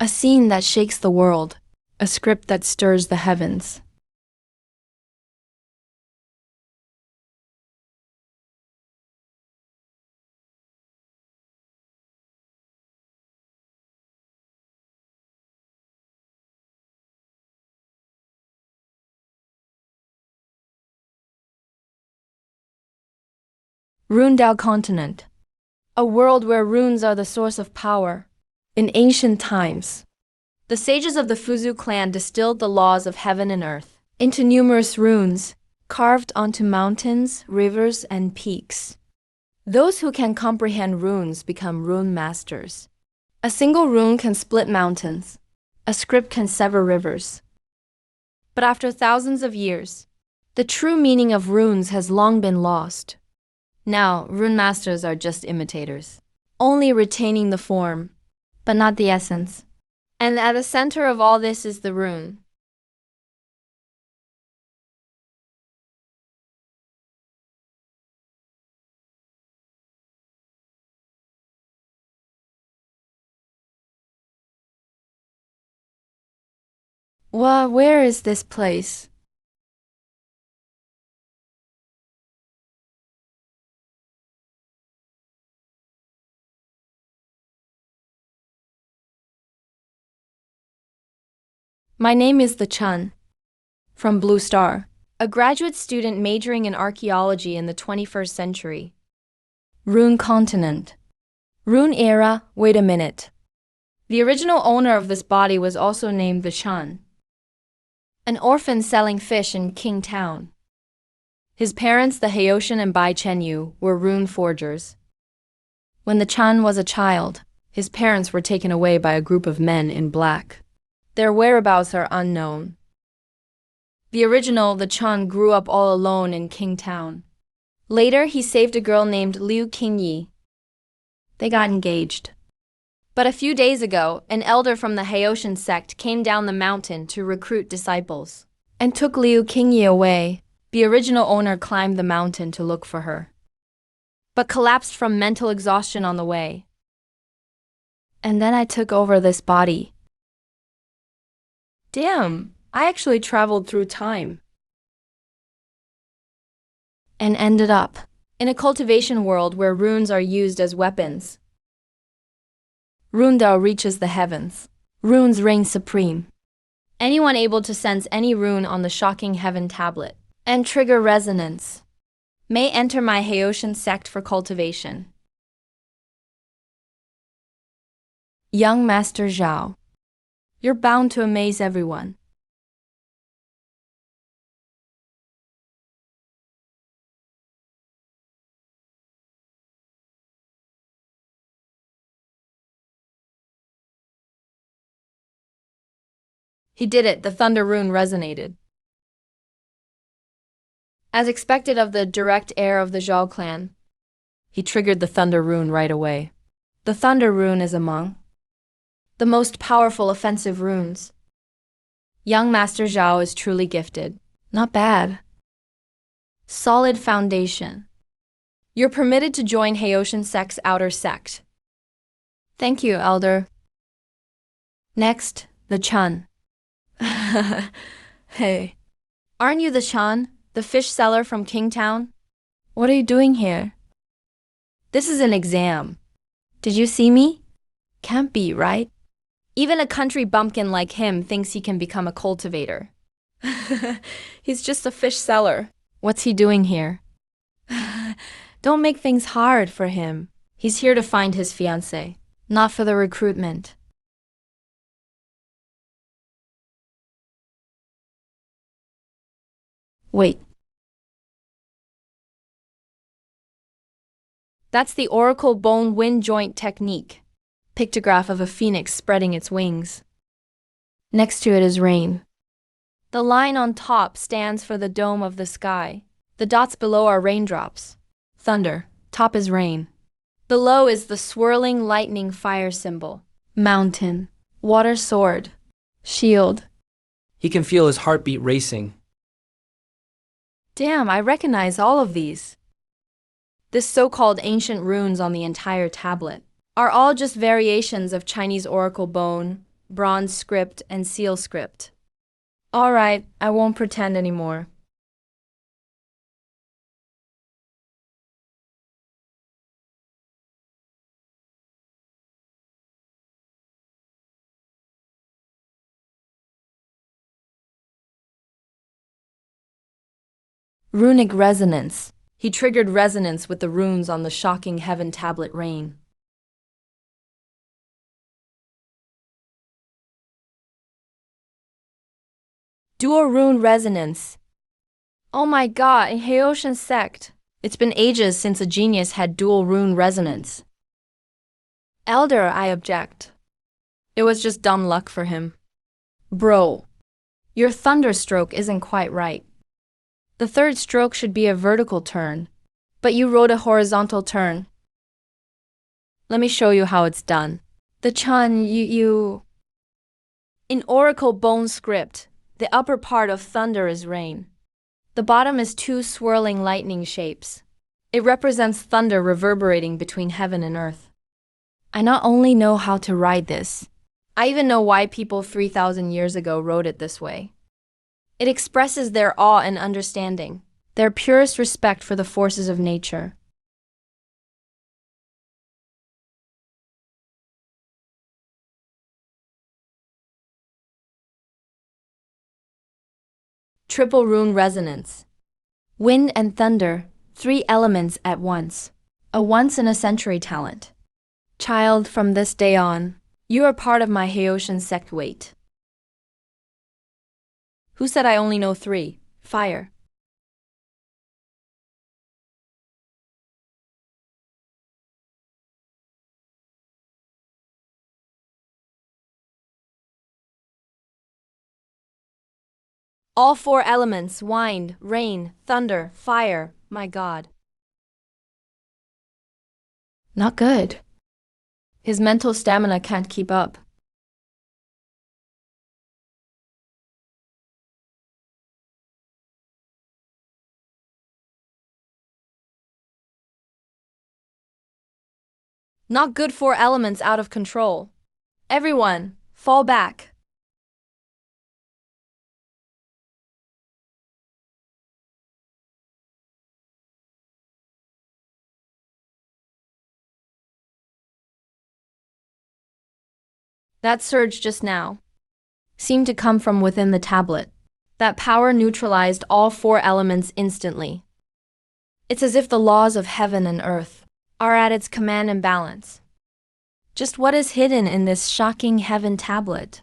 A scene that shakes the world, a script that stirs the heavens. Rune continent, a world where runes are the source of power. In ancient times, the sages of the Fuzu clan distilled the laws of heaven and earth into numerous runes, carved onto mountains, rivers, and peaks. Those who can comprehend runes become rune masters. A single rune can split mountains. A script can sever rivers. But after thousands of years, the true meaning of runes has long been lost. Now, rune masters are just imitators, only retaining the form, but not the essence. And at the center of all this is the rune. Where is this place? My name is the Chun, from Blue Star, a graduate student majoring in archaeology in the 21st century. Rune continent. Rune era, wait a minute. The original owner of this body was also named the Chun, an orphan selling fish in King Town. His parents, the Haoshan and Bai Chenyu, were rune forgers. When the Chun was a child, his parents were taken away by a group of men in black. Their whereabouts are unknown. The original, the Chun, grew up all alone in King Town. Later, he saved a girl named Liu Qingyi. They got engaged. But a few days ago, an elder from the Haoshan sect came down the mountain to recruit disciples and took Liu Qingyi away. The original owner climbed the mountain to look for her, but collapsed from mental exhaustion on the way. And then I took over this body. Damn, I actually traveled through time. And ended up in a cultivation world where runes are used as weapons. Rune reaches the heavens. Runes reign supreme. Anyone able to sense any rune on the shocking heaven tablet and trigger resonance may enter my Haoshan sect for cultivation. Young Master Zhao, you're bound to amaze everyone. He did it, the Thunder Rune resonated. As expected of the direct heir of the Zhao clan, he triggered the Thunder Rune right away. The Thunder Rune is among the most powerful offensive runes. Young Master Zhao is truly gifted. Not bad. Solid foundation. You're permitted to join Haoshan sect's outer sect. Thank you, Elder. Next, the Chun. Hey, aren't you the Chun, the fish seller from Kingtown? What are you doing here? This is an exam. Did you see me? Can't be, right? Even a country bumpkin like him thinks he can become a cultivator. He's just a fish seller. What's he doing here? Don't make things hard for him. He's here to find his fiancée, not for the recruitment. Wait. That's the Oracle Bone Wind Joint technique. Pictograph of a phoenix spreading its wings. Next to it is rain. The line on top stands for the dome of the sky. The dots below are raindrops. Thunder, top is rain. Below is the swirling lightning fire symbol. Mountain, water sword, shield. He can feel his heartbeat racing. Damn, I recognize all of these. This so-called ancient runes on the entire tablet are all just variations of Chinese oracle bone, bronze script, and seal script. Alright, I won't pretend anymore. Runic resonance. He triggered resonance with the runes on the shocking heaven tablet rain. Dual rune resonance. Oh my god, Haoshan sect. It's been ages since a genius had dual rune resonance. Elder, I object. It was just dumb luck for him. Bro, your thunderstroke isn't quite right. The third stroke should be a vertical turn, but you wrote a horizontal turn. Let me show you how it's done. The Chun, In Oracle Bone script, the upper part of thunder is rain. The bottom is two swirling lightning shapes. It represents thunder reverberating between heaven and earth. I not only know how to write this, I even know why people 3,000 years ago wrote it this way. It expresses their awe and understanding, their purest respect for the forces of nature. Triple rune resonance. Wind and thunder, three elements at once. A once-in-a-century talent. Child, from this day on, you are part of my Haoshan sect weight. Who said I only know three? Fire. All four elements, wind, rain, thunder, fire, my god. Not good. His mental stamina can't keep up. Not good, four elements out of control. Everyone, fall back. That surge just now seemed to come from within the tablet. That power neutralized all four elements instantly. It's as if the laws of heaven and earth are at its command and balance. Just what is hidden in this shocking heaven tablet?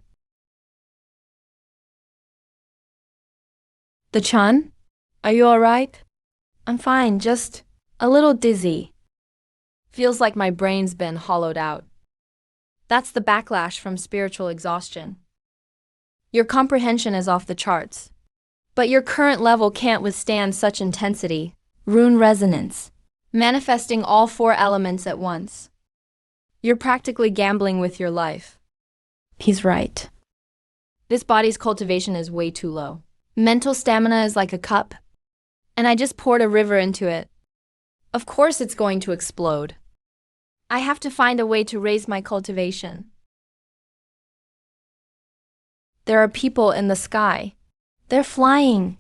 The Chun? Are you alright? I'm fine, just a little dizzy. Feels like my brain's been hollowed out. That's the backlash from spiritual exhaustion. Your comprehension is off the charts, but your current level can't withstand such intensity. Rune resonance. Manifesting all four elements at once. You're practically gambling with your life. He's right. This body's cultivation is way too low. Mental stamina is like a cup, and I just poured a river into it. Of course it's going to explode. I have to find a way to raise my cultivation. There are people in the sky. They're flying.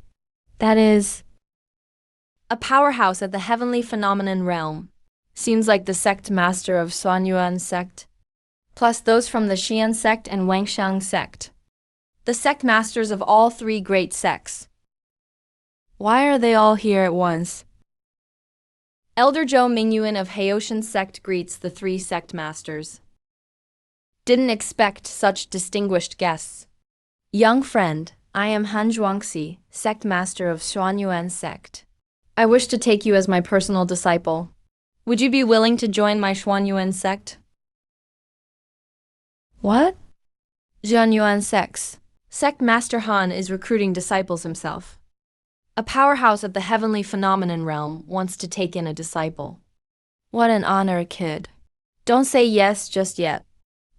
That is a powerhouse at the heavenly phenomenon realm. Seems like the sect master of Xuanyuan sect, plus those from the Xian sect and Wangxiang sect. The sect masters of all three great sects. Why are they all here at once? Elder Zhou Mingyuan of Haoshan sect greets the three sect masters. Didn't expect such distinguished guests. Young friend, I am Han Zhuangxi, sect master of Xuanyuan sect. I wish to take you as my personal disciple. Would you be willing to join my Xuanyuan sect? What? Xuanyuan sects. Sect Master Han is recruiting disciples himself. A powerhouse of the heavenly phenomenon realm wants to take in a disciple. What an honor, kid. Don't say yes just yet.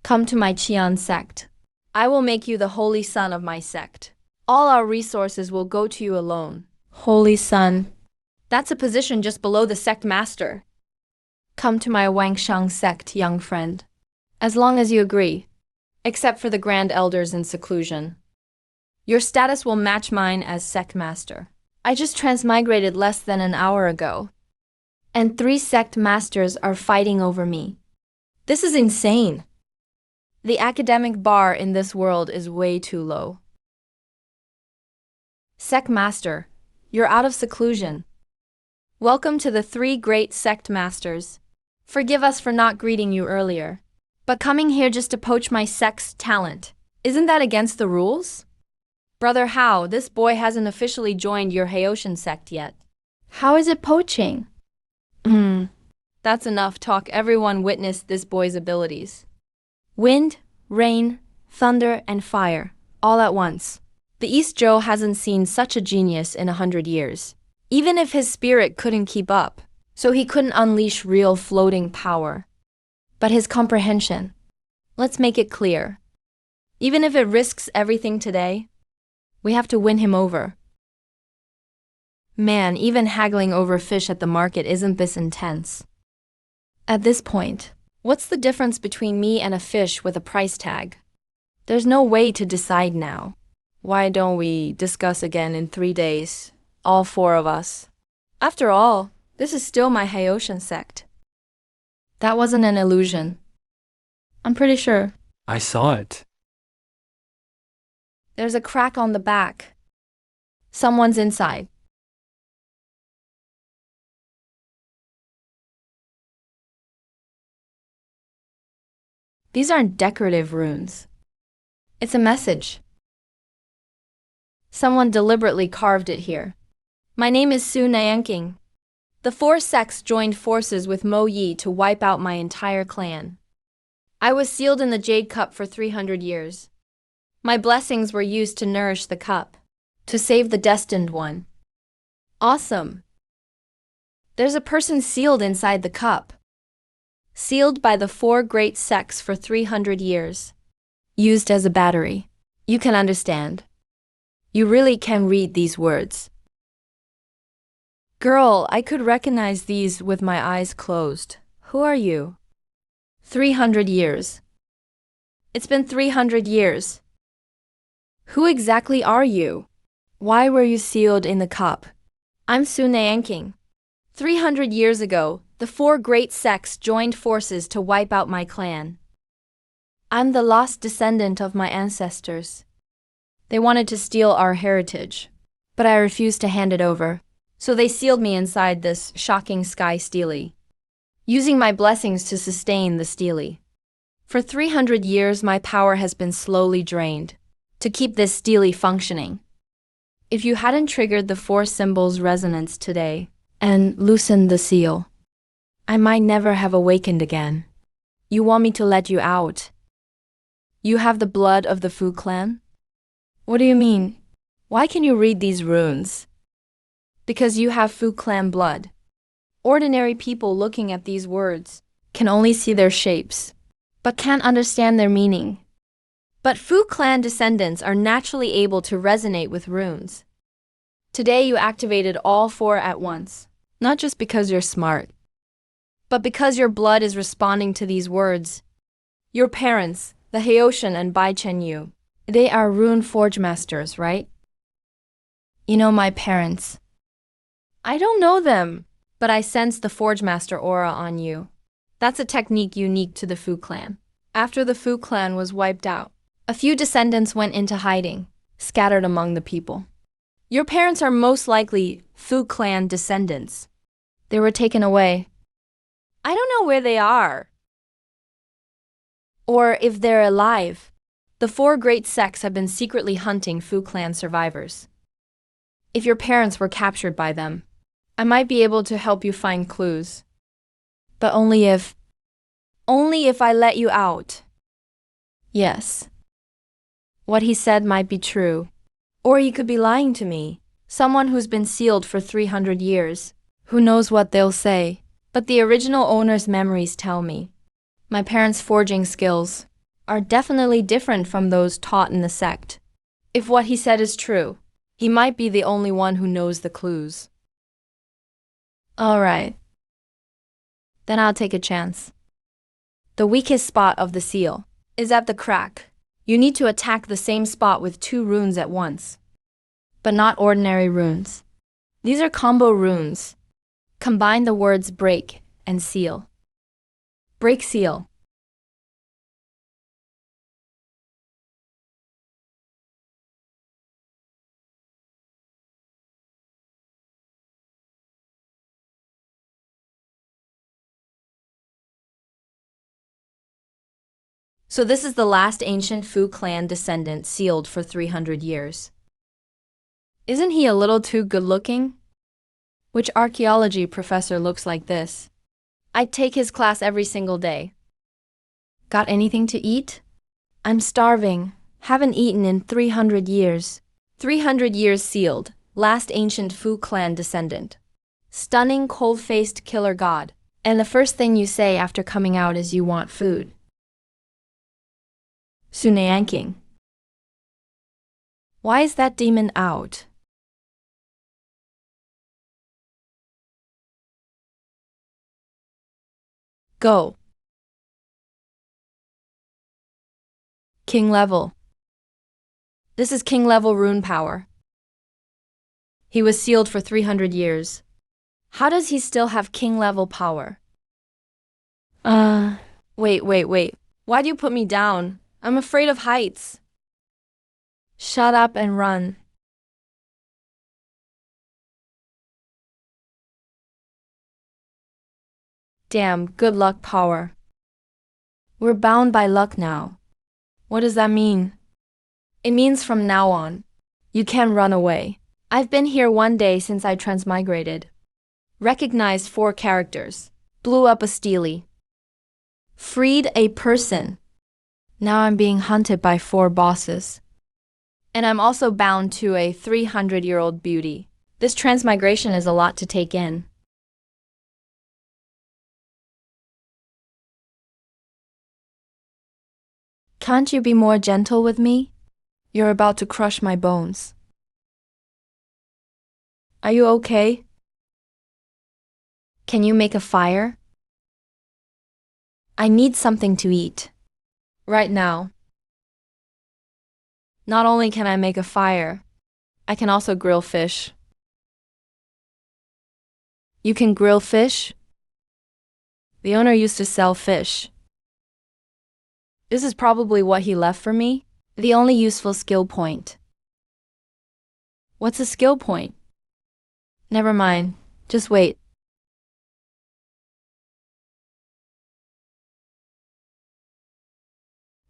Come to my Qian sect. I will make you the holy son of my sect. All our resources will go to you alone. Holy son. That's a position just below the sect master. Come to my Wangxiang sect, young friend. As long as you agree. except for the Grand Elders in seclusion. Your status will match mine as sect master. I just transmigrated less than an hour ago, and 3 sect masters are fighting over me. This is insane. The academic bar in this world is way too low. Sect master, you're out of seclusion. Welcome to the 3 great sect masters. Forgive us for not greeting you earlier, but coming here just to poach my sect's talent, isn't that against the rules? Brother Hao, this boy hasn't officially joined your Haoshan sect yet. How is it poaching? That's enough talk. Everyone witnessed this boy's abilities. Wind, rain, thunder, and fire, all at once. The East Zhou hasn't seen such a genius in 100 years. Even if his spirit couldn't keep up, so he couldn't unleash real floating power. But his comprehension. Let's make it clear. Even if it risks everything today, we have to win him over. Man, even haggling over fish at the market isn't this intense. At this point, what's the difference between me and a fish with a price tag? There's no way to decide now. Why don't we discuss again in 3 days, all 4 of us? After all, this is still my Haoshan sect. That wasn't an illusion. I'm pretty sure. I saw it. There's a crack on the back. Someone's inside. These aren't decorative runes. It's a message. Someone deliberately carved it here. My name is Su Nianqing. The 4 sects joined forces with Mo Yi to wipe out my entire clan. I was sealed in the Jade Cup for 300 years. My blessings were used to nourish the cup, to save the destined one. Awesome. There's a person sealed inside the cup. Sealed by the 4 great sects for 300 years. Used as a battery. You can understand. You really can read these words. Girl, I could recognize these with my eyes closed. Who are you? 300 years. It's been 300 years. Who exactly are you? Why were you sealed in the cup? I'm Su Nianqing. 300 years ago, the 4 great sects joined forces to wipe out my clan. I'm the lost descendant of my ancestors. They wanted to steal our heritage, but I refused to hand it over, so they sealed me inside this shocking sky stele, using my blessings to sustain the stele. For 300 years, my power has been slowly drained to keep this stele functioning. If you hadn't triggered the 4 symbols' resonance today and loosened the seal, I might never have awakened again. You want me to let you out? You have the blood of the Fu clan? What do you mean? Why can you read these runes? Because you have Fu clan blood. Ordinary people looking at these words can only see their shapes, but can't understand their meaning. But Fu clan descendants are naturally able to resonate with runes. Today you activated all 4 at once, not just because you're smart, but because your blood is responding to these words. Your parents, the Haoshan and Bai Chen Yu, they are rune forge masters, right? You know my parents. I don't know them, but I sense the forge master aura on you. That's a technique unique to the Fu clan. After the Fu clan was wiped out, a few descendants went into hiding, scattered among the people. Your parents are most likely Fu clan descendants. They were taken away. I don't know where they are. Or if they're alive. The 4 great sects have been secretly hunting Fu clan survivors. If your parents were captured by them, I might be able to help you find clues. But only if I let you out. Yes. What he said might be true. Or he could be lying to me. Someone who's been sealed for 300 years. Who knows what they'll say? But the original owner's memories tell me. My parents' forging skills are definitely different from those taught in the sect. If what he said is true, he might be the only one who knows the clues. All right. Then I'll take a chance. The weakest spot of the seal is at the crack. You need to attack the same spot with 2 runes at once. But not ordinary runes. These are combo runes. Combine the words break and seal. Break seal. So this is the last ancient Fu clan descendant sealed for 300 years. Isn't he a little too good-looking? Which archaeology professor looks like this? I'd take his class every single day. Got anything to eat? I'm starving. Haven't eaten in 300 years. 300 years sealed. Last ancient Fu clan descendant. Stunning, cold-faced killer god. And the first thing you say after coming out is you want food. Suneyanking. Why is that demon out? Go. King level. This is king level rune power. He was sealed for 300 years. How does he still have king level power? Wait. Why do you put me down? I'm afraid of heights. Shut up and run. Damn, good luck power. We're bound by luck now. What does that mean? It means from now on, you can't run away. I've been here 1 day since I transmigrated. Recognized 4 characters. Blew up a steely. Freed a person. Now I'm being hunted by 4 bosses. And I'm also bound to a 300-year-old beauty. This transmigration is a lot to take in. Can't you be more gentle with me? You're about to crush my bones. Are you okay? Can you make a fire? I need something to eat. Right now. Not only can I make a fire, I can also grill fish. You can grill fish? The owner used to sell fish. This is probably what he left for me, the only useful skill point. What's a skill point? Never mind, just wait.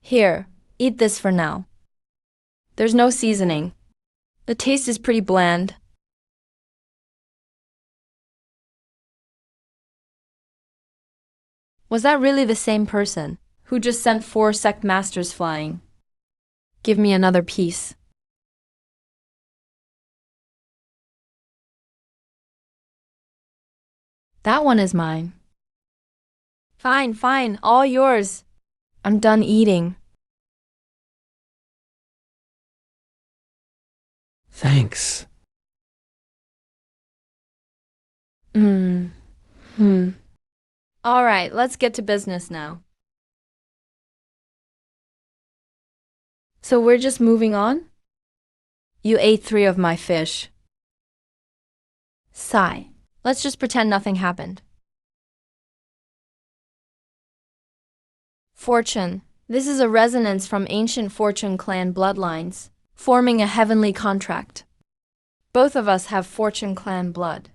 Here, eat this for now. There's no seasoning. The taste is pretty bland. Was that really the same person who just sent 4 sect masters flying? Give me another piece. That one is mine. Fine, all yours. I'm done eating. Thanks. All right, let's get to business now. So we're just moving on? You ate 3 of my fish. Sigh. Let's just pretend nothing happened. Fortune. This is a resonance from ancient Fortune clan bloodlines, forming a heavenly contract. Both of us have Fortune clan blood.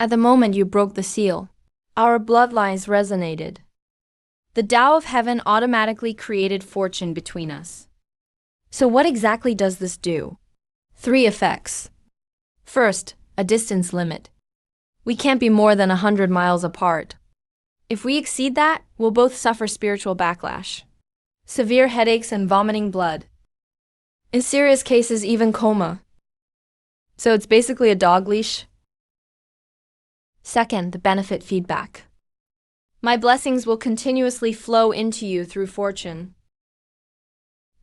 At the moment you broke the seal, our bloodlines resonated. The Tao of Heaven automatically created fortune between us. So what exactly does this do? 3 effects. First, a distance limit. We can't be more than 100 miles apart. If we exceed that, we'll both suffer spiritual backlash. Severe headaches and vomiting blood. In serious cases, even coma. So it's basically a dog leash. Second, the benefit feedback. My blessings will continuously flow into you through fortune,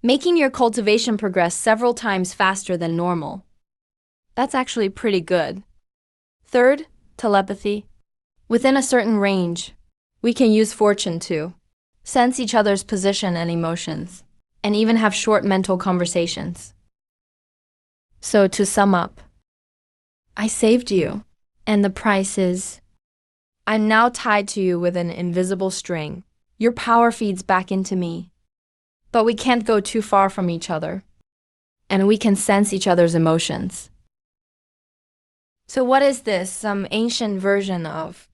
making your cultivation progress several times faster than normal. That's actually pretty good. Third, telepathy. Within a certain range, we can use fortune to sense each other's position and emotions. and even have short mental conversations. So to sum up, I saved you, and the price is I'm now tied to you with an invisible string. Your power feeds back into me, but we can't go too far from each other, and we can sense each other's emotions. So what is this, some ancient version of?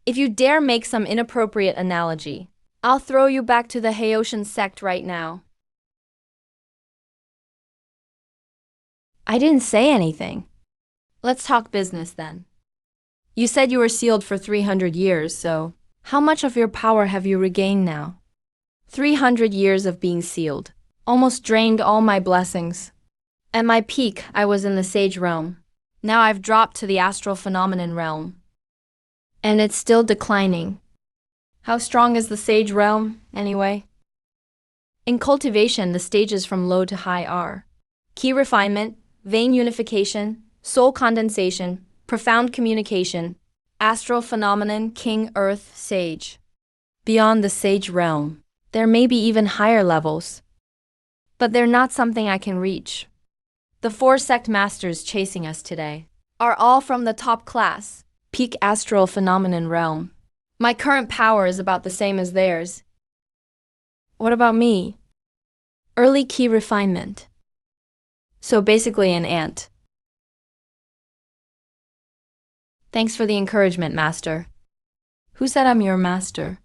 If you dare make some inappropriate analogy, I'll throw you back to the Haitian sect right now. I didn't say anything. Let's talk business then. You said you were sealed for 300 years, so how much of your power have you regained now? 300 years of being sealed almost drained all my blessings. At my peak, I was in the sage realm. Now I've dropped to the astral phenomenon realm. And it's still declining. How strong is the sage realm, anyway? In cultivation, the stages from low to high are key refinement, vein unification, soul condensation, profound communication, astral phenomenon, king, earth, sage. Beyond the sage realm, there may be even higher levels. But they're not something I can reach. The 4 sect masters chasing us today are all from the top class, peak astral phenomenon realm. My current power is about the same as theirs. What about me? Early key refinement. So basically an ant. Thanks for the encouragement, master. Who said I'm your master?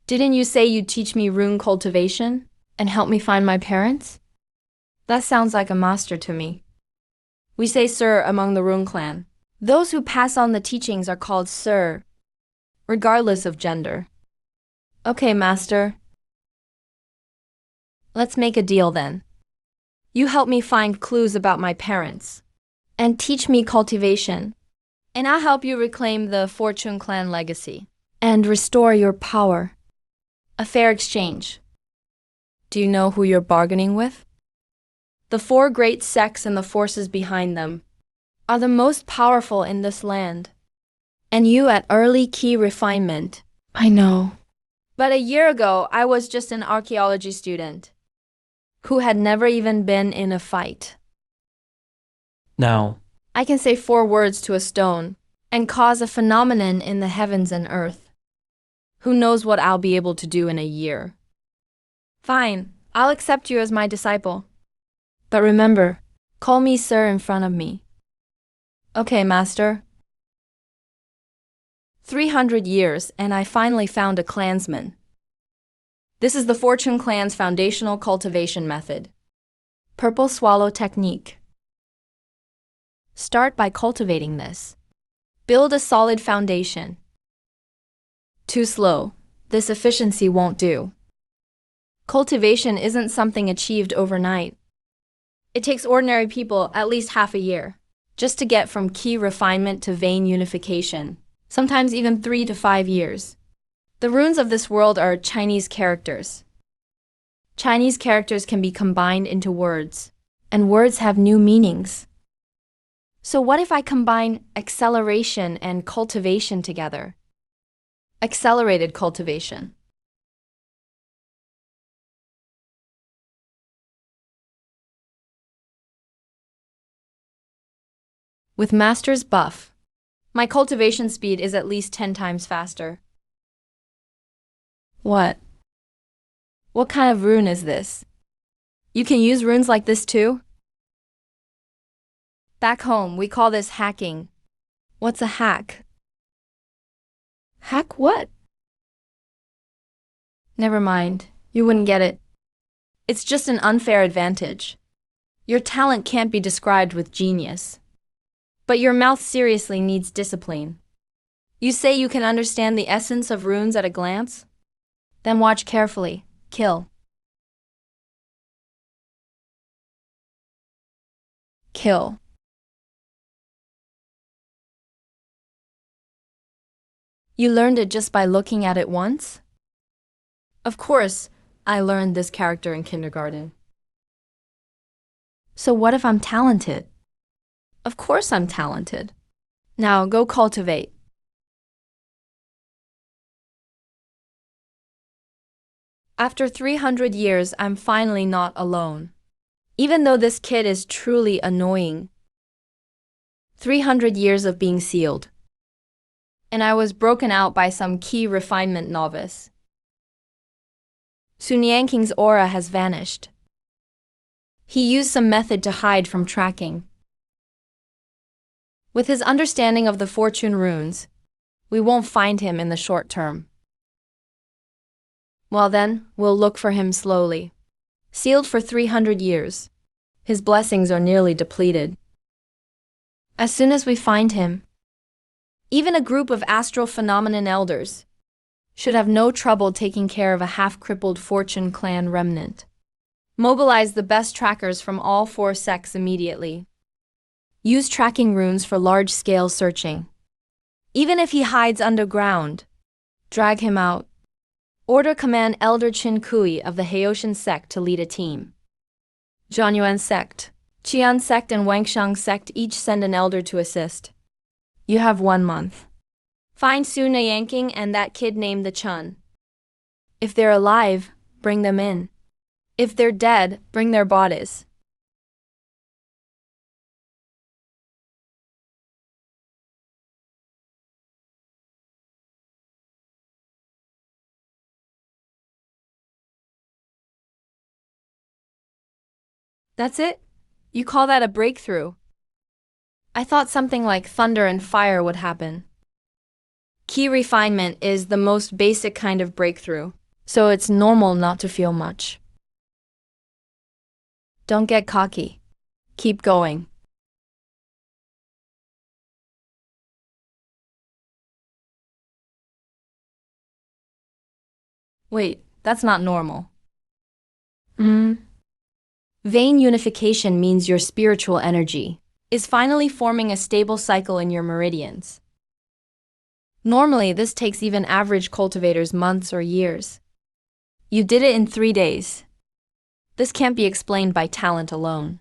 Didn't you say you'd teach me rune cultivation and help me find my parents? That sounds like a master to me. We say sir among the Rune clan. Those who pass on the teachings are called sir, regardless of gender. Okay, master. Let's make a deal then. You help me find clues about my parents, and teach me cultivation, and I'll help you reclaim the Fortune clan legacy, and restore your power. A fair exchange. Do you know who you're bargaining with? The 4 great sects and the forces behind them are the most powerful in this land. And you at early key refinement. I know. But a year ago, I was just an archaeology student who had never even been in a fight. Now, I can say 4 words to a stone and cause a phenomenon in the heavens and earth. Who knows what I'll be able to do in a year? Fine, I'll accept you as my disciple. But remember, call me sir in front of me. Okay, master. 300 years, and I finally found a clansman. This is the Fortune clan's foundational cultivation method. Purple swallow technique. Start by cultivating this. Build a solid foundation. Too slow. This efficiency won't do. Cultivation isn't something achieved overnight. It takes ordinary people at least half a year just to get from key refinement to vein unification, sometimes even 3 to 5 years. The runes of this world are Chinese characters. Chinese characters can be combined into words, and words have new meanings. So what if I combine acceleration and cultivation together? Accelerated cultivation. With Master's buff, my cultivation speed is at least 10 times faster. What? What kind of rune is this? You can use runes like this too? Back home, we call this hacking. What's a hack? Hack what? Never mind, you wouldn't get it. It's just an unfair advantage. Your talent can't be described with genius. But your mouth seriously needs discipline. You say you can understand the essence of runes at a glance? Then watch carefully. Kill. Kill. You learned it just by looking at it once? Of course, I learned this character in kindergarten. So what if I'm talented? Of course I'm talented. Now go cultivate. After 300 years, I'm finally not alone. Even though this kid is truly annoying. 300 years of being sealed. And I was broken out by some key refinement novice. Sun Yanking's aura has vanished. He used some method to hide from tracking. With his understanding of the fortune runes, we won't find him in the short term. Well then, we'll look for him slowly. Sealed for 300 years. His blessings are nearly depleted. As soon as we find him, even a group of astral phenomenon elders should have no trouble taking care of a half-crippled fortune clan remnant. Mobilize the best trackers from all 4 sects immediately. Use tracking runes for large-scale searching. Even if he hides underground, drag him out. Order Command Elder Chin Kui of the Haoshan sect to lead a team. Zhanyuan sect, Qian sect and Wangshang sect each send an elder to assist. You have 1 month. Find Sun Yanking and that kid named the Chun. If they're alive, bring them in. If they're dead, bring their bodies. That's it? You call that a breakthrough? I thought something like thunder and fire would happen. Key refinement is the most basic kind of breakthrough, so it's normal not to feel much. Don't get cocky. Keep going. Wait, that's not normal. Vein unification means your spiritual energy is finally forming a stable cycle in your meridians. Normally, this takes even average cultivators months or years. You did it in 3 days. This can't be explained by talent alone.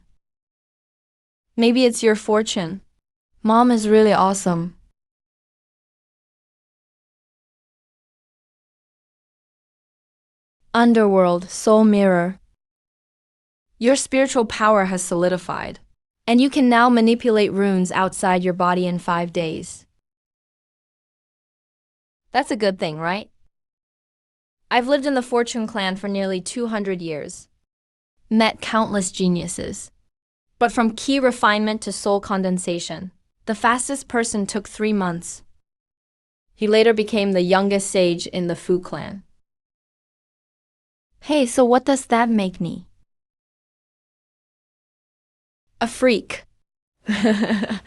Maybe it's your fortune. Mom is really awesome. Underworld, Soul Mirror. Your spiritual power has solidified, and you can now manipulate runes outside your body in 5 days. That's a good thing, right? I've lived in the Fortune clan for nearly 200 years. Met countless geniuses. But from key refinement to soul condensation, the fastest person took 3 months. He later became the youngest sage in the Fu clan. Hey, so what does that make me? A freak. I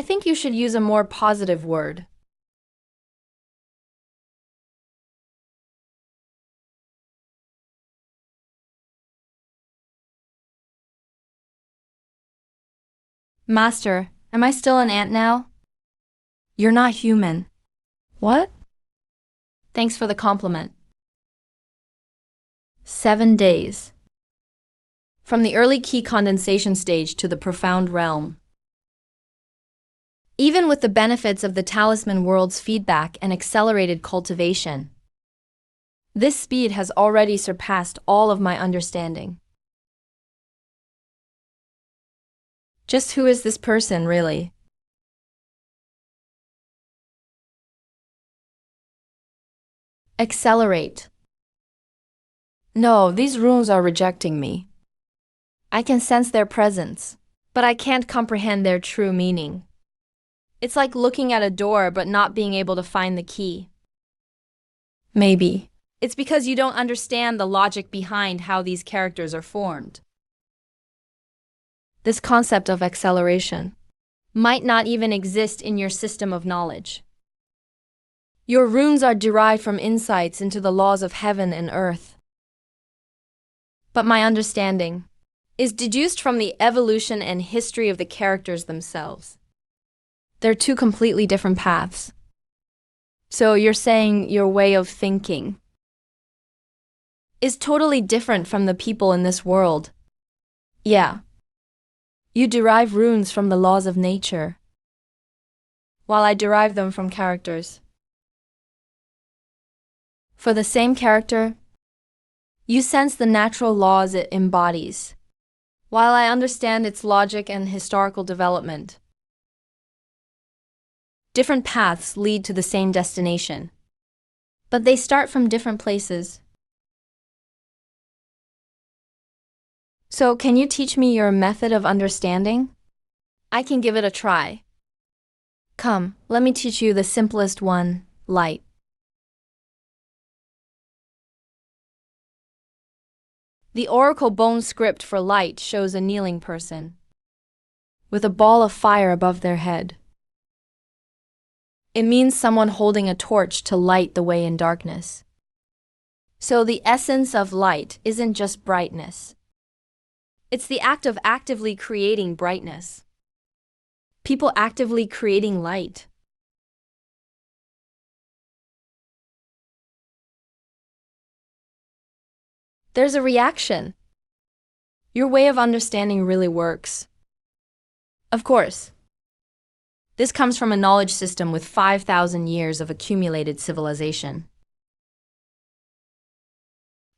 think you should use a more positive word. Master, am I still an ant now? You're not human. What? Thanks for the compliment. 7 days. From the early key condensation stage to the profound realm. Even with the benefits of the talisman world's feedback and accelerated cultivation, this speed has already surpassed all of my understanding. Just who is this person, really? Accelerate. No, these runes are rejecting me. I can sense their presence, but I can't comprehend their true meaning. It's like looking at a door but not being able to find the key. Maybe it's because you don't understand the logic behind how these characters are formed. This concept of acceleration might not even exist in your system of knowledge. Your runes are derived from insights into the laws of heaven and earth. But my understanding is deduced from the evolution and history of the characters themselves. They're 2 completely different paths. So you're saying your way of thinking is totally different from the people in this world. Yeah. You derive runes from the laws of nature, while I derive them from characters. For the same character, you sense the natural laws it embodies, while I understand its logic and historical development. Different paths lead to the same destination, but they start from different places. So, can you teach me your method of understanding? I can give it a try. Come, let me teach you the simplest one, light. The oracle bone script for light shows a kneeling person with a ball of fire above their head. It means someone holding a torch to light the way in darkness. So the essence of light isn't just brightness. It's the act of actively creating brightness. People actively creating light. There's a reaction. Your way of understanding really works. Of course. This comes from a knowledge system with 5,000 years of accumulated civilization.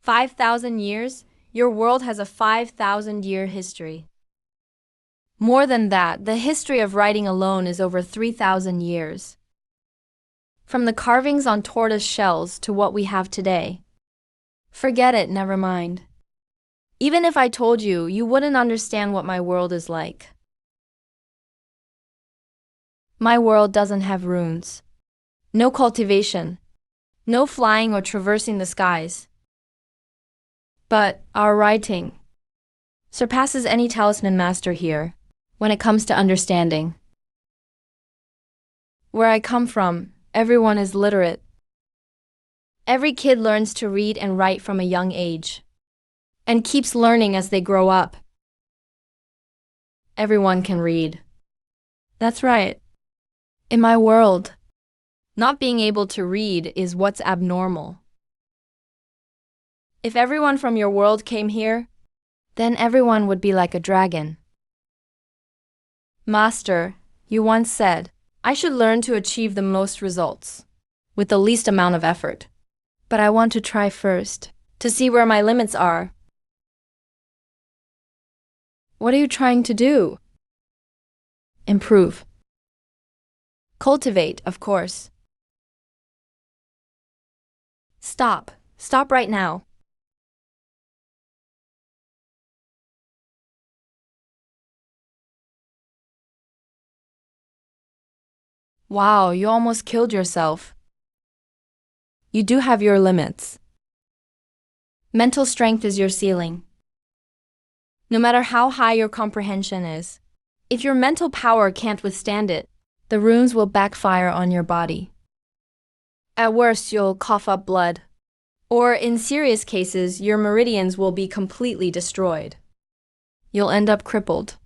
5,000 years? Your world has a 5,000-year history. More than that, the history of writing alone is over 3,000 years. From the carvings on tortoise shells to what we have today. Forget it, never mind. Even if I told you, you wouldn't understand what my world is like. My world doesn't have runes. No cultivation. No flying or traversing the skies. But our writing surpasses any talisman master here when it comes to understanding. Where I come from, everyone is literate. Every kid learns to read and write from a young age and keeps learning as they grow up. Everyone can read. That's right. In my world, not being able to read is what's abnormal. If everyone from your world came here, then everyone would be like a dragon. Master, you once said, I should learn to achieve the most results with the least amount of effort. But I want to try first, to see where my limits are. What are you trying to do? Improve. Cultivate, of course. Stop. Stop right now. Wow, you almost killed yourself. You do have your limits. Mental strength is your ceiling. No matter how high your comprehension is, if your mental power can't withstand it, the runes will backfire on your body. At worst, you'll cough up blood. Or in serious cases, your meridians will be completely destroyed. You'll end up crippled.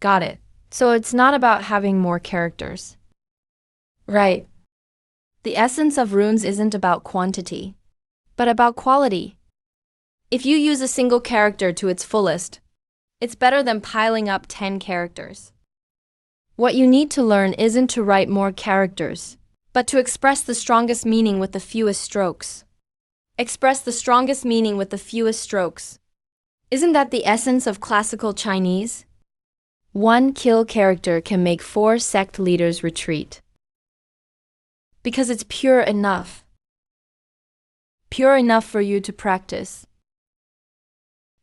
Got it. So it's not about having more characters. Right. The essence of runes isn't about quantity, but about quality. If you use a single character to its fullest, it's better than piling up 10 characters. What you need to learn isn't to write more characters, but to express the strongest meaning with the fewest strokes. Express the strongest meaning with the fewest strokes. Isn't that the essence of classical Chinese? One kill character can make 4 sect leaders retreat. Because it's pure enough. Pure enough for you to practice.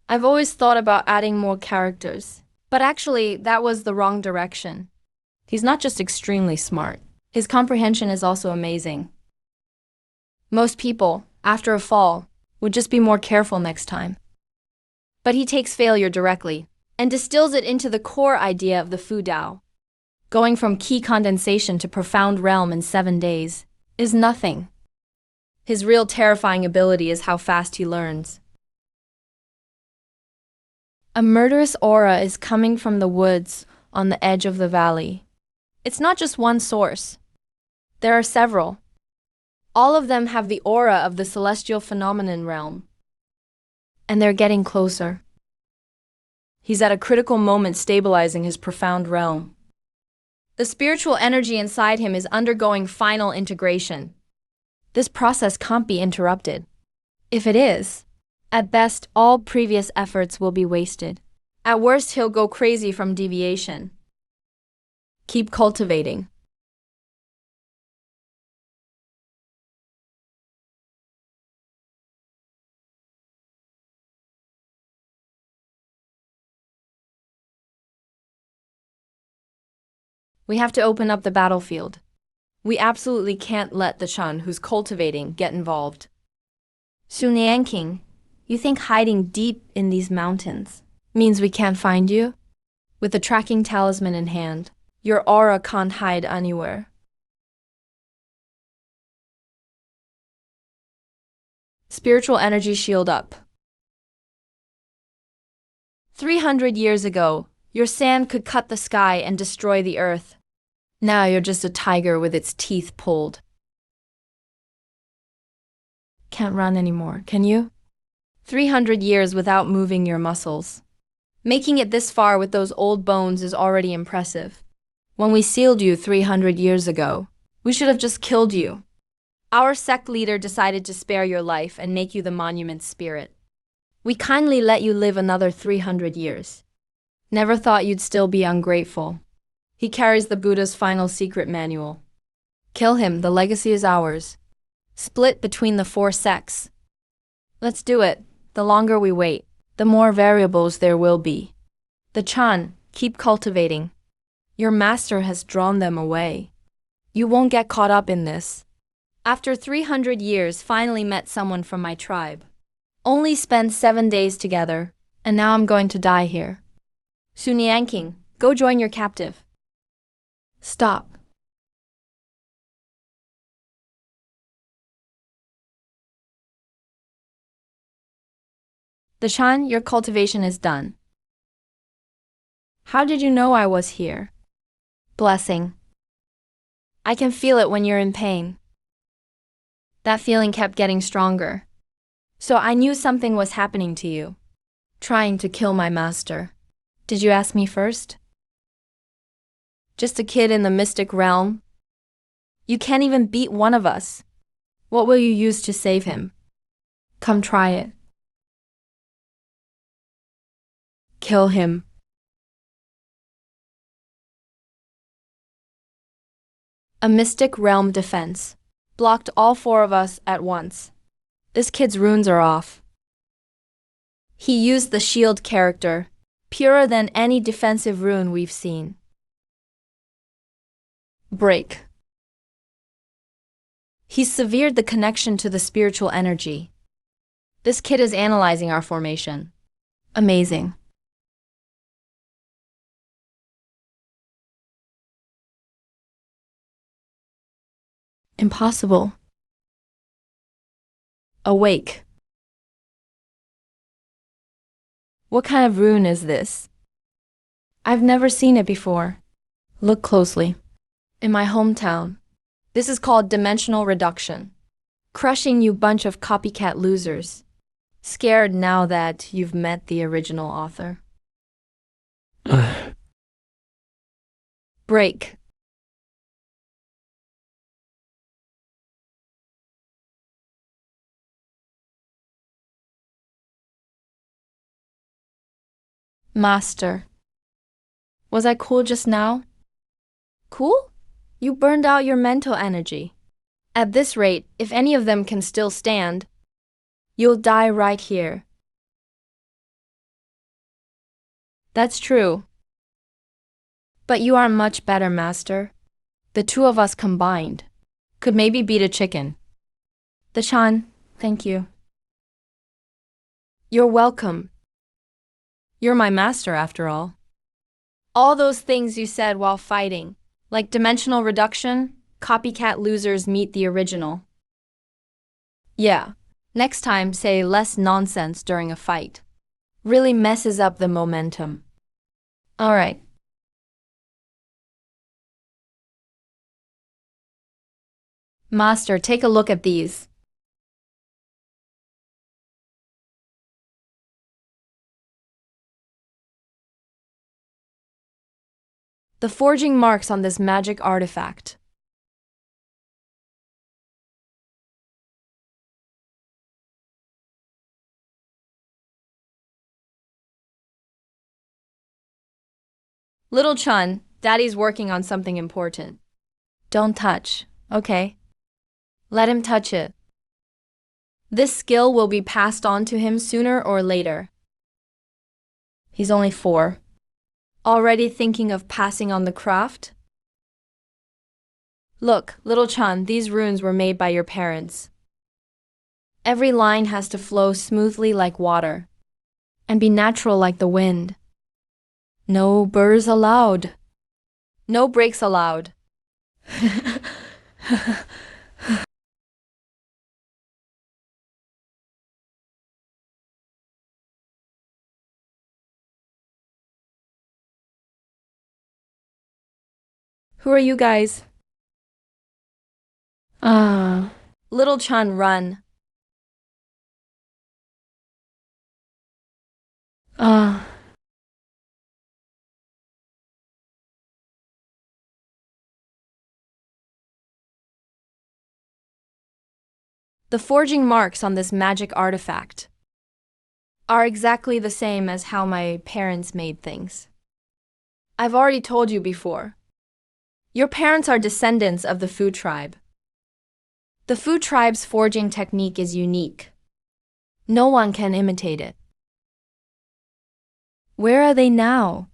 I've always thought about adding more characters, but actually that was the wrong direction. He's not just extremely smart. His comprehension is also amazing. Most people, after a fall, would just be more careful next time. But he takes failure directly and distills it into the core idea of the Fu Dao. Going from key condensation to profound realm in 7 days is nothing. His real terrifying ability is how fast he learns. A murderous aura is coming from the woods on the edge of the valley. It's not just one source. There are several. All of them have the aura of the celestial phenomenon realm. And they're getting closer. He's at a critical moment stabilizing his profound realm. The spiritual energy inside him is undergoing final integration. This process can't be interrupted. If it is, at best, all previous efforts will be wasted. At worst, he'll go crazy from deviation. Keep cultivating. We have to open up the battlefield. We absolutely can't let the Chun who's cultivating get involved. King, you think hiding deep in these mountains means we can't find you? With the tracking talisman in hand, your aura can't hide anywhere. Spiritual energy shield up. 300 years ago, your sand could cut the sky and destroy the earth. Now you're just a tiger with its teeth pulled. Can't run anymore, can you? 300 years without moving your muscles. Making it this far with those old bones is already impressive. When we sealed you 300 years ago, we should have just killed you. Our sect leader decided to spare your life and make you the monument spirit. We kindly let you live another 300 years. Never thought you'd still be ungrateful. He carries the Buddha's final secret manual. Kill him, the legacy is ours. Split between the 4 sects. Let's do it. The longer we wait, the more variables there will be. The Chan, keep cultivating. Your master has drawn them away. You won't get caught up in this. After 300 years, finally met someone from my tribe. Only spent 7 days together, and now I'm going to die here. King, go join your captive. Stop. The Chan, your cultivation is done. How did you know I was here? Blessing. I can feel it when you're in pain. That feeling kept getting stronger. So I knew something was happening to you. Trying to kill my master. Did you ask me first? Just a kid in the mystic realm? You can't even beat one of us. What will you use to save him? Come try it. Kill him. A mystic realm defense blocked all 4 of us at once. This kid's runes are off. He used the shield character, purer than any defensive rune we've seen. Break. He severed the connection to the spiritual energy. This kid is analyzing our formation. Amazing. Impossible. Awake. What kind of rune is this? I've never seen it before. Look closely. In my hometown, this is called dimensional reduction. Crushing you bunch of copycat losers. Scared now that you've met the original author. Break. Master. Was I cool just now? Cool? You burned out your mental energy. At this rate, if any of them can still stand, you'll die right here. That's true. But you are much better, Master. The 2 of us combined could maybe beat a chicken. The Chan, thank you. You're welcome. You're my master, after all. All those things you said while fighting, like dimensional reduction, copycat losers meet the original. Yeah, next time say less nonsense during a fight. Really messes up the momentum. All right. Master, take a look at these. The forging marks on this magic artifact. Little Chun, Daddy's working on something important. Don't touch, okay? Let him touch it. This skill will be passed on to him sooner or later. He's only 4. Already thinking of passing on the craft? Look, little Chun, these runes were made by your parents. Every line has to flow smoothly like water and be natural like the wind. No burrs allowed. No breaks allowed. Who are you guys? Little Chun, run. The forging marks on this magic artifact are exactly the same as how my parents made things. I've already told you before. Your parents are descendants of the Fu tribe. The Fu tribe's forging technique is unique. No one can imitate it. Where are they now?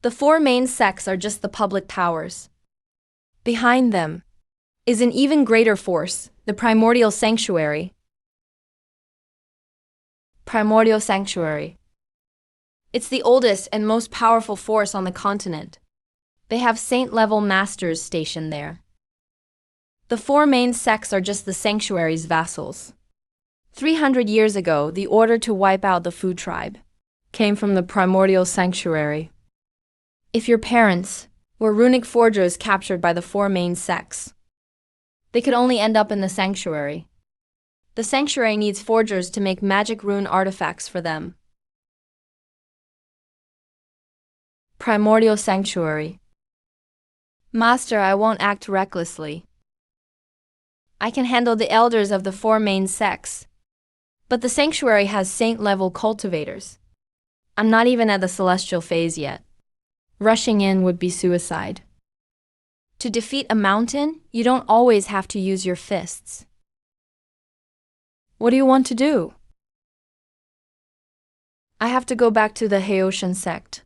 The 4 main sects are just the public powers. Behind them is an even greater force, the primordial sanctuary. Primordial sanctuary. It's the oldest and most powerful force on the continent. They have saint-level masters stationed there. The 4 main sects are just the sanctuary's vassals. 300 years ago, the order to wipe out the Fu tribe came from the primordial sanctuary. If your parents were runic forgers captured by the 4 main sects, they could only end up in the sanctuary. The sanctuary needs forgers to make magic rune artifacts for them. Primordial sanctuary. Master, I won't act recklessly. I can handle the elders of the 4 main sects, but the sanctuary has saint-level cultivators. I'm not even at the celestial phase yet. Rushing in would be suicide. To defeat a mountain, you don't always have to use your fists. What do you want to do? I have to go back to the Haoshan sect.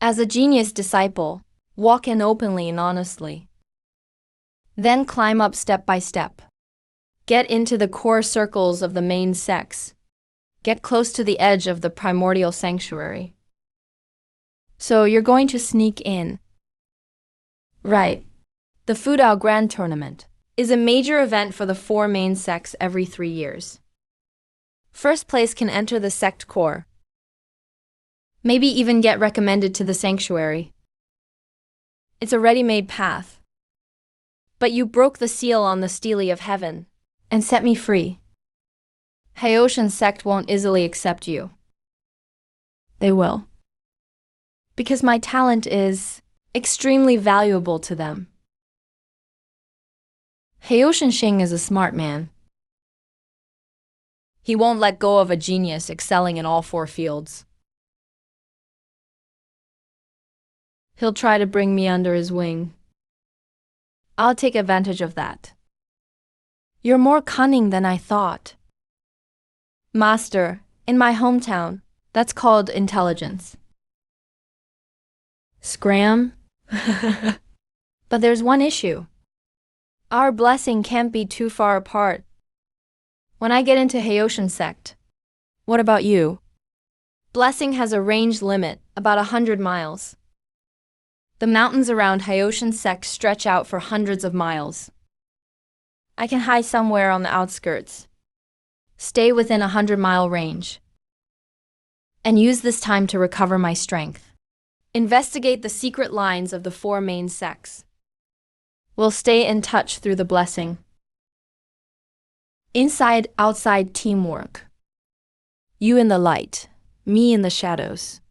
As a genius disciple, walk in openly and honestly. Then climb up step by step. Get into the core circles of the main sects. Get close to the edge of the primordial sanctuary. So you're going to sneak in. Right. The Fudao Grand Tournament is a major event for the 4 main sects every 3 years. First place can enter the sect core. Maybe even get recommended to the sanctuary. It's a ready-made path. But you broke the seal on the Stele of Heaven and set me free. Haoshan sect won't easily accept you. They will. Because my talent is extremely valuable to them. Haoshan Xing is a smart man. He won't let go of a genius excelling in all 4 fields. He'll try to bring me under his wing. I'll take advantage of that. You're more cunning than I thought. Master, in my hometown, that's called intelligence. Scram? But there's one issue. Our blessing can't be too far apart. When I get into Haoshan sect, what about you? Blessing has a range limit, about 100 miles. The mountains around Haoshan sect stretch out for hundreds of miles. I can hide somewhere on the outskirts. Stay within a 100-mile range. And use this time to recover my strength. Investigate the secret lines of the 4 main sects. We'll stay in touch through the blessing. Inside-outside teamwork. You in the light, me in the shadows.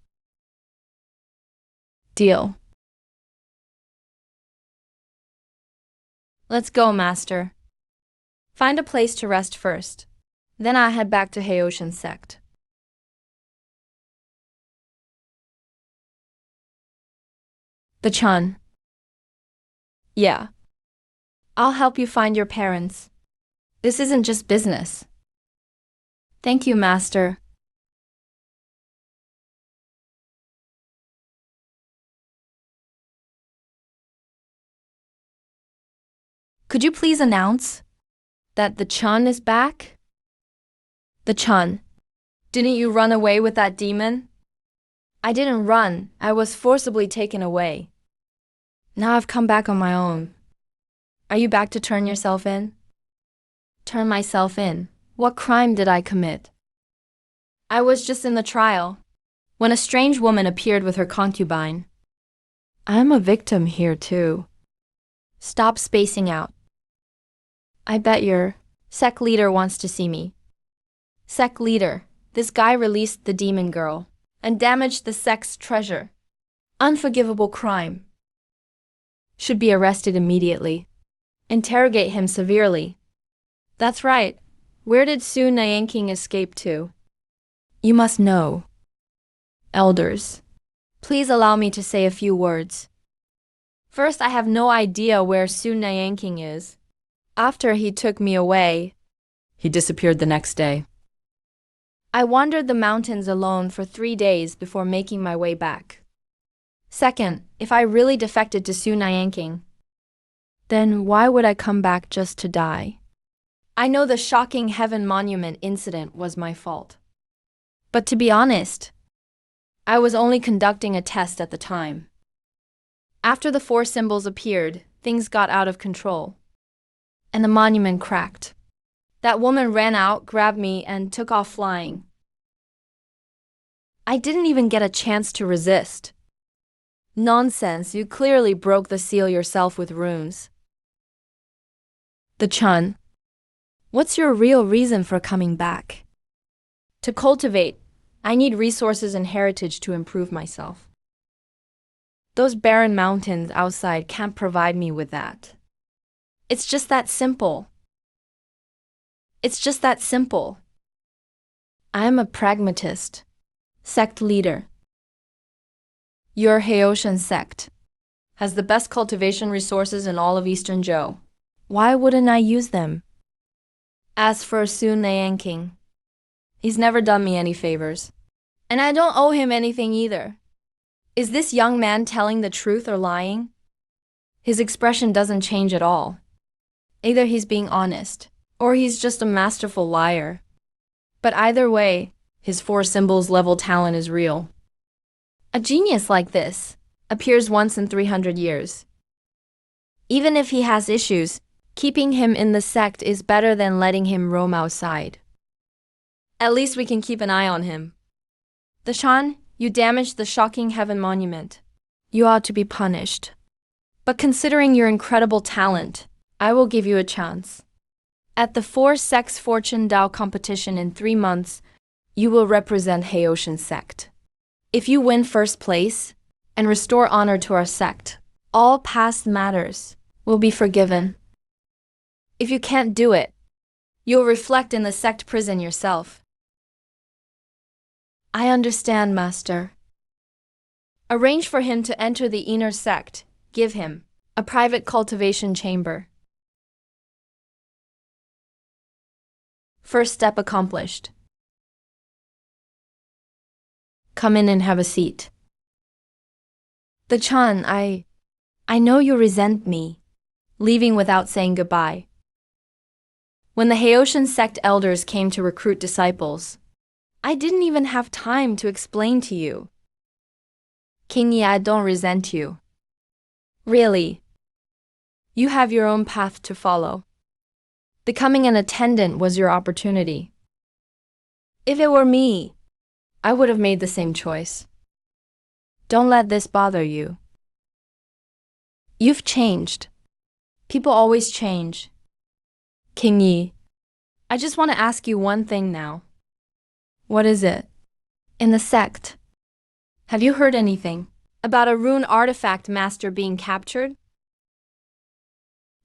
Deal. Let's go, Master. Find a place to rest first. Then I'll head back to Haoshan sect. The Chun. Yeah. I'll help you find your parents. This isn't just business. Thank you, Master. Could you please announce that the Chun is back? The Chun. Didn't you run away with that demon? I didn't run. I was forcibly taken away. Now I've come back on my own. Are you back to turn yourself in? Turn myself in? What crime did I commit? I was just in the trial, when a strange woman appeared with her concubine. I'm a victim here too. Stop spacing out. I bet your sect leader wants to see me. Sect leader, this guy released the demon girl and damaged the sect's treasure. Unforgivable crime. Should be arrested immediately. Interrogate him severely. That's right. Where did Su Nyanking escape to? You must know. Elders, please allow me to say a few words. First, I have no idea where Su Nyanking is. After he took me away, he disappeared the next day. I wandered the mountains alone for 3 days before making my way back. Second, if I really defected to Su Nyanking, then why would I come back just to die? I know the shocking Heaven Monument incident was my fault. But to be honest, I was only conducting a test at the time. After the 4 symbols appeared, things got out of control. And the monument cracked. That woman ran out, grabbed me, and took off flying. I didn't even get a chance to resist. Nonsense, you clearly broke the seal yourself with runes. The Chun. What's your real reason for coming back? To cultivate, I need resources and heritage to improve myself. Those barren mountains outside can't provide me with that. It's just that simple. It's just that simple. I am a pragmatist. Sect leader. Your Haoshan sect has the best cultivation resources in all of Eastern Zhou. Why wouldn't I use them? As for Su Nyanking, he's never done me any favors. And I don't owe him anything either. Is this young man telling the truth or lying? His expression doesn't change at all. Either he's being honest, or he's just a masterful liar. But either way, his 4 symbols level talent is real. A genius like this appears once in 300 years. Even if he has issues, keeping him in the sect is better than letting him roam outside. At least we can keep an eye on him. The Shan, you damaged the shocking Heaven Monument. You ought to be punished. But considering your incredible talent, I will give you a chance. At the 4 Sects Fortune Dao competition in 3 months, you will represent Haoshan sect. If you win first place and restore honor to our sect, all past matters will be forgiven. If you can't do it, you'll reflect in the sect prison yourself. I understand, Master. Arrange for him to enter the inner sect. Give him a private cultivation chamber. First step accomplished. Come in and have a seat. The Chan, I know you resent me, leaving without saying goodbye. When the Haoshan sect elders came to recruit disciples, I didn't even have time to explain to you. King Yi, I don't resent you. Really. You have your own path to follow. Becoming an attendant was your opportunity. If it were me, I would have made the same choice. Don't let this bother you. You've changed. People always change. King Yi, I just want to ask you one thing now. What is it? In the sect, have you heard anything about a rune artifact master being captured?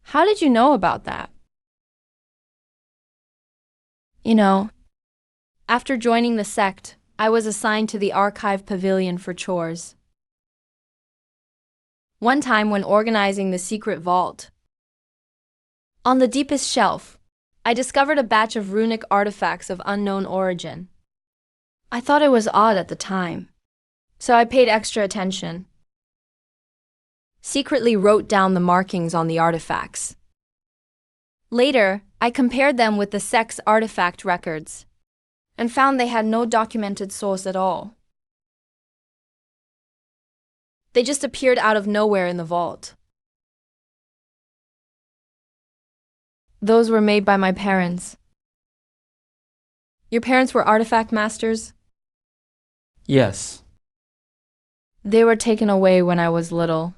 How did you know about that? You know, after joining the sect, I was assigned to the archive pavilion for chores. One time when organizing the secret vault. On the deepest shelf, I discovered a batch of runic artifacts of unknown origin. I thought it was odd at the time, so I paid extra attention. Secretly wrote down the markings on the artifacts. Later, I compared them with the SSS artifact records and found they had no documented source at all. They just appeared out of nowhere in the vault. Those were made by my parents. Your parents were artifact masters? Yes. They were taken away when I was little.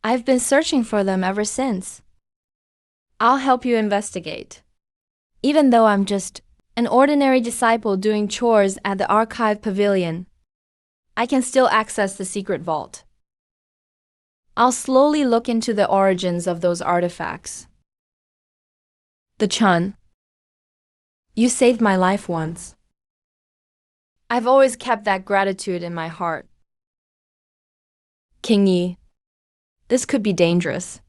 I've been searching for them ever since. I'll help you investigate. Even though I'm just an ordinary disciple doing chores at the archive pavilion, I can still access the secret vault. I'll slowly look into the origins of those artifacts. The Chun. You saved my life once. I've always kept that gratitude in my heart. King Yi, this could be dangerous.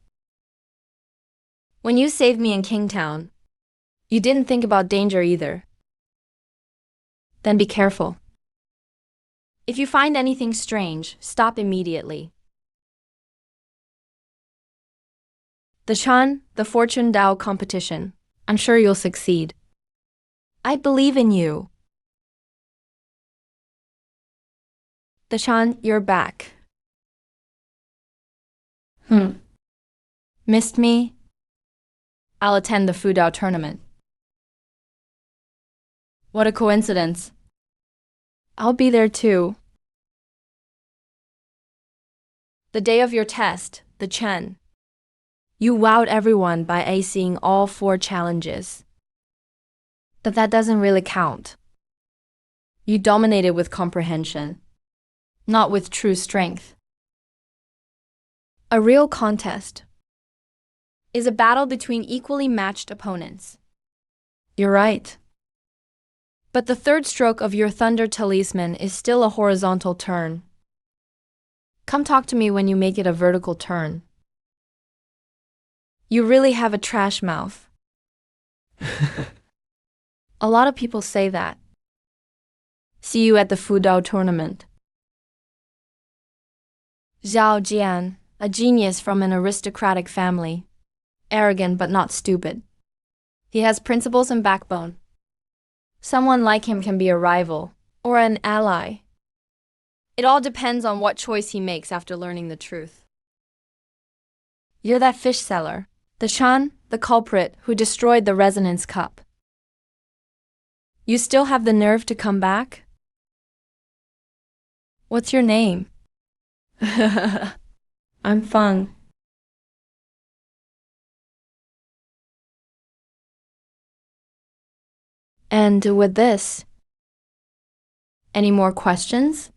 When you saved me in Kingtown, you didn't think about danger either. Then be careful. If you find anything strange, stop immediately. The Chun, the Fortune Dao competition. I'm sure you'll succeed. I believe in you. The Chun, you're back. Missed me? I'll attend the Fu Dao tournament. What a coincidence. I'll be there too. The day of your test, the Chen. You wowed everyone by acing all 4 challenges. But that doesn't really count. You dominated with comprehension, not with true strength. A real contest is a battle between equally matched opponents. You're right. But the third stroke of your Thunder Talisman is still a horizontal turn. Come talk to me when you make it a vertical turn. You really have a trash mouth. A lot of people say that. See you at the Fu Dao tournament. Zhao Jian, a genius from an aristocratic family. Arrogant but not stupid. He has principles and backbone. Someone like him can be a rival or an ally. It all depends on what choice he makes after learning the truth. You're that fish seller, the Shan, the culprit who destroyed the resonance cup. You still have the nerve to come back? What's your name? I'm Feng. And with this, any more questions?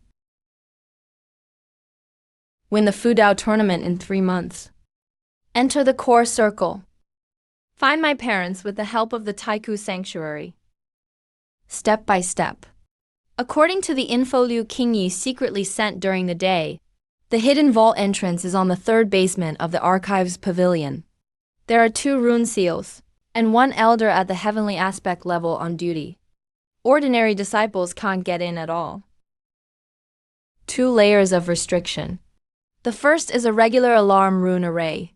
Win the Fu Dao tournament in 3 months. Enter the core circle. Find my parents with the help of the Taiku Sanctuary. Step by step. According to the info Liu Qingyi secretly sent during the day, the hidden vault entrance is on the 3rd basement of the Archives Pavilion. There are 2 rune seals, and 1 elder at the heavenly aspect level on duty. Ordinary disciples can't get in at all. 2 layers of restriction. The first is a regular alarm rune array.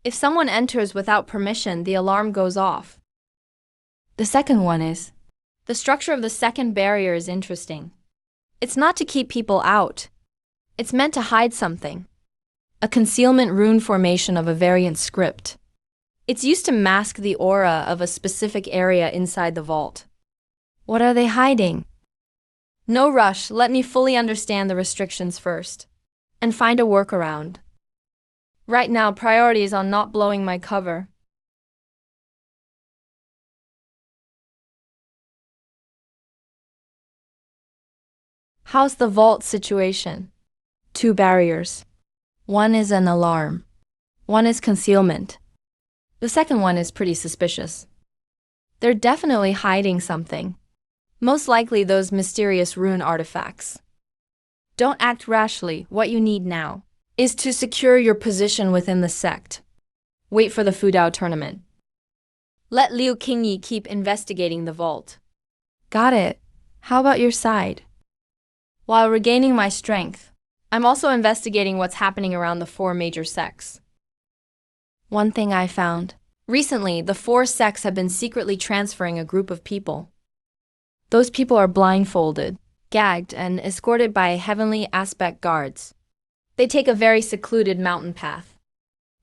If someone enters without permission, the alarm goes off. The second one is, the structure of the second barrier is interesting. It's not to keep people out. It's meant to hide something. A concealment rune formation of a variant script. It's used to mask the aura of a specific area inside the vault. What are they hiding? No rush, let me fully understand the restrictions first, and find a workaround. Right now, priority is on not blowing my cover. How's the vault situation? 2 barriers. One is an alarm. One is concealment. The second one is pretty suspicious. They're definitely hiding something. Most likely those mysterious rune artifacts. Don't act rashly. What you need now is to secure your position within the sect. Wait for the Fudao tournament. Let Liu Qingyi keep investigating the vault. Got it. How about your side? While regaining my strength, I'm also investigating what's happening around the 4 major sects. One thing I found. Recently, the 4 sects have been secretly transferring a group of people. Those people are blindfolded, gagged, and escorted by heavenly aspect guards. They take a very secluded mountain path,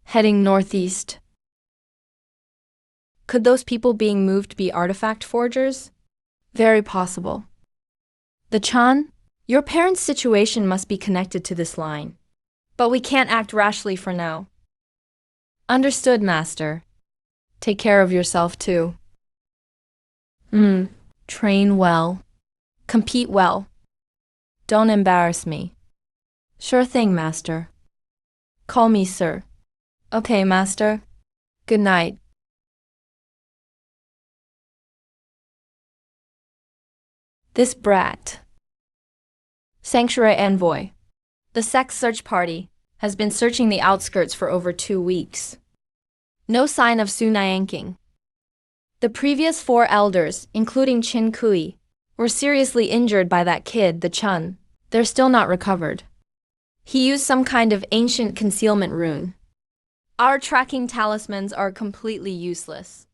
heading northeast. Could those people being moved be artifact forgers? Very possible. The Chan, your parents' situation must be connected to this line. But we can't act rashly for now. Understood, Master. Take care of yourself too. Train well. Compete well. Don't embarrass me. Sure thing, Master. Call me sir. Okay, Master. Good night. This brat. Sanctuary Envoy. The sect search party has been searching the outskirts for over 2 weeks. No sign of Su Nianqing. The previous 4 elders, including Qin Kui, were seriously injured by that kid, the Chun. They're still not recovered. He used some kind of ancient concealment rune. Our tracking talismans are completely useless.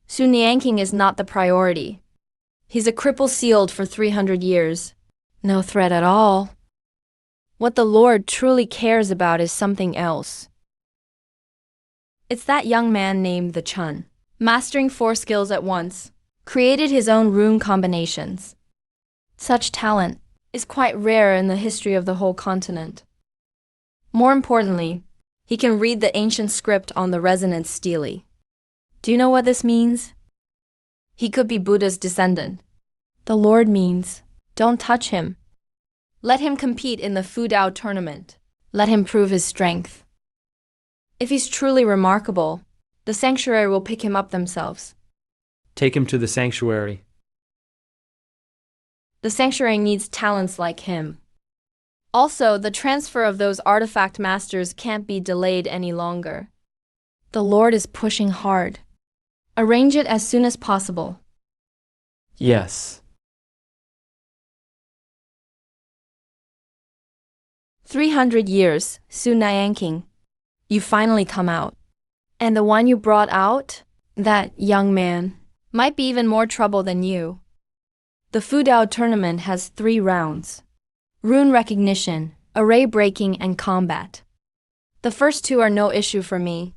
Su Nianqing is not the priority. He's a cripple sealed for 300 years. No threat at all. What the Lord truly cares about is something else. It's that young man named the Chun, mastering 4 skills at once, created his own rune combinations. Such talent is quite rare in the history of the whole continent. More importantly, he can read the ancient script on the resonance stele. Do you know what this means? He could be Buddha's descendant. The Lord means, don't touch him. Let him compete in the Fudao tournament. Let him prove his strength. If he's truly remarkable, the sanctuary will pick him up themselves. Take him to the sanctuary. The sanctuary needs talents like him. Also, the transfer of those artifact masters can't be delayed any longer. The Lord is pushing hard. Arrange it as soon as possible. Yes. 300 years, Su Nianqing. You finally come out. And the one you brought out, that young man, might be even more trouble than you. The Fudao tournament has 3 rounds. Rune recognition, array breaking, and combat. The first 2 are no issue for me.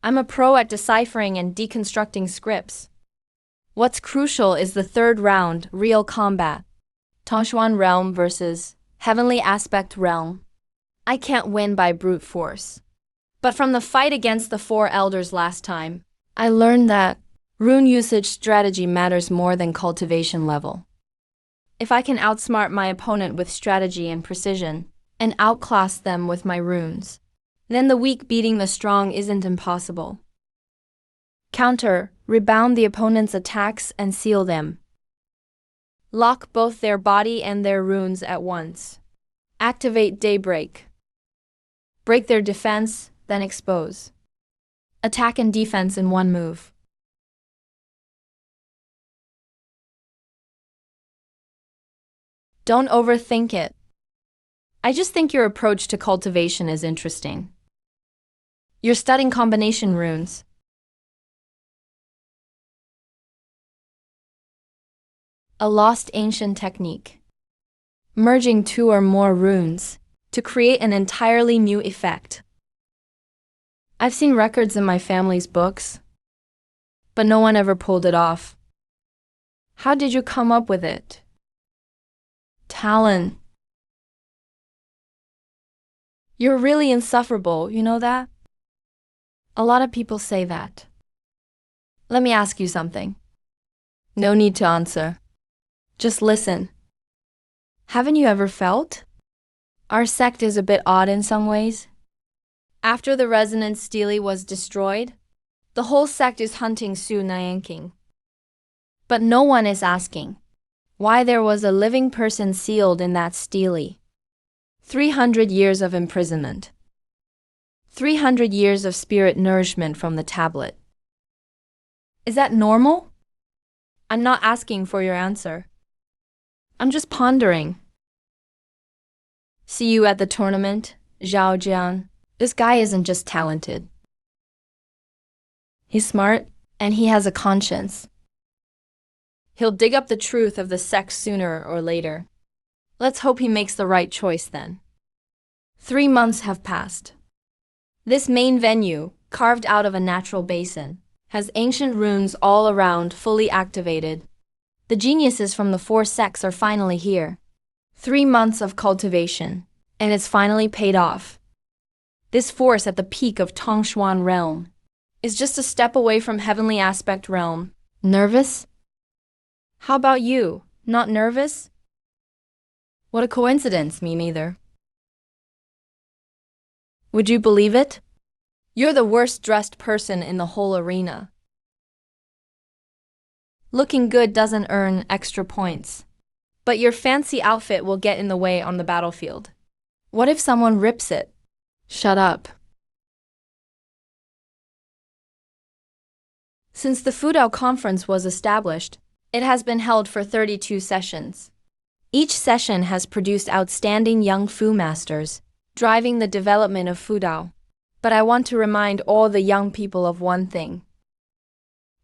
I'm a pro at deciphering and deconstructing scripts. What's crucial is the 3rd round, real combat. Tangshuan Realm versus Heavenly Aspect Realm. I can't win by brute force. But from the fight against the 4 elders last time, I learned that rune usage strategy matters more than cultivation level. If I can outsmart my opponent with strategy and precision, and outclass them with my runes, then the weak beating the strong isn't impossible. Counter, rebound the opponent's attacks and seal them. Lock both their body and their runes at once. Activate Daybreak. Break their defense, then expose. Attack and defense in one move. Don't overthink it. I just think your approach to cultivation is interesting. You're studying combination runes. A lost ancient technique. Merging 2 or more runes to create an entirely new effect. I've seen records in my family's books, but no one ever pulled it off. How did you come up with it? Talent. You're really insufferable, you know that? A lot of people say that. Let me ask you something. No need to answer. Just listen. Haven't you ever felt? Our sect is a bit odd in some ways. After the resonance stele was destroyed, the whole sect is hunting Su Nianqing. But no one is asking why there was a living person sealed in that stele. 300 years of imprisonment. 300 years of spirit nourishment from the tablet. Is that normal? I'm not asking for your answer. I'm just pondering. See you at the tournament, Zhao Jian. This guy isn't just talented. He's smart, and he has a conscience. He'll dig up the truth of the sex sooner or later. Let's hope he makes the right choice then. 3 months have passed. This main venue, carved out of a natural basin, has ancient runes all around fully activated. The geniuses from the 4 sects are finally here. 3 months of cultivation, and it's finally paid off. This force at the peak of Tongshuan realm is just a step away from heavenly aspect realm. Nervous? How about you? Not nervous? What a coincidence, me neither. Would you believe it? You're the worst dressed person in the whole arena. Looking good doesn't earn extra points, but your fancy outfit will get in the way on the battlefield. What if someone rips it? Shut up. Since the Fudao Conference was established, it has been held for 32 sessions. Each session has produced outstanding young Fu masters, driving the development of Fudao. But I want to remind all the young people of one thing.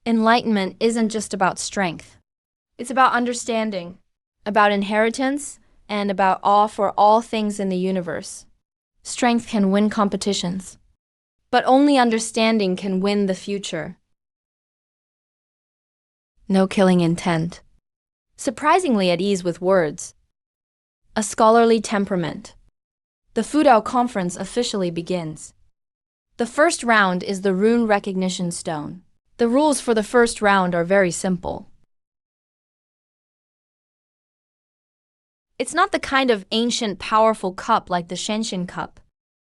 Enlightenment isn't just about strength. It's about understanding, about inheritance, and about awe for all things in the universe. Strength can win competitions, but only understanding can win the future. No killing intent. Surprisingly at ease with words. A scholarly temperament. The Fudao Conference officially begins. The first round is the Rune Recognition Stone. The rules for the first round are very simple. It's not the kind of ancient, powerful cup like the Shenshin cup,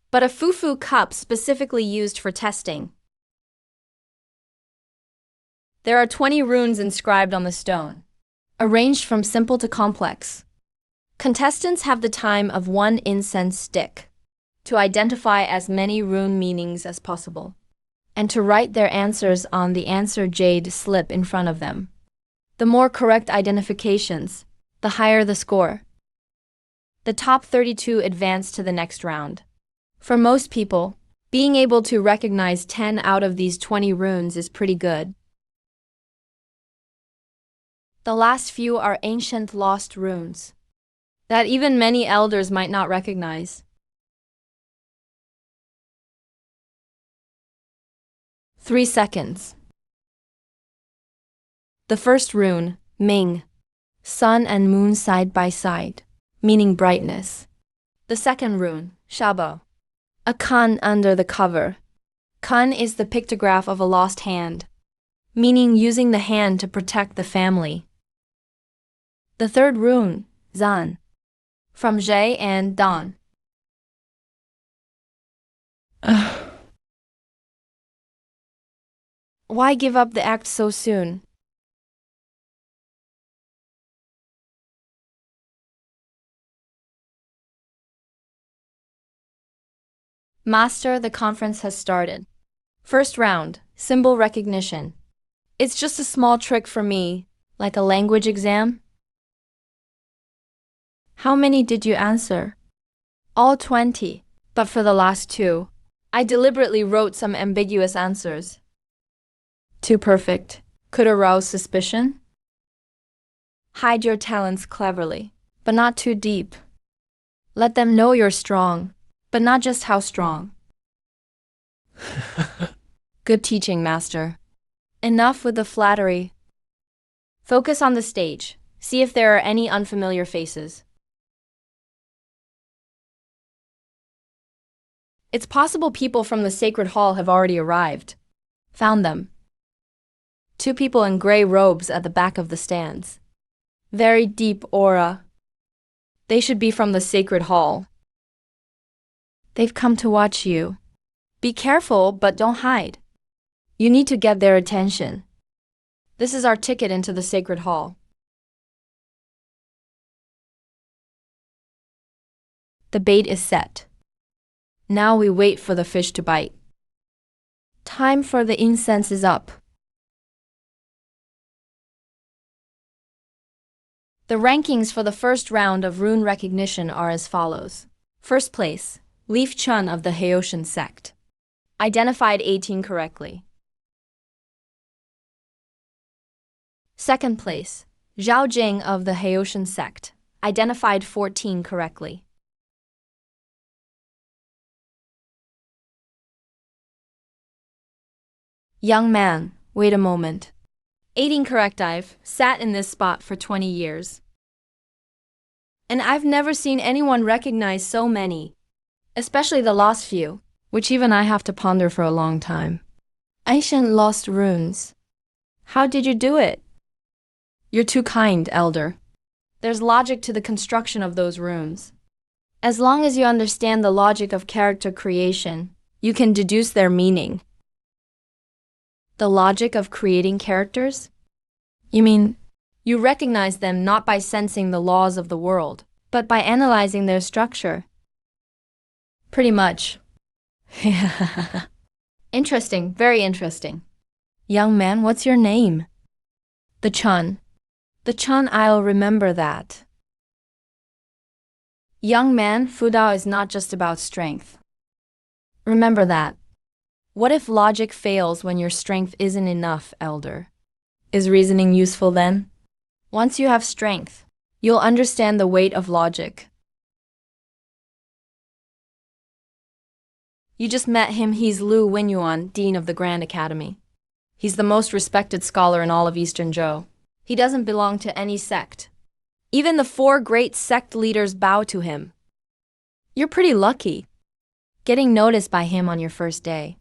but a Fufu cup specifically used for testing. There are 20 runes inscribed on the stone, arranged from simple to complex. Contestants have the time of 1 incense stick to identify as many rune meanings as possible, and to write their answers on the answer jade slip in front of them. The more correct identifications, the higher the score. The top 32 advance to the next round. For most people, being able to recognize 10 out of these 20 runes is pretty good. The last few are ancient lost runes that even many elders might not recognize. 3 seconds. The first rune, Ming, sun and moon side by side, meaning brightness. The second rune, Shabo, a kun under the cover. Kun is the pictograph of a lost hand, meaning using the hand to protect the family. The third rune, Zan, from Zhe and Dan. Why give up the act so soon? Master, the conference has started. First round, symbol recognition. It's just a small trick for me, like a language exam. How many did you answer? All 20, but for the last 2, I deliberately wrote some ambiguous answers. Too perfect. Could arouse suspicion? Hide your talents cleverly, but not too deep. Let them know you're strong, but not just how strong. Good teaching, Master. Enough with the flattery. Focus on the stage. See if there are any unfamiliar faces. It's possible people from the Sacred Hall have already arrived. Found them. 2 people in gray robes at the back of the stands. Very deep aura. They should be from the Sacred Hall. They've come to watch you. Be careful, but don't hide. You need to get their attention. This is our ticket into the Sacred Hall. The bait is set. Now we wait for the fish to bite. Time for the incense is up. The rankings for the first round of rune recognition are as follows. First place, Leaf Chun of the Haoshan sect. Identified 18 correctly. Second place, Zhao Jing of the Haoshan sect. Identified 14 correctly. Young man, wait a moment. 18 correct. I've sat in this spot for 20 years. And I've never seen anyone recognize so many, especially the lost few, which even I have to ponder for a long time. Ancient lost runes. How did you do it? You're too kind, Elder. There's logic to the construction of those runes. As long as you understand the logic of character creation, you can deduce their meaning. The logic of creating characters? You mean, you recognize them not by sensing the laws of the world, but by analyzing their structure? Pretty much. Interesting, very interesting. Young man, what's your name? The Chun. The Chun, I'll remember that. Young man, Fudao is not just about strength. Remember that. What if logic fails when your strength isn't enough, Elder? Is reasoning useful then? Once you have strength, you'll understand the weight of logic. You just met him. He's Lu Wenyuan, Dean of the Grand Academy. He's the most respected scholar in all of Eastern Zhou. He doesn't belong to any sect. Even the 4 great sect leaders bow to him. You're pretty lucky, getting noticed by him on your first day.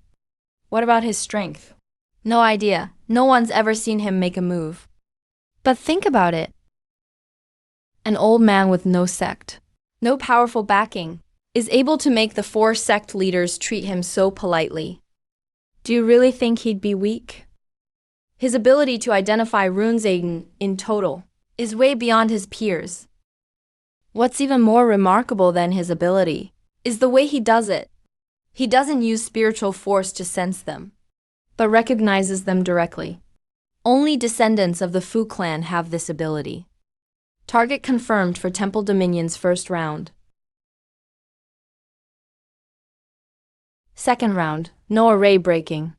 What about his strength? No idea. No one's ever seen him make a move. But think about it. An old man with no sect, no powerful backing, is able to make the 4 sect leaders treat him so politely. Do you really think he'd be weak? His ability to identify runes in total is way beyond his peers. What's even more remarkable than his ability is the way he does it. He doesn't use spiritual force to sense them, but recognizes them directly. Only descendants of the Fu clan have this ability. Target confirmed for Temple Dominion's first round. Second round, no array breaking.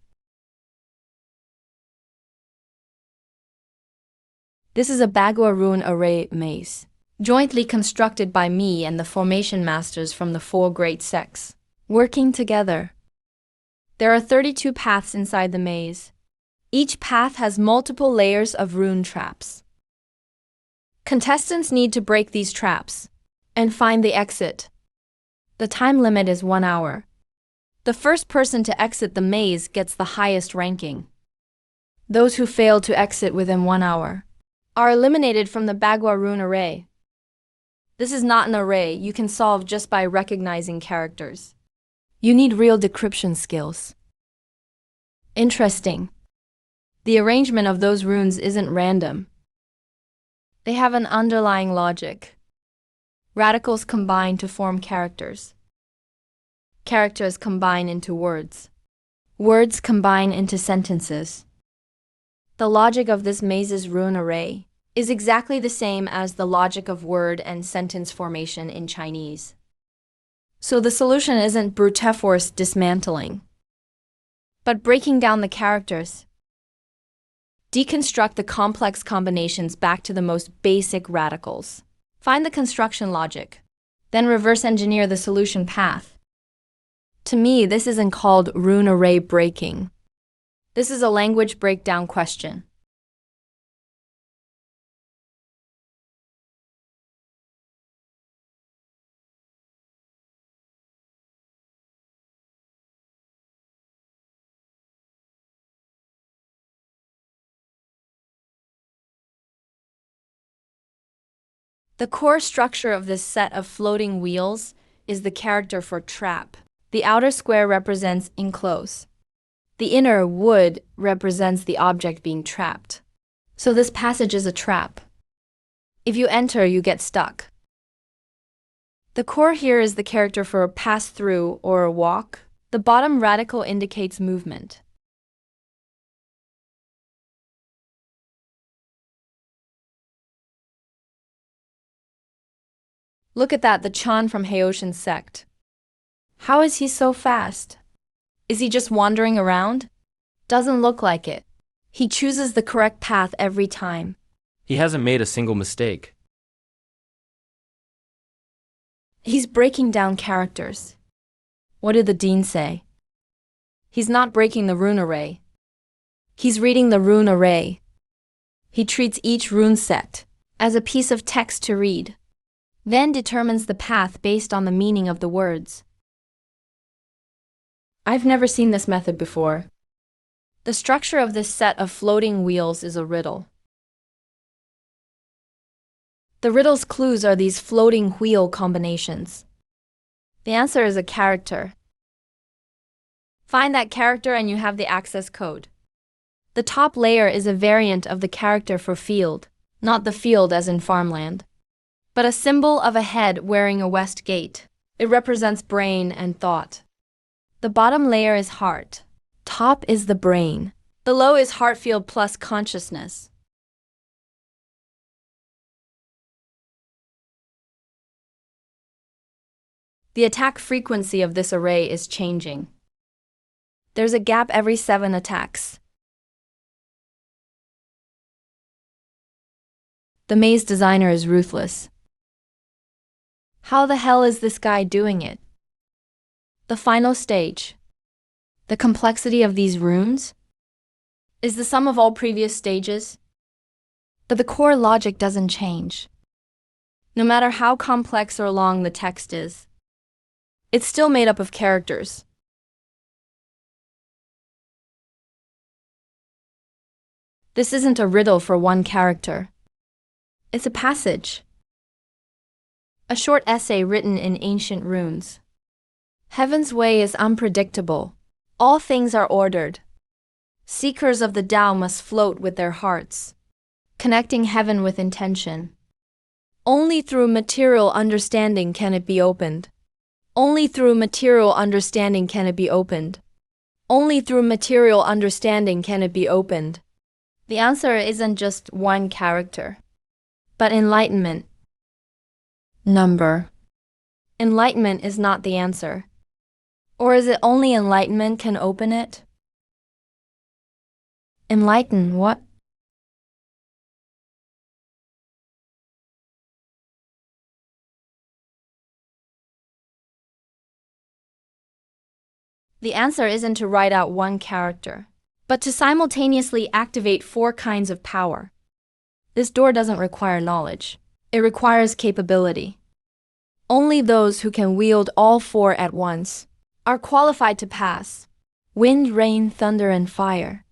This is a Bagua Rune array maze, jointly constructed by me and the formation masters from the 4 great sects, working together. There are 32 paths inside the maze. Each path has multiple layers of rune traps. Contestants need to break these traps and find the exit. The time limit is 1 hour. The first person to exit the maze gets the highest ranking. Those who fail to exit within 1 hour are eliminated from the Bagua Rune array. This is not an array you can solve just by recognizing characters. You need real decryption skills. Interesting. The arrangement of those runes isn't random. They have an underlying logic. Radicals combine to form characters. Characters combine into words. Words combine into sentences. The logic of this maze's rune array is exactly the same as the logic of word and sentence formation in Chinese. So the solution isn't brute force dismantling, but breaking down the characters. Deconstruct the complex combinations back to the most basic radicals. Find the construction logic, then reverse engineer the solution path. To me, this isn't called rune array breaking. This is a language breakdown question. The core structure of this set of floating wheels is the character for trap. The outer square represents enclose. The inner wood represents the object being trapped. So this passage is a trap. If you enter, you get stuck. The core here is the character for a pass through or a walk. The bottom radical indicates movement. Look at that, the Chan from Haoshan sect. How is he so fast? Is he just wandering around? Doesn't look like it. He chooses the correct path every time. He hasn't made a single mistake. He's breaking down characters. What did the dean say? He's not breaking the rune array. He's reading the rune array. He treats each rune set as a piece of text to read, then determines the path based on the meaning of the words. I've never seen this method before. The structure of this set of floating wheels is a riddle. The riddle's clues are these floating wheel combinations. The answer is a character. Find that character and you have the access code. The top layer is a variant of the character for field, not the field as in farmland, but a symbol of a head wearing a west gate. It represents brain and thought. The bottom layer is heart. Top is the brain. Below is heart field plus consciousness. The attack frequency of this array is changing. There's a gap every 7 attacks. The maze designer is ruthless. How the hell is this guy doing it? The final stage. The complexity of these runes is the sum of all previous stages, but the core logic doesn't change. No matter how complex or long the text is, it's still made up of characters. This isn't a riddle for one character. It's a passage. A short essay written in ancient runes. Heaven's way is unpredictable. All things are ordered. Seekers of the Tao must float with their hearts, connecting heaven with intention. Only through material understanding can it be opened. Only through material understanding can it be opened. Only through material understanding can it be opened. The answer isn't just one character, but enlightenment. Number. Enlightenment is not the answer. Or is it only enlightenment can open it? Enlighten what? The answer isn't to write out one character, but to simultaneously activate 4 kinds of power. This door doesn't require knowledge. It requires capability. Only those who can wield all 4 at once are qualified to pass. Wind, rain, thunder, and fire.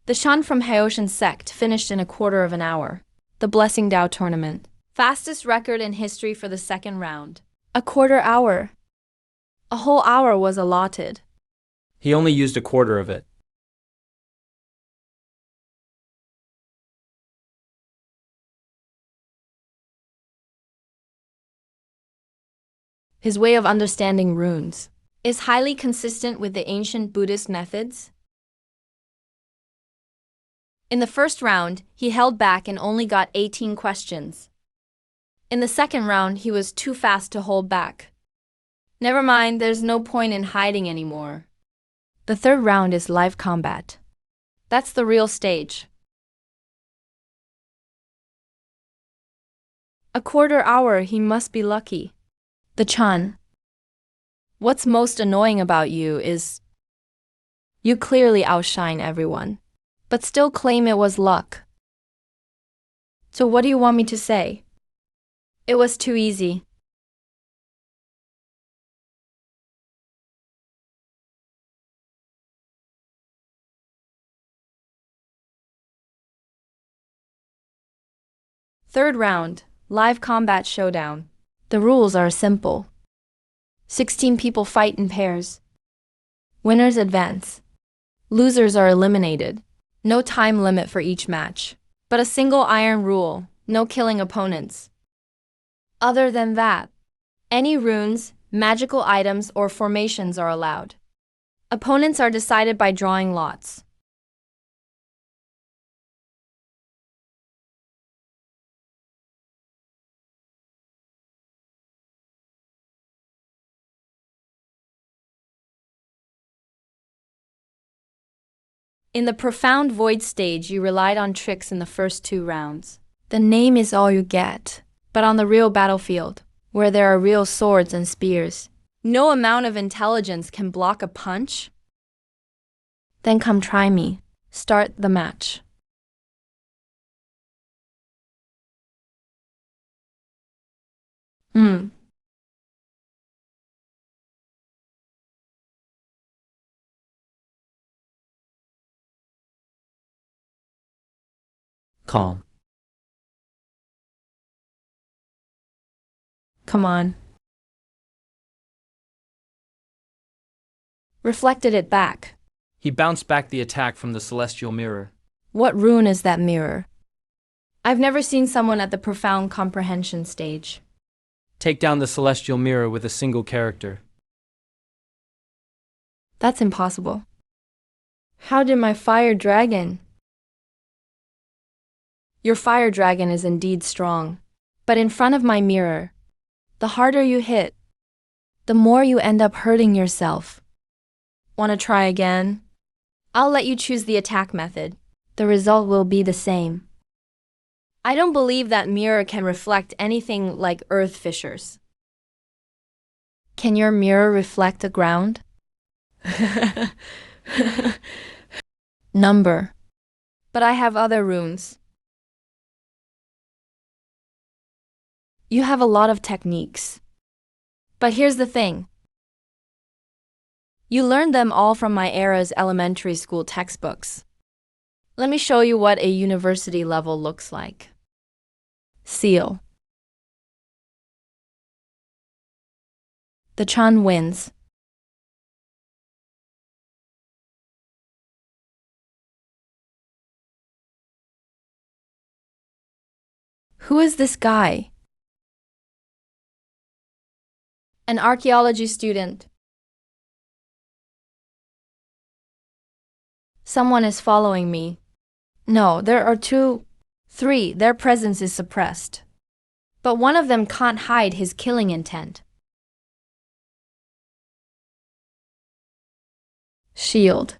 The Shan from Haoshan sect finished in a quarter of an hour. The Blessing Dao tournament. Fastest record in history for the second round. A quarter hour. A whole hour was allotted. He only used a quarter of it. His way of understanding runes is highly consistent with the ancient Buddhist methods. In the first round, he held back and only got 18 questions. In the second round, he was too fast to hold back. Never mind, there's no point in hiding anymore. The third round is live combat. That's the real stage. A quarter hour, he must be lucky. The Chan. What's most annoying about you is you clearly outshine everyone, but still claim it was luck. So what do you want me to say? It was too easy. Third round, live combat showdown. The rules are simple. 16 people fight in pairs. Winners advance. Losers are eliminated. No time limit for each match. But a single iron rule, no killing opponents. Other than that, any runes, magical items, or formations are allowed. Opponents are decided by drawing lots. In the Profound Void stage, you relied on tricks in the first 2 rounds. The name is all you get. But on the real battlefield, where there are real swords and spears, no amount of intelligence can block a punch. Then come try me. Start the match. Calm. Come on. Reflected it back. He bounced back the attack from the celestial mirror. What rune is that mirror? I've never seen someone at the profound comprehension stage. Take down the celestial mirror with a single character. That's impossible. How did my fire dragon? Your fire dragon is indeed strong. But in front of my mirror, the harder you hit, the more you end up hurting yourself. Want to try again? I'll let you choose the attack method. The result will be the same. I don't believe that mirror can reflect anything like earth fissures. Can your mirror reflect the ground? Number. But I have other runes. You have a lot of techniques. But here's the thing. You learned them all from my era's elementary school textbooks. Let me show you what a university level looks like. Seal. The Chun wins. Who is this guy? An archaeology student. Someone is following me. No, there are 2, 3. Their presence is suppressed. But one of them can't hide his killing intent. Shield.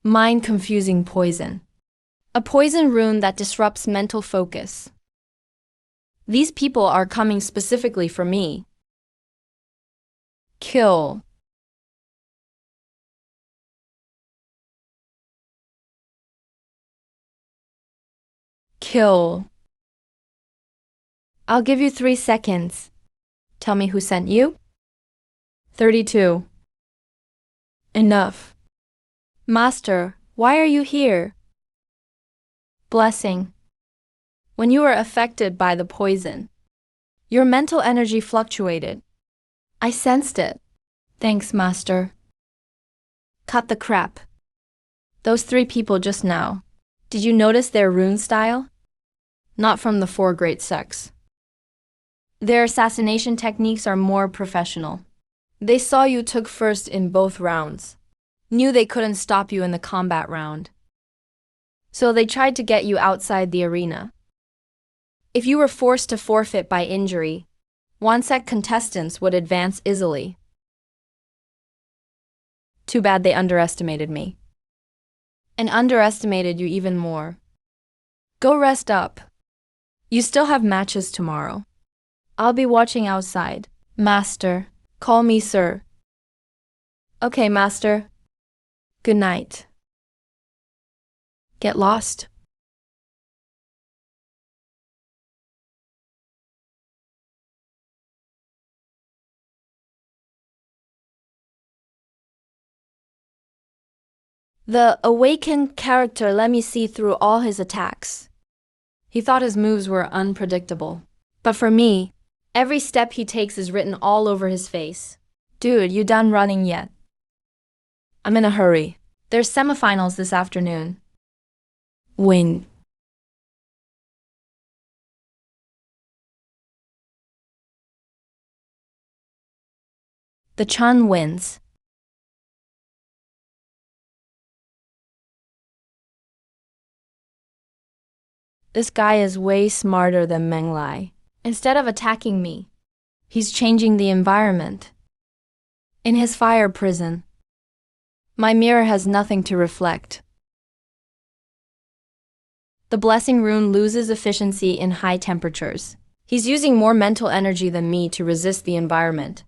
Mind-confusing poison. A poison rune that disrupts mental focus. These people are coming specifically for me. Kill. Kill. I'll give you 3 seconds. Tell me who sent you? 32. Enough. Master, why are you here? Blessing. When you were affected by the poison, your mental energy fluctuated. I sensed it. Thanks, Master. Cut the crap. Those 3 people just now. Did you notice their rune style? Not from the 4 great sects. Their assassination techniques are more professional. They saw you took first in both rounds. Knew they couldn't stop you in the combat round. So they tried to get you outside the arena. If you were forced to forfeit by injury, 1 sec contestants would advance easily. Too bad they underestimated me. And underestimated you even more. Go rest up. You still have matches tomorrow. I'll be watching outside. Master, call me sir. Okay, Master. Good night. Get lost. The Awakened character let me see through all his attacks. He thought his moves were unpredictable. But for me, Every step he takes is written all over his face. Dude, you done running yet? I'm in a hurry. There's semifinals this afternoon. Win. The Chun wins. This guy is way smarter than Meng Lai. Instead of attacking me, he's changing the environment. In his fire prison, my mirror has nothing to reflect. The blessing rune loses efficiency in high temperatures. He's using more mental energy than me to resist the environment.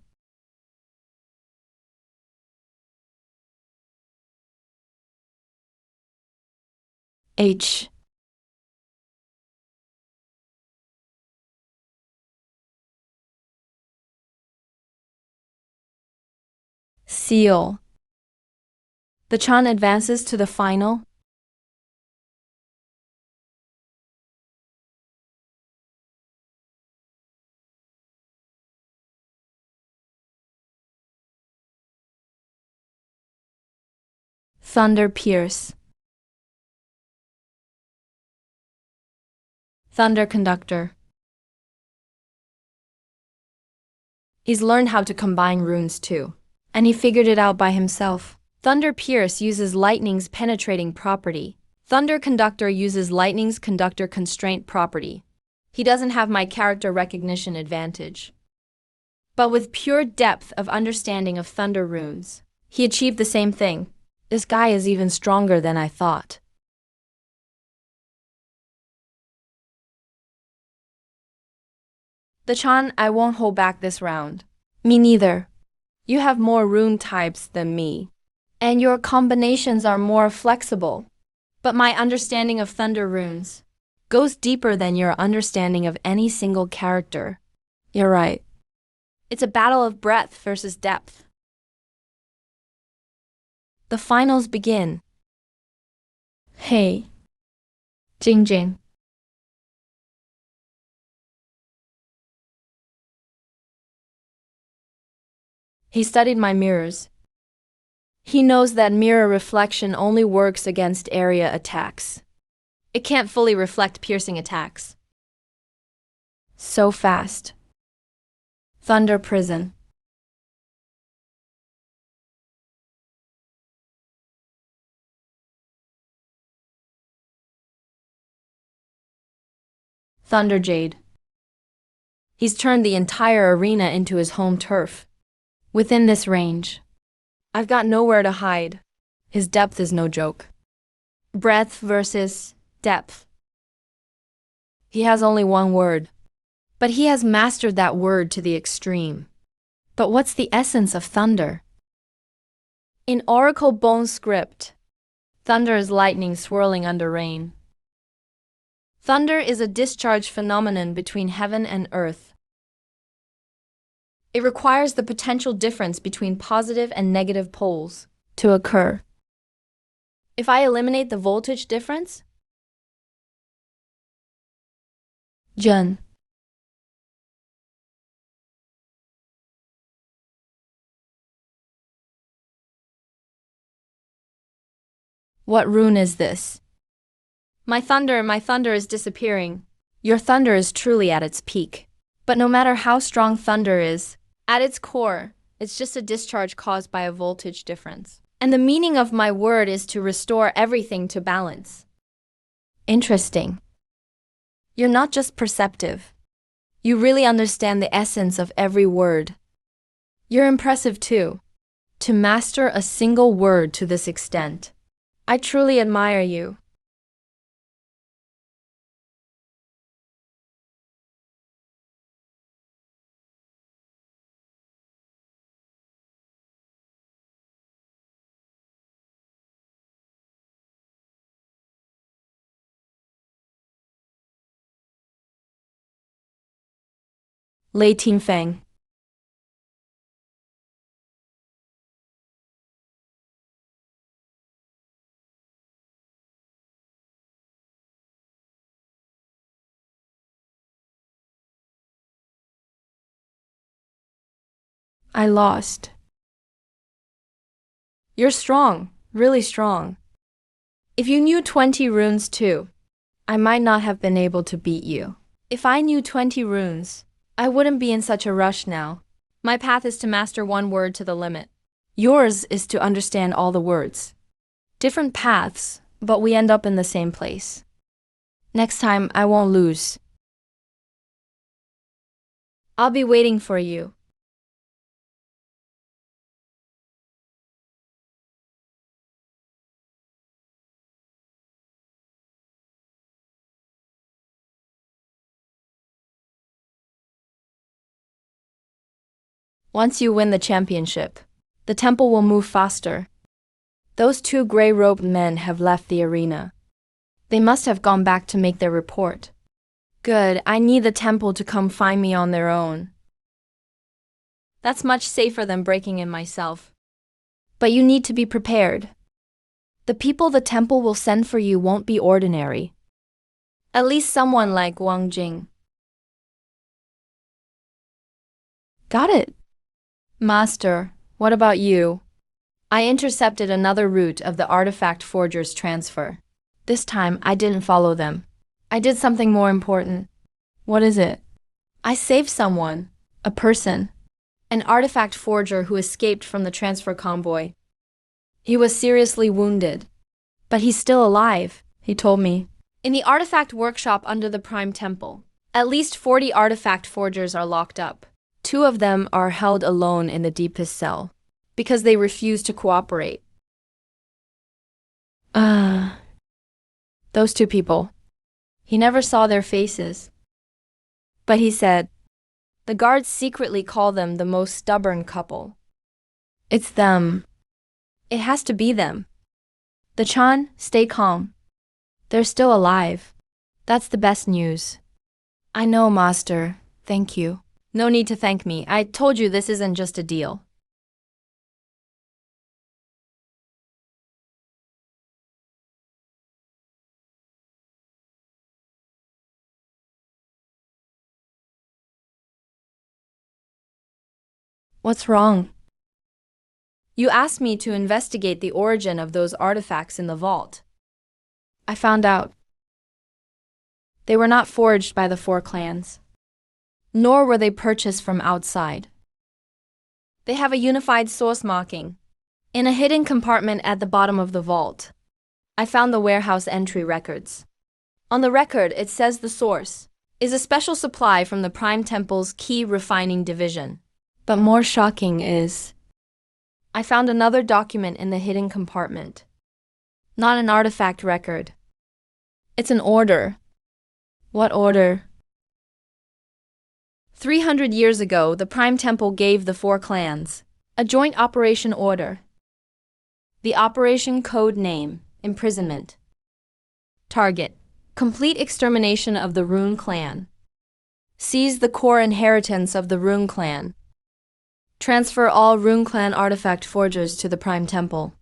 H. Seal. The Chun advances to the final. Thunder Pierce. Thunder Conductor. He's learned how to combine runes too, and he figured it out by himself. Thunder Pierce uses lightning's penetrating property. Thunder Conductor uses lightning's conductor constraint property. He doesn't have my character recognition advantage. But with pure depth of understanding of thunder runes, he achieved the same thing. This guy is even stronger than I thought. The Chan, I won't hold back this round. Me neither. You have more rune types than me, and your combinations are more flexible. But my understanding of thunder runes goes deeper than your understanding of any single character. You're right. It's a battle of breadth versus depth. The finals begin. Hey, Jing Jing. He studied my mirrors. He knows that mirror reflection only works against area attacks. It can't fully reflect piercing attacks. So fast. Thunder Prison. Thunder Jade. He's turned the entire arena into his home turf. Within this range, I've got nowhere to hide. His depth is no joke. Breadth versus depth. He has only one word, but he has mastered that word to the extreme. But what's the essence of thunder? In Oracle Bone script, thunder is lightning swirling under rain. Thunder is a discharge phenomenon between heaven and earth. It requires the potential difference between positive and negative poles to occur. If I eliminate the voltage difference, Jun. What rune is this? My thunder is disappearing. Your thunder is truly at its peak. But no matter how strong thunder is, at its core, it's just a discharge caused by a voltage difference. And the meaning of my word is to restore everything to balance. Interesting. You're not just perceptive. You really understand the essence of every word. You're impressive too. To master a single word to this extent. I truly admire you. Lei Tingfeng. I lost. You're strong, really strong. If you knew 20 runes too, I might not have been able to beat you. If I knew 20 runes, I wouldn't be in such a rush now. My path is to master one word to the limit. Yours is to understand all the words. Different paths, but we end up in the same place. Next time, I won't lose. I'll be waiting for you. Once you win the championship, the temple will move faster. Those two gray-robed men have left the arena. They must have gone back to make their report. Good, I need the temple to come find me on their own. That's much safer than breaking in myself. But you need to be prepared. The people the temple will send for you won't be ordinary. At least someone like Wang Jing. Got it. Master, what about you? I intercepted another route of the artifact forger's transfer. This time, I didn't follow them. I did something more important. What is it? I saved someone, a person, an artifact forger who escaped from the transfer convoy. He was seriously wounded, but he's still alive, he told me. In the artifact workshop under the Prime Temple, at least 40 artifact forgers are locked up. 2 of them are held alone in the deepest cell, because they refuse to cooperate. Those 2 people. He never saw their faces. But he said, the guards secretly call them the most stubborn couple. It's them. It has to be them. The Chan, stay calm. They're still alive. That's the best news. I know, Master. Thank you. No need to thank me. I told you this isn't just a deal. What's wrong? You asked me to investigate the origin of those artifacts in the vault. I found out. They were not forged by the 4 clans, nor were they purchased from outside. They have a unified source marking in a hidden compartment at the bottom of the vault. I found the warehouse entry records. On the record, it says the source is a special supply from the Prime Temple's key refining division. But more shocking is, I found another document in the hidden compartment. Not an artifact record. It's an order. What order? 300 years ago, the Prime Temple gave the 4 clans a joint operation order. The operation code name, imprisonment. Target, complete extermination of the Rune clan. Seize the core inheritance of the Rune clan. Transfer all Rune clan artifact forgers to the Prime Temple.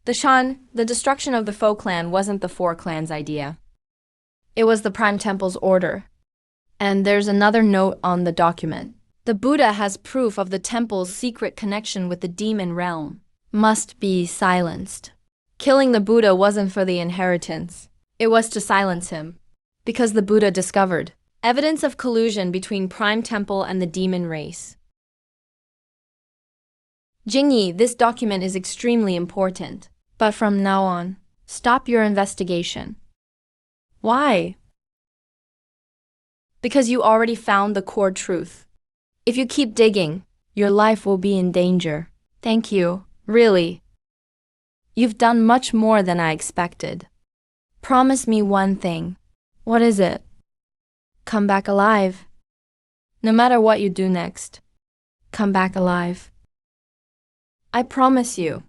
The Shan, the destruction of the Foe clan wasn't the 4 clans' idea. It was the Prime Temple's order. And there's another note on the document. The Buddha has proof of the temple's secret connection with the demon realm. Must be silenced. Killing the Buddha wasn't for the inheritance. It was to silence him. Because the Buddha discovered evidence of collusion between Prime Temple and the demon race. Jingyi, this document is extremely important. But from now on, stop your investigation. Why? Because you already found the core truth. If you keep digging, your life will be in danger. Thank you, really. You've done much more than I expected. Promise me one thing. What is it? Come back alive. No matter what you do next, come back alive. I promise you.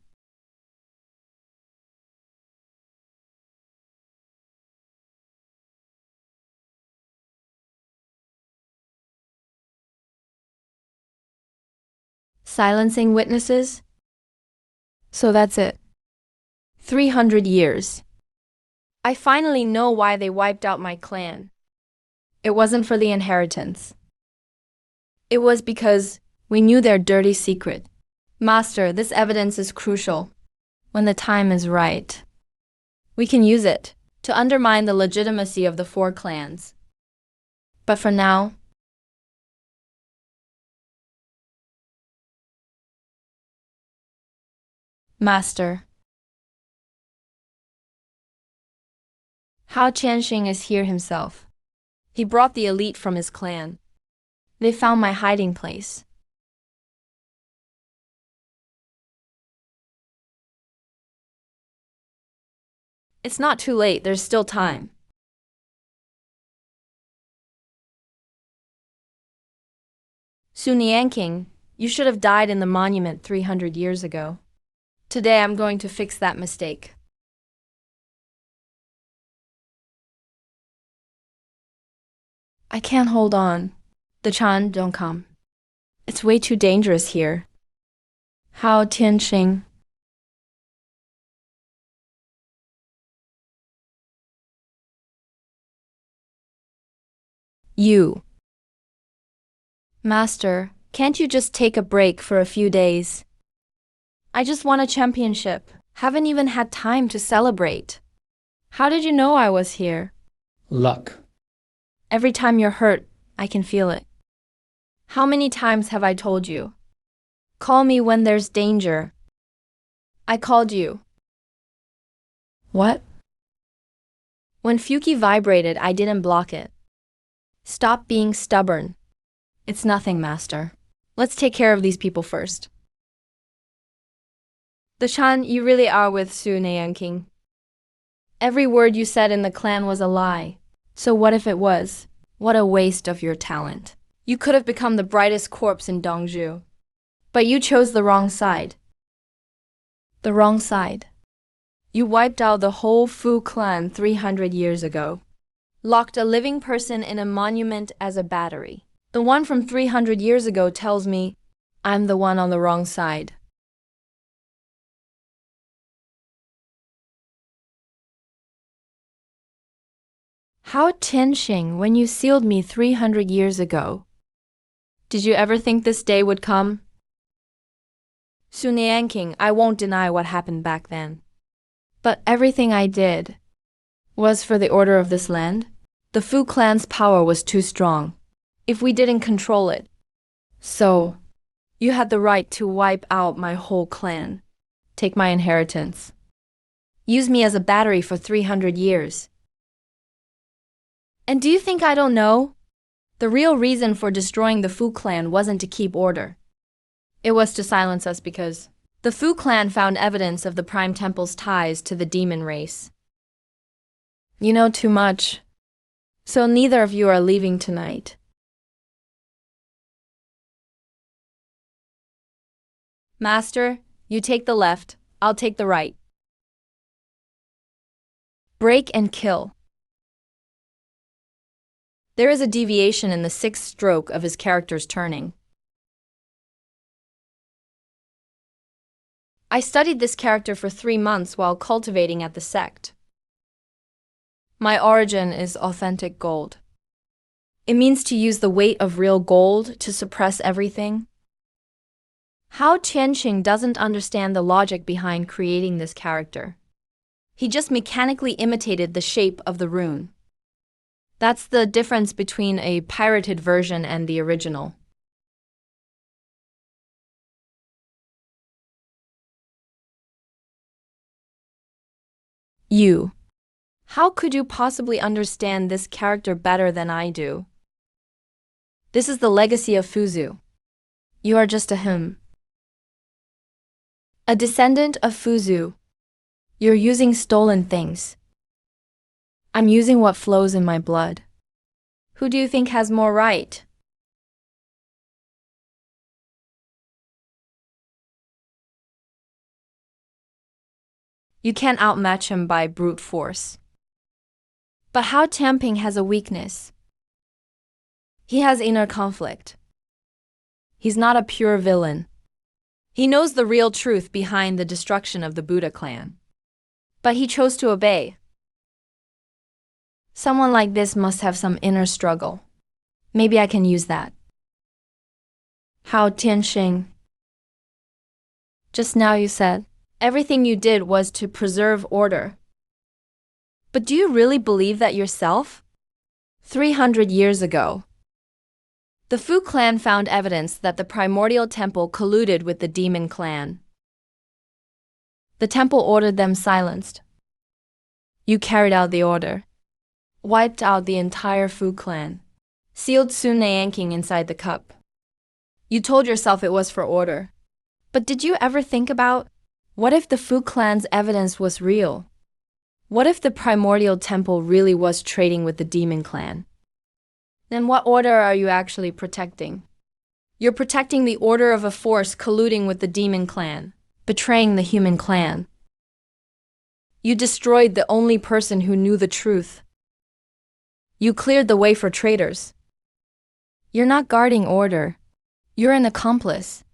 Silencing witnesses? So that's it. 300 years. I finally know why they wiped out my clan. It wasn't for the inheritance. It was because We knew their dirty secret. Master, this evidence is crucial. When the time is right, we can use it to undermine the legitimacy of the four clans. But for now, Master, Hao Qianxing is here himself. He brought the elite from his clan. They found my hiding place. It's not too late, there's still time. Su Nianqing, you should have died in the monument 300 years ago. Today I'm going to fix that mistake. I can't hold on. The Chan, don't come. It's way too dangerous here. Hao Qianxing. You. Master, can't you just take a break for a few days? I just won a championship. Haven't even had time to celebrate. How did you know I was here? Luck. Every time you're hurt, I can feel it. How many times have I told you? Call me when there's danger. I called you. What? When Fuki vibrated, I didn't block it. Stop being stubborn. It's nothing, Master. Let's take care of these people first. The Chan, you really are with Su Nianqing. Every word you said in the clan was a lie. So what if it was? What a waste of your talent. You could have become the brightest corpse in Dongzhu. But you chose the wrong side. The wrong side. You wiped out the whole Fu clan 300 years ago. Locked a living person in a monument as a battery. The one from 300 years ago tells me I'm the one on the wrong side. Hao Qianxing, when you sealed me 300 years ago, did you ever think this day would come? Su Nianqing, I won't deny what happened back then. But everything I did was for the order of this land. The Fu clan's power was too strong. If we didn't control it. So, you had the right to wipe out my whole clan. Take my inheritance. Use me as a battery for 300 years. And do you think I don't know? The real reason for destroying the Fu clan wasn't to keep order. It was to silence us because the Fu clan found evidence of the Prime Temple's ties to the demon race. You know too much. So neither of you are leaving tonight. Master, you take the left, I'll take the right. Break and kill. There is a deviation in the sixth stroke of his character's turning. I studied this character for 3 months while cultivating at the sect. My origin is authentic gold. It means to use the weight of real gold to suppress everything. Hao Qianxing doesn't understand the logic behind creating this character. He just mechanically imitated the shape of the rune. That's the difference between a pirated version and the original. You. How could you possibly understand this character better than I do? This is the legacy of Fuzu. You are just a him. A descendant of Fuzu. You're using stolen things. I'm using what flows in my blood. Who do you think has more right? You can't outmatch him by brute force. But Hao Qianxing has a weakness. He has inner conflict. He's not a pure villain. He knows the real truth behind the destruction of the Buddha clan. But he chose to obey. Someone like this must have some inner struggle. Maybe I can use that. How Tianxing. Just now you said, everything you did was to preserve order. But do you really believe that yourself? 300 years ago, the Fu clan found evidence that the primordial temple colluded with the demon clan. The temple ordered them silenced. You carried out the order, wiped out the entire Fu clan, sealed Sun Yanking inside the cup. You told yourself it was for order. But did you ever think about, what if the Fu clan's evidence was real? What if the primordial temple really was trading with the demon clan? Then what order are you actually protecting? You're protecting the order of a force colluding with the demon clan, betraying the human clan. You destroyed the only person who knew the truth. You cleared the way for traitors. You're not guarding order. You're an accomplice.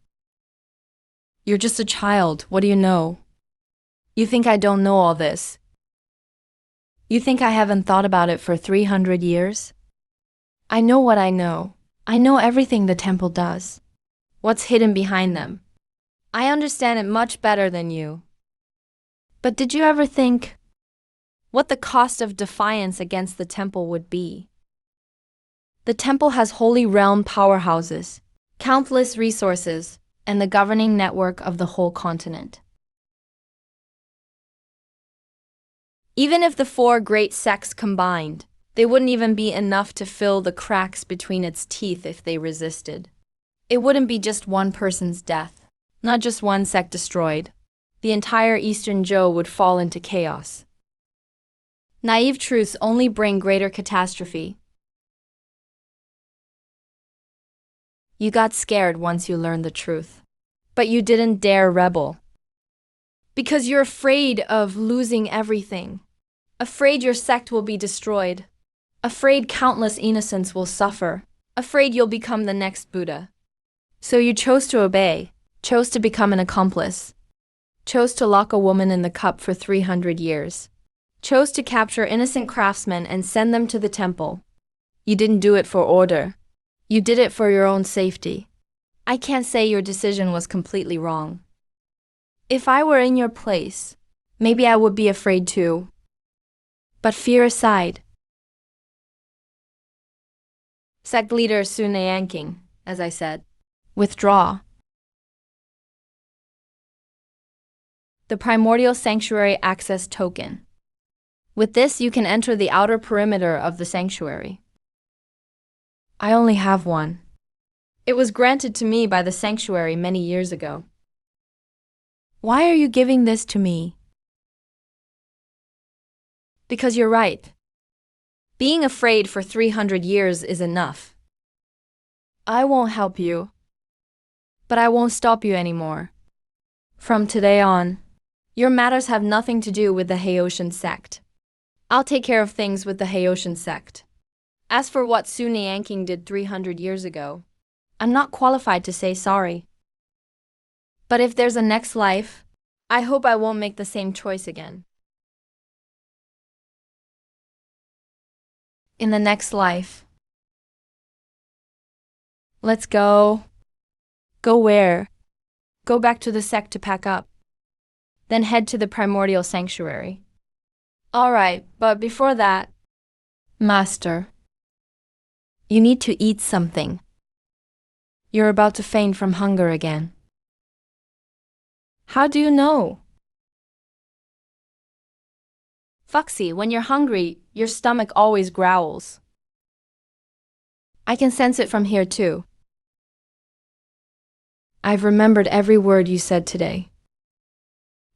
You're just a child. What do you know? You think I don't know all this? You think I haven't thought about it for 300 years? I know what I know. I know everything the temple does. What's hidden behind them. I understand it much better than you. But did you ever think what the cost of defiance against the temple would be? The temple has holy realm powerhouses, countless resources, and the governing network of the whole continent. Even if the 4 great sects combined, they wouldn't even be enough to fill the cracks between its teeth if they resisted. It wouldn't be just one person's death, not just one sect destroyed. The entire Eastern Zhou would fall into chaos. Naive truths only bring greater catastrophe. You got scared once you learned the truth. But you didn't dare rebel. Because you're afraid of losing everything. Afraid your sect will be destroyed. Afraid countless innocents will suffer. Afraid you'll become the next Buddha. So you chose to obey, chose to become an accomplice, chose to lock a woman in the cup for 300 years, chose to capture innocent craftsmen and send them to the temple. You didn't do it for order. You did it for your own safety. I can't say your decision was completely wrong. If I were in your place, maybe I would be afraid too. But fear aside, sect leader Sun Yanking, as I said, withdraw. The primordial sanctuary access token. With this, you can enter the outer perimeter of the sanctuary. I only have one. It was granted to me by the sanctuary many years ago. Why are you giving this to me? Because you're right. Being afraid for 300 years is enough. I won't help you. But I won't stop you anymore. From today on, your matters have nothing to do with the Haoshan sect. I'll take care of things with the Haoshan sect. As for what Sun Yanking did 300 years ago, I'm not qualified to say sorry. But if there's a next life, I hope I won't make the same choice again. In the next life. Let's go. Go where? Go back to the sect to pack up. Then head to the primordial sanctuary. All right, but before that, Master, you need to eat something. You're about to faint from hunger again. How do you know? Foxy, when you're hungry, your stomach always growls. I can sense it from here too. I've remembered every word you said today.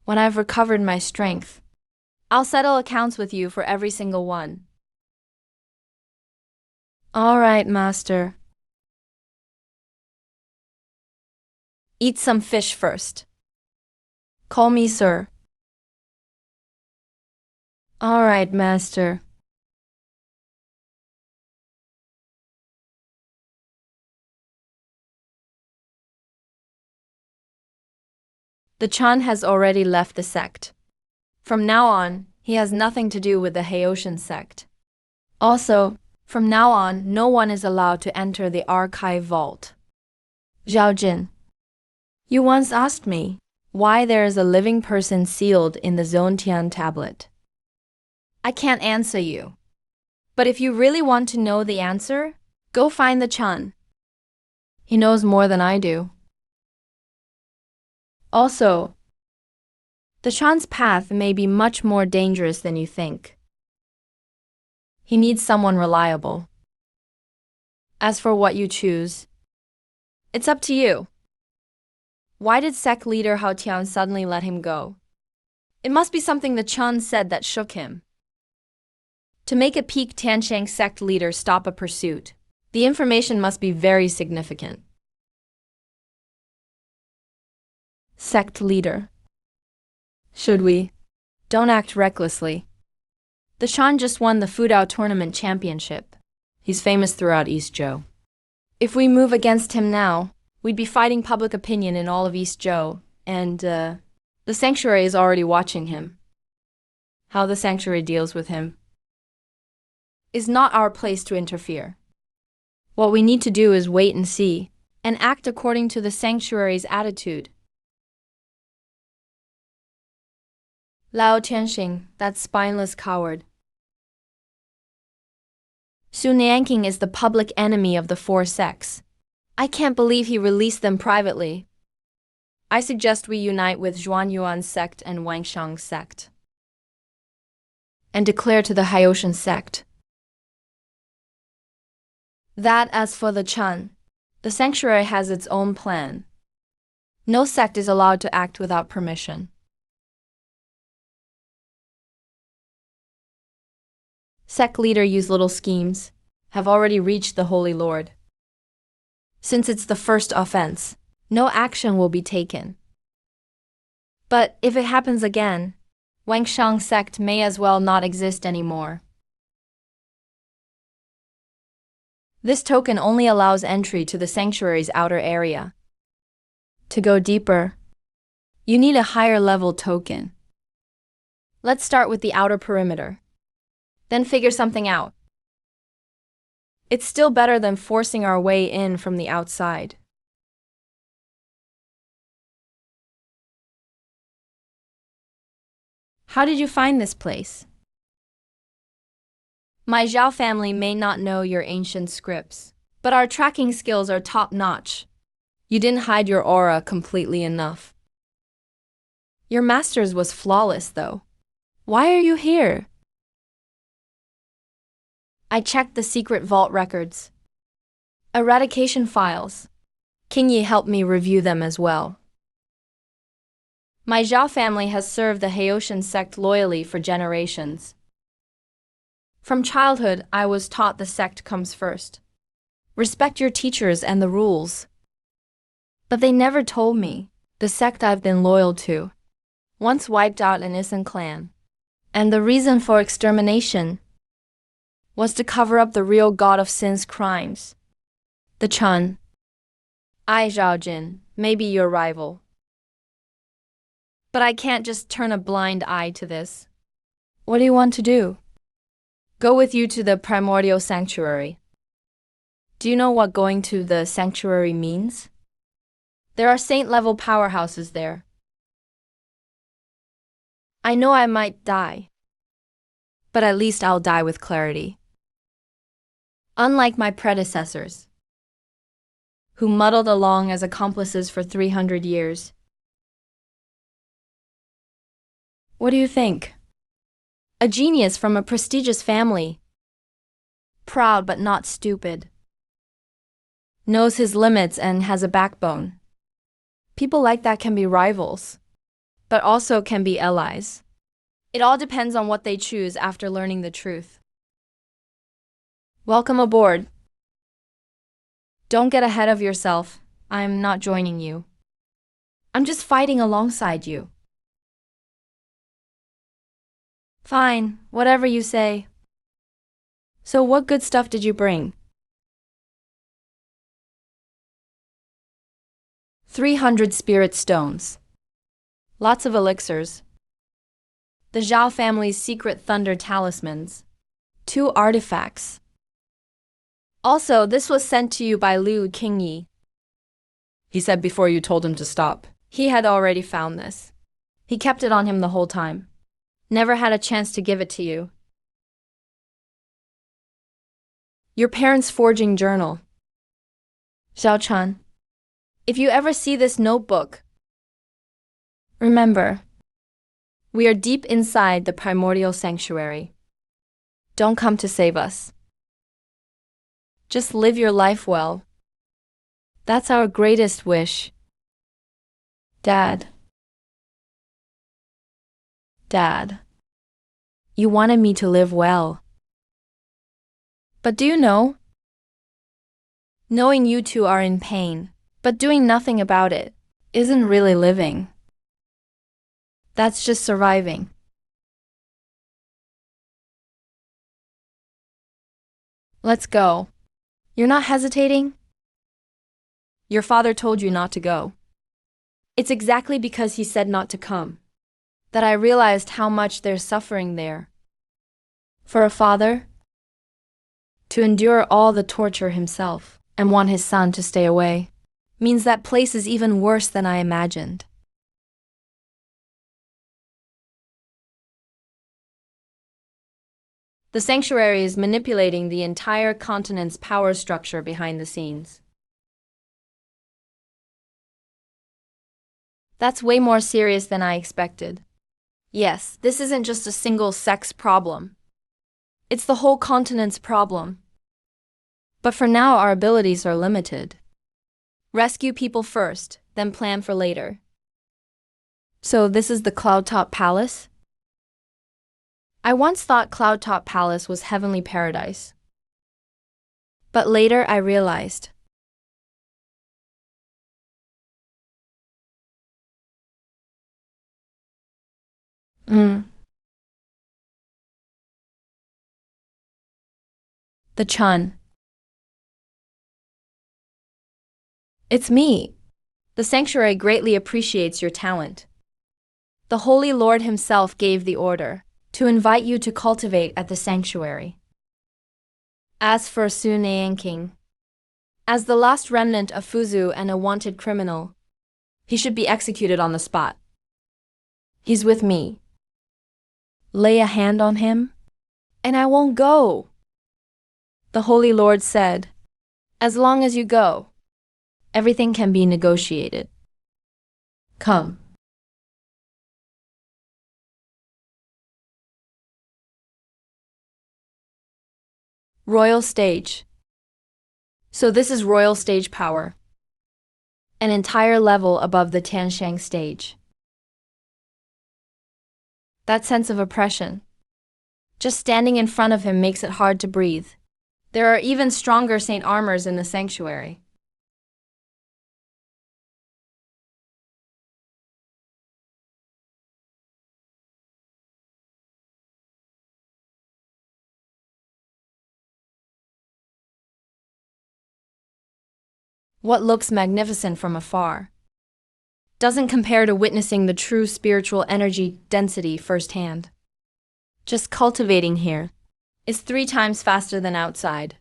When I've recovered my strength, I'll settle accounts with you for every single one. All right, Master. Eat some fish first. Call me sir. All right, Master. The Chan has already left the sect. From now on, he has nothing to do with the Haoshan sect. Also, from now on, no one is allowed to enter the archive vault. Zhao Jin, you once asked me why there is a living person sealed in the Zontian tablet. I can't answer you. But if you really want to know the answer, go find the Chan. He knows more than I do. Also, the Chan's path may be much more dangerous than you think. He needs someone reliable. As for what you choose, it's up to you. Why did sect leader Hao Tian suddenly let him go? It must be something the Chan said that shook him. To make a peak Tiansheng sect leader stop a pursuit, the information must be very significant. Sect leader. Should we? Don't act recklessly. The Chan just won the Fudao tournament championship. He's famous throughout East Zhou. If we move against him now, we'd be fighting public opinion in all of East Zhou, and the sanctuary is already watching him. How the sanctuary deals with him is not our place to interfere. What we need to do is wait and see, and act according to the sanctuary's attitude. Lao Tianxing, that spineless coward. Su Nianqing is the public enemy of the four sects. I can't believe he released them privately. I suggest we unite with Zhuan Yuan's sect and Wangshang's sect, and declare to the Haoshan sect that as for the Chan, the sanctuary has its own plan. No sect is allowed to act without permission. Sect leader use little schemes, have already reached the Holy Lord. Since it's the first offense, no action will be taken. But if it happens again, Wangshang sect may as well not exist anymore. This token only allows entry to the sanctuary's outer area. To go deeper, you need a higher level token. Let's start with the outer perimeter, then figure something out. It's still better than forcing our way in from the outside. How did you find this place? My Zhao family may not know your ancient scripts, but our tracking skills are top-notch. You didn't hide your aura completely enough. Your master's was flawless, though. Why are you here? I checked the secret vault records. Eradication files. King Yi helped me review them as well. My Zhao family has served the Haoshan sect loyally for generations. From childhood, I was taught the sect comes first. Respect your teachers and the rules. But they never told me the sect I've been loyal to once wiped out an innocent clan, and the reason for extermination was to cover up the real god of sin's crimes, the Chan. I, Zhao Jin, may be your rival, but I can't just turn a blind eye to this. What do you want to do? Go with you to the primordial sanctuary. Do you know what going to the sanctuary means? There are saint-level powerhouses there. I know I might die, but at least I'll die with clarity. Unlike my predecessors, who muddled along as accomplices for 300 years. What do you think? A genius from a prestigious family. Proud but not stupid. Knows his limits and has a backbone. People like that can be rivals, but also can be allies. It all depends on what they choose after learning the truth. Welcome aboard. Don't get ahead of yourself. I'm not joining you. I'm just fighting alongside you. Fine, whatever you say. So what good stuff did you bring? 300 spirit stones. Lots of elixirs. The Zhao family's secret thunder talismans. 2 artifacts. Also, this was sent to you by Liu Qingyi. he said before you told him to stop. He had already found this. He kept it on him the whole time. Never had a chance to give it to you. Your parents' forging journal. Xiao Chan, if you ever see this notebook, remember, we are deep inside the primordial sanctuary. Don't come to save us. Just live your life well. That's our greatest wish. Dad. Dad. You wanted me to live well. But do you know? Knowing you two are in pain, but doing nothing about it, isn't really living. That's just surviving. Let's go. You're not hesitating? Your father told you not to go. It's exactly because he said not to come that I realized how much there's suffering there. For a father, to endure all the torture himself and want his son to stay away means that place is even worse than I imagined. The sanctuary is manipulating the entire continent's power structure behind the scenes. That's way more serious than I expected. Yes, this isn't just a single sex problem. It's the whole continent's problem. But for now, our abilities are limited. Rescue people first, then plan for later. So this is the Cloudtop Palace? I once thought Cloudtop Palace was heavenly paradise. But later I realized. The Chun. It's me. The sanctuary greatly appreciates your talent. The Holy Lord himself gave the order to invite you to cultivate at the sanctuary. As for Rune King, as the last remnant of Fuzu and a wanted criminal, he should be executed on the spot. He's with me. Lay a hand on him, and I won't go. The Holy Lord said, as long as you go, everything can be negotiated. Come. Royal Stage. So this is Royal Stage power. An entire level above the Tianshang stage. That sense of oppression. Just standing in front of him makes it hard to breathe. There are even stronger saint armors in the sanctuary. What looks magnificent from afar doesn't compare to witnessing the true spiritual energy density firsthand. Just cultivating here is 3 times faster than outside.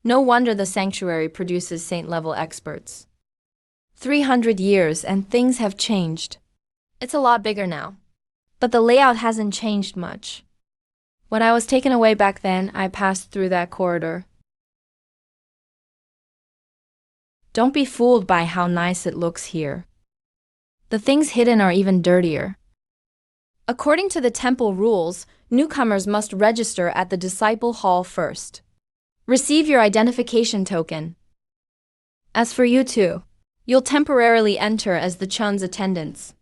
No wonder the sanctuary produces saint-level experts. 300 years and things have changed. It's a lot bigger now, but the layout hasn't changed much. When I was taken away back then, I passed through that corridor. Don't be fooled by how nice it looks here. The things hidden are even dirtier. According to the temple rules, newcomers must register at the disciple hall first. Receive your identification token. As for you two, you'll temporarily enter as the Chun's attendants.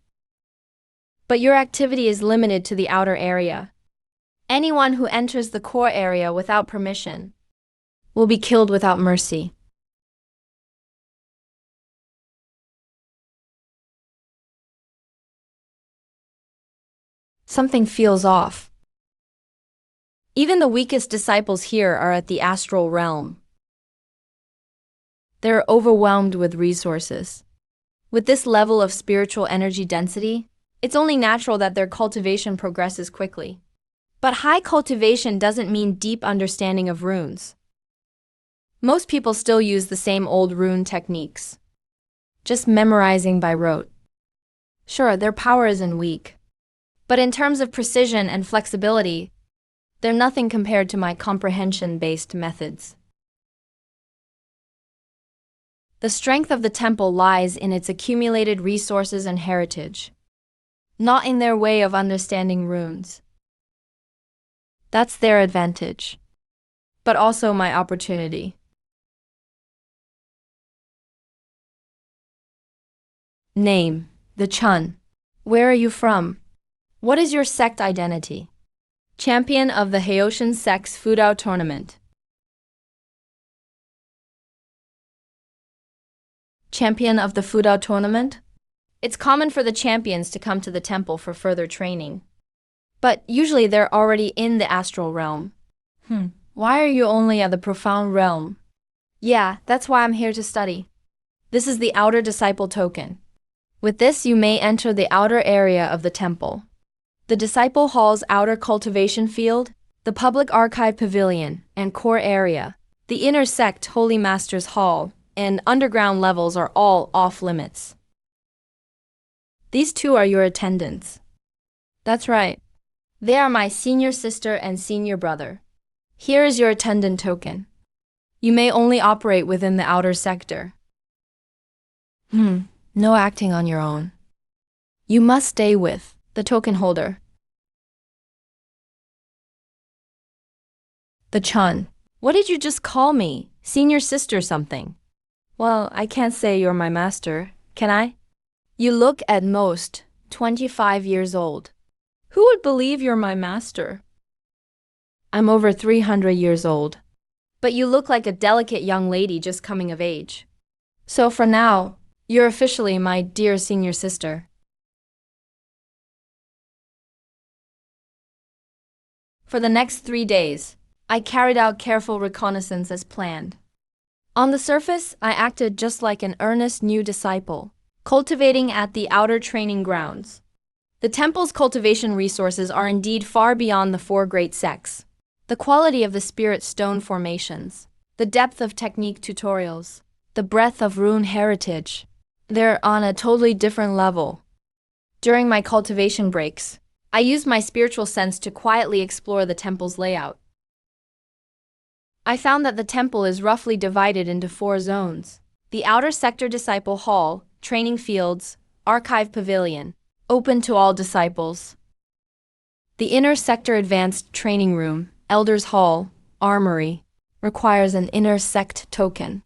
But your activity is limited to the outer area. Anyone who enters the core area without permission will be killed without mercy. Something feels off. Even the weakest disciples here are at the astral realm. They're overwhelmed with resources. With this level of spiritual energy density, it's only natural that their cultivation progresses quickly. But high cultivation doesn't mean deep understanding of runes. Most people still use the same old rune techniques. just memorizing by rote. Sure, their power isn't weak, but in terms of precision and flexibility, they're nothing compared to my comprehension-based methods. The strength of the temple lies in its accumulated resources and heritage, not in their way of understanding runes. That's their advantage, but also my opportunity. Name: the Chun. Where are you from? What is your sect identity? Champion of the Haoshan Sect's Fudao tournament. Champion of the Fudao tournament? It's common for the champions to come to the temple for further training. But usually they're already in the astral realm. Why are you only at the profound realm? Yeah, that's why I'm here to study. This is the outer disciple token. With this, you may enter the outer area of the temple. The disciple hall's outer cultivation field, the public archive pavilion, and core area, the inner sect Holy Master's Hall, and underground levels are all off-limits. These two are your attendants. That's right. They are my senior sister and senior brother. Here is your attendant token. You may only operate within the outer sector. No acting on your own. You must stay with the token holder. The Chun. What did you just call me? Senior sister something? Well, I can't say you're my master, can I? You look at most 25 years old. Who would believe you're my master? I'm over 300 years old. But you look like a delicate young lady just coming of age. So for now, you're officially my dear senior sister. For the next 3 days, I carried out careful reconnaissance as planned. On the surface, I acted just like an earnest new disciple, cultivating at the outer training grounds. The temple's cultivation resources are indeed far beyond the 4 great sects. The quality of the spirit stone formations, the depth of technique tutorials, the breadth of rune heritage, they're on a totally different level. During my cultivation breaks, I used my spiritual sense to quietly explore the temple's layout. I found that the temple is roughly divided into 4 zones: the outer sector disciple hall, training fields, archive pavilion, open to all disciples. The inner sector advanced training room, elders hall, armory, requires an inner sect token.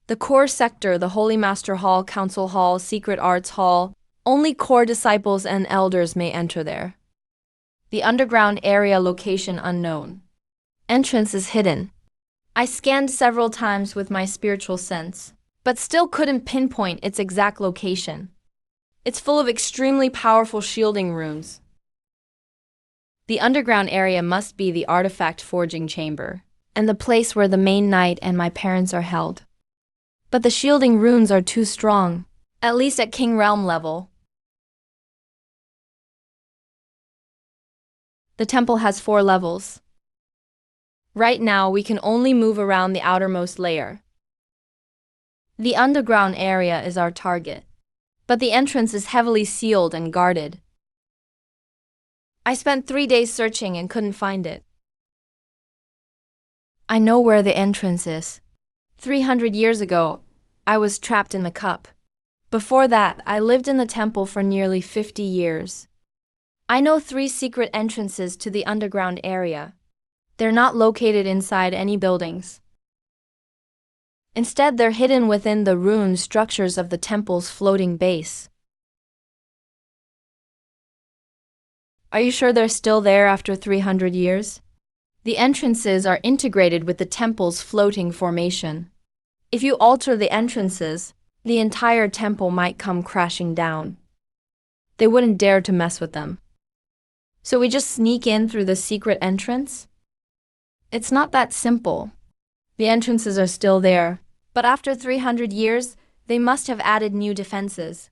The core sector, the Holy Master Hall, Council Hall, Secret Arts Hall, only core disciples and elders may enter there. The underground area location unknown. Entrance is hidden. I scanned several times with my spiritual sense, but still couldn't pinpoint its exact location. It's full of extremely powerful shielding runes. The underground area must be the artifact forging chamber, and the place where the main knight and my parents are held. But the shielding runes are too strong, at least at King Realm level. The temple has 4 levels. Right now, we can only move around the outermost layer. The underground area is our target, but the entrance is heavily sealed and guarded. I spent 3 days searching and couldn't find it. I know where the entrance is. 300 years ago, I was trapped in the cup. Before that, I lived in the temple for nearly 50 years. I know 3 secret entrances to the underground area. They're not located inside any buildings. Instead, they're hidden within the rune structures of the temple's floating base. Are you sure they're still there after 300 years? The entrances are integrated with the temple's floating formation. If you alter the entrances, the entire temple might come crashing down. They wouldn't dare to mess with them. So we just sneak in through the secret entrance? It's not that simple. The entrances are still there, but after 300 years, they must have added new defenses.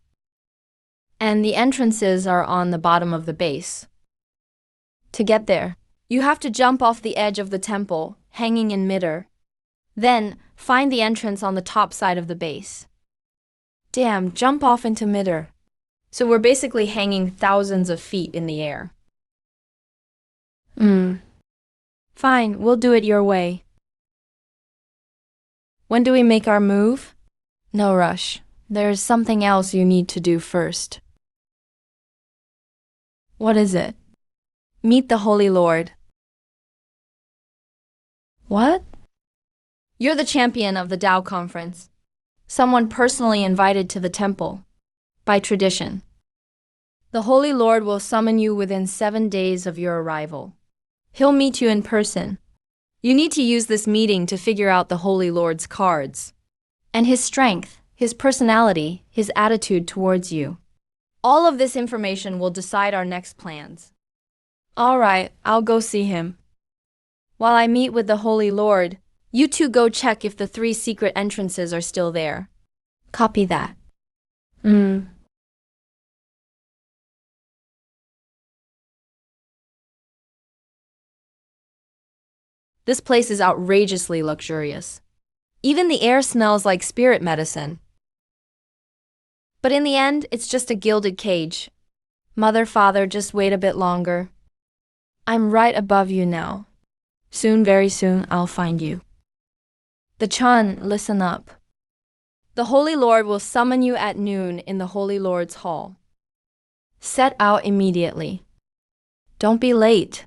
And the entrances are on the bottom of the base. To get there, you have to jump off the edge of the temple, hanging in midair. Then, find the entrance on the top side of the base. Damn, jump off into midair. So we're basically hanging thousands of feet in the air. Fine, we'll do it your way. When do we make our move? No rush. There's something else you need to do first. What is it? Meet the Holy Lord. What? You're the champion of the Tao conference. Someone personally invited to the temple. By tradition. The Holy Lord will summon you within 7 days of your arrival. He'll meet you in person. You need to use this meeting to figure out the Holy Lord's cards. And his strength, his personality, his attitude towards you. All of this information will decide our next plans. All right, I'll go see him. While I meet with the Holy Lord, you two go check if the 3 secret entrances are still there. Copy that. This place is outrageously luxurious. Even the air smells like spirit medicine. But in the end, it's just a gilded cage. Mother, father, just wait a bit longer. I'm right above you now. Soon, very soon, I'll find you. The Chan, listen up. The Holy Lord will summon you at noon in the Holy Lord's hall. Set out immediately. Don't be late.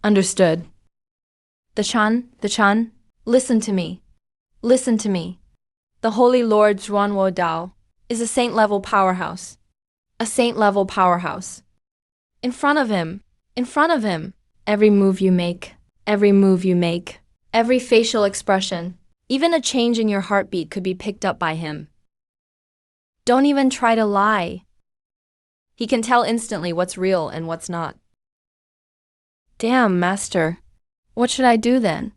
Understood. The Chan, listen to me. Listen to me. The Holy Lord Zhuanwo Dao is a saint-level powerhouse. A saint-level powerhouse. In front of him, every move you make, every facial expression, even a change in your heartbeat could be picked up by him. Don't even try to lie. He can tell instantly what's real and what's not. Damn, Master. What should I do then?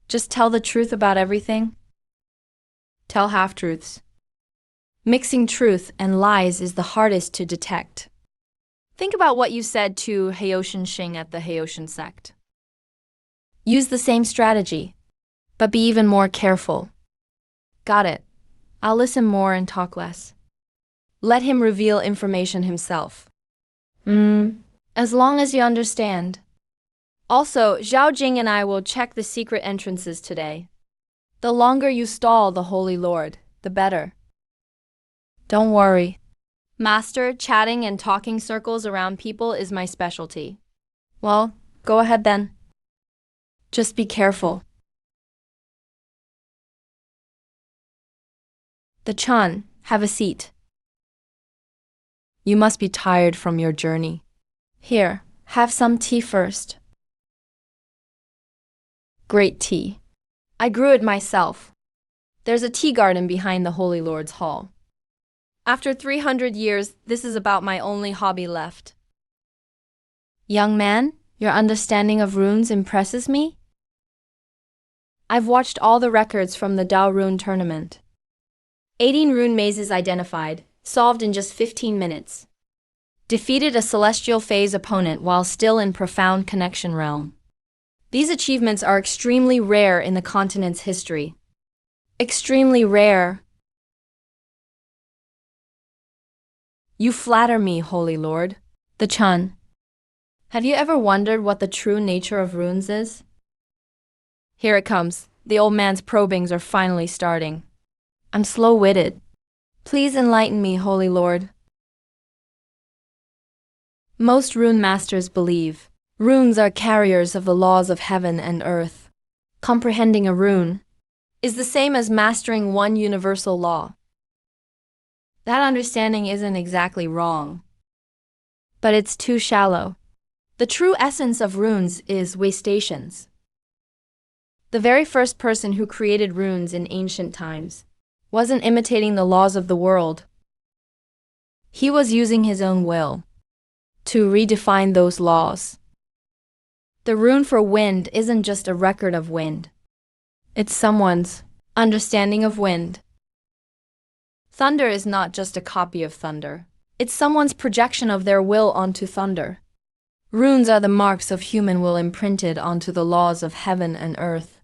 Just tell the truth about everything? Tell half-truths. Mixing truth and lies is the hardest to detect. Think about what you said to Heoshan Xing at the Heoshan sect. Use the same strategy, but be even more careful. Got it. I'll listen more and talk less. Let him reveal information himself. As long as you understand. Also, Zhao Jing and I will check the secret entrances today. The longer you stall the Holy Lord, the better. Don't worry. Master, chatting and talking circles around people is my specialty. Well, go ahead then. Just be careful. The Chan, have a seat. You must be tired from your journey. Here, have some tea first. Great tea. I grew it myself. There's a tea garden behind the Holy Lord's hall. After 300 years, this is about my only hobby left. Young man, your understanding of runes impresses me. I've watched all the records from the Dao Rune tournament. 18 rune mazes identified, solved in just 15 minutes. Defeated a celestial phase opponent while still in profound connection realm. These achievements are extremely rare in the continent's history. Extremely rare. You flatter me, Holy Lord. The Chan. Have you ever wondered what the true nature of runes is? Here it comes. The old man's probings are finally starting. I'm slow-witted. Please enlighten me, Holy Lord. Most rune masters believe runes are carriers of the laws of heaven and earth. Comprehending a rune is the same as mastering one universal law. That understanding isn't exactly wrong, but it's too shallow. The true essence of runes is way stations. The very first person who created runes in ancient times wasn't imitating the laws of the world. He was using his own will to redefine those laws. The rune for wind isn't just a record of wind. It's someone's understanding of wind. Thunder is not just a copy of thunder. It's someone's projection of their will onto thunder. Runes are the marks of human will imprinted onto the laws of heaven and earth.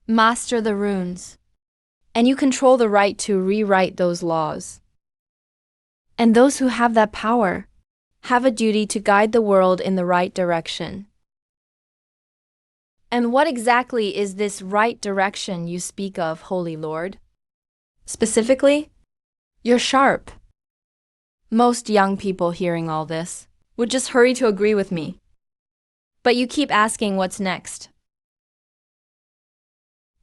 Master the runes. And you control the right to rewrite those laws. And those who have that power have a duty to guide the world in the right direction. And what exactly is this right direction you speak of, Holy Lord? Specifically, you're sharp. Most young people hearing all this would just hurry to agree with me. But you keep asking what's next.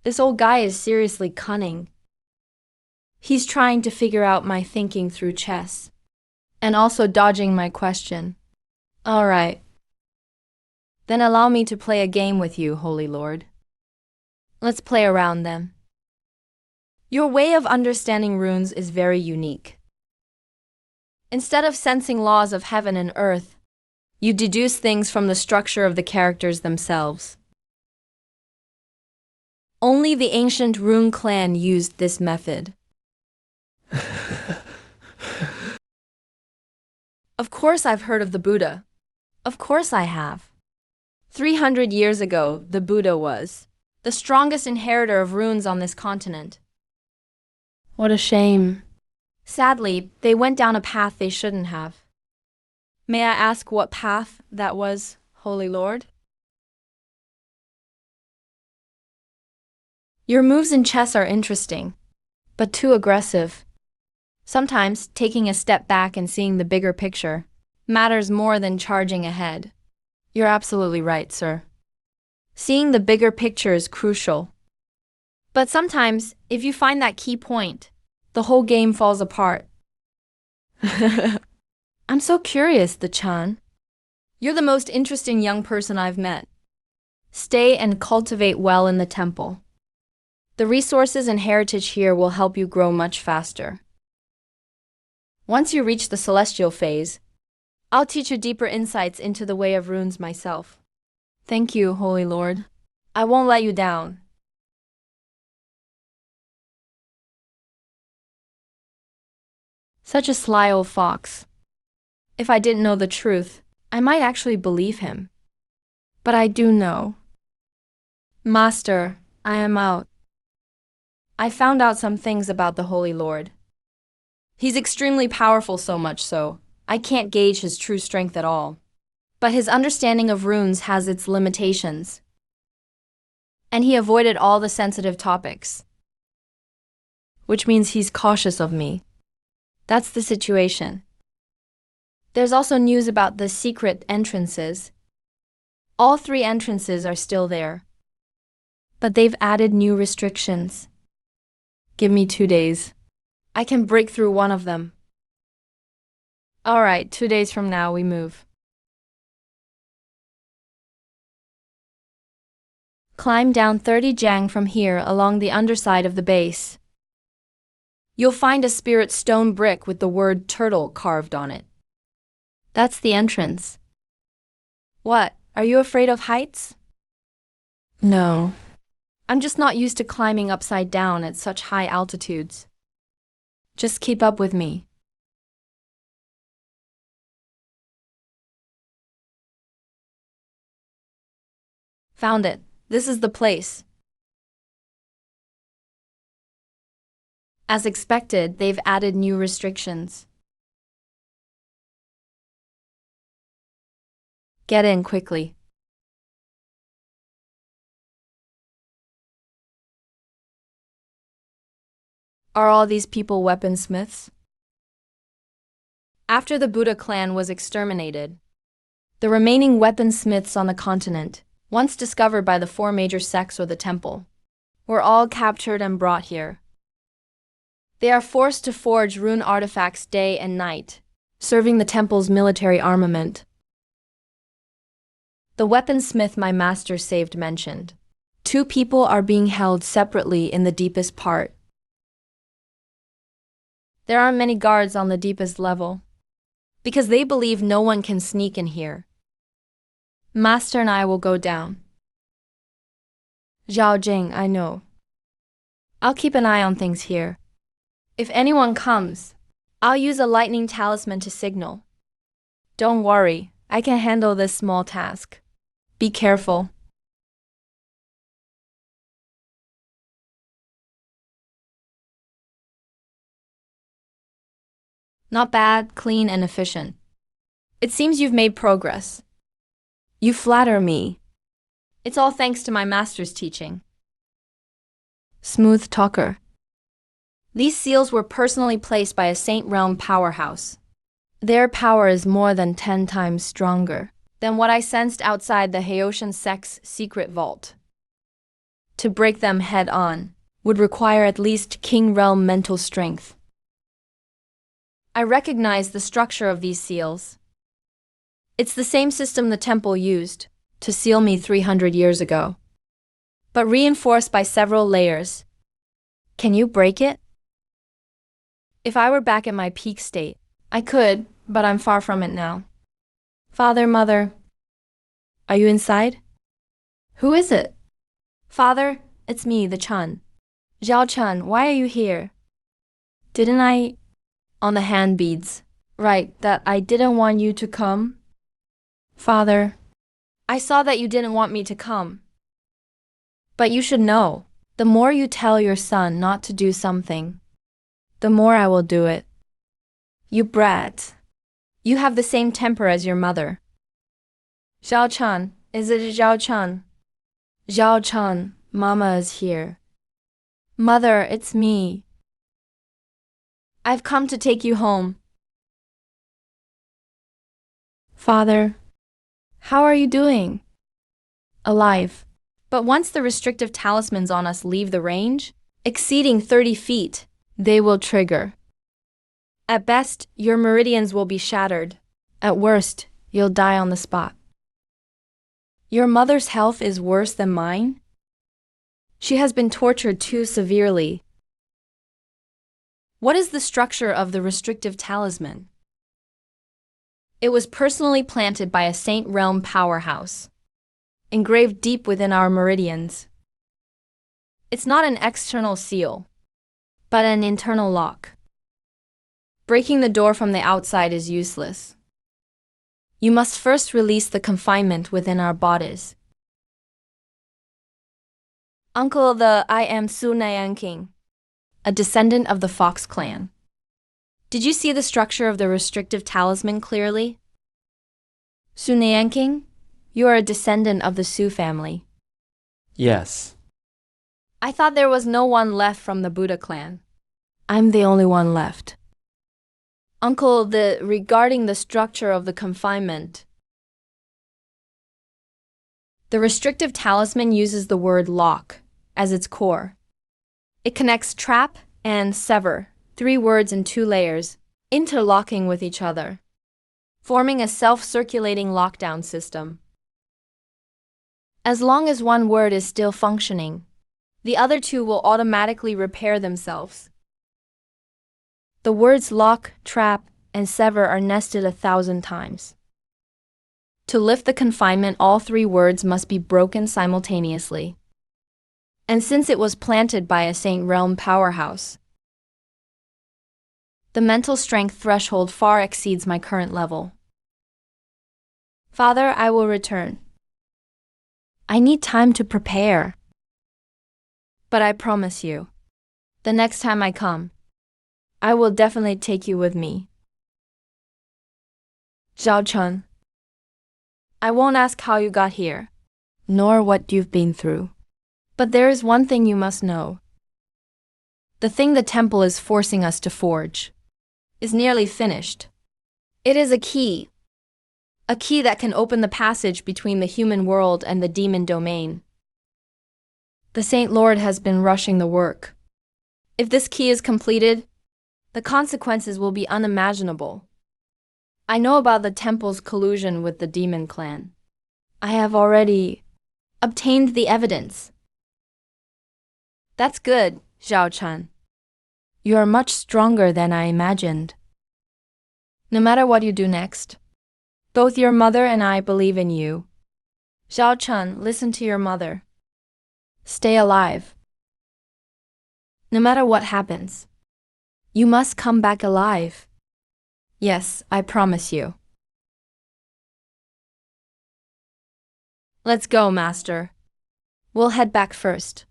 This old guy is seriously cunning. He's trying to figure out my thinking through chess, and also dodging my question. All right. Then allow me to play a game with you, Holy Lord. Let's play around then. Your way of understanding runes is very unique. Instead of sensing laws of heaven and earth, you deduce things from the structure of the characters themselves. Only the ancient Rune clan used this method. Of course I've heard of the Buddha. Of course I have. 300 years ago, the Buddha was the strongest inheritor of runes on this continent. What a shame. Sadly, they went down a path they shouldn't have. May I ask what path that was, Holy Lord? Your moves in chess are interesting, but too aggressive. Sometimes taking a step back and seeing the bigger picture matters more than charging ahead. You're absolutely right, sir. Seeing the bigger picture is crucial. But sometimes, if you find that key point, the whole game falls apart. I'm so curious, the Chan. You're the most interesting young person I've met. Stay and cultivate well in the temple. The resources and heritage here will help you grow much faster. Once you reach the celestial phase, I'll teach you deeper insights into the way of runes myself. Thank you, Holy Lord. I won't let you down. Such a sly old fox. If I didn't know the truth, I might actually believe him. But I do know. Master, I am out. I found out some things about the Holy Lord. He's extremely powerful, so much so I can't gauge his true strength at all. But his understanding of runes has its limitations. And he avoided all the sensitive topics. Which means he's cautious of me. That's the situation. There's also news about the secret entrances. All 3 entrances are still there. But they've added new restrictions. Give me 2 days. I can break through one of them. All right, 2 days from now we move. Climb down 30 jang from here along the underside of the base. You'll find a spirit stone brick with the word turtle carved on it. That's the entrance. What, are you afraid of heights? No. I'm just not used to climbing upside down at such high altitudes. Just keep up with me. Found it. This is the place. As expected, they've added new restrictions. Get in quickly. Are all these people weaponsmiths? After the Buddha clan was exterminated, the remaining weaponsmiths on the continent, once discovered by the 4 major sects or the temple, were all captured and brought here. They are forced to forge rune artifacts day and night, serving the temple's military armament. The weaponsmith my master saved mentioned. 2 people are being held separately in the deepest part. There aren't many guards on the deepest level, because they believe no one can sneak in here. Master and I will go down. Zhao Jing, I know. I'll keep an eye on things here. If anyone comes, I'll use a lightning talisman to signal. Don't worry, I can handle this small task. Be careful. Not bad, clean, and efficient. It seems you've made progress. You flatter me. It's all thanks to my master's teaching. Smooth talker. These seals were personally placed by a Saint Realm powerhouse. Their power is more than 10 times stronger than what I sensed outside the Haitian sect's secret vault. To break them head on would require at least King Realm mental strength. I recognize the structure of these seals. It's the same system the temple used to seal me 300 years ago, but reinforced by several layers. Can you break it? If I were back at my peak state, I could, but I'm far from it now. Father, Mother, are you inside? Who is it? Father, it's me, the Chun. Zhao Chun, why are you here? Didn't I? On the hand beads. Right, that I didn't want you to come? Father, I saw that you didn't want me to come. But you should know, the more you tell your son not to do something, the more I will do it. You brat. You have the same temper as your mother. Zhao Chun, is it Zhao Chun? Zhao Chun, Mama is here. Mother, it's me. I've come to take you home. Father, how are you doing? Alive. But once the restrictive talismans on us leave the range, exceeding 30 feet, they will trigger. At best, your meridians will be shattered. At worst, you'll die on the spot. Your mother's health is worse than mine? She has been tortured too severely. What is the structure of the restrictive talisman? It was personally planted by a Saint Realm powerhouse, engraved deep within our meridians. It's not an external seal, but an internal lock. Breaking the door from the outside is useless. You must first release the confinement within our bodies. Uncle, I am Su King, a descendant of the Fox clan. Did you see the structure of the restrictive talisman clearly? Su King, you are a descendant of the Su family. Yes. I thought there was no one left from the Buddha clan. I'm the only one left. Uncle, regarding the structure of the confinement. The restrictive talisman uses the word lock as its core. It connects trap and sever, 3 words in 2 layers, interlocking with each other, forming a self-circulating lockdown system. As long as one word is still functioning, the other 2 will automatically repair themselves. The words lock, trap, and sever are nested 1,000 times. To lift the confinement, all 3 words must be broken simultaneously. And since it was planted by a Saint Realm powerhouse, the mental strength threshold far exceeds my current level. Father, I will return. I need time to prepare. But I promise you, the next time I come, I will definitely take you with me. Zhao Chun, I won't ask how you got here, nor what you've been through. But there is one thing you must know. The thing the temple is forcing us to forge is nearly finished. It is a key that can open the passage between the human world and the demon domain. The Saint Lord has been rushing the work. If this key is completed, the consequences will be unimaginable. I know about the temple's collusion with the demon clan. I have already obtained the evidence. That's good, Zhao Chun. You are much stronger than I imagined. No matter what you do next, both your mother and I believe in you. Zhao Chun, listen to your mother. Stay alive. No matter what happens, you must come back alive. Yes, I promise you. Let's go, Master. We'll head back first.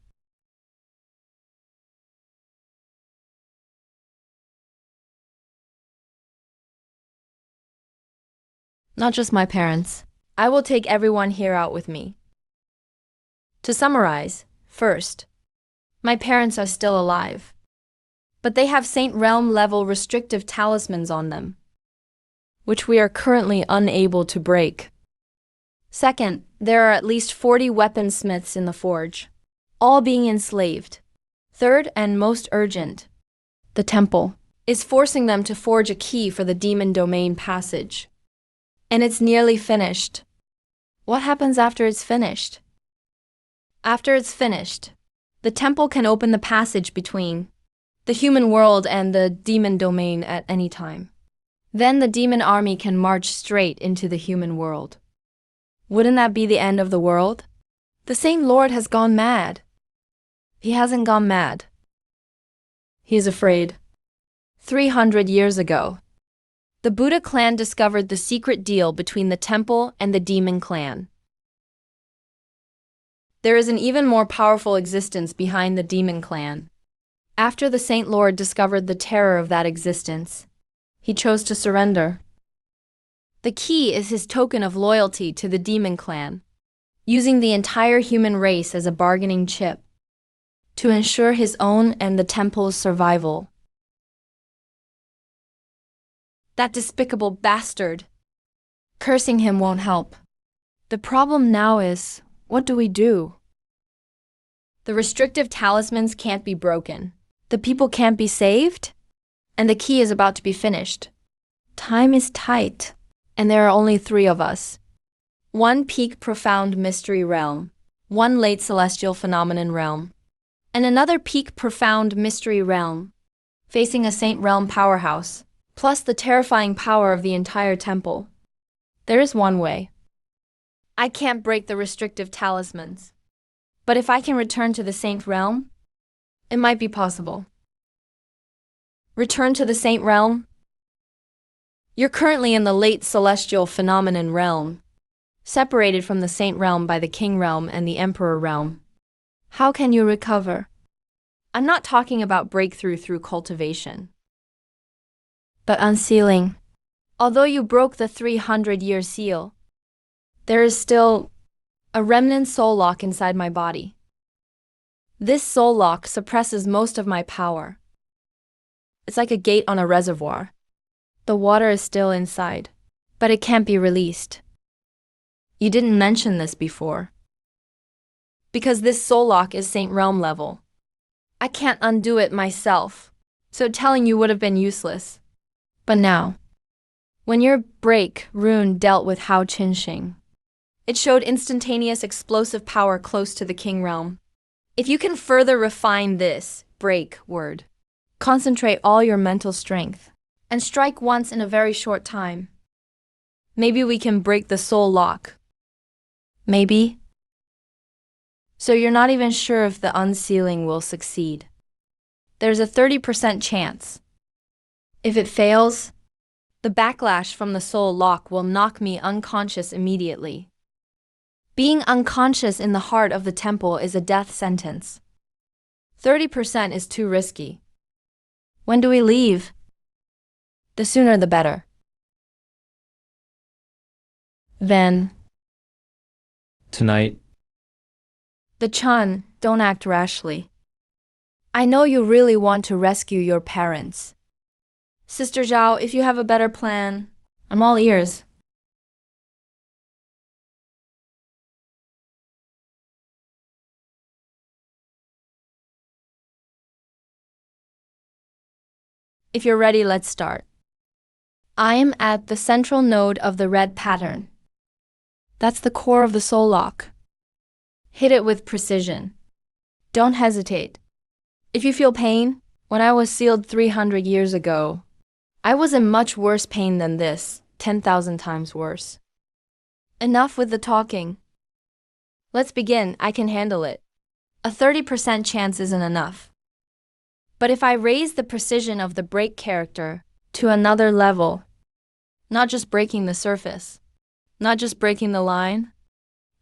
not just my parents. I will take everyone here out with me. To summarize, first, my parents are still alive, but they have Saint Realm level restrictive talismans on them, which we are currently unable to break. Second, there are at least 40 weaponsmiths in the forge, all being enslaved. Third, and most urgent, the temple is forcing them to forge a key for the demon domain passage. And it's nearly finished. What happens after it's finished? After it's finished, the temple can open the passage between the human world and the demon domain at any time. Then the demon army can march straight into the human world. Wouldn't that be the end of the world? The Saint Lord has gone mad. He hasn't gone mad. He is afraid. 300 years ago, the Buddha clan discovered the secret deal between the temple and the demon clan. There is an even more powerful existence behind the demon clan. After the Saint Lord discovered the terror of that existence, he chose to surrender. The key is his token of loyalty to the demon clan, using the entire human race as a bargaining chip to ensure his own and the temple's survival. That despicable bastard! Cursing him won't help. The problem now is, what do we do? The restrictive talismans can't be broken. The people can't be saved? And the key is about to be finished. Time is tight, and there are only 3 of us. 1 peak profound mystery realm, 1 late celestial phenomenon realm, and another peak profound mystery realm, facing a Saint Realm powerhouse, plus the terrifying power of the entire temple. There is one way. I can't break the restrictive talismans, but if I can return to the Saint Realm, it might be possible. Return to the Saint Realm? You're currently in the late celestial phenomenon realm, separated from the Saint Realm by the King Realm and the Emperor Realm. How can you recover? I'm not talking about breakthrough through cultivation, but unsealing. Although you broke the 300-year seal, there is still a remnant soul lock inside my body. This soul lock suppresses most of my power. It's like a gate on a reservoir. The water is still inside, but it can't be released. You didn't mention this before. Because this soul lock is Saint Realm level. I can't undo it myself, so telling you would have been useless. But now, when your break rune dealt with Hao Qinxing, it showed instantaneous explosive power close to the King Realm. If you can further refine this break word, concentrate all your mental strength, and strike once in a very short time, maybe we can break the soul lock. Maybe. So you're not even sure if the unsealing will succeed. There's a 30% chance. If it fails, the backlash from the soul lock will knock me unconscious immediately. Being unconscious in the heart of the temple is a death sentence. 30% is too risky. When do we leave? The sooner the better. Then, Tonight, the Chun, don't act rashly. I know you really want to rescue your parents. Sister Zhao, if you have a better plan, I'm all ears. If you're ready, let's start. I am at the central node of the red pattern. That's the core of the soul lock. Hit it with precision. Don't hesitate. If you feel pain, when I was sealed 300 years ago, I was in much worse pain than this, 10,000 times worse. Enough with the talking. Let's begin, I can handle it. A 30% chance isn't enough. But if I raise the precision of the break character to another level, not just breaking the surface, not just breaking the line,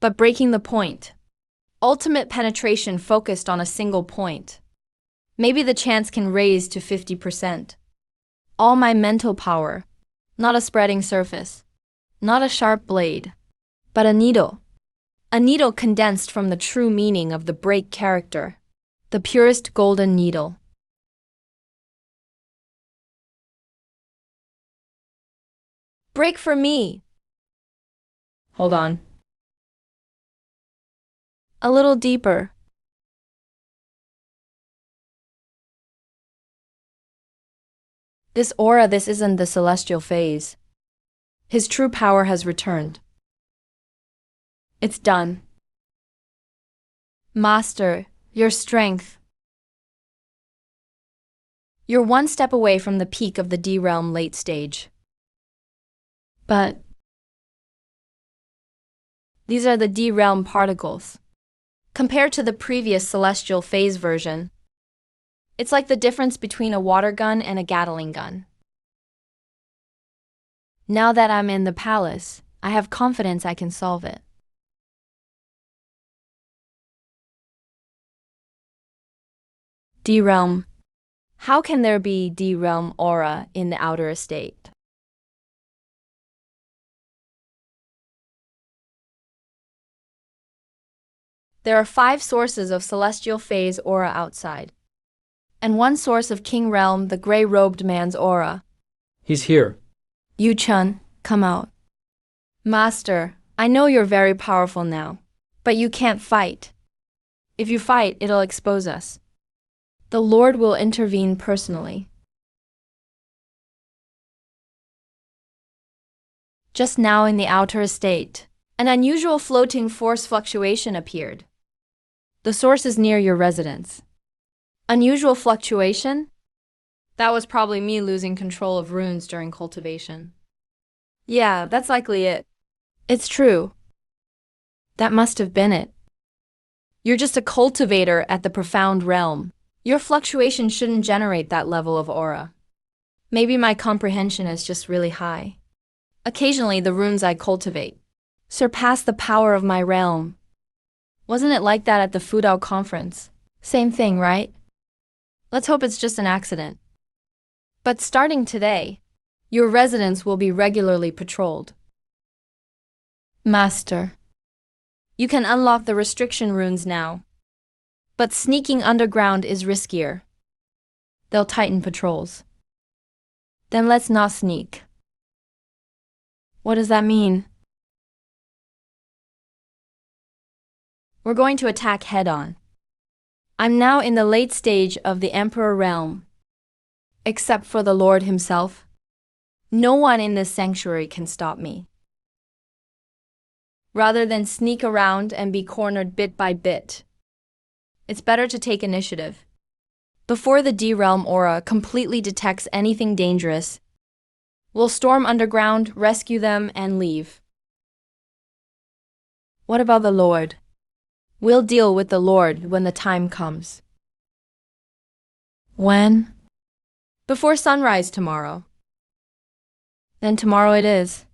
but breaking the point, ultimate penetration focused on a single point, maybe the chance can raise to 50%. All my mental power, not a spreading surface. Not a sharp blade, but a needle. A needle condensed from the true meaning of the break character. The purest golden needle. Break for me! Hold on. A little deeper. This aura, this isn't the celestial phase. His true power has returned. It's done. Master, your strength. You're one step away from the peak of the D realm late stage. But these are the D realm particles. Compared to the previous celestial phase version, it's like the difference between a water gun and a Gatling gun. Now that I'm in the palace, I have confidence I can solve it. D realm. How can there be D realm aura in the outer estate? There are 5 sources of celestial phase aura outside, and 1 source of King Realm, the gray-robed man's aura. He's here. Yu Chun, come out. Master, I know you're very powerful now, but you can't fight. If you fight, it'll expose us. The Lord will intervene personally. Just now in the outer estate, an unusual floating force fluctuation appeared. The source is near your residence. Unusual fluctuation? That was probably me losing control of runes during cultivation. Yeah, that's likely it. It's true. That must have been it. You're just a cultivator at the profound realm. Your fluctuation shouldn't generate that level of aura. Maybe my comprehension is just really high. Occasionally, the runes I cultivate surpass the power of my realm. Wasn't it like that at the Fudao conference? Same thing, right? Let's hope it's just an accident. But starting today, your residence will be regularly patrolled. Master, you can unlock the restriction runes now. But sneaking underground is riskier. They'll tighten patrols. Then let's not sneak. What does that mean? We're going to attack head-on. I'm now in the late stage of the Emperor realm. Except for the Lord himself, no one in this sanctuary can stop me. Rather than sneak around and be cornered bit by bit, it's better to take initiative. Before the D-Realm aura completely detects anything dangerous, we'll storm underground, rescue them, and leave. What about the Lord? We'll deal with the Lord when the time comes. When? Before sunrise tomorrow. Then tomorrow it is.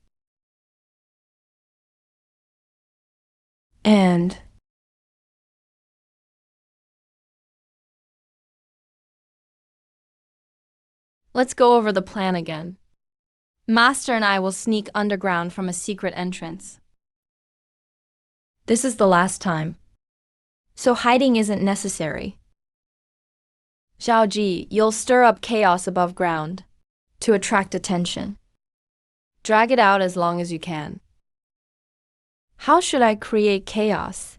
And let's go over the plan again. Master and I will sneak underground from a secret entrance. This is the last time. So hiding isn't necessary. Zhaoji, you'll stir up chaos above ground to attract attention. Drag it out as long as you can. How should I create chaos?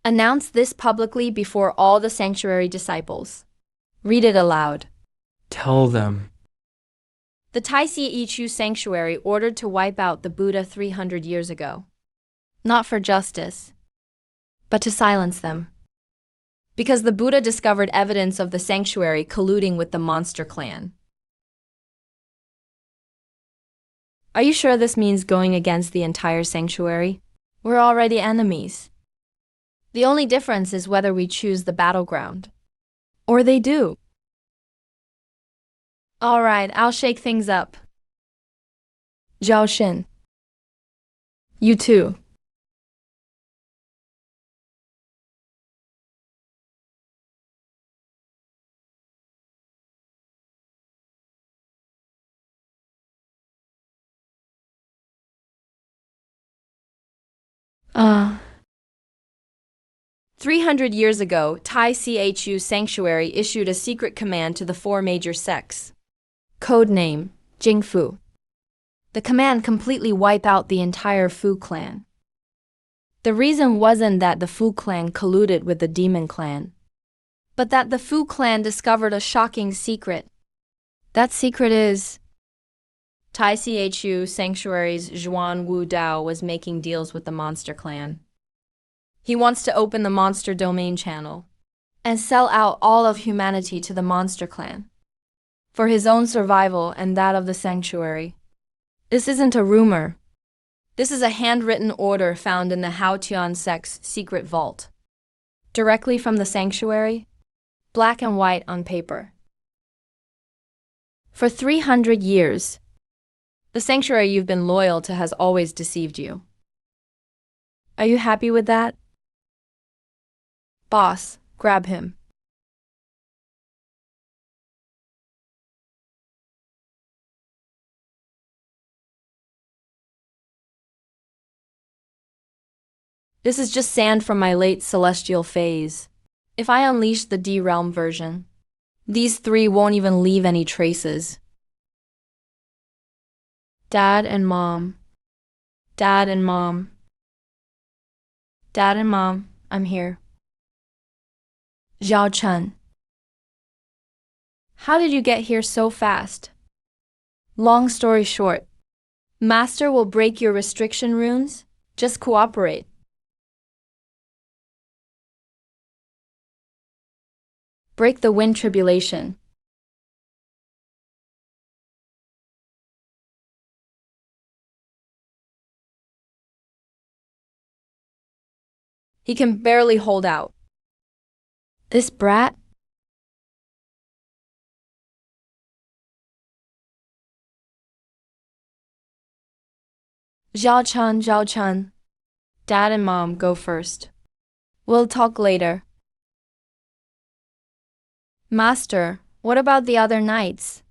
Announce this publicly before all the sanctuary disciples. Read it aloud. Tell them. The Taisi Ichu sanctuary ordered to wipe out the Buddha 300 years ago. Not for justice, but to silence them. Because the Buddha discovered evidence of the sanctuary colluding with the monster clan. Are you sure this means going against the entire sanctuary? We're already enemies. The only difference is whether we choose the battleground. Or they do. All right, I'll shake things up. Zhao Xin. You too. Uh. 300 years ago, Tai Chu Sanctuary issued a secret command to the four major sects. Code name, Jingfu. The command completely wiped out the entire Fu clan. The reason wasn't that the Fu clan colluded with the Demon clan, but that the Fu clan discovered a shocking secret. That secret is Tai Chu Sanctuary's Zhuan Wu Dao was making deals with the Monster Clan. He wants to open the Monster Domain channel and sell out all of humanity to the Monster Clan for his own survival and that of the Sanctuary. This isn't a rumor. This is a handwritten order found in the Haotian sect's secret vault, directly from the Sanctuary, black and white on paper. For 300 years, the Sanctuary you've been loyal to has always deceived you. Are you happy with that? Boss, grab him. This is just sand from my late celestial phase. If I unleash the D-Realm version, these three won't even leave any traces. Dad and Mom. Dad and Mom. Dad and Mom, I'm here. Zhao Chun. How did you get here so fast? Long story short, Master will break your restriction runes. Just cooperate. Break the wind tribulation. He can barely hold out. This brat? Zhao Chun. Dad and Mom, go first. We'll talk later. Master, what about the other knights?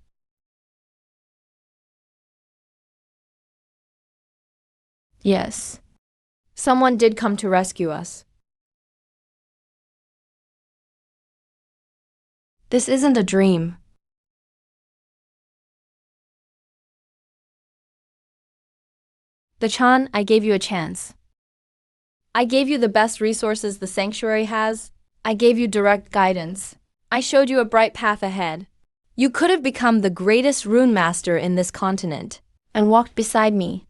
Yes. Someone did come to rescue us. This isn't a dream. The Chan, I gave you a chance. I gave you the best resources the Sanctuary has. I gave you direct guidance. I showed you a bright path ahead. You could have become the greatest rune master in this continent and walked beside me,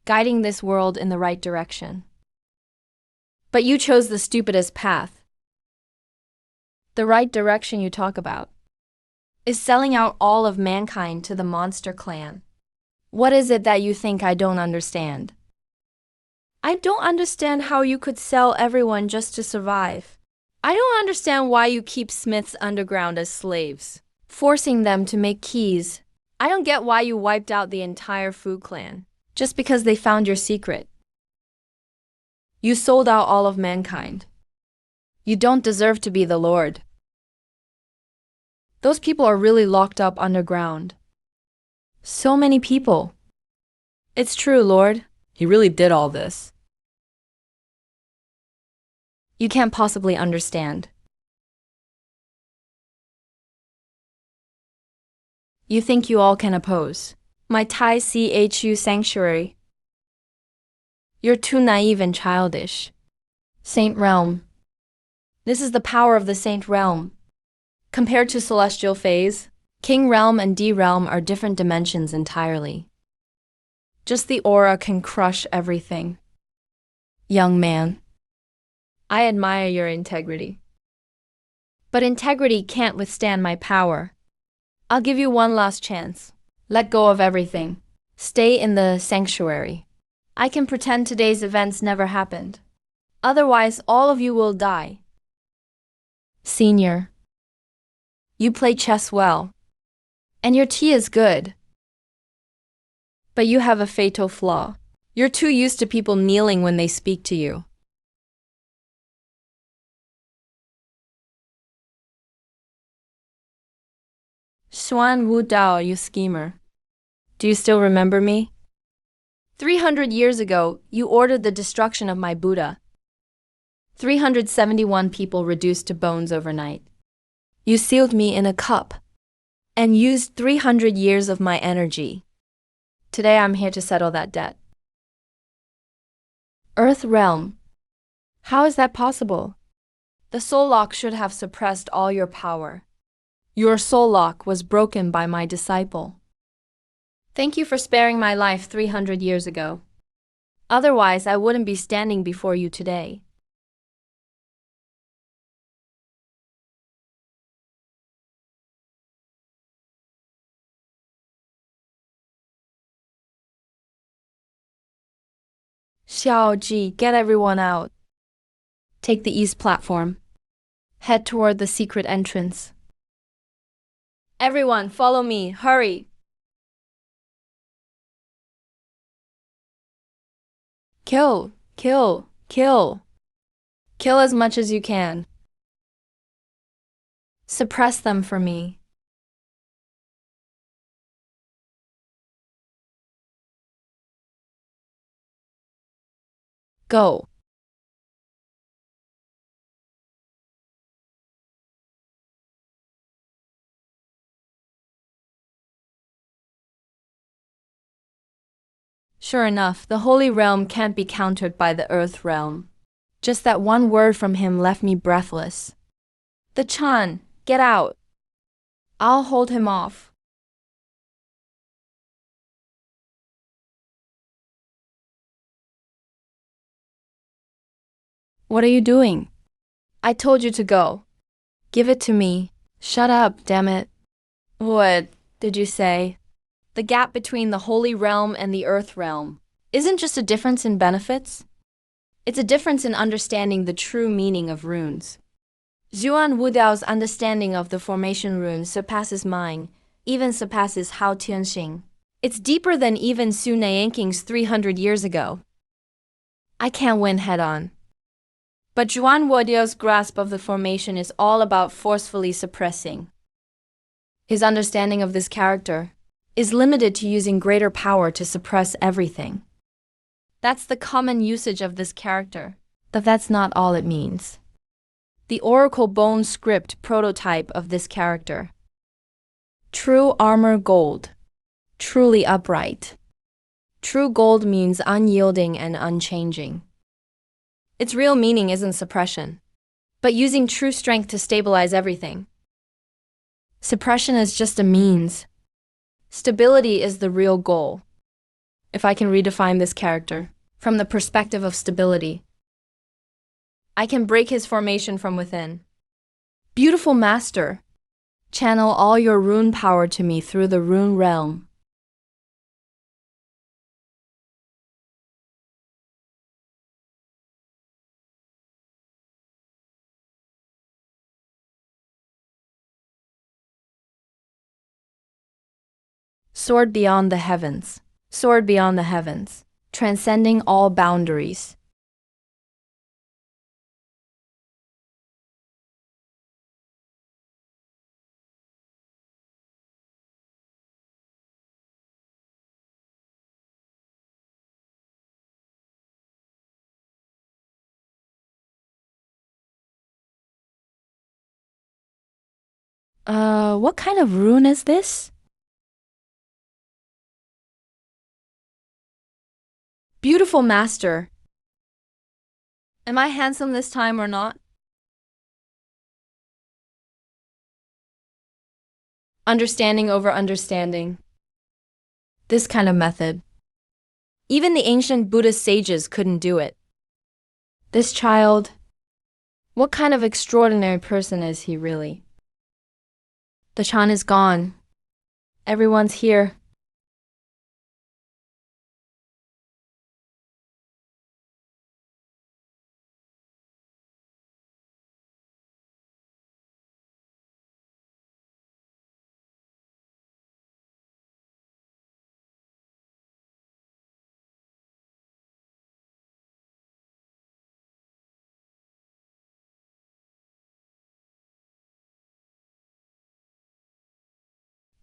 guiding this world in the right direction. But you chose the stupidest path. The right direction you talk about is selling out all of mankind to the Monster Clan. What is it that you think I don't understand? I don't understand how you could sell everyone just to survive. I don't understand why you keep Smiths underground as slaves, forcing them to make keys. I don't get why you wiped out the entire Fu clan, just because they found your secret. You sold out all of mankind. You don't deserve to be the Lord. Those people are really locked up underground. So many people. It's true, Lord. He really did all this. You can't possibly understand. You think you all can oppose my Tai Chu Sanctuary? You're too naive and childish. Saint Realm. This is the power of the Saint Realm. Compared to Celestial Phase, King Realm and D Realm are different dimensions entirely. Just the aura can crush everything. Young man, I admire your integrity. But integrity can't withstand my power. I'll give you one last chance. Let go of everything. Stay in the sanctuary. I can pretend today's events never happened. Otherwise, all of you will die. Senior, you play chess well, and your tea is good. But you have a fatal flaw. You're too used to people kneeling when they speak to you. Xuan Wu Dao, you schemer. Do you still remember me? 300 years ago, you ordered the destruction of my Buddha. 371 people reduced to bones overnight. You sealed me in a cup and used 300 years of my energy. Today I'm here to settle that debt. Earth realm. How is that possible? The soul lock should have suppressed all your power. Your soul lock was broken by my disciple. Thank you for sparing my life 300 years ago. Otherwise, I wouldn't be standing before you today. Xiaoji, get everyone out. Take the east platform. Head toward the secret entrance. Everyone, follow me, hurry! Kill, kill, kill. Kill as much as you can. Suppress them for me. Go. Sure enough, the Holy Realm can't be countered by the Earth Realm. Just that one word from him left me breathless. The Chan, get out. I'll hold him off. What are you doing? I told you to go. Give it to me. Shut up, damn it. What did you say? The gap between the Holy Realm and the Earth Realm isn't just a difference in benefits. It's a difference in understanding the true meaning of runes. Zhuan Wudao's understanding of the formation runes surpasses mine, even surpasses Hao Tianxing. It's deeper than even Su Neianking's 300 years ago. I can't win head-on. But Zhuan Wudao's grasp of the formation is all about forcefully suppressing. His understanding of this character is limited to using greater power to suppress everything. That's the common usage of this character, but that's not all it means. The Oracle Bone script prototype of this character. True armor gold. Truly upright. True gold means unyielding and unchanging. Its real meaning isn't suppression, but using true strength to stabilize everything. Suppression is just a means. Stability is the real goal. If I can redefine this character from the perspective of stability, I can break his formation from within. Beautiful master, channel all your rune power to me through the rune realm. Soared beyond the heavens, soared beyond the heavens, transcending all boundaries. What kind of rune is this? Beautiful master. Am I handsome this time or not? Understanding over understanding. This kind of method. Even the ancient Buddhist sages couldn't do it. This child, what kind of extraordinary person is he really? The Chan is gone. Everyone's here.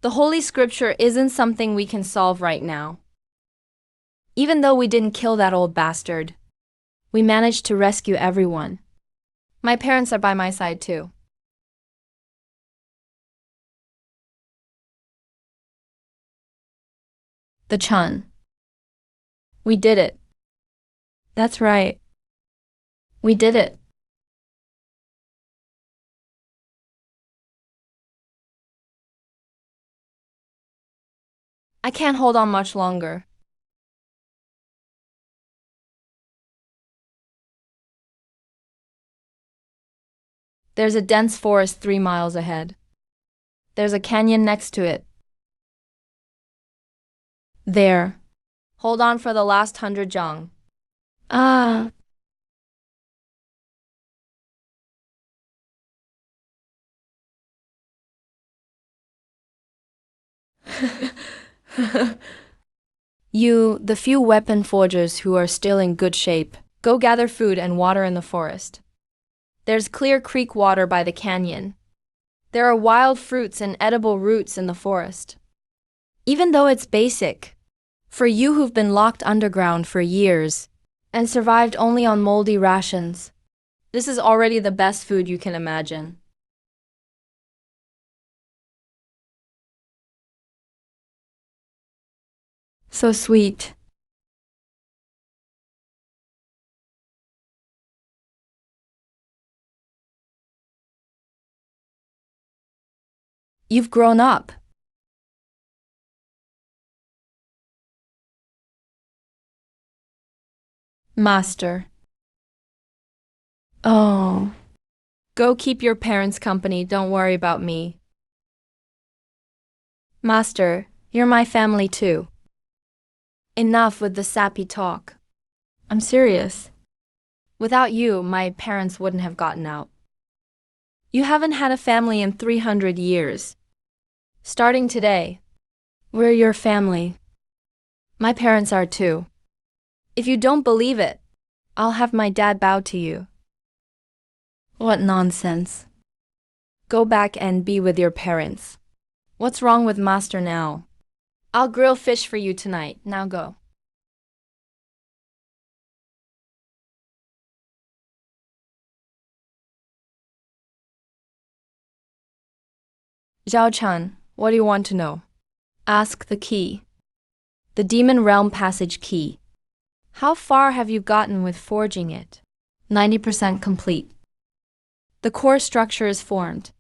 The Holy Scripture isn't something we can solve right now. Even though we didn't kill that old bastard, we managed to rescue everyone. My parents are by my side too. The Chun. We did it. That's right. We did it. I can't hold on much longer. There's a dense forest 3 miles ahead. There's a canyon next to it. There. Hold on for the last 100 jong. Ah. You, the few weapon forgers who are still in good shape, go gather food and water in the forest. There's clear creek water by the canyon. There are wild fruits and edible roots in the forest. Even though it's basic, for you who've been locked underground for years and survived only on moldy rations, this is already the best food you can imagine. So sweet. You've grown up. Master. Oh. Go keep your parents company, don't worry about me. Master, you're my family too. Enough with the sappy talk. I'm serious. Without you, my parents wouldn't have gotten out. You haven't had a family in 300 years. Starting today, we're your family. My parents are too. If you don't believe it, I'll have my dad bow to you. What nonsense. Go back and be with your parents. What's wrong with Master now? I'll grill fish for you tonight. Now go. Zhao Chan, what do you want to know? Ask the key. The Demon Realm Passage key. How far have you gotten with forging it? 90% complete. The core structure is formed.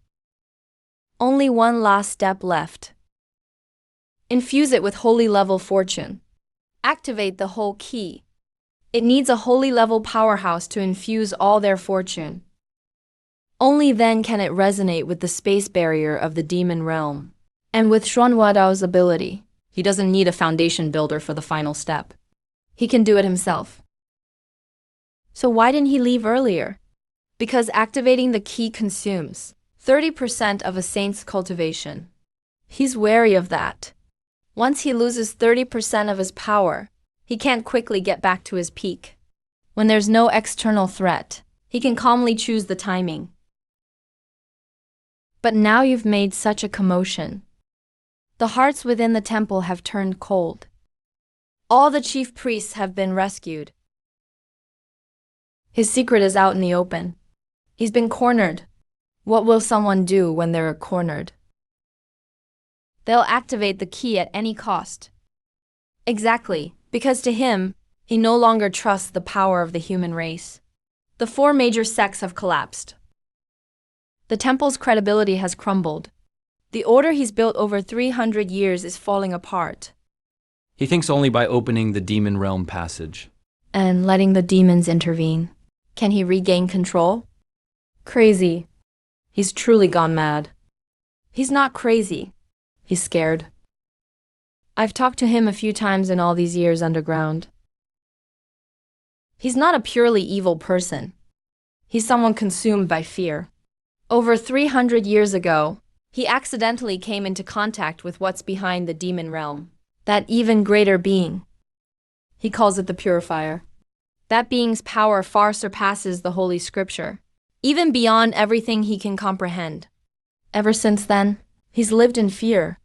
Only one last step left. Infuse it with holy level fortune. Activate the whole key. It needs a holy level powerhouse to infuse all their fortune. Only then can it resonate with the space barrier of the demon realm. And with Xuan Wadao's ability, he doesn't need a foundation builder for the final step. He can do it himself. So why didn't he leave earlier? Because activating the key consumes 30% of a saint's cultivation. He's wary of that. Once he loses 30% of his power, he can't quickly get back to his peak. When there's no external threat, he can calmly choose the timing. But now you've made such a commotion. The hearts within the temple have turned cold. All the chief priests have been rescued. His secret is out in the open. He's been cornered. What will someone do when they're cornered? They'll activate the key at any cost. Exactly, because to him, he no longer trusts the power of the human race. The 4 major sects have collapsed. The temple's credibility has crumbled. The order he's built over 300 years is falling apart. He thinks only by opening the Demon Realm Passage. And letting the demons intervene. Can he regain control? Crazy. He's truly gone mad. He's not crazy. He's scared. I've talked to him a few times in all these years underground. He's not a purely evil person. He's someone consumed by fear. Over 300 years ago, he accidentally came into contact with what's behind the demon realm, that even greater being. He calls it the Purifier. That being's power far surpasses the Holy Scripture, even beyond everything he can comprehend. Ever since then, he's lived in fear.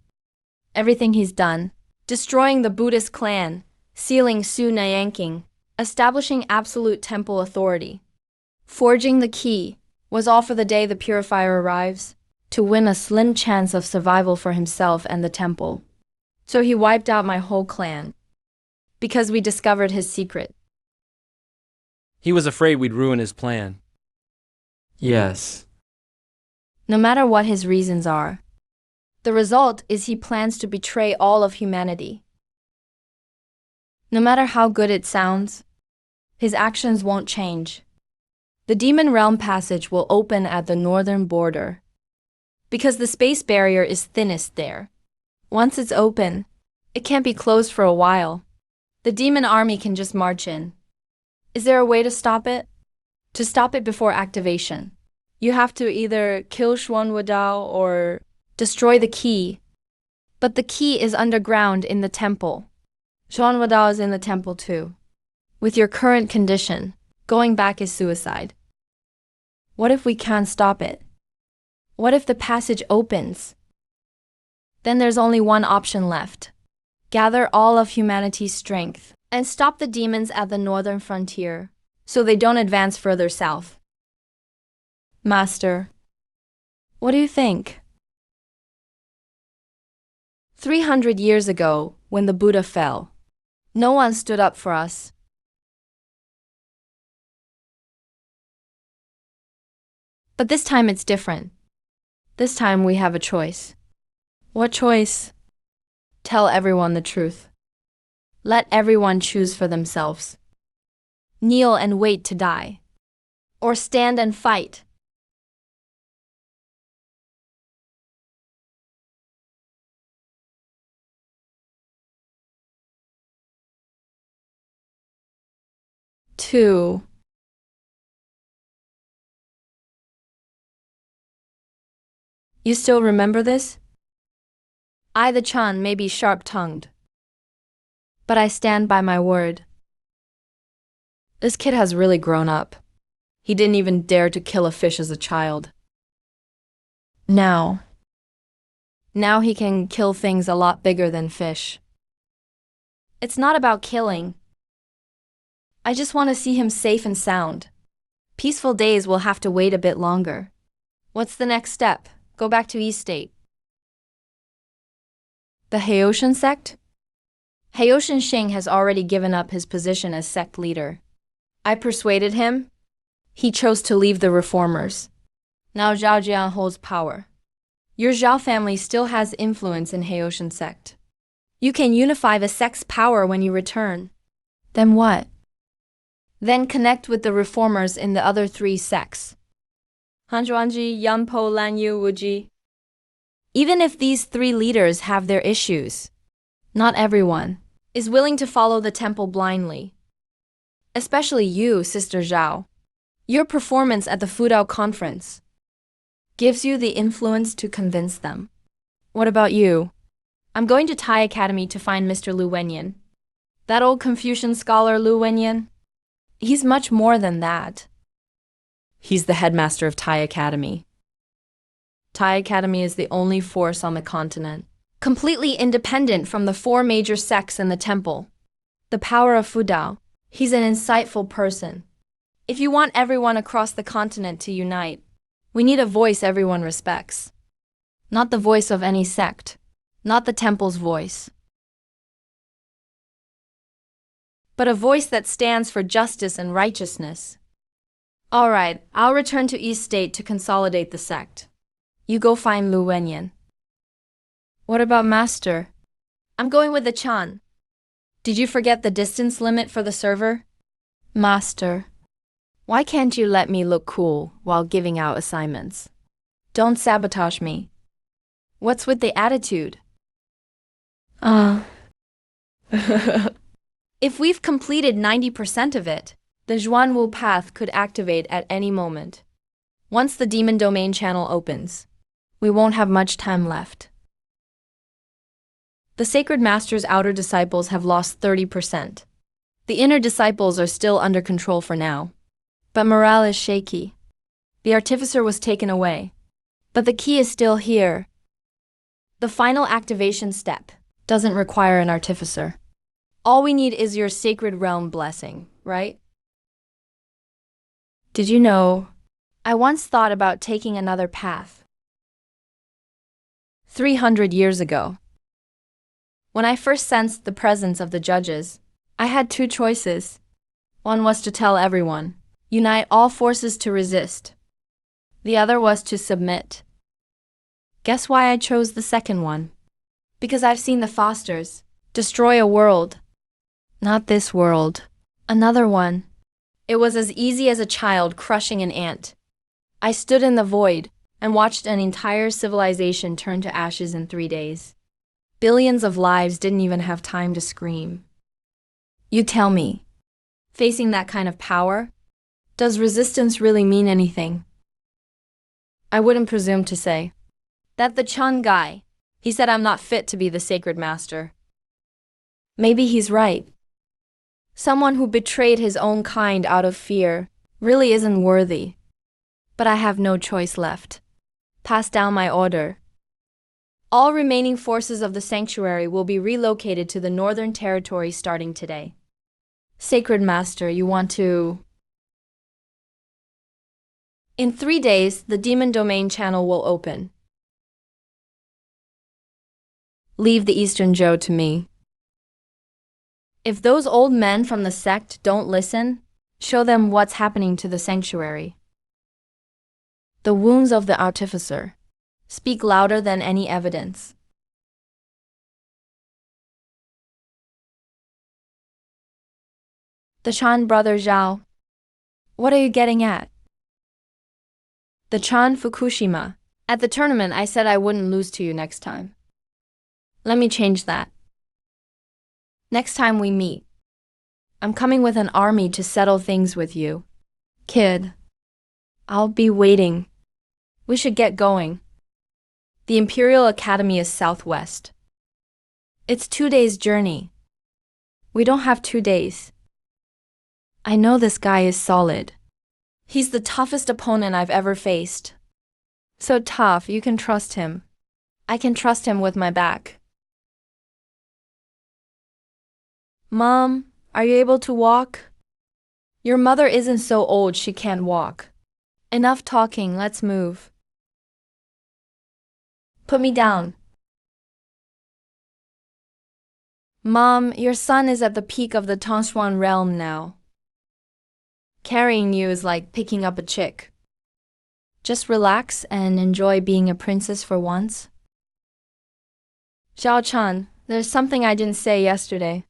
Everything he's done, destroying the Buddhist clan, Sealing Su Nayanking, establishing absolute temple authority. Forging the key was all for the day the purifier arrives, to win a slim chance of survival for himself and the temple. So he wiped out my whole clan. Because we discovered his secret. He was afraid we'd ruin his plan. Yes. No matter what his reasons are, the result is he plans to betray all of humanity. No matter how good it sounds, his actions won't change. The Demon Realm passage will open at the northern border, because the space barrier is thinnest there. Once it's open, it can't be closed for a while. The demon army can just march in. Is there a way to stop it? To stop it before activation, you have to either kill Xuan Wadao or destroy the key. But the key is underground in the temple. Xuan Wadao is in the temple too. With your current condition, going back is suicide. What if we can't stop it? What if the passage opens? Then there's only one option left. Gather all of humanity's strength and stop the demons at the northern frontier, so they don't advance further south. Master, what do you think? 300 years ago, when the Buddha fell, no one stood up for us. But this time it's different. This time we have a choice. What choice? Tell everyone the truth. Let everyone choose for themselves. Kneel and wait to die. Or stand and fight. Two. You still remember this? I, the Chan, may be sharp-tongued, but I stand by my word. This kid has really grown up. He didn't even dare to kill a fish as a child. Now he can kill things a lot bigger than fish. It's not about killing. I just want to see him safe and sound. Peaceful days will have to wait a bit longer. What's the next step? Go back to East State. The Haoshan sect? Haoshan Xing has already given up his position as sect leader. I persuaded him. He chose to leave the reformers. Now Zhao Jian holds power. Your Zhao family still has influence in Haoshan sect. You can unify the sect's power when you return. Then what? Then connect with the reformers in the other 3 sects. Hanzhuangji, Yanpo, Lanyu, Wuji. Even if these 3 leaders have their issues, not everyone is willing to follow the temple blindly. Especially you, Sister Zhao. Your performance at the Fudao conference gives you the influence to convince them. What about you? I'm going to Tai Academy to find Mr. Lu Wenyan. That old Confucian scholar Lu Wenyan? He's much more than that. He's the headmaster of Tai Academy. Tai Academy is the only force on the continent, completely independent from the 4 major sects in the temple. The power of Fudao. He's an insightful person. If you want everyone across the continent to unite, we need a voice everyone respects. Not the voice of any sect, not the temple's voice, but a voice that stands for justice and righteousness. All right, I'll return to East State to consolidate the sect. You go find Lu Wenyan. What about Master? I'm going with the Chan. Did you forget the distance limit for the server? Master, why can't you let me look cool while giving out assignments? Don't sabotage me. What's with the attitude? If we've completed 90% of it, the Zhuanwu path could activate at any moment. Once the demon domain channel opens, we won't have much time left. The Sacred Master's outer disciples have lost 30%. The inner disciples are still under control for now. But morale is shaky. The artificer was taken away. But the key is still here. The final activation step doesn't require an artificer. All we need is your sacred realm blessing, right? Did you know, I once thought about taking another path. 300 years ago, when I first sensed the presence of the judges, I had two choices. One was to tell everyone, unite all forces to resist. The other was to submit. Guess why I chose the second one? Because I've seen the Fosters destroy a world. Not this world. Another one. It was as easy as a child crushing an ant. I stood in the void and watched an entire civilization turn to ashes in 3 days. Billions of lives didn't even have time to scream. You tell me, facing that kind of power, does resistance really mean anything? I wouldn't presume to say. That the Chun guy, he said I'm not fit to be the sacred master. Maybe he's right. Someone who betrayed his own kind out of fear really isn't worthy. But I have no choice left. Pass down my order. All remaining forces of the sanctuary will be relocated to the Northern Territory starting today. Sacred Master, you want to... In 3 days, the Demon Domain channel will open. Leave the Eastern Joe to me. If those old men from the sect don't listen, show them what's happening to the sanctuary. The wounds of the artificer speak louder than any evidence. The Chan brother Zhao. What are you getting at? The Chan Fukushima. At the tournament, I said I wouldn't lose to you next time. Let me change that. Next time we meet, I'm coming with an army to settle things with you. Kid, I'll be waiting. We should get going. The Imperial Academy is southwest. It's 2 days' journey. We don't have 2 days. I know this guy is solid. He's the toughest opponent I've ever faced. So tough, you can trust him. I can trust him with my back. Mom, are you able to walk? Your mother isn't so old she can't walk. Enough talking, let's move. Put me down. Mom, your son is at the peak of the Tongxuan realm now. Carrying you is like picking up a chick. Just relax and enjoy being a princess for once. Xiao Chan, there's something I didn't say yesterday.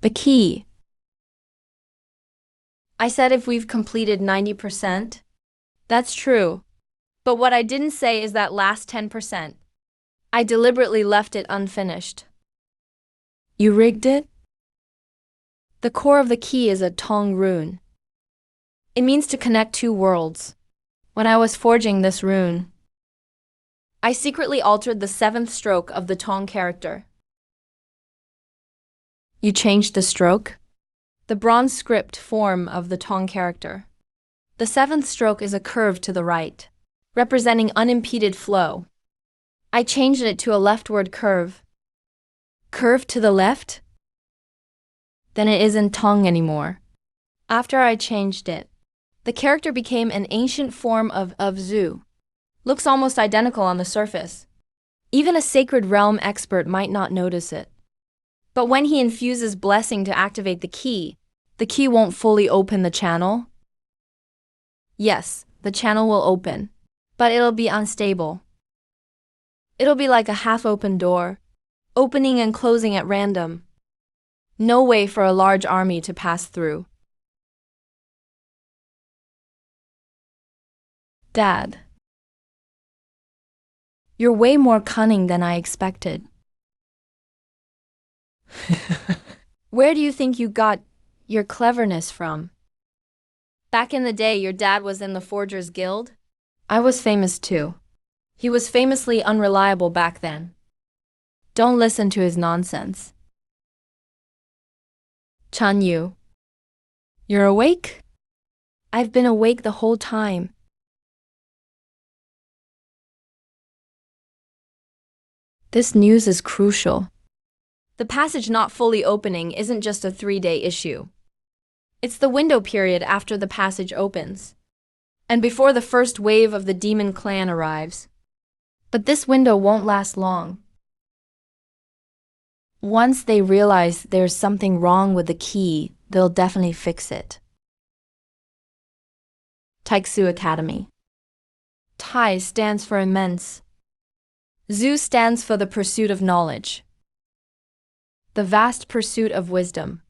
The key. I said if we've completed 90%. That's true. But what I didn't say is that last 10%. I deliberately left it unfinished. You rigged it? The core of the key is a Tong rune. It means to connect 2 worlds. When I was forging this rune, I secretly altered the 7th stroke of the Tong character. You changed the stroke? The bronze script form of the Tong character. The 7th stroke is a curve to the right, representing unimpeded flow. I changed it to a leftward curve. Curve to the left? Then it isn't Tong anymore. After I changed it, the character became an ancient form of Zhu. Looks almost identical on the surface. Even a sacred realm expert might not notice it. But when he infuses blessing to activate the key won't fully open the channel. Yes, the channel will open, but it'll be unstable. It'll be like a half-open door, opening and closing at random. No way for a large army to pass through. Dad, you're way more cunning than I expected. Where do you think you got your cleverness from? Back in the day, your dad was in the Forgers Guild. I was famous too. He was famously unreliable back then. Don't listen to his nonsense. Chan Yu, you're awake? I've been awake the whole time. This news is crucial. The passage not fully opening isn't just a 3-day issue. It's the window period after the passage opens, and before the first wave of the demon clan arrives. But this window won't last long. Once they realize there's something wrong with the key, they'll definitely fix it. Taiksu Academy. Tai stands for immense. Zu stands for the pursuit of knowledge. The vast pursuit of wisdom.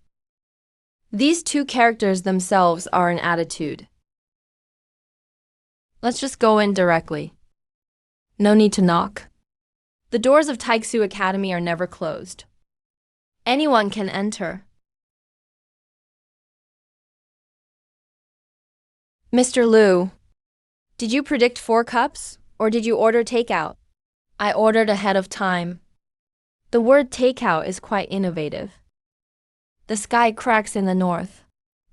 These two characters themselves are an attitude. Let's just go in directly. No need to knock. The doors of Taiksu Academy are never closed. Anyone can enter. Mr. Liu, did you predict 4 cups, or did you order takeout? I ordered ahead of time. The word takeout is quite innovative. The sky cracks in the north.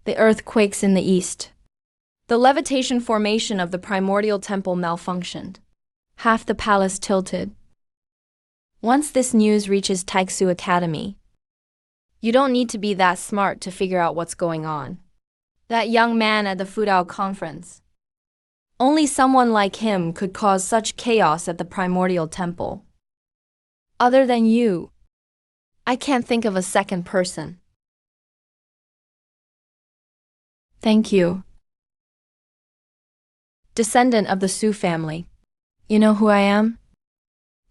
The earth quakes in the east. The levitation formation of the primordial temple malfunctioned. Half the palace tilted. Once this news reaches Taiksu Academy, you don't need to be that smart to figure out what's going on. That young man at the Fudao conference. Only someone like him could cause such chaos at the primordial temple. Other than you, I can't think of a second person. Thank you. Descendant of the Su family. You know who I am?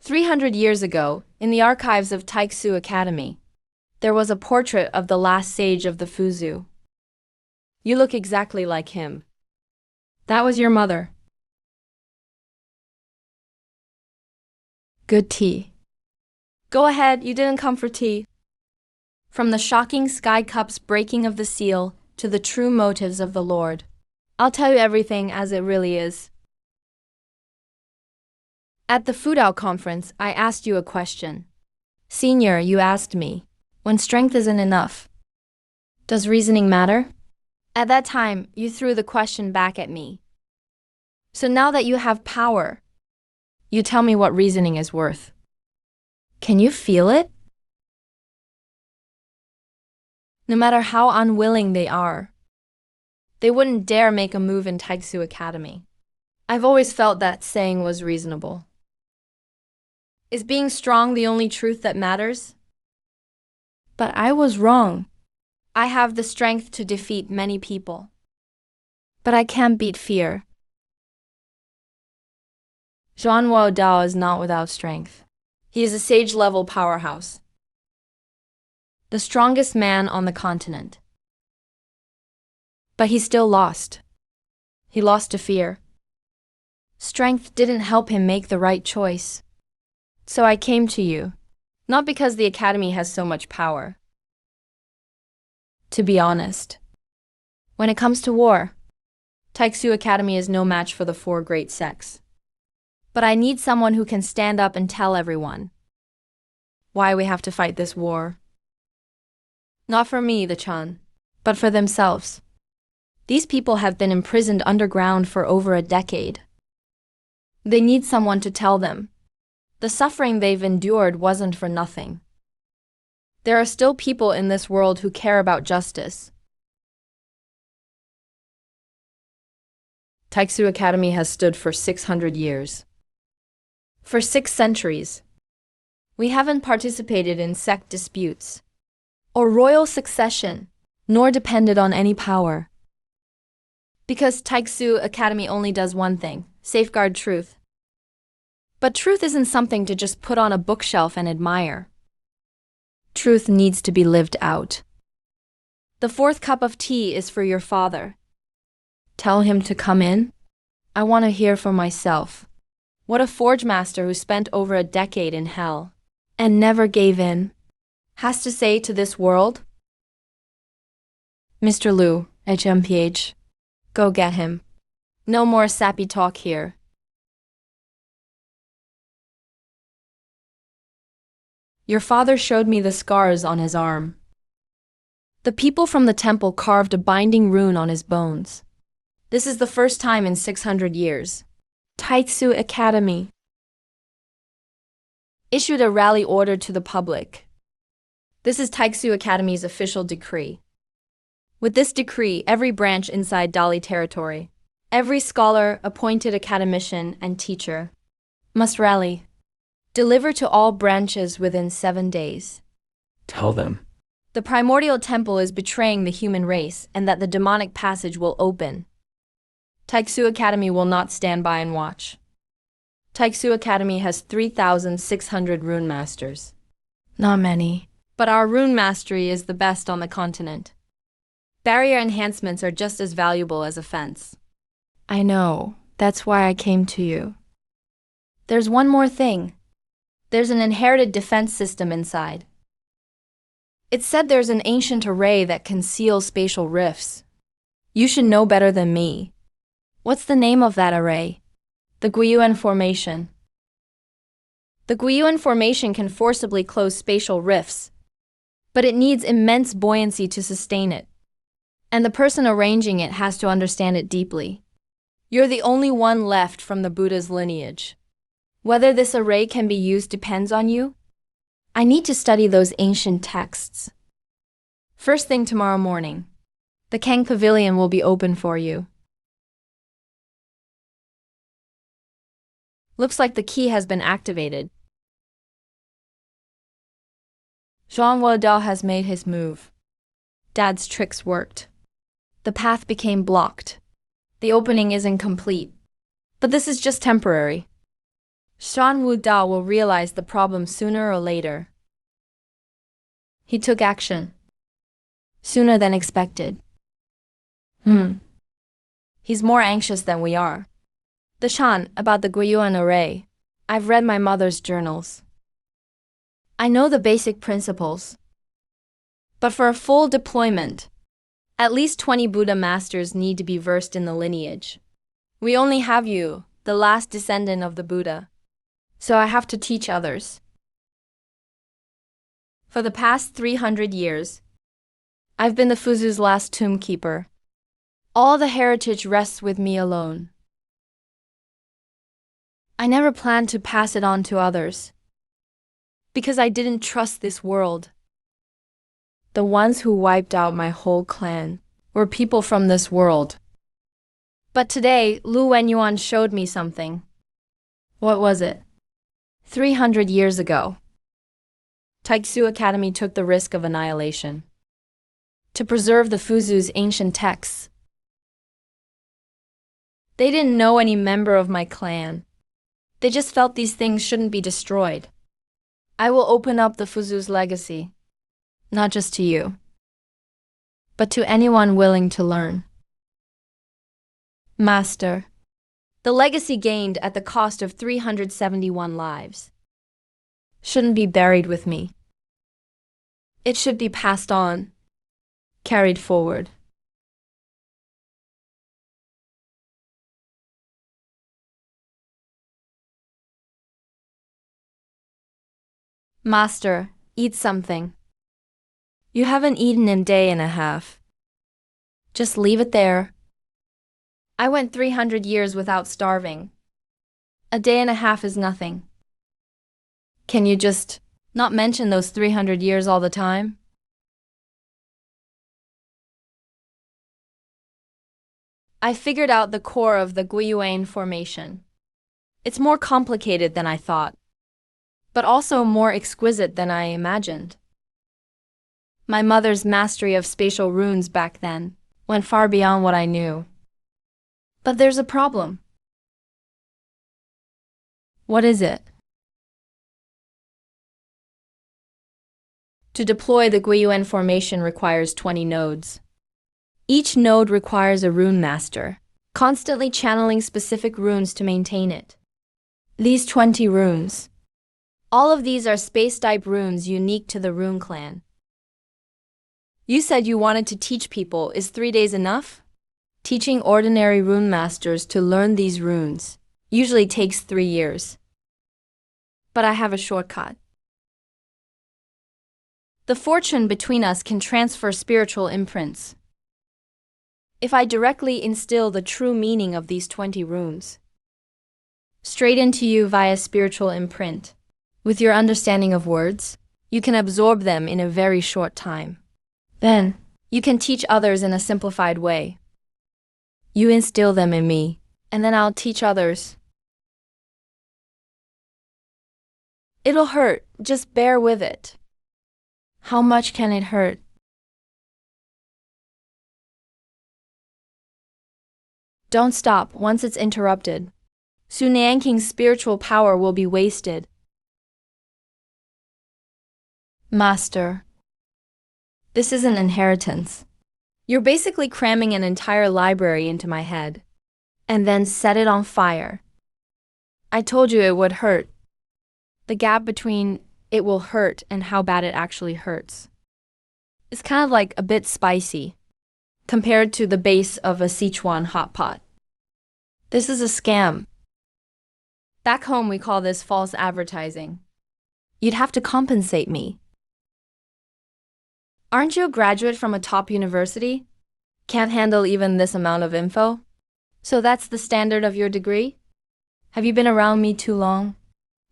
300 years ago, in the archives of Taiksu Academy, there was a portrait of the last sage of the Fuzu. You look exactly like him. That was your mother. Good tea. Go ahead, you didn't come for tea. From the shocking Sky Cup's breaking of the seal to the true motives of the Lord, I'll tell you everything as it really is. At the Fudao conference, I asked you a question. Senior, you asked me, when strength isn't enough, does reasoning matter? At that time, you threw the question back at me. So now that you have power, you tell me what reasoning is worth. Can you feel it? No matter how unwilling they are, they wouldn't dare make a move in Taiksu Academy. I've always felt that saying was reasonable. Is being strong the only truth that matters? But I was wrong. I have the strength to defeat many people. But I can't beat fear. Zhuanwo Dao is not without strength. He is a sage-level powerhouse. The strongest man on the continent. But he still lost. He lost to fear. Strength didn't help him make the right choice. So I came to you, not because the academy has so much power. To be honest, when it comes to war, Taiksu Academy is no match for the 4 great sects. But I need someone who can stand up and tell everyone why we have to fight this war. Not for me, the Chan, but for themselves. These people have been imprisoned underground for over a decade. They need someone to tell them the suffering they've endured wasn't for nothing. There are still people in this world who care about justice. Taiksu Academy has stood for 600 years. For 6 centuries. We haven't participated in sect disputes or royal succession, nor depended on any power. Because Taiksu Academy only does one thing, safeguard truth. But truth isn't something to just put on a bookshelf and admire. Truth needs to be lived out. The 4th cup of tea is for your father. Tell him to come in. I want to hear for myself what a forge master who spent over a decade in hell and never gave in has to say to this world. Mr. Liu, HMPH, go get him. No more sappy talk here. Your father showed me the scars on his arm. The people from the temple carved a binding rune on his bones. This is the first time in 600 years. Taiksu Academy issued a rally order to the public. This is Taiksu Academy's official decree. With this decree, every branch inside Dali territory, every scholar, appointed academician, and teacher must rally. Deliver to all branches within 7 days. Tell them. The primordial temple is betraying the human race and that the demonic passage will open. Taiksu Academy will not stand by and watch. Taiksu Academy has 3,600 rune masters. Not many. But our rune mastery is the best on the continent. Barrier enhancements are just as valuable as a fence. I know. That's why I came to you. There's one more thing. There's an inherited defense system inside. It's said there's an ancient array that conceals spatial rifts. You should know better than me. What's the name of that array? The Guiyuan Formation. The Guiyuan Formation can forcibly close spatial rifts, but it needs immense buoyancy to sustain it. And the person arranging it has to understand it deeply. You're the only one left from the Buddha's lineage. Whether this array can be used depends on you. I need to study those ancient texts. First thing tomorrow morning, the Kang Pavilion will be open for you. Looks like the key has been activated. Jean Wadal has made his move. Dad's tricks worked. The path became blocked. The opening isn't complete. But this is just temporary. Shan Wudao will realize the problem sooner or later. He took action. Sooner than expected. He's more anxious than we are. The Shan, about the Guiyuan array. I've read my mother's journals. I know the basic principles. But for a full deployment, at least 20 Buddha masters need to be versed in the lineage. We only have you, the last descendant of the Buddha. So I have to teach others. For the past 300 years, I've been the Fuzu's last tomb keeper. All the heritage rests with me alone. I never planned to pass it on to others, because I didn't trust this world. The ones who wiped out my whole clan were people from this world. But today, Lu Wenyuan showed me something. What was it? 300 years ago, Taiksu Academy took the risk of annihilation to preserve the Fuzu's ancient texts. They didn't know any member of my clan. They just felt these things shouldn't be destroyed. I will open up the Fuzu's legacy, not just to you, but to anyone willing to learn. Master, the legacy gained at the cost of 371 lives shouldn't be buried with me. It should be passed on, carried forward. Master, eat something. You haven't eaten in a day and a half. Just leave it there. I went 300 years without starving. A day and a half is nothing. Can you just not mention those 300 years all the time? I figured out the core of the Guiyuan Formation. It's more complicated than I thought, but also more exquisite than I imagined. My mother's mastery of spatial runes back then went far beyond what I knew. But there's a problem. What is it? To deploy the Guiyuan Formation requires 20 nodes. Each node requires a rune master, constantly channeling specific runes to maintain it. These 20 runes. All of these are space-type runes unique to the Rune clan. You said you wanted to teach people. Is 3 days enough? Teaching ordinary rune masters to learn these runes usually takes 3 years. But I have a shortcut. The fortune between us can transfer spiritual imprints. If I directly instill the true meaning of these 20 runes straight into you via spiritual imprint, with your understanding of words, You can absorb them in a very short time. Then, you can teach others in a simplified way. You instill them in me, and then I'll teach others. It'll hurt, just bear with it. How much can it hurt? Don't stop once it's interrupted. Su Nianking's spiritual power will be wasted. Master, this is an inheritance. You're basically cramming an entire library into my head, and then set it on fire. I told you it would hurt. The gap between it will hurt and how bad it actually hurts. It's kind of like a bit spicy, compared to the base of a Sichuan hot pot. This is a scam. Back home we call this false advertising. You'd have to compensate me. Aren't you a graduate from a top university? Can't handle even this amount of info? So that's the standard of your degree? Have you been around me too long?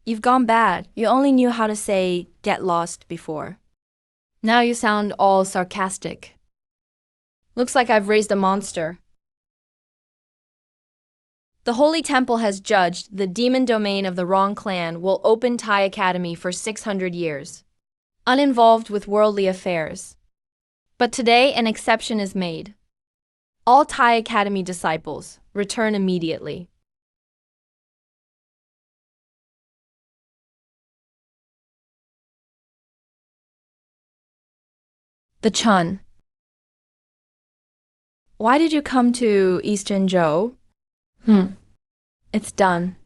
You've gone bad. You only knew how to say, get lost before. Now you sound all sarcastic. Looks like I've raised a monster. The Holy Temple has judged the demon domain of the wrong clan will open Thai Academy for 600 years, uninvolved with worldly affairs. But today an exception is made. All Thai Academy disciples return immediately. The Chun. Why did you come to Eastern Zhou? It's done.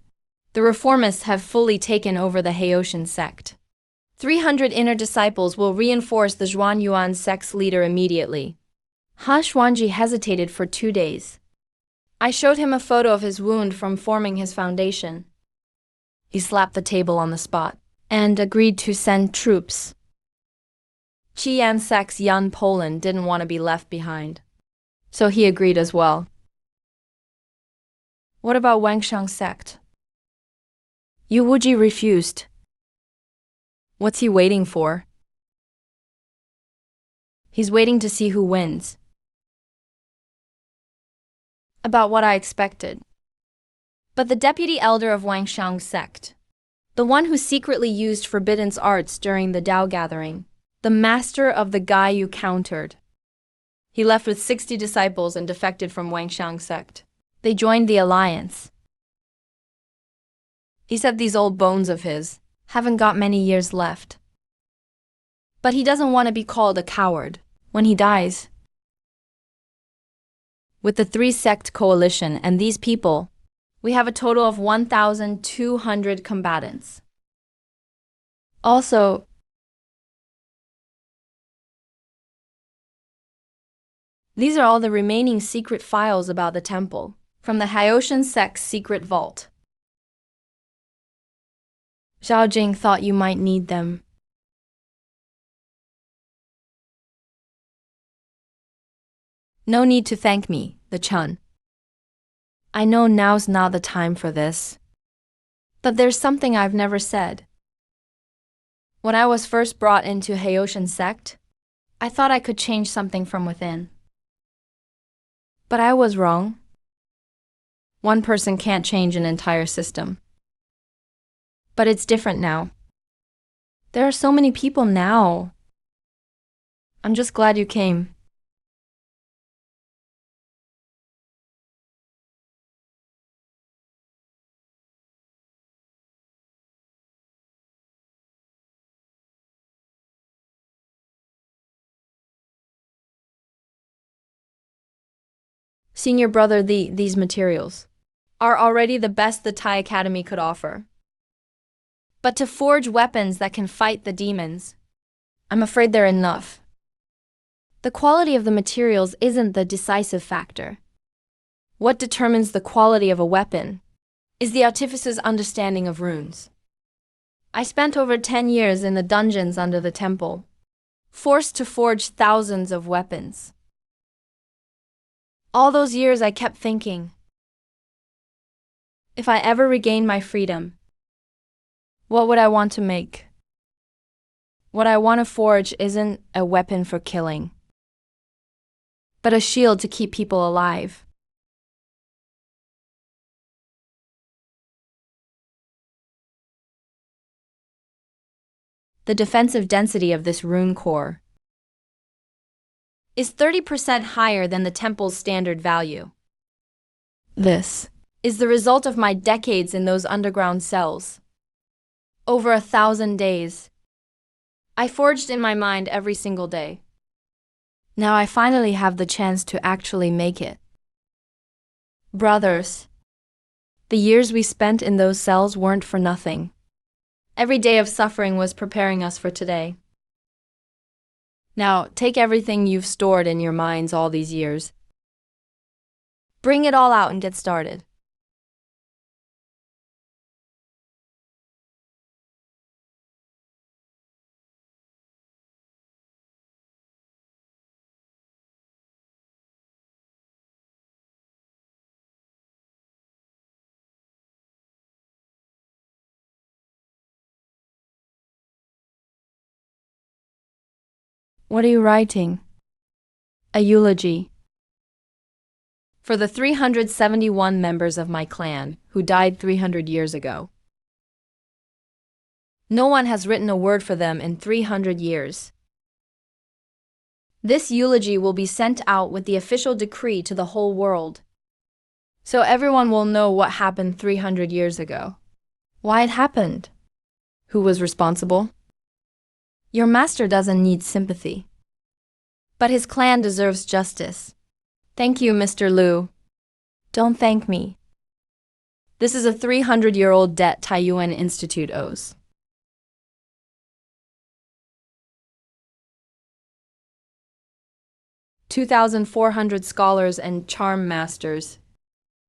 The reformists have fully taken over the Haoshan sect. 300 inner disciples will reinforce the Zhuanyuan sect's leader immediately. Ha Xuanji hesitated for 2 days. I showed him a photo of his wound from forming his foundation. He slapped the table on the spot and agreed to send troops. Qian sect's Yun Poland didn't want to be left behind, so he agreed as well. What about Wangshang sect? Yu Wuji refused. What's he waiting for? He's waiting to see who wins. About what I expected. But the deputy elder of Wangshang sect, the one who secretly used forbidden arts during the Dao gathering, the master of the guy you countered, he left with 60 disciples and defected from Wangshang sect. They joined the alliance. He said these old bones of his haven't got many years left. But he doesn't want to be called a coward when he dies. With the 3-sect coalition and these people, we have a total of 1,200 combatants. Also, these are all the remaining secret files about the temple from the Haoshan sect's secret vault. Zhao Jing thought you might need them. No need to thank me, the Chun. I know now's not the time for this. But there's something I've never said. When I was first brought into Haoshan sect, I thought I could change something from within. But I was wrong. One person can't change an entire system. But it's different now. There are so many people now. I'm just glad you came. Senior brother, these materials are already the best the Thai Academy could offer. But to forge weapons that can fight the demons, I'm afraid they're enough. The quality of the materials isn't the decisive factor. What determines the quality of a weapon is the artificer's understanding of runes. I spent over 10 years in the dungeons under the temple, forced to forge thousands of weapons. All those years I kept thinking, if I ever regain my freedom, what would I want to make? What I want to forge isn't a weapon for killing, but a shield to keep people alive. The defensive density of this rune core is 30% higher than the temple's standard value. This is the result of my decades in those underground cells. Over 1,000 days. I forged in my mind every single day. Now I finally have the chance to actually make it. Brothers, the years we spent in those cells weren't for nothing. Every day of suffering was preparing us for today. Now, take everything you've stored in your minds all these years. Bring it all out and get started. What are you writing? A eulogy. For the 371 members of my clan who died 300 years ago. No one has written a word for them in 300 years. This eulogy will be sent out with the official decree to the whole world, so everyone will know what happened 300 years ago. Why it happened. Who was responsible? Your master doesn't need sympathy, but his clan deserves justice. Thank you, Mr. Liu. Don't thank me. This is a 300-year-old debt Taiyuan Institute owes. $2,400 scholars and charm masters,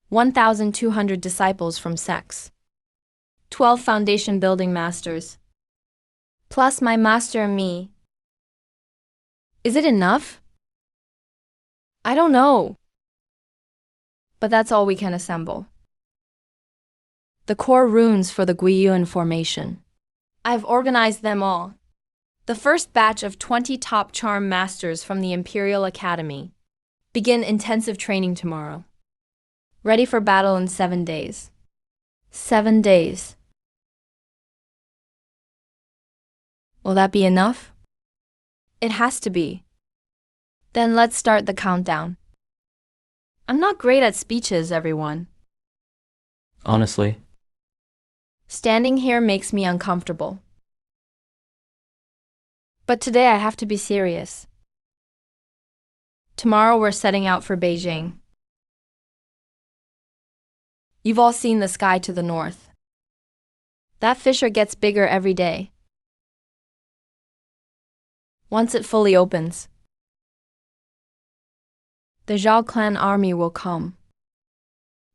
1,200 disciples from sects, 12 foundation building masters, plus my master and me. Is it enough? I don't know. But that's all we can assemble. The core runes for the Guiyuan formation. I've organized them all. The first batch of 20 top charm masters from the Imperial Academy begin intensive training tomorrow. Ready for battle in 7 days. 7 days. Will that be enough? It has to be. Then let's start the countdown. I'm not great at speeches, everyone. Honestly. Standing here makes me uncomfortable. But today I have to be serious. Tomorrow we're setting out for Beijing. You've all seen the sky to the north. That fissure gets bigger every day. Once it fully opens, the Zhao clan army will come.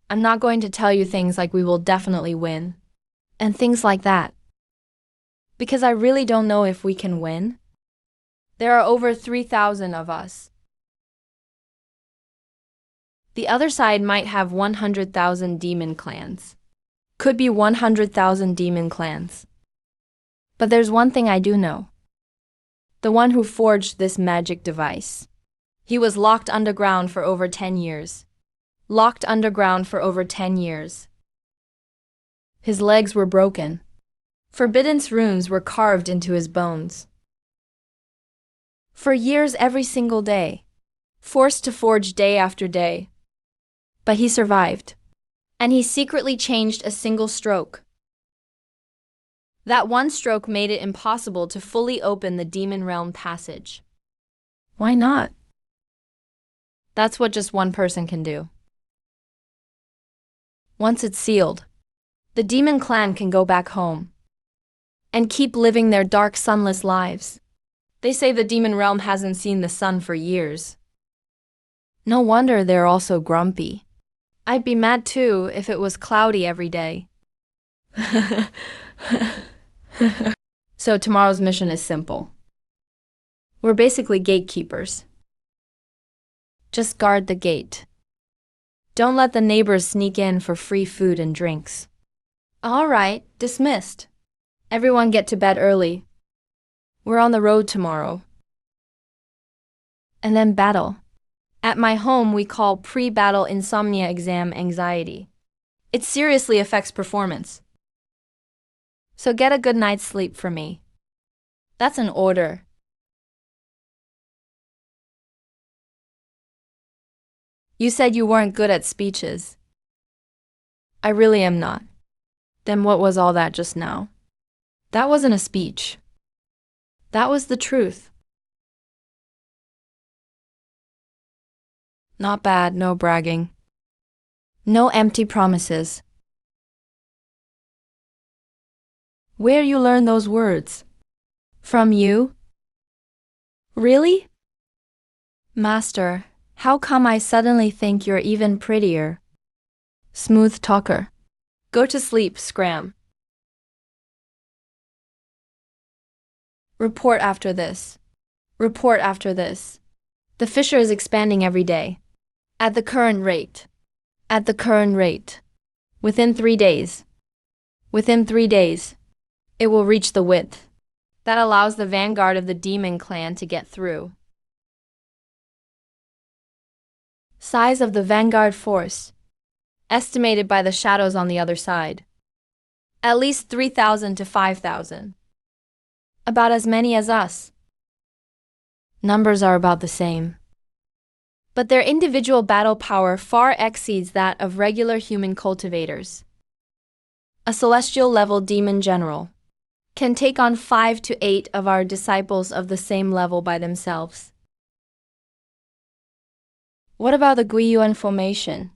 I'm not going to tell you things like we will definitely win, and things like that, because I really don't know if we can win. There are over 3,000 of us. The other side might have 100,000 demon clans. Could be 100,000 demon clans. But there's one thing I do know. The one who forged this magic device. He was locked underground for over 10 years. Locked underground for over 10 years. His legs were broken. Forbidden's runes were carved into his bones. For years every single day. Forced to forge day after day. But he survived. And he secretly changed a single stroke. That one stroke made it impossible to fully open the demon realm passage. Why not? That's what just one person can do. Once it's sealed, the demon clan can go back home and keep living their dark, sunless lives. They say the demon realm hasn't seen the sun for years. No wonder they're all so grumpy. I'd be mad too if it was cloudy every day. So tomorrow's mission is simple. We're basically gatekeepers. Just guard the gate. Don't let the neighbors sneak in for free food and drinks. All right, dismissed. Everyone get to bed early. We're on the road tomorrow. And then battle. At my home, we call pre-battle insomnia exam anxiety. It seriously affects performance. So get a good night's sleep for me. That's an order. You said you weren't good at speeches. I really am not. Then what was all that just now? That wasn't a speech. That was the truth. Not bad, no bragging. No empty promises. Where you learn those words? From you? Really? Master, how come I suddenly think you're even prettier? Smooth talker. Go to sleep, Scram. Report after this. Report after this. The fissure is expanding every day. At the current rate. At the current rate. Within 3 days. Within 3 days. It will reach the width. That allows the vanguard of the demon clan to get through. Size of the vanguard force. Estimated by the shadows on the other side. At least 3,000 to 5,000. About as many as us. Numbers are about the same. But their individual battle power far exceeds that of regular human cultivators. A celestial-level demon general can take on 5 to 8 of our disciples of the same level by themselves. What about the Guiyuan formation?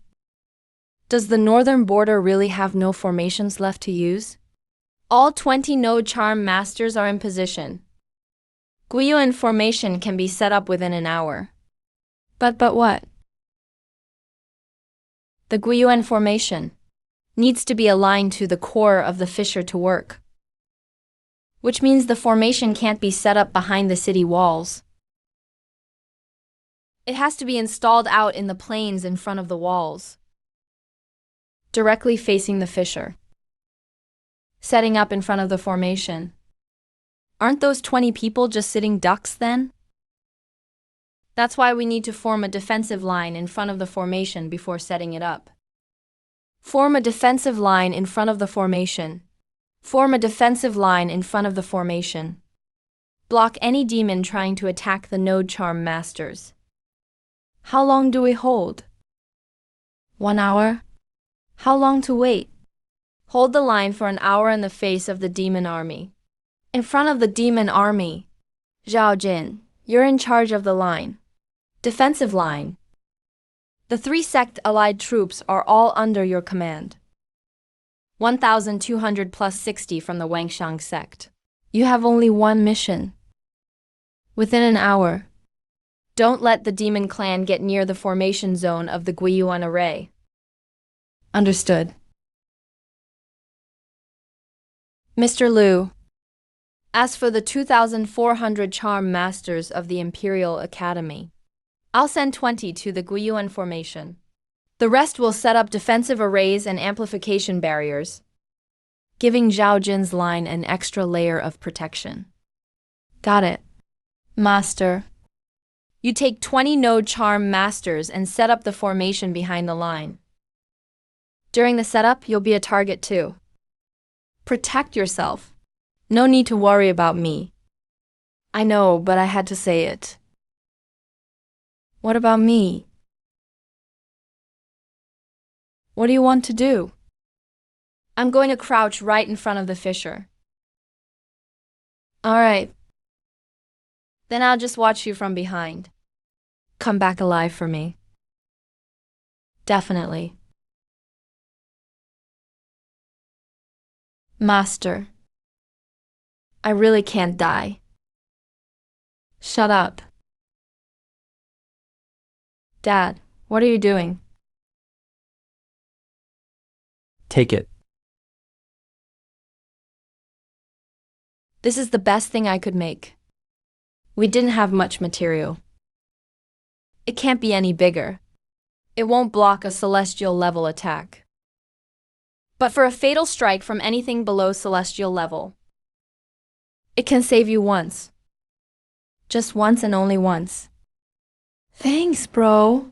Does the northern border really have no formations left to use? All 20 node charm masters are in position. Guiyuan formation can be set up within an hour. But what? The Guiyuan formation needs to be aligned to the core of the fissure to work. Which means the formation can't be set up behind the city walls. It has to be installed out in the plains in front of the walls, directly facing the fissure. Setting up in front of the formation. Aren't those 20 people just sitting ducks then? That's why we need to form a defensive line in front of the formation before setting it up. Form a defensive line in front of the formation. Form a defensive line in front of the formation. Block any demon trying to attack the node charm masters. How long do we hold? 1 hour? How long to wait? Hold the line for an hour in the face of the demon army. In front of the demon army. Zhao Jin, you're in charge of the line. Defensive line. The 3 sect allied troops are all under your command. 1,200 plus 60 from the Wangshang sect. You have only one mission. Within an hour. Don't let the demon clan get near the formation zone of the Guiyuan array. Understood. Mr. Liu. As for the 2,400 charm masters of the Imperial Academy, I'll send 20 to the Guiyuan formation. The rest will set up defensive arrays and amplification barriers, giving Zhao Jin's line an extra layer of protection. Got it. Master. You take 20 node charm masters and set up the formation behind the line. During the setup, you'll be a target too. Protect yourself. No need to worry about me. I know, but I had to say it. What about me? What do you want to do? I'm going to crouch right in front of the fissure. All right. Then I'll just watch you from behind. Come back alive for me. Definitely. Master. I really can't die. Shut up. Dad, what are you doing? Take it. This is the best thing I could make. We didn't have much material. It can't be any bigger. It won't block a celestial level attack. But for a fatal strike from anything below celestial level, it can save you once, Just once and only once. Thanks, bro.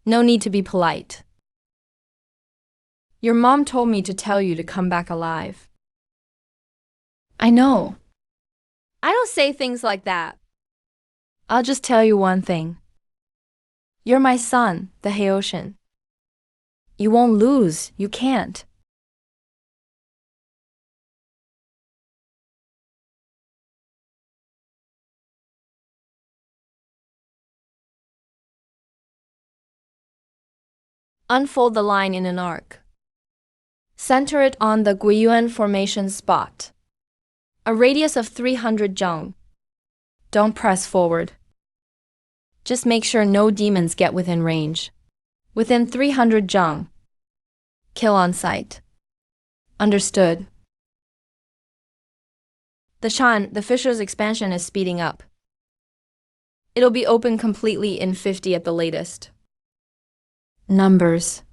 No need to be polite. Your mom told me to tell you to come back alive. I know. I don't say things like that. I'll just tell you one thing. You're my son, the Haoshin. You won't lose. You can't. Unfold the line in an arc. Center it on the Guiyuan formation spot. A radius of 300 zhang. Don't press forward. Just make sure no demons get within range. Within 300 zhang. Kill on sight. Understood. The Shan, the fissure's expansion is speeding up. It'll be open completely in 50 at the latest. Numbers.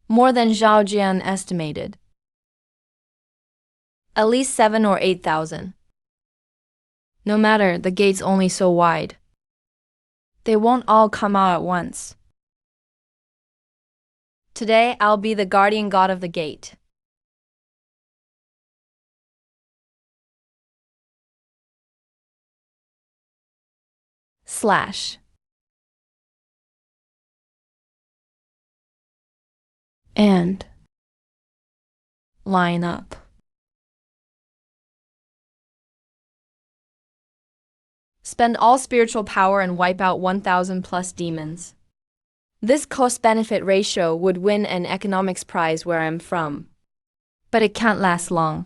More than Zhao Jian estimated. At least 7 or 8,000. No matter, the gate's only so wide. They won't all come out at once. Today, I'll be the guardian god of the gate. Slash. And. Line up. Spend all spiritual power and wipe out 1,000 plus demons. This cost-benefit ratio would win an economics prize where I'm from. But it can't last long.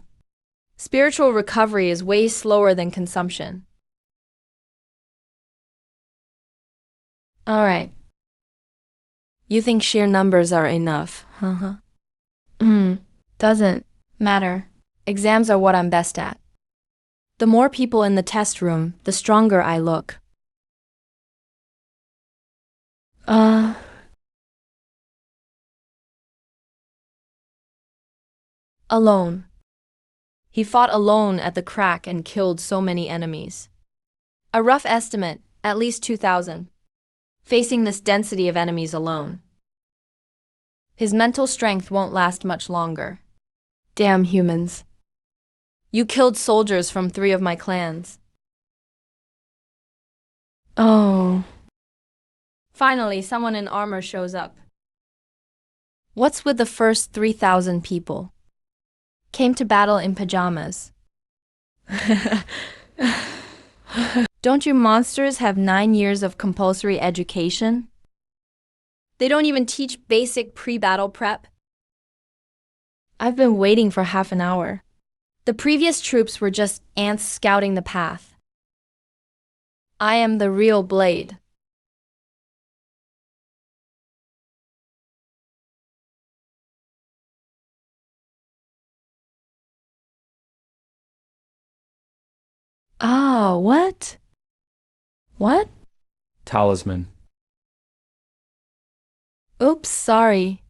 Spiritual recovery is way slower than consumption. Alright. You think sheer numbers are enough, huh? Doesn't matter. Exams are what I'm best at. The more people in the test room, the stronger I look. Alone. He fought alone at the crack and killed so many enemies. A rough estimate, at least 2,000. Facing this density of enemies alone. His mental strength won't last much longer. Damn humans. You killed soldiers from 3 of my clans. Oh. Finally, someone in armor shows up. What's with the first 3,000 people? Came to battle in pajamas. Don't you monsters have 9 years of compulsory education? They don't even teach basic pre-battle prep. I've been waiting for half an hour. The previous troops were just ants scouting the path. I am the real blade. Ah, what? What? Talisman. Oops, sorry.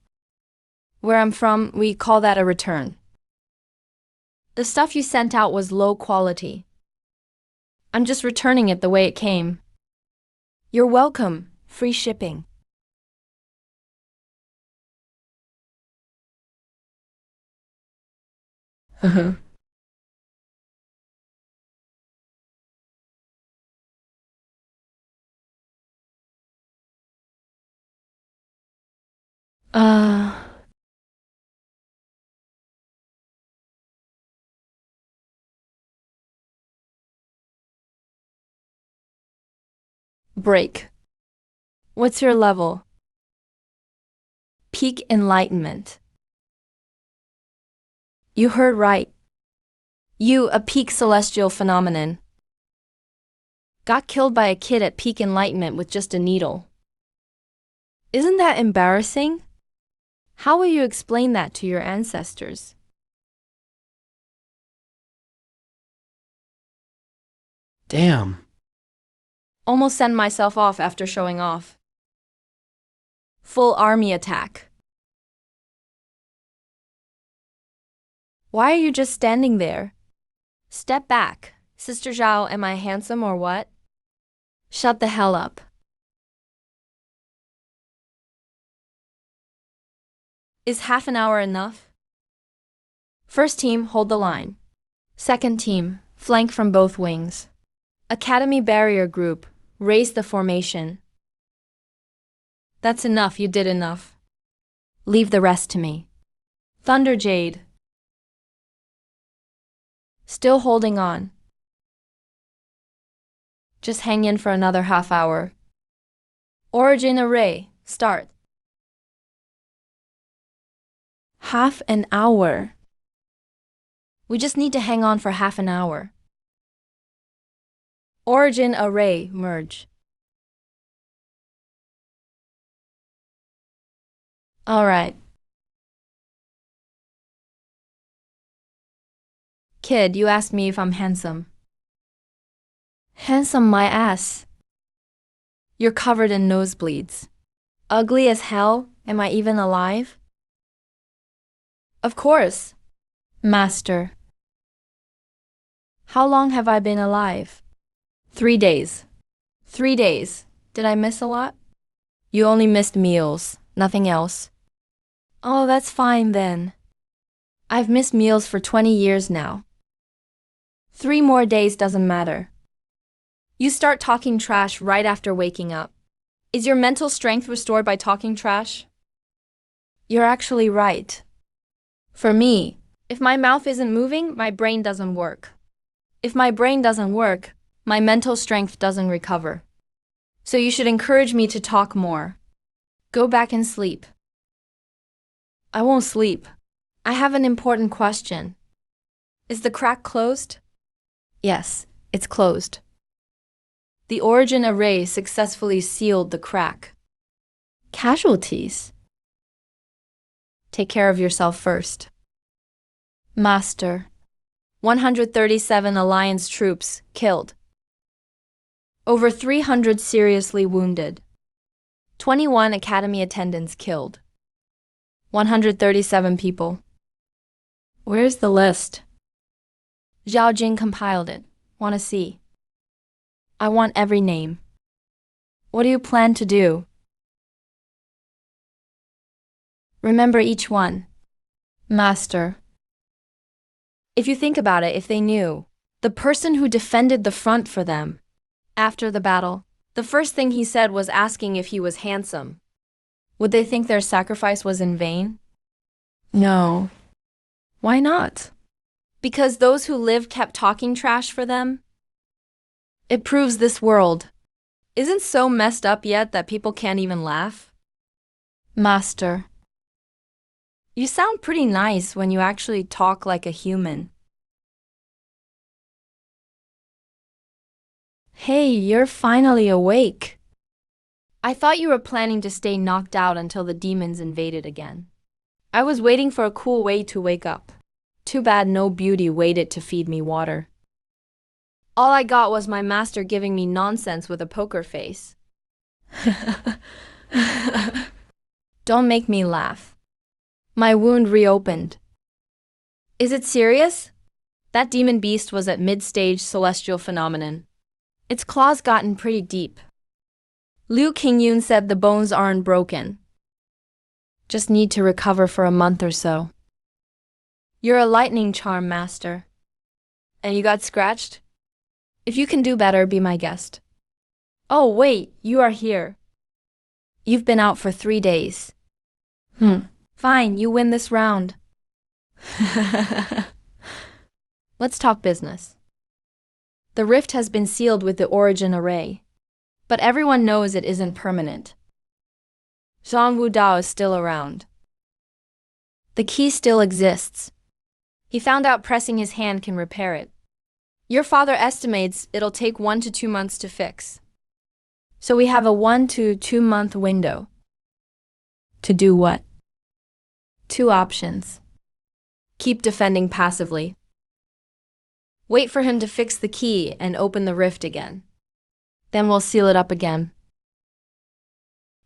Where I'm from, we call that a return. The stuff you sent out was low quality. I'm just returning it the way it came. You're welcome. Free shipping. Break. What's your level? Peak enlightenment. You heard right. You, a peak celestial phenomenon. Got killed by a kid at peak enlightenment with just a needle. Isn't that embarrassing? How will you explain that to your ancestors? Damn. Almost send myself off after showing off. Full army attack. Why are you just standing there? Step back. Sister Zhao, am I handsome or what? Shut the hell up. Is half an hour enough? First team, hold the line. Second team, flank from both wings. Academy barrier group, raise the formation. That's enough, you did enough. Leave the rest to me. Thunder Jade. Still holding on. Just hang in for another half hour. Origin array, start. Half an hour. We just need to hang on for half an hour. Origin array, merge. Alright. Kid, you asked me if I'm handsome. Handsome my ass. You're covered in nosebleeds. Ugly as hell? Am I even alive? Of course. Master. How long have I been alive? 3 days. 3 days. Did I miss a lot? You only missed meals, nothing else. Oh, that's fine then. I've missed meals for 20 years now. 3 more days doesn't matter. You start talking trash right after waking up. Is your mental strength restored by talking trash? You're actually right. For me, if my mouth isn't moving, my brain doesn't work. If my brain doesn't work, my mental strength doesn't recover. So you should encourage me to talk more. Go back and sleep. I won't sleep. I have an important question. Is the crack closed? Yes, it's closed. The origin array successfully sealed the crack. Casualties? Take care of yourself first. Master. 137 Alliance troops killed. Over 300 seriously wounded. 21 Academy attendants killed. 137 people. Where's the list? Zhao Jing compiled it. Want to see? I want every name. What do you plan to do? Remember each one. Master. If you think about it, if they knew, the person who defended the front for them, after the battle, the first thing he said was asking if he was handsome. Would they think their sacrifice was in vain? No. Why not? Because those who lived kept talking trash for them? It proves this world isn't so messed up yet that people can't even laugh. Master. You sound pretty nice when you actually talk like a human. Hey, you're finally awake. I thought you were planning to stay knocked out until the demons invaded again. I was waiting for a cool way to wake up. Too bad no beauty waited to feed me water. All I got was my master giving me nonsense with a poker face. Don't make me laugh. My wound reopened. Is it serious? That demon beast was at mid-stage celestial phenomenon. Its claws gotten pretty deep. Liu Qingyun said the bones aren't broken. Just need to recover for a month or so. You're a lightning charm master. And you got scratched? If you can do better, be my guest. Oh, wait, you are here. You've been out for 3 days. Fine, you win this round. Let's talk business. The rift has been sealed with the origin array, but everyone knows it isn't permanent. Zhang Wudao is still around. The key still exists. He found out pressing his hand can repair it. Your father estimates it'll take 1 to 2 months to fix. So we have a 1 to 2 month window. To do what? 2 options. Keep defending passively. Wait for him to fix the key and open the rift again. Then we'll seal it up again.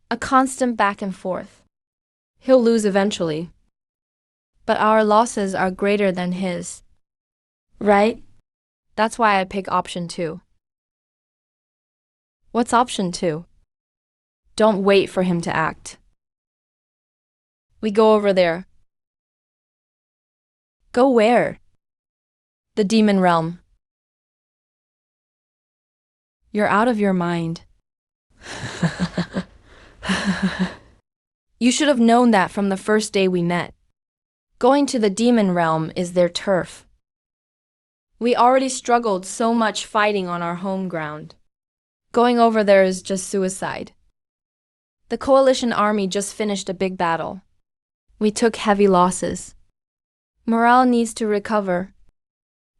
A constant back and forth. He'll lose eventually. But our losses are greater than his. Right? That's why I pick option 2. What's option 2? Don't wait for him to act. We go over there. Go where? The demon realm. You're out of your mind. You should have known that from the first day we met. Going to the demon realm is their turf. We already struggled so much fighting on our home ground. Going over there is just suicide. The coalition army just finished a big battle. We took heavy losses. Morale needs to recover.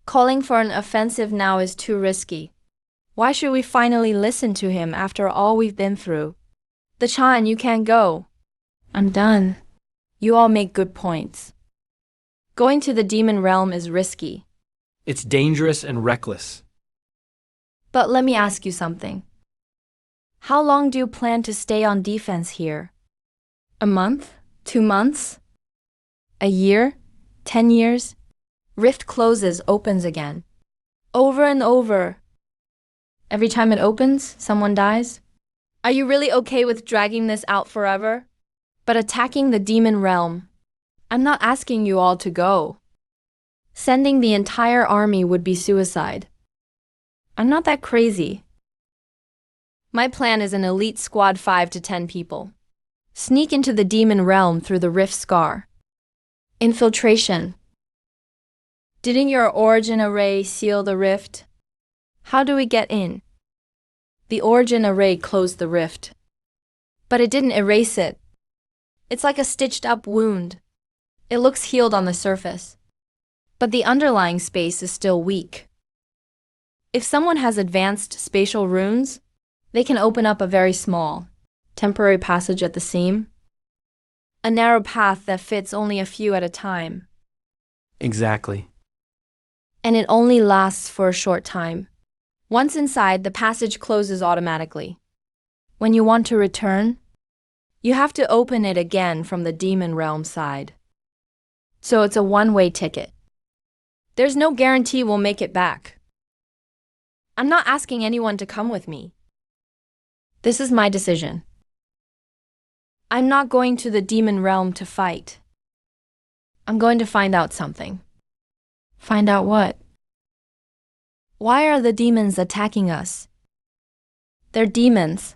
Calling for an offensive now is too risky. Why should we finally listen to him after all we've been through? The Chan, you can't go. I'm done. You all make good points. Going to the demon realm is risky. It's dangerous and reckless. But let me ask you something. How long do you plan to stay on defense here? A month? 2 months? A year? 10 years? Rift closes, opens again. Over and over. Every time it opens, someone dies? Are you really okay with dragging this out forever? But attacking the demon realm, I'm not asking you all to go. Sending the entire army would be suicide. I'm not that crazy. My plan is an elite squad 5 to 10 people. Sneak into the demon realm through the rift scar. Infiltration. Didn't your origin array seal the rift? How do we get in? The origin array closed the rift. But it didn't erase it. It's like a stitched up wound. It looks healed on the surface. But the underlying space is still weak. If someone has advanced spatial runes, they can open up a very small, temporary passage at the seam. A narrow path that fits only a few at a time. Exactly. And it only lasts for a short time. Once inside, the passage closes automatically. When you want to return, you have to open it again from the demon realm side. So it's a one-way ticket. There's no guarantee we'll make it back. I'm not asking anyone to come with me. This is my decision. I'm not going to the demon realm to fight. I'm going to find out something. Find out what? Why are the demons attacking us? They're demons.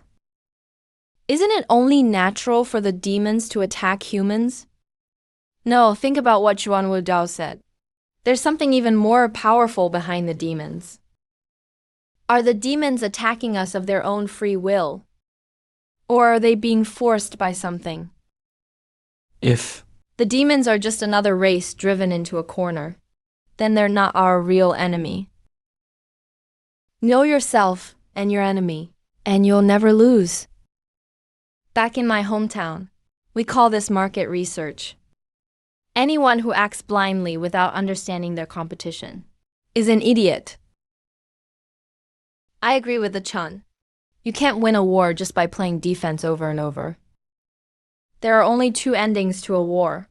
Isn't it only natural for the demons to attack humans? No, think about what Xuan Wudao said. There's something even more powerful behind the demons. Are the demons attacking us of their own free will? Or are they being forced by something? If the demons are just another race driven into a corner, then they're not our real enemy. Know yourself and your enemy, and you'll never lose. Back in my hometown, we call this market research. Anyone who acts blindly without understanding their competition is an idiot. I agree with the Chun. You can't win a war just by playing defense over and over. There are only 2 endings to a war.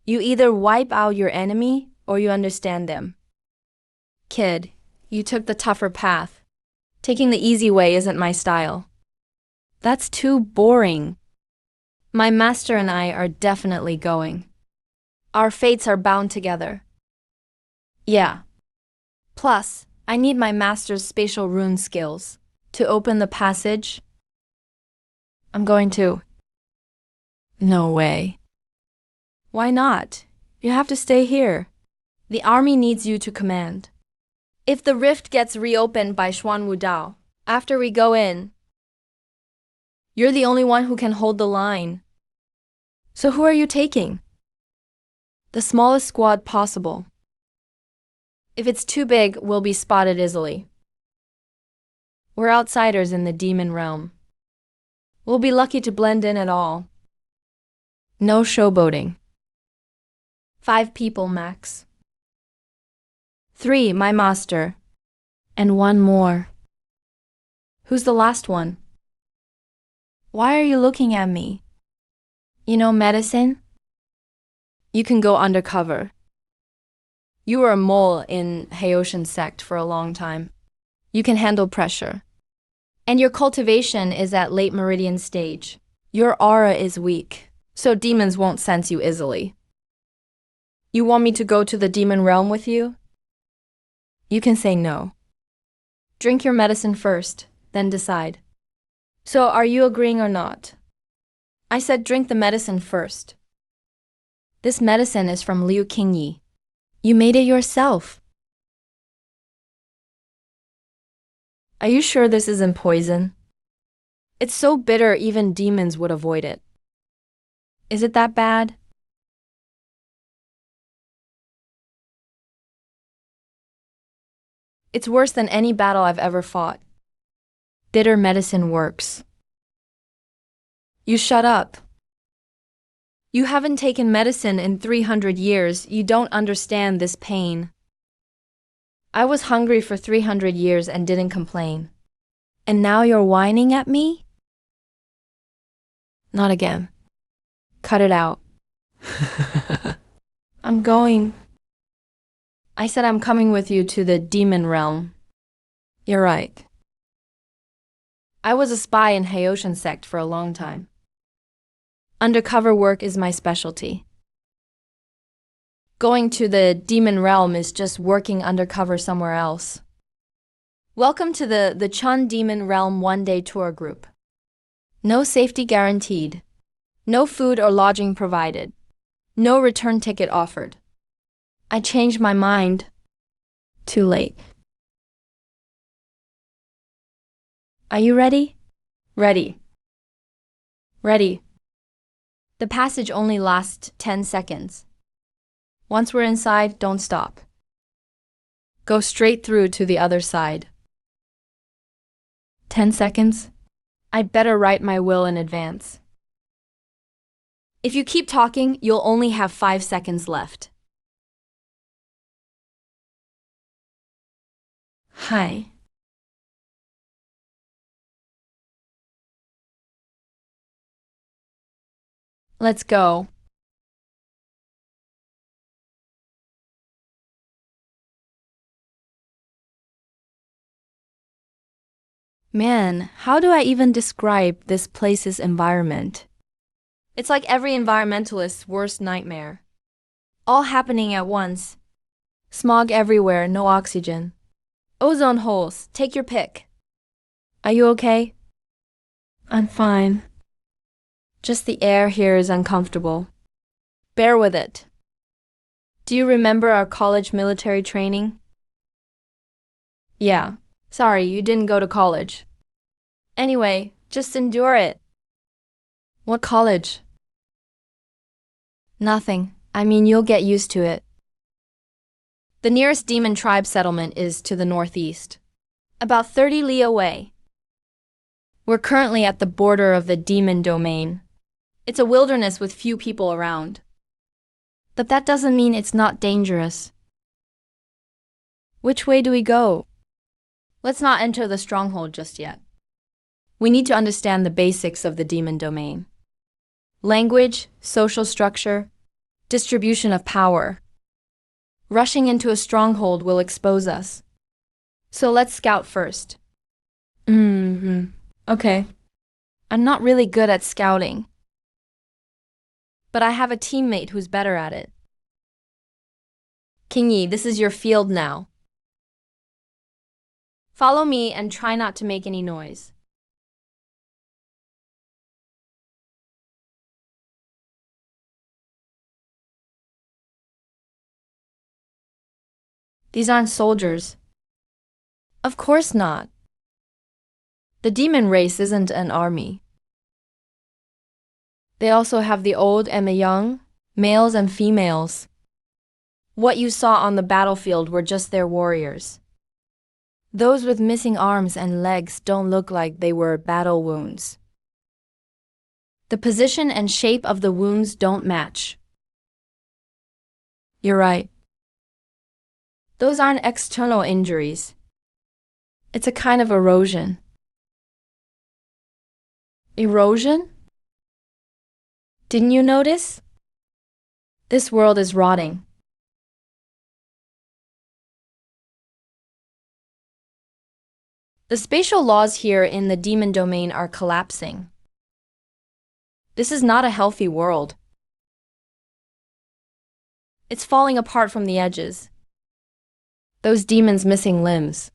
You either wipe out your enemy or you understand them. Kid, you took the tougher path. Taking the easy way isn't my style. That's too boring. My master and I are definitely going. Our fates are bound together. Yeah. Plus, I need my master's spatial rune skills to open the passage. I'm going to. No way. Why not? You have to stay here. The army needs you to command. If the rift gets reopened by Xuan Wudao, after we go in, you're the only one who can hold the line. So who are you taking? The smallest squad possible. If it's too big, we'll be spotted easily. We're outsiders in the demon realm. We'll be lucky to blend in at all. No showboating. 5 people max. 3, my master. And 1 more. Who's the last one? Why are you looking at me? You know medicine? You can go undercover. You were a mole in Haoshan sect for a long time. You can handle pressure. And your cultivation is at late meridian stage. Your aura is weak, so demons won't sense you easily. You want me to go to the demon realm with you? You can say no. Drink your medicine first, then decide. So are you agreeing or not? I said drink the medicine first. This medicine is from Liu Qingyi. You made it yourself. Are you sure this isn't poison? It's so bitter even demons would avoid it. Is it that bad? It's worse than any battle I've ever fought. Bitter medicine works. You shut up. You haven't taken medicine in 300 years. You don't understand this pain. I was hungry for 300 years and didn't complain. And now you're whining at me? Not again. Cut it out. I'm going. I said I'm coming with you to the demon realm. You're right. I was a spy in Haoshan sect for a long time. Undercover work is my specialty. Going to the demon realm is just working undercover somewhere else. Welcome to the Chun Demon Realm one-day tour group. No safety guaranteed. No food or lodging provided. No return ticket offered. I changed my mind. Too late. Are you ready? Ready. Ready. The passage only lasts 10 seconds. Once we're inside, don't stop. Go straight through to the other side. 10 seconds? I'd better write my will in advance. If you keep talking, you'll only have 5 seconds left. Hi. Let's go. Man, how do I even describe this place's environment? It's like every environmentalist's worst nightmare. All happening at once. Smog everywhere, no oxygen. Ozone holes, take your pick. Are you okay? I'm fine. Just the air here is uncomfortable. Bear with it. Do you remember our college military training? Yeah. Sorry, you didn't go to college. Anyway, just endure it. What college? Nothing. I mean, you'll get used to it. The nearest demon tribe settlement is to the northeast, about 30 li away. We're currently at the border of the demon domain. It's a wilderness with few people around. But that doesn't mean it's not dangerous. Which way do we go? Let's not enter the stronghold just yet. We need to understand the basics of the demon domain. Language, social structure, distribution of power. Rushing into a stronghold will expose us. So let's scout first. Okay. I'm not really good at scouting. But I have a teammate who's better at it. Qingyi, this is your field now. Follow me and try not to make any noise. These aren't soldiers. Of course not. The demon race isn't an army. They also have the old and the young, males and females. What you saw on the battlefield were just their warriors. Those with missing arms and legs don't look like they were battle wounds. The position and shape of the wounds don't match. You're right. Those aren't external injuries. It's a kind of erosion. Erosion? Didn't you notice? This world is rotting. The spatial laws here in the demon domain are collapsing. This is not a healthy world. It's falling apart from the edges. Those demons missing limbs.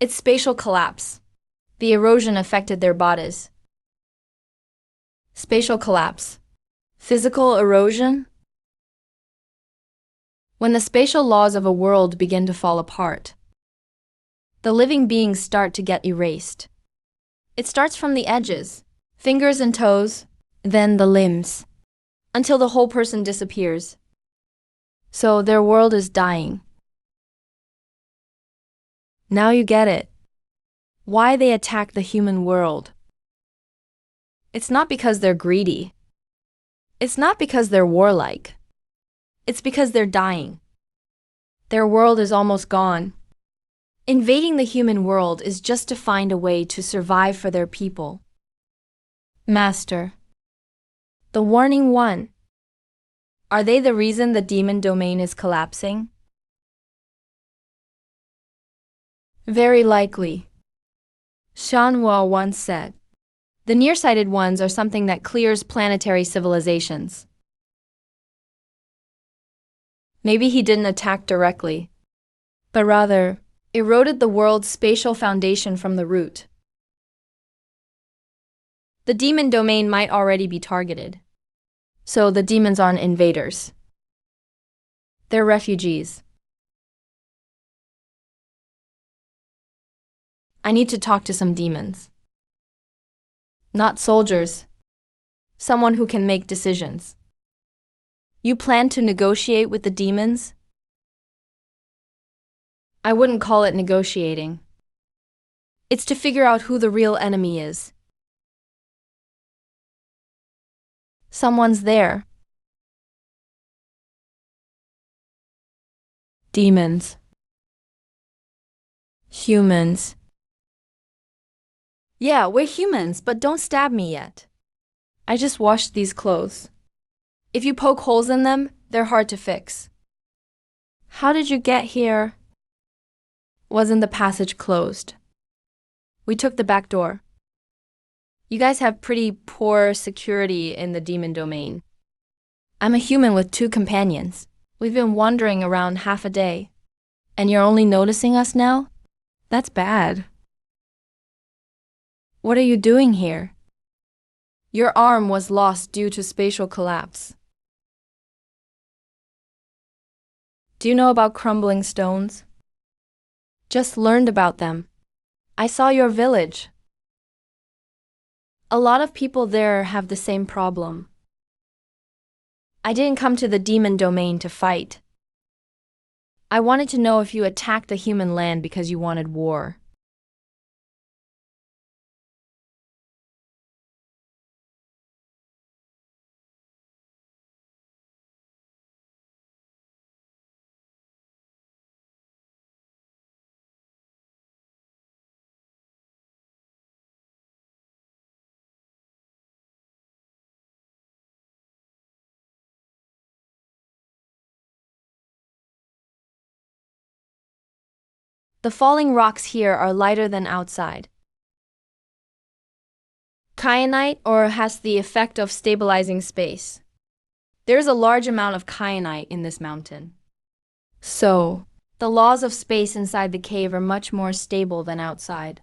It's spatial collapse. The erosion affected their bodies. Spatial collapse. Physical erosion? When the spatial laws of a world begin to fall apart, the living beings start to get erased. It starts from the edges, fingers and toes, then the limbs, until the whole person disappears. So their world is dying. Now you get it. Why they attack the human world. It's not because they're greedy. It's not because they're warlike. It's because they're dying. Their world is almost gone. Invading the human world is just to find a way to survive for their people. Master. The warning one. Are they the reason the demon domain is collapsing? Very likely. Shanhua once said, the nearsighted ones are something that clears planetary civilizations. Maybe he didn't attack directly, but rather eroded the world's spatial foundation from the root. The demon domain might already be targeted, so the demons aren't invaders. They're refugees. I need to talk to some demons. Not soldiers. Someone who can make decisions. You plan to negotiate with the demons? I wouldn't call it negotiating. It's to figure out who the real enemy is. Someone's there. Demons. Humans. Yeah, we're humans, but don't stab me yet. I just washed these clothes. If you poke holes in them, they're hard to fix. How did you get here? Wasn't the passage closed? We took the back door. You guys have pretty poor security in the demon domain. I'm a human with 2 companions. We've been wandering around half a day. And you're only noticing us now? That's bad. What are you doing here? Your arm was lost due to spatial collapse. Do you know about crumbling stones? Just learned about them. I saw your village. A lot of people there have the same problem. I didn't come to the demon domain to fight. I wanted to know if you attacked the human land because you wanted war. The falling rocks here are lighter than outside. Kyanite or has the effect of stabilizing space. There's a large amount of kyanite in this mountain. So, the laws of space inside the cave are much more stable than outside.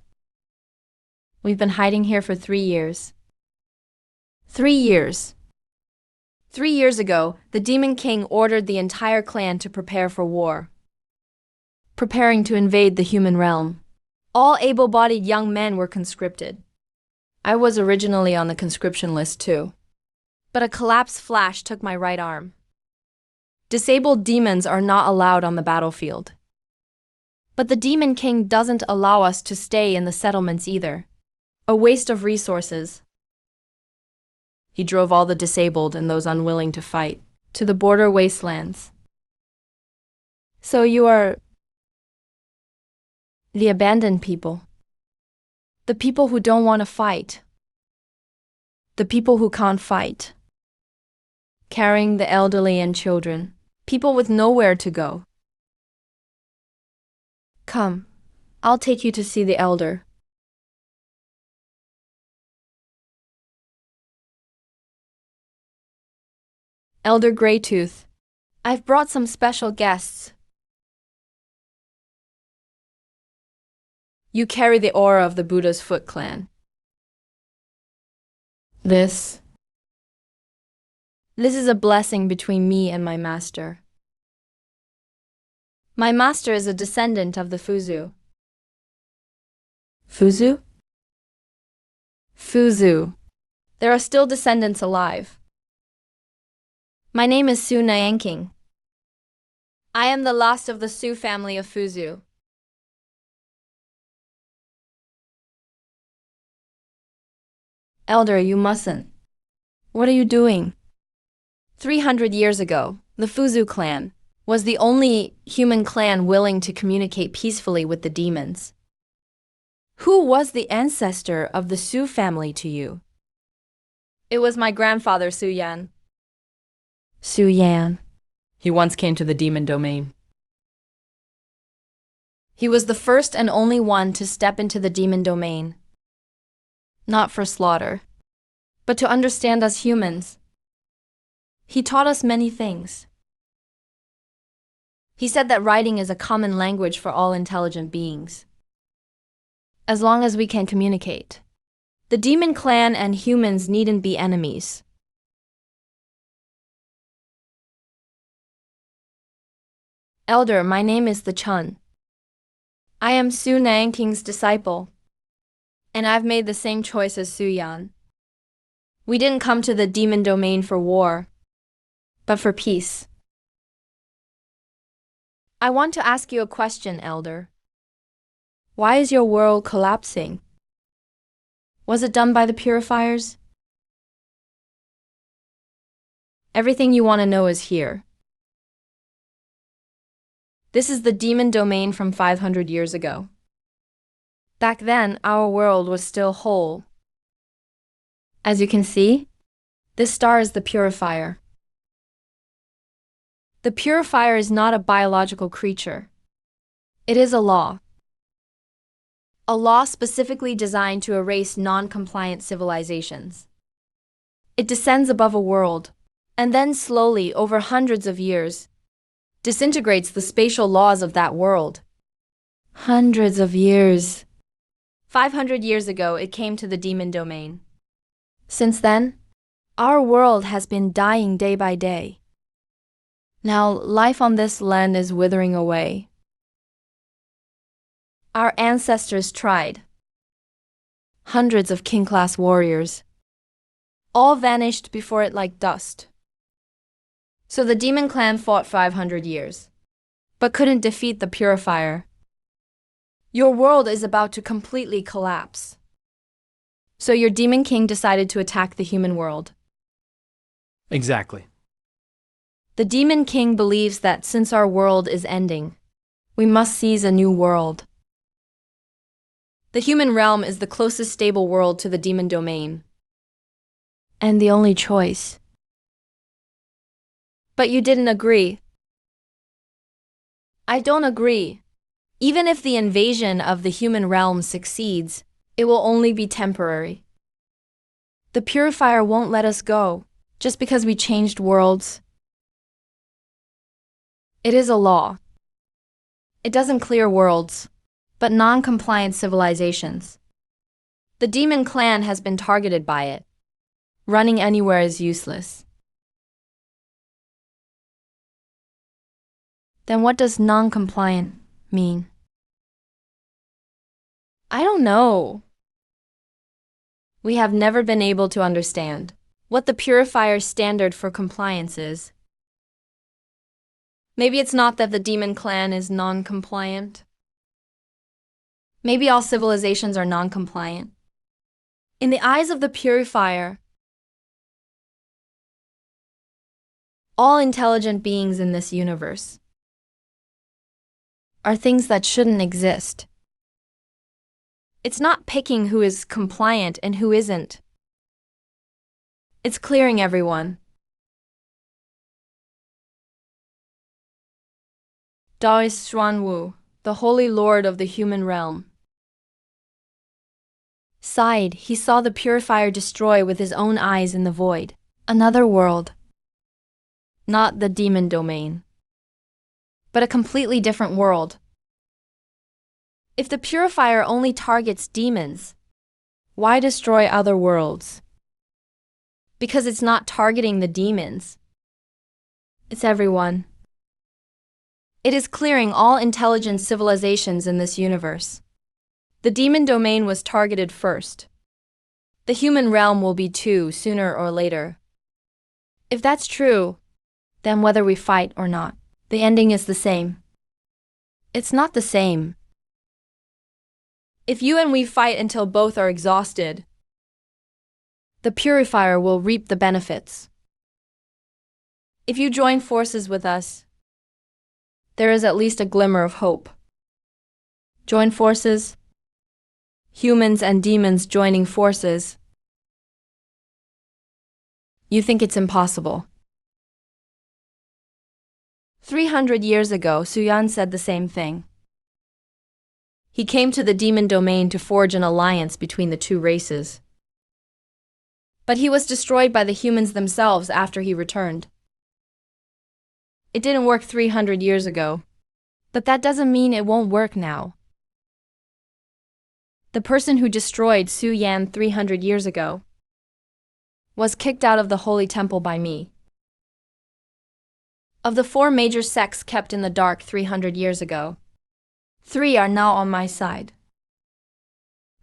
We've been hiding here for 3 years. 3 years. 3 years ago, the Demon King ordered the entire clan to prepare for war. Preparing to invade the human realm. All able-bodied young men were conscripted. I was originally on the conscription list too. But a collapse flash took my right arm. Disabled demons are not allowed on the battlefield. But the Demon King doesn't allow us to stay in the settlements either. A waste of resources. He drove all the disabled and those unwilling to fight to the border wastelands. So you are the abandoned people. The people who don't want to fight. The people who can't fight. Carrying the elderly and children. People with nowhere to go. Come, I'll take you to see the elder. Elder Greytooth, I've brought some special guests. You carry the aura of the Buddha's Foot Clan. This is a blessing between me and my master. My master is a descendant of the Fuzu. Fuzu? Fuzu. There are still descendants alive. My name is Su Nyanking. I am the last of the Su family of Fuzu. Elder, you mustn't. What are you doing? 300 years ago, the Fuzu clan was the only human clan willing to communicate peacefully with the demons. Who was the ancestor of the Su family to you? It was my grandfather, Su Yan. Su Yan. He once came to the demon domain. He was the first and only one to step into the demon domain. Not for slaughter, but to understand us humans. He taught us many things. He said that writing is a common language for all intelligent beings. As long as we can communicate, the demon clan and humans needn't be enemies. Elder, my name is the Chun. I am Su Nanking's disciple, and I've made the same choice as Su Yan. We didn't come to the demon domain for war, but for peace. I want to ask you a question, Elder. Why is your world collapsing? Was it done by the purifiers? Everything you want to know is here. This is the demon domain from 500 years ago. Back then, our world was still whole. As you can see, this star is the purifier. The purifier is not a biological creature. It is a law. A law specifically designed to erase non-compliant civilizations. It descends above a world, and then slowly, over hundreds of years, disintegrates the spatial laws of that world. Hundreds of years. 500 years ago, it came to the demon domain. Since then, our world has been dying day by day. Now, life on this land is withering away. Our ancestors tried. Hundreds of king-class warriors. All vanished before it like dust. So the demon clan fought 500 years, but couldn't defeat the purifier. Your world is about to completely collapse. So your demon king decided to attack the human world. Exactly. The demon king believes that since our world is ending, we must seize a new world. The human realm is the closest stable world to the demon domain, and the only choice. But you didn't agree. I don't agree. Even if the invasion of the human realm succeeds, it will only be temporary. The purifier won't let us go, just because we changed worlds. It is a law. It doesn't clear worlds, but non-compliant civilizations. The demon clan has been targeted by it. Running anywhere is useless. Then what does non-compliant mean? I don't know. We have never been able to understand what the purifier's standard for compliance is. Maybe it's not that the demon clan is non-compliant. Maybe all civilizations are non-compliant. In the eyes of the purifier, all intelligent beings in this universe are things that shouldn't exist. It's not picking who is compliant and who isn't. It's clearing everyone. Daoist Xuanwu, the holy lord of the human realm. Sighed, he saw the purifier destroy with his own eyes in the void. Another world. Not the demon domain, but a completely different world. If the purifier only targets demons, why destroy other worlds? Because it's not targeting the demons. It's everyone. It is clearing all intelligent civilizations in this universe. The demon domain was targeted first. The human realm will be too, sooner or later. If that's true, then whether we fight or not, the ending is the same. It's not the same. If you and we fight until both are exhausted, the purifier will reap the benefits. If you join forces with us, there is at least a glimmer of hope. Join forces? Humans and demons joining forces. You think it's impossible. 300 years ago, Suyan said the same thing. He came to the demon domain to forge an alliance between the two races. But he was destroyed by the humans themselves after he returned. It didn't work 300 years ago, but that doesn't mean it won't work now. The person who destroyed Su Yan 300 years ago was kicked out of the holy temple by me. Of the 4 major sects kept in the dark 300 years ago, 3 are now on my side.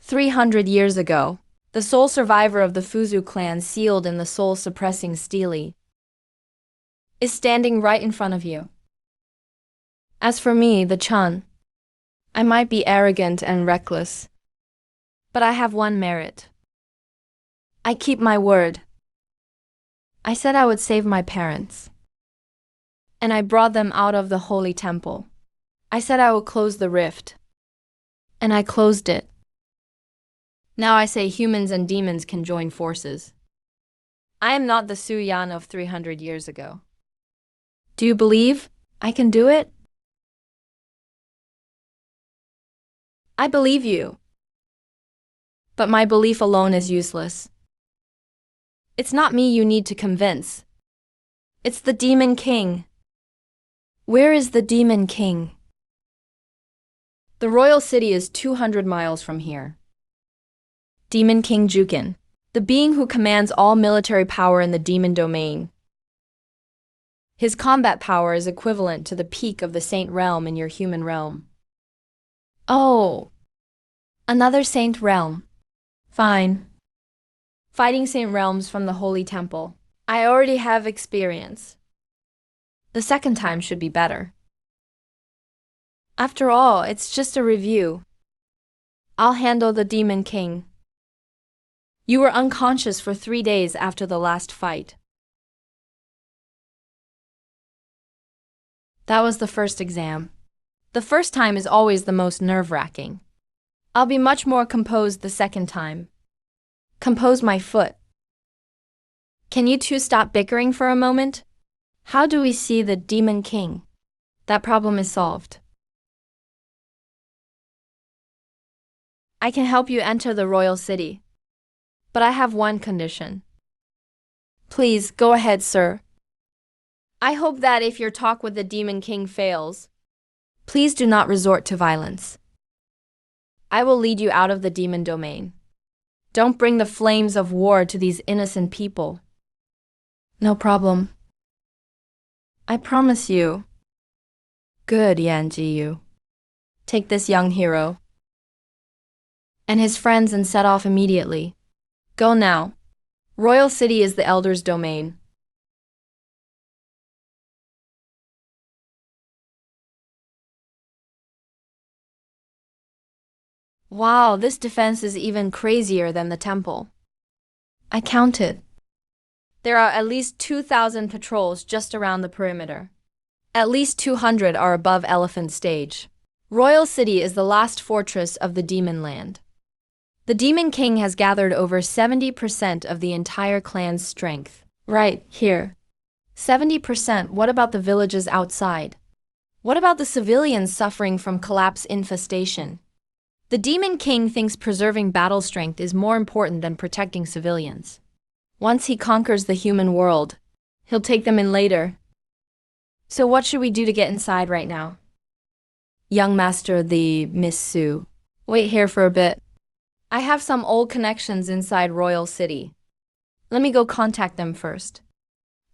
300 years ago, the sole survivor of the Fuzu clan sealed in the soul-suppressing stele is standing right in front of you. As for me, the Chun, I might be arrogant and reckless, but I have one merit. I keep my word. I said I would save my parents, and I brought them out of the holy temple. I said I would close the rift, and I closed it. Now I say humans and demons can join forces. I am not the Su Yan of 300 years ago. Do you believe I can do it? I believe you. But my belief alone is useless. It's not me you need to convince. It's the Demon King. Where is the Demon King? The royal city is 200 miles from here. Demon King Jukin, the being who commands all military power in the demon domain. His combat power is equivalent to the peak of the Saint Realm in your human realm. Oh, another Saint Realm. Fine. Fighting Saint Realms from the Holy Temple. I already have experience. The second time should be better. After all, it's just a review. I'll handle the Demon King. You were unconscious for 3 days after the last fight. That was the first exam. The first time is always the most nerve-wracking. I'll be much more composed the second time. Compose my foot. Can you two stop bickering for a moment? How do we see the Demon King? That problem is solved. I can help you enter the royal city. But I have one condition. Please, go ahead, sir. I hope that if your talk with the Demon King fails, please do not resort to violence. I will lead you out of the demon domain. Don't bring the flames of war to these innocent people. No problem. I promise you. Good, Yan Jiyu. Take this young hero and his friends and set off immediately. Go now. Royal City is the Elder's domain. Wow, this defense is even crazier than the temple. I counted. There are at least 2,000 patrols just around the perimeter. At least 200 are above Elephant Stage. Royal City is the last fortress of the Demon Land. The Demon King has gathered over 70% of the entire clan's strength. Right, here. 70%, what about the villages outside? What about the civilians suffering from collapse infestation? The Demon King thinks preserving battle strength is more important than protecting civilians. Once he conquers the human world, he'll take them in later. So what should we do to get inside right now? Young Master the Miss Sue. Wait here for a bit. I have some old connections inside Royal City. Let me go contact them first.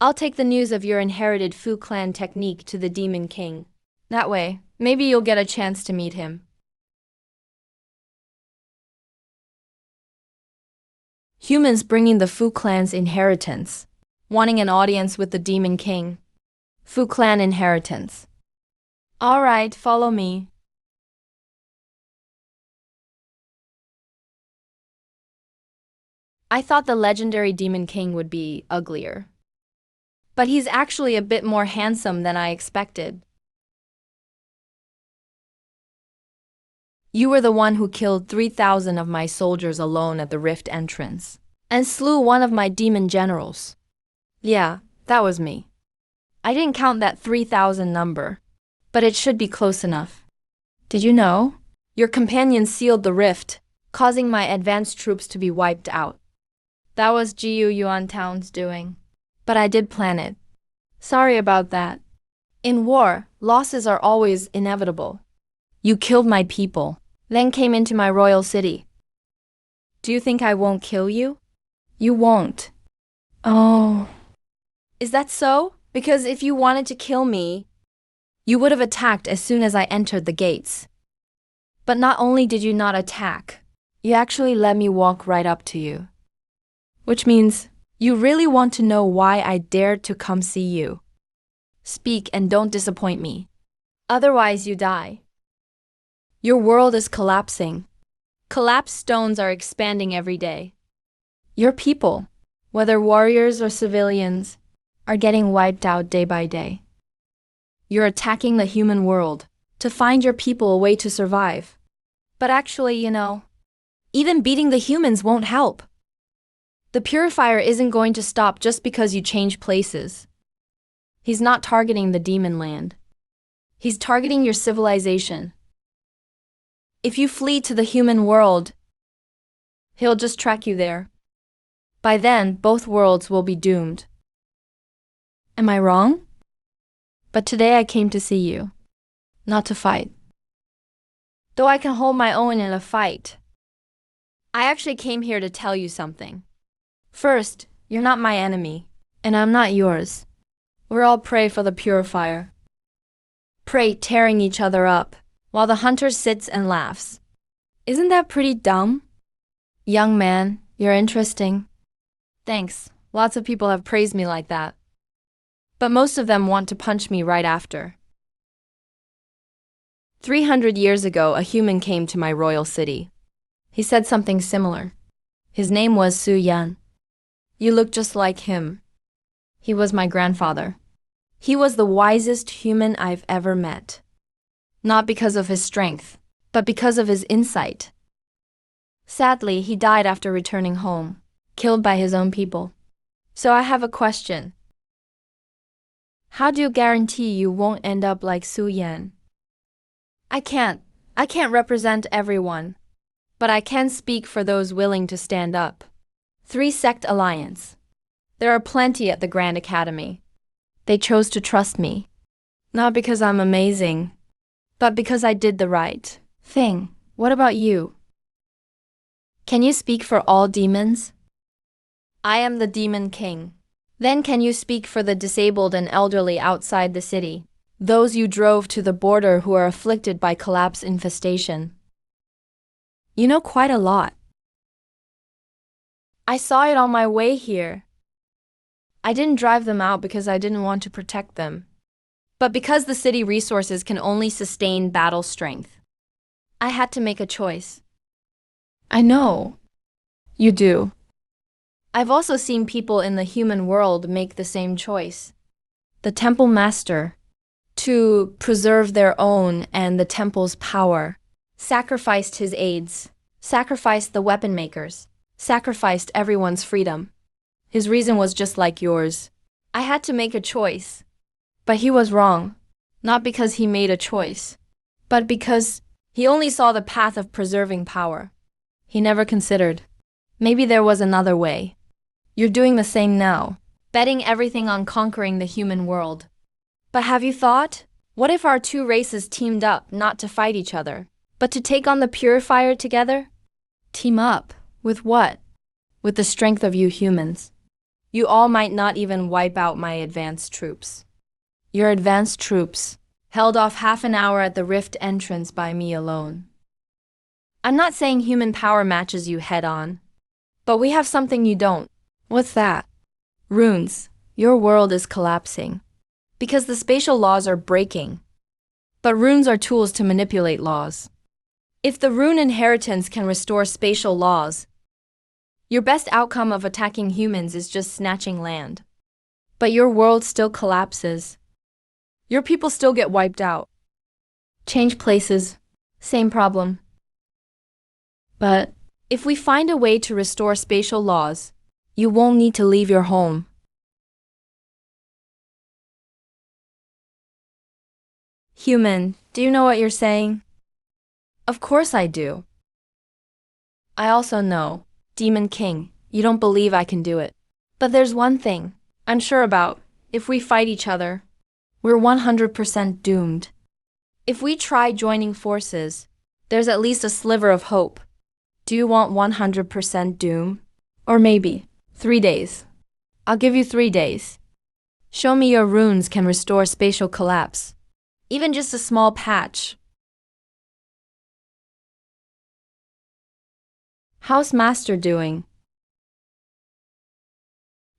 I'll take the news of your inherited Fu Clan technique to the Demon King. That way, maybe you'll get a chance to meet him. Humans bringing the Fu Clan's inheritance, wanting an audience with the Demon King. Fu Clan inheritance. All right, follow me. I thought the legendary Demon King would be uglier. But he's actually a bit more handsome than I expected. You were the one who killed 3,000 of my soldiers alone at the rift entrance, and slew one of my demon generals. Yeah, that was me. I didn't count that 3,000 number, but it should be close enough. Did you know? Your companion sealed the rift, causing my advanced troops to be wiped out. That was Jiu Yuan Town's doing. But I did plan it. Sorry about that. In war, losses are always inevitable. You killed my people, then came into my royal city. Do you think I won't kill you? You won't. Oh. Is that so? Because if you wanted to kill me, you would have attacked as soon as I entered the gates. But not only did you not attack, you actually let me walk right up to you. Which means you really want to know why I dared to come see you. Speak and don't disappoint me. Otherwise you die. Your world is collapsing. Collapsed stones are expanding every day. Your people, whether warriors or civilians, are getting wiped out day by day. You're attacking the human world to find your people a way to survive. But actually, even beating the humans won't help. The purifier isn't going to stop just because you change places. He's not targeting the demon land. He's targeting your civilization. If you flee to the human world, he'll just track you there. By then, both worlds will be doomed. Am I wrong? But today I came to see you, not to fight. Though I can hold my own in a fight, I actually came here to tell you something. First, you're not my enemy, and I'm not yours. We're all prey for the purifier. Prey tearing each other up, while the hunter sits and laughs. Isn't that pretty dumb? Young man, you're interesting. Thanks, lots of people have praised me like that. But most of them want to punch me right after. 300 years ago, a human came to my royal city. He said something similar. His name was Su Yan. You look just like him. He was my grandfather. He was the wisest human I've ever met. Not because of his strength, but because of his insight. Sadly, he died after returning home, killed by his own people. So I have a question. How do you guarantee you won't end up like Su Yan? I can't represent everyone, but I can speak for those willing to stand up. 3-sect alliance. There are plenty at the Grand Academy. They chose to trust me. Not because I'm amazing, but because I did the right thing. What about you? Can you speak for all demons? I am the Demon King. Then can you speak for the disabled and elderly outside the city? Those you drove to the border who are afflicted by collapse infestation. You know quite a lot. I saw it on my way here. I didn't drive them out because I didn't want to protect them, but because the city resources can only sustain battle strength. I had to make a choice. I know. You do. I've also seen people in the human world make the same choice. The temple master, to preserve their own and the temple's power, sacrificed his aides, sacrificed the weapon makers, sacrificed everyone's freedom. His reason was just like yours. I had to make a choice. But he was wrong. Not because he made a choice, but because he only saw the path of preserving power. He never considered, maybe there was another way. You're doing the same now, betting everything on conquering the human world. But have you thought? What if our two races teamed up not to fight each other, but to take on the Purifier together? Team up? With what? With the strength of you humans. You all might not even wipe out my advanced troops. Your advanced troops, held off half an hour at the rift entrance by me alone. I'm not saying human power matches you head on, but we have something you don't. What's that? Runes. Your world is collapsing. Because the spatial laws are breaking. But runes are tools to manipulate laws. If the rune inheritance can restore spatial laws, your best outcome of attacking humans is just snatching land. But your world still collapses. Your people still get wiped out. Change places, same problem. But if we find a way to restore spatial laws, you won't need to leave your home. Human, do you know what you're saying? Of course I do. I also know, Demon King, you don't believe I can do it. But there's one thing I'm sure about. If we fight each other, we're 100% doomed. If we try joining forces, there's at least a sliver of hope. Do you want 100% doom? Or maybe 3 days. I'll give you 3 days. Show me your runes can restore spatial collapse. Even just a small patch. How's Master doing?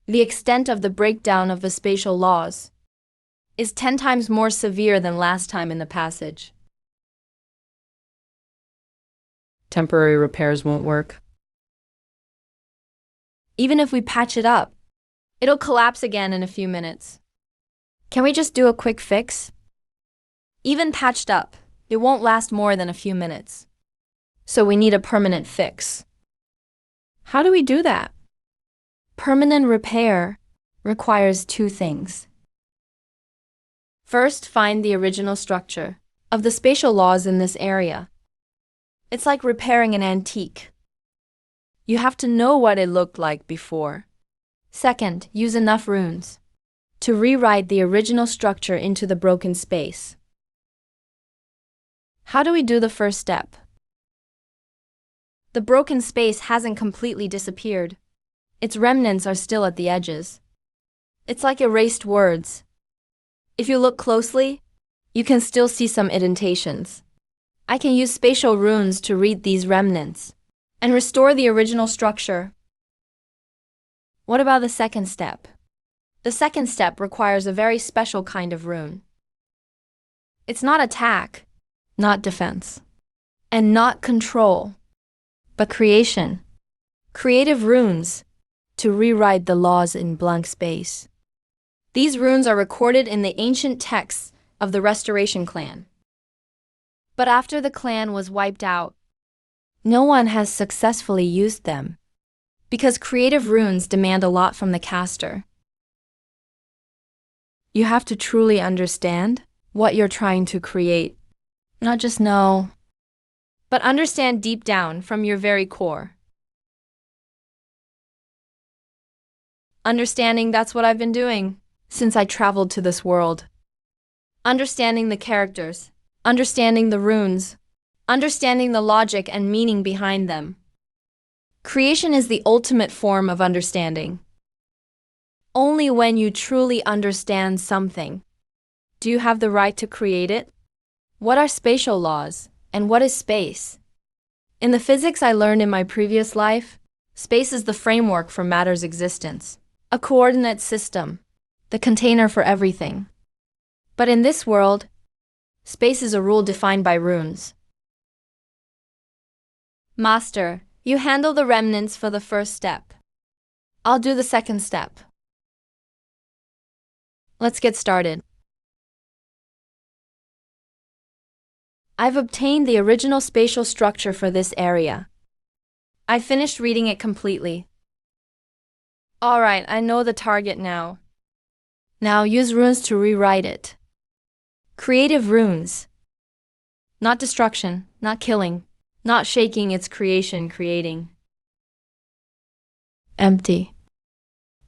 The extent of the breakdown of the spatial laws is 10 times more severe than last time in the passage. Temporary repairs won't work. Even if we patch it up, it'll collapse again in a few minutes. Can we just do a quick fix? Even patched up, it won't last more than a few minutes. So we need a permanent fix. How do we do that? Permanent repair requires 2 things. First, find the original structure of the spatial laws in this area. It's like repairing an antique. You have to know what it looked like before. Second, use enough runes to rewrite the original structure into the broken space. How do we do the first step? The broken space hasn't completely disappeared. Its remnants are still at the edges. It's like erased words. If you look closely, you can still see some indentations. I can use spatial runes to read these remnants and restore the original structure. What about the second step? The second step requires a very special kind of rune. It's not attack, not defense, and not control, but creation. Creative runes to rewrite the laws in blank space. These runes are recorded in the ancient texts of the Restoration Clan. But after the clan was wiped out, no one has successfully used them, because creative runes demand a lot from the caster. You have to truly understand what you're trying to create. Not just know, but understand deep down from your very core. Understanding, that's what I've been doing since I traveled to this world. Understanding the characters, understanding the runes, understanding the logic and meaning behind them. Creation is the ultimate form of understanding. Only when you truly understand something do you have the right to create it. What are spatial laws, and what is space? In the physics I learned in my previous life, space is the framework for matter's existence, a coordinate system, the container for everything. But in this world, space is a rule defined by runes. Master, you handle the remnants for the first step. I'll do the second step. Let's get started. I've obtained the original spatial structure for this area. I finished reading it completely. Alright, I know the target now. Now use runes to rewrite it. Creative runes. Not destruction, not killing, not shaking its creation, creating. Empty.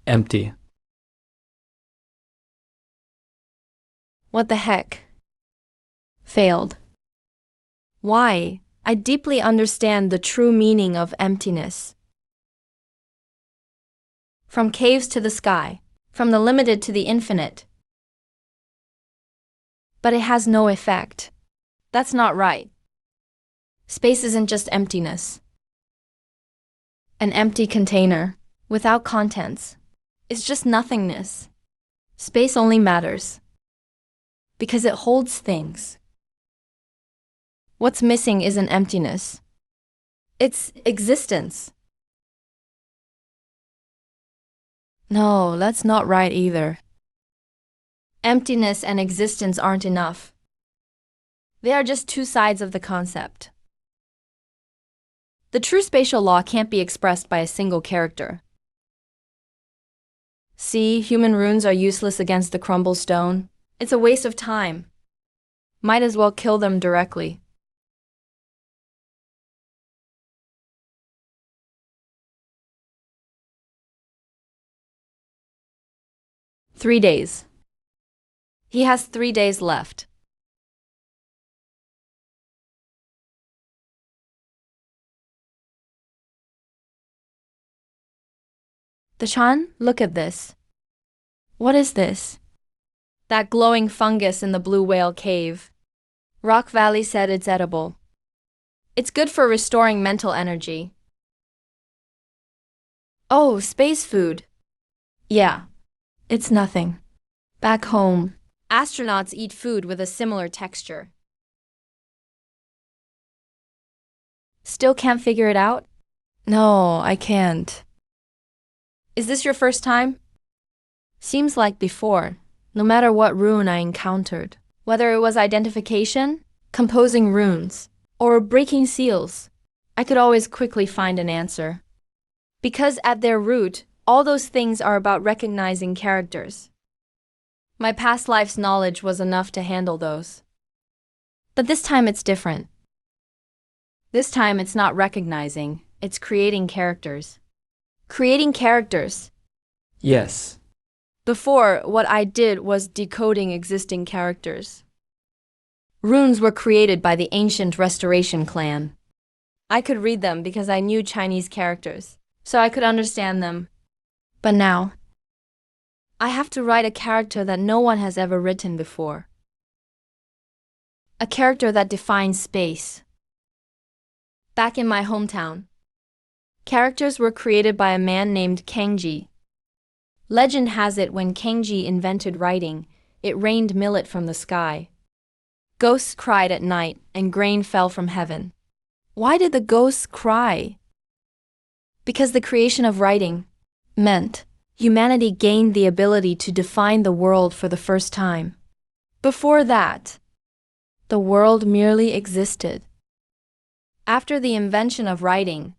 Empty. What the heck? Failed. Why? I deeply understand the true meaning of emptiness. From caves to the sky, from the limited to the infinite. But it has no effect. That's not right. Space isn't just emptiness. An empty container, without contents, is just nothingness. Space only matters because it holds things. What's missing isn't emptiness. It's existence. No, that's not right either. Emptiness and existence aren't enough. They are just two sides of the concept. The true spatial law can't be expressed by a single character. See, human runes are useless against the crumbled stone. It's a waste of time. Might as well kill them directly. "3 days. He has 3 days left. The Chan, look at this. What is this? That glowing fungus in the blue whale cave. Rock Valley said it's edible. It's good for restoring mental energy. Oh, space food. Yeah, it's nothing. Back home, astronauts eat food with a similar texture. Still can't figure it out? No, I can't. Is this your first time? Seems like before, no matter what rune I encountered, whether it was identification, composing runes, or breaking seals, I could always quickly find an answer. Because at their root, all those things are about recognizing characters. My past life's knowledge was enough to handle those. But this time it's different. This time it's not recognizing, it's creating characters. Creating characters. Yes. Before, what I did was decoding existing characters. Runes were created by the ancient Restoration clan. I could read them because I knew Chinese characters, so I could understand them. But now, I have to write a character that no one has ever written before. A character that defines space. Back in my hometown, characters were created by a man named Kangji. Legend has it when Kangji invented writing, it rained millet from the sky. Ghosts cried at night and grain fell from heaven. Why did the ghosts cry? Because the creation of writing meant humanity gained the ability to define the world for the first time. Before that, the world merely existed. After the invention of writing,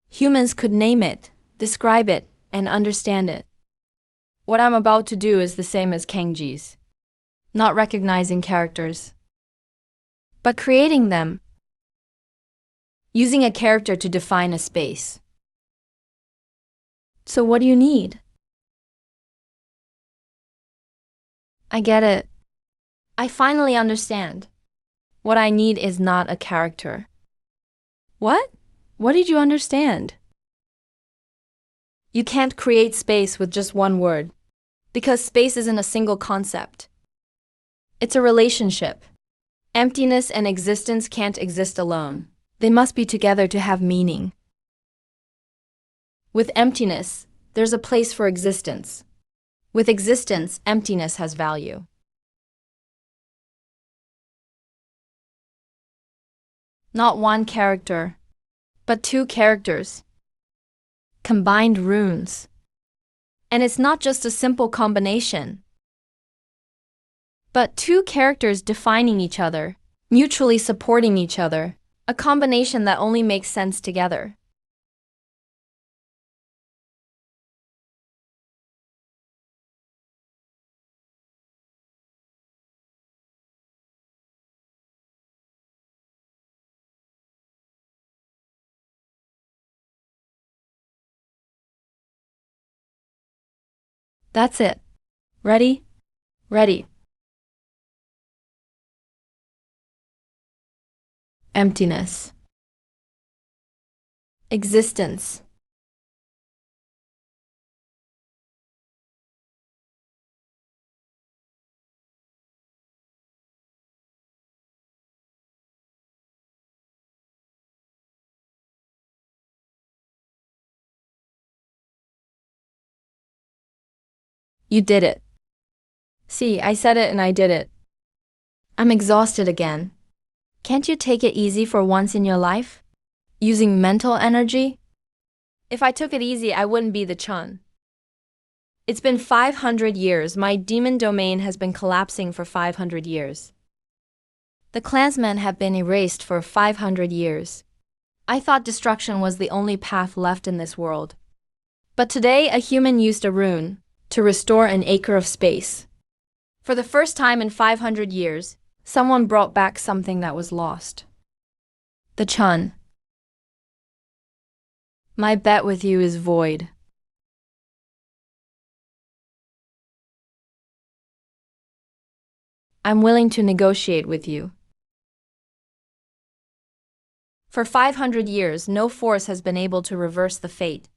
humans could name it, describe it, and understand it. What I'm about to do is the same as Kangji's. Not recognizing characters, but creating them. Using a character to define a space. So what do you need? I get it. I finally understand. What I need is not a character. What? What did you understand? You can't create space with just one word, because space isn't a single concept. It's a relationship. Emptiness and existence can't exist alone. They must be together to have meaning. With emptiness, there's a place for existence. With existence, emptiness has value. Not one character, but two characters. Combined runes. And it's not just a simple combination, but two characters defining each other, mutually supporting each other, a combination that only makes sense together. That's it. Ready? Ready. Emptiness. Existence. You did it. See, I said it and I did it. I'm exhausted again. Can't you take it easy for once in your life? Using mental energy? If I took it easy, I wouldn't be the Chun. It's been 500 years. My demon domain has been collapsing for 500 years. The clansmen have been erased for 500 years. I thought destruction was the only path left in this world. But today, a human used a rune to restore an acre of space. For the first time in 500 years, someone brought back something that was lost. The Chun. My bet with you is void. I'm willing to negotiate with you. For 500 years, no force has been able to reverse the fate.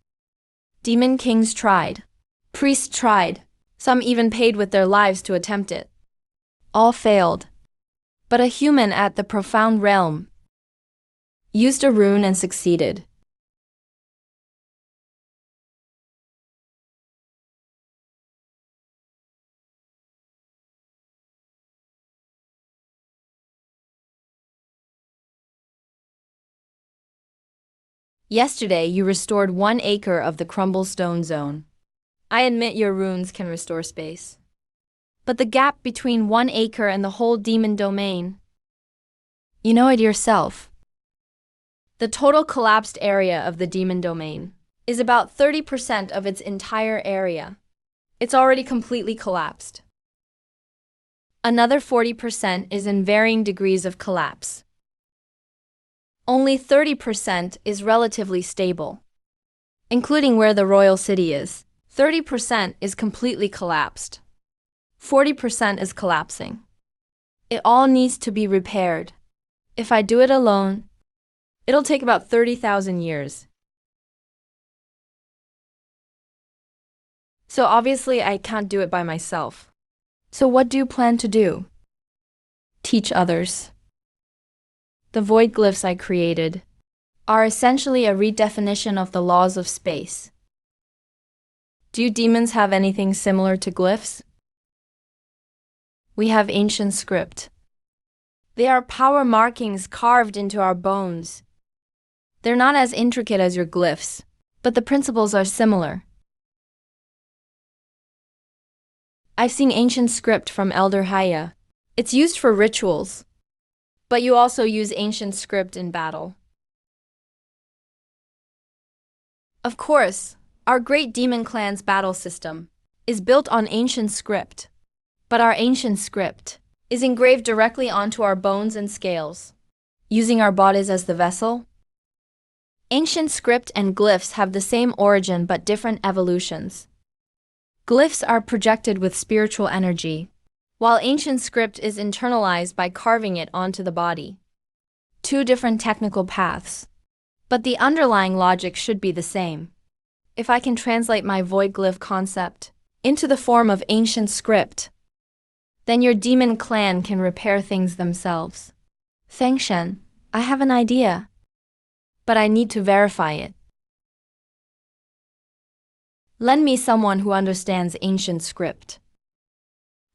Demon kings tried. Priests tried. Some even paid with their lives to attempt it. All failed. But a human at the profound realm used a rune and succeeded. Yesterday, you restored 1 acre of the crumblestone zone. I admit your runes can restore space. But the gap between 1 acre and the whole demon domain, you know it yourself. The total collapsed area of the demon domain is about 30% of its entire area. It's already completely collapsed. Another 40% is in varying degrees of collapse. Only 30% is relatively stable. Including where the royal city is, 30% is completely collapsed. 40% is collapsing. It all needs to be repaired. If I do it alone, it'll take about 30,000 years. So obviously I can't do it by myself. So what do you plan to do? Teach others. The void glyphs I created are essentially a redefinition of the laws of space. Do you demons have anything similar to glyphs? We have ancient script. They are power markings carved into our bones. They're not as intricate as your glyphs, but the principles are similar. I've seen ancient script from Elder Haya. It's used for rituals. But you also use ancient script in battle. Of course, our great demon clan's battle system is built on ancient script. But our ancient script is engraved directly onto our bones and scales, using our bodies as the vessel. Ancient script and glyphs have the same origin but different evolutions. Glyphs are projected with spiritual energy, while ancient script is internalized by carving it onto the body. 2 different technical paths, but the underlying logic should be the same. If I can translate my void glyph concept into the form of ancient script, then your demon clan can repair things themselves. Fengshen, I have an idea, but I need to verify it. Lend me someone who understands ancient script.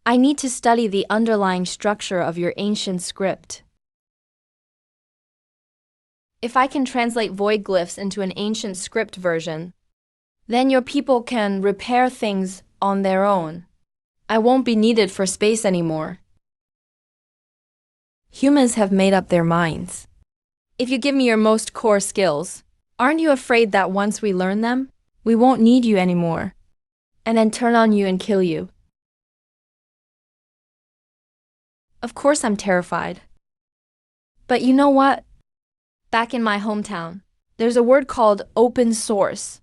I need to study the underlying structure of your ancient script. If I can translate void glyphs into an ancient script version, then your people can repair things on their own. I won't be needed for space anymore. Humans have made up their minds. If you give me your most core skills, aren't you afraid that once we learn them, we won't need you anymore, and then turn on you and kill you? Of course I'm terrified. But you know what? Back in my hometown, there's a word called open source.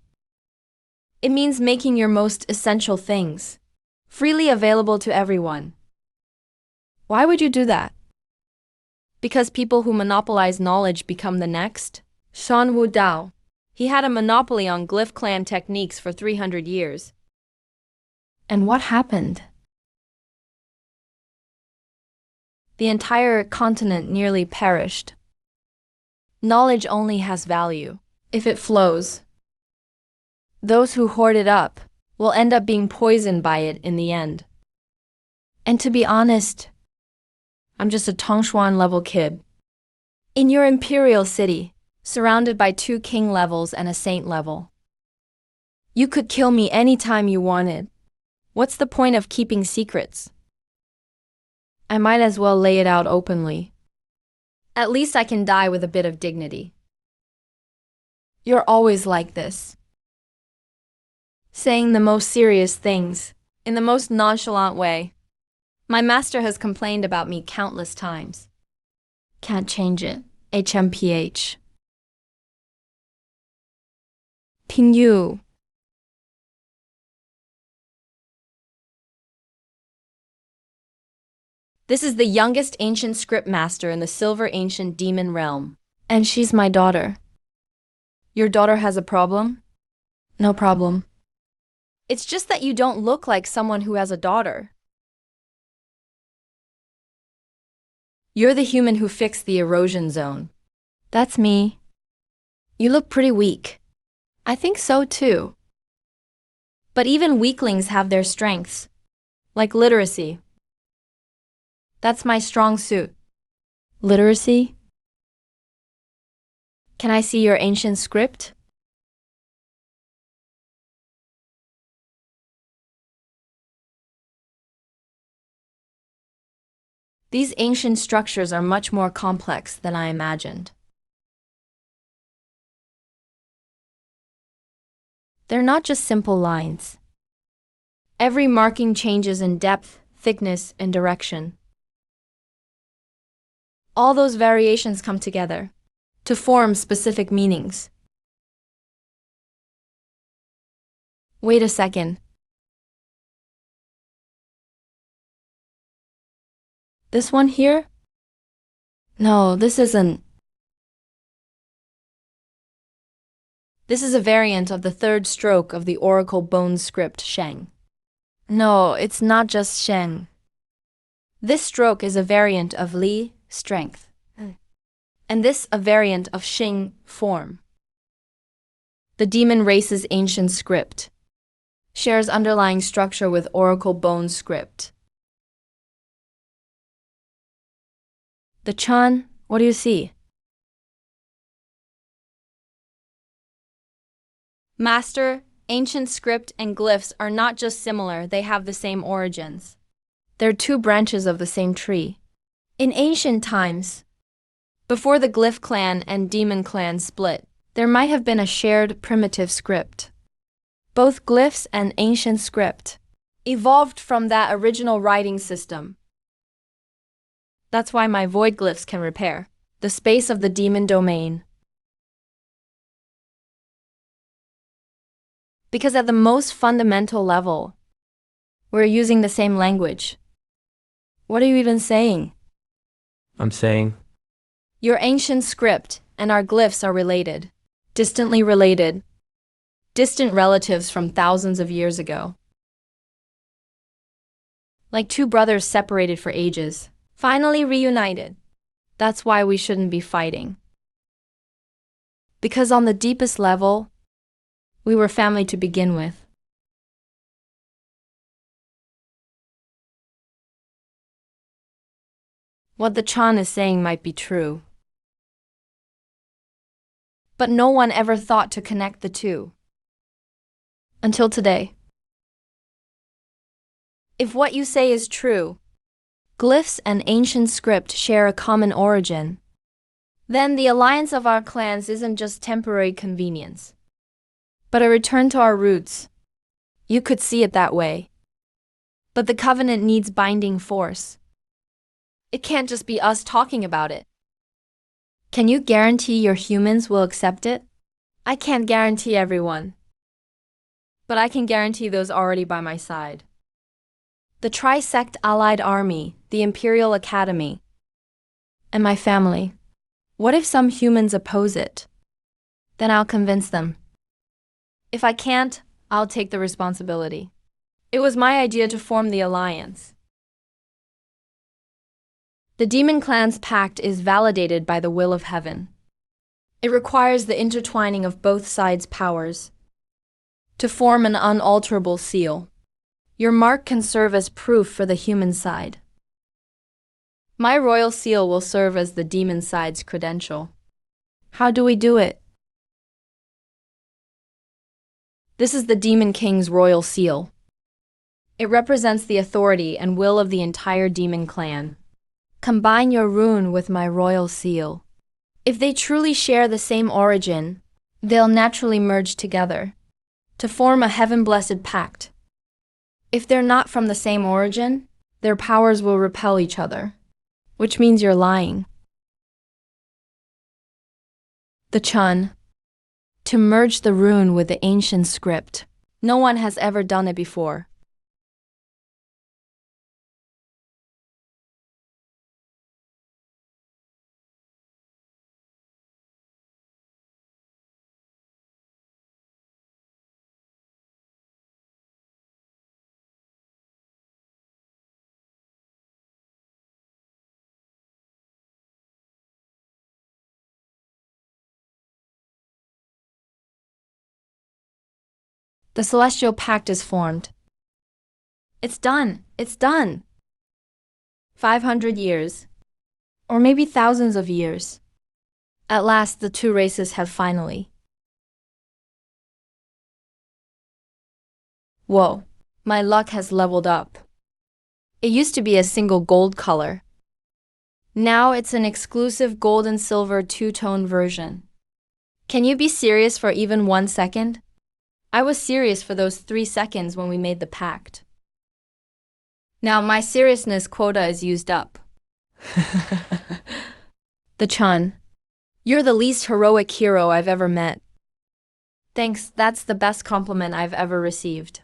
It means making your most essential things freely available to everyone. Why would you do that? Because people who monopolize knowledge become the next? Shan Wu Dao. He had a monopoly on glyph clan techniques for 300 years. And what happened? The entire continent nearly perished. Knowledge only has value if it flows. Those who hoard it up will end up being poisoned by it in the end. And to be honest, I'm just a Tongshuan level kid. In your imperial city, surrounded by 2 king levels and a saint level. You could kill me anytime you wanted. What's the point of keeping secrets? I might as well lay it out openly. At least I can die with a bit of dignity. You're always like this. Saying the most serious things, in the most nonchalant way. My master has complained about me countless times. Can't change it. HMPH. Ping Yu. This is the youngest ancient script master in the Silver Ancient Demon Realm. And she's my daughter. Your daughter has a problem? No problem. It's just that you don't look like someone who has a daughter. You're the human who fixed the erosion zone. That's me. You look pretty weak. I think so too. But even weaklings have their strengths, like literacy. That's my strong suit. Literacy? Can I see your ancient script? These ancient structures are much more complex than I imagined. They're not just simple lines. Every marking changes in depth, thickness, and direction. All those variations come together to form specific meanings. Wait a second. This one here? No, this isn't. This is a variant of the 3rd stroke of the Oracle Bone script Sheng. No, it's not just Sheng. This stroke is a variant of Li, strength. And this a variant of Xing, form. The demon race's ancient script shares underlying structure with Oracle Bone script. The Chan, what do you see? Master, ancient script and glyphs are not just similar, they have the same origins. They're 2 branches of the same tree. In ancient times, before the glyph clan and demon clan split, there might have been a shared primitive script. Both glyphs and ancient script evolved from that original writing system. That's why my void glyphs can repair the space of the demon domain. Because at the most fundamental level, we're using the same language. What are you even saying? I'm saying, Your ancient script and our glyphs are related, distantly related, distant relatives from thousands of years ago. Like 2 brothers separated for ages, finally reunited. That's why we shouldn't be fighting. Because on the deepest level, we were family to begin with. What the Chan is saying might be true. But no one ever thought to connect the 2. Until today. If what you say is true, glyphs and ancient script share a common origin, then the alliance of our clans isn't just temporary convenience, but a return to our roots. You could see it that way. But the covenant needs binding force. It can't just be us talking about it. Can you guarantee your humans will accept it? I can't guarantee everyone. but I can guarantee those already by my side. The Trisect Allied Army, the Imperial Academy, and my family. What if some humans oppose it? Then I'll convince them. If I can't, I'll take the responsibility. It was my idea to form the alliance. The Demon Clan's pact is validated by the will of heaven. It requires the intertwining of both sides' powers to form an unalterable seal. Your mark can serve as proof for the human side. My royal seal will serve as the demon side's credential. How do we do it? This is the Demon King's royal seal. It represents the authority and will of the entire demon clan. Combine your rune with my royal seal. If they truly share the same origin, they'll naturally merge together to form a heaven-blessed pact. If they're not from the same origin, their powers will repel each other, which means you're lying. The Chun. To merge the rune with the ancient script. No one has ever done it before. The celestial pact is formed. It's done! It's done! 500 years, or maybe thousands of years. At last, the two races have finally. Whoa, my luck has leveled up. It used to be a single gold color. Now it's an exclusive gold and silver two-tone version. Can you be serious for even 1 second? I was serious for those 3 seconds when we made the pact. Now my seriousness quota is used up. The Chun. You're the least heroic hero I've ever met. Thanks, that's the best compliment I've ever received.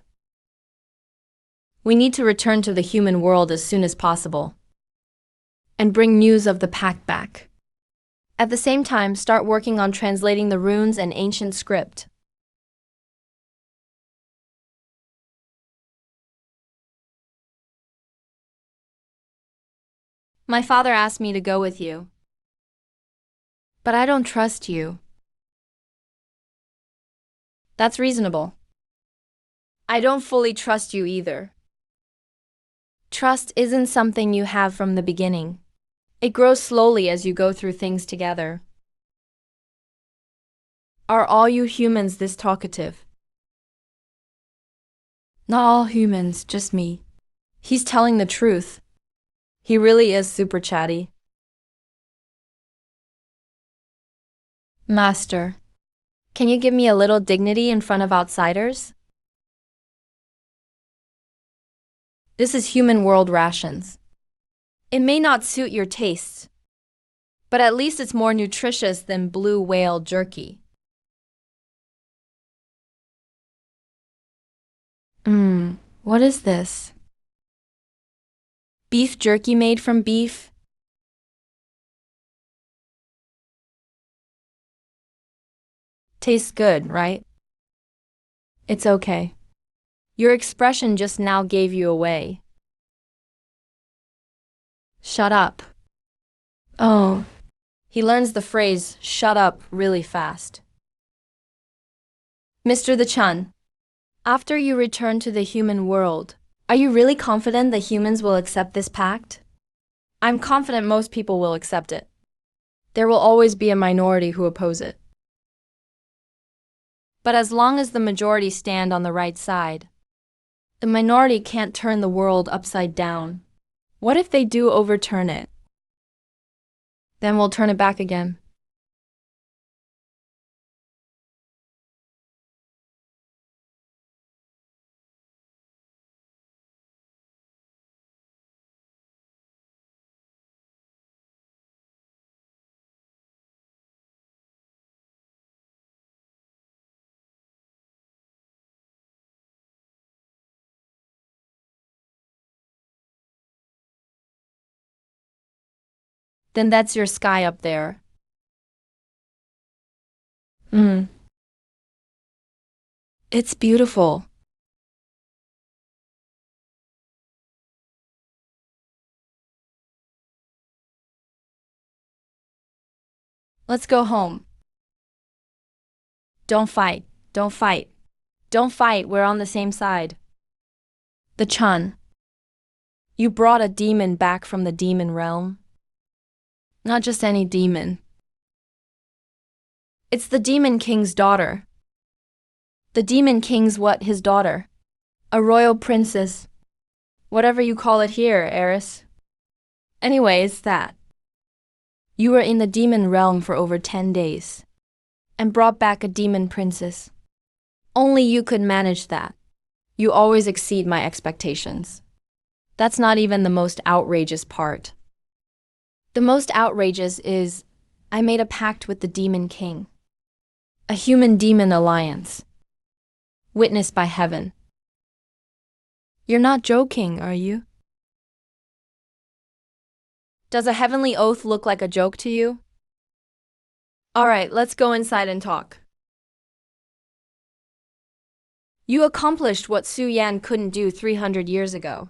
We need to return to the human world as soon as possible and bring news of the pact back. At the same time, start working on translating the runes and ancient script. My father asked me to go with you. But I don't trust you. That's reasonable. I don't fully trust you either. Trust isn't something you have from the beginning. It grows slowly as you go through things together. Are all you humans this talkative? Not all humans, just me. He's telling the truth. He really is super chatty. Master, can you give me a little dignity in front of outsiders? This is human world rations. It may not suit your tastes, but at least it's more nutritious than blue whale jerky. What is this? Beef jerky made from beef? Tastes good, right? It's okay. Your expression just now gave you away. Shut up. Oh. He learns the phrase, shut up, really fast. Mr. the Chun, after you return to the human world, are you really confident that humans will accept this pact? I'm confident most people will accept it. There will always be a minority who oppose it. But as long as the majority stand on the right side, the minority can't turn the world upside down. What if they do overturn it? Then we'll turn it back again. Then that's your sky up there. Mm. It's beautiful. Let's go home. Don't fight. Don't fight. Don't fight. We're on the same side. The Chun. You brought a demon back from the demon realm. Not just any demon. It's the Demon King's daughter. The Demon King's what? His daughter. A royal princess. Whatever you call it here, heiress. Anyway, it's that. You were in the demon realm for over 10 days. And brought back a demon princess. Only you could manage that. You always exceed my expectations. That's not even the most outrageous part. The most outrageous is, I made a pact with the Demon King. A human-demon alliance. Witnessed by heaven. You're not joking, are you? Does a heavenly oath look like a joke to you? Alright, let's go inside and talk. You accomplished what Su Yan couldn't do 300 years ago.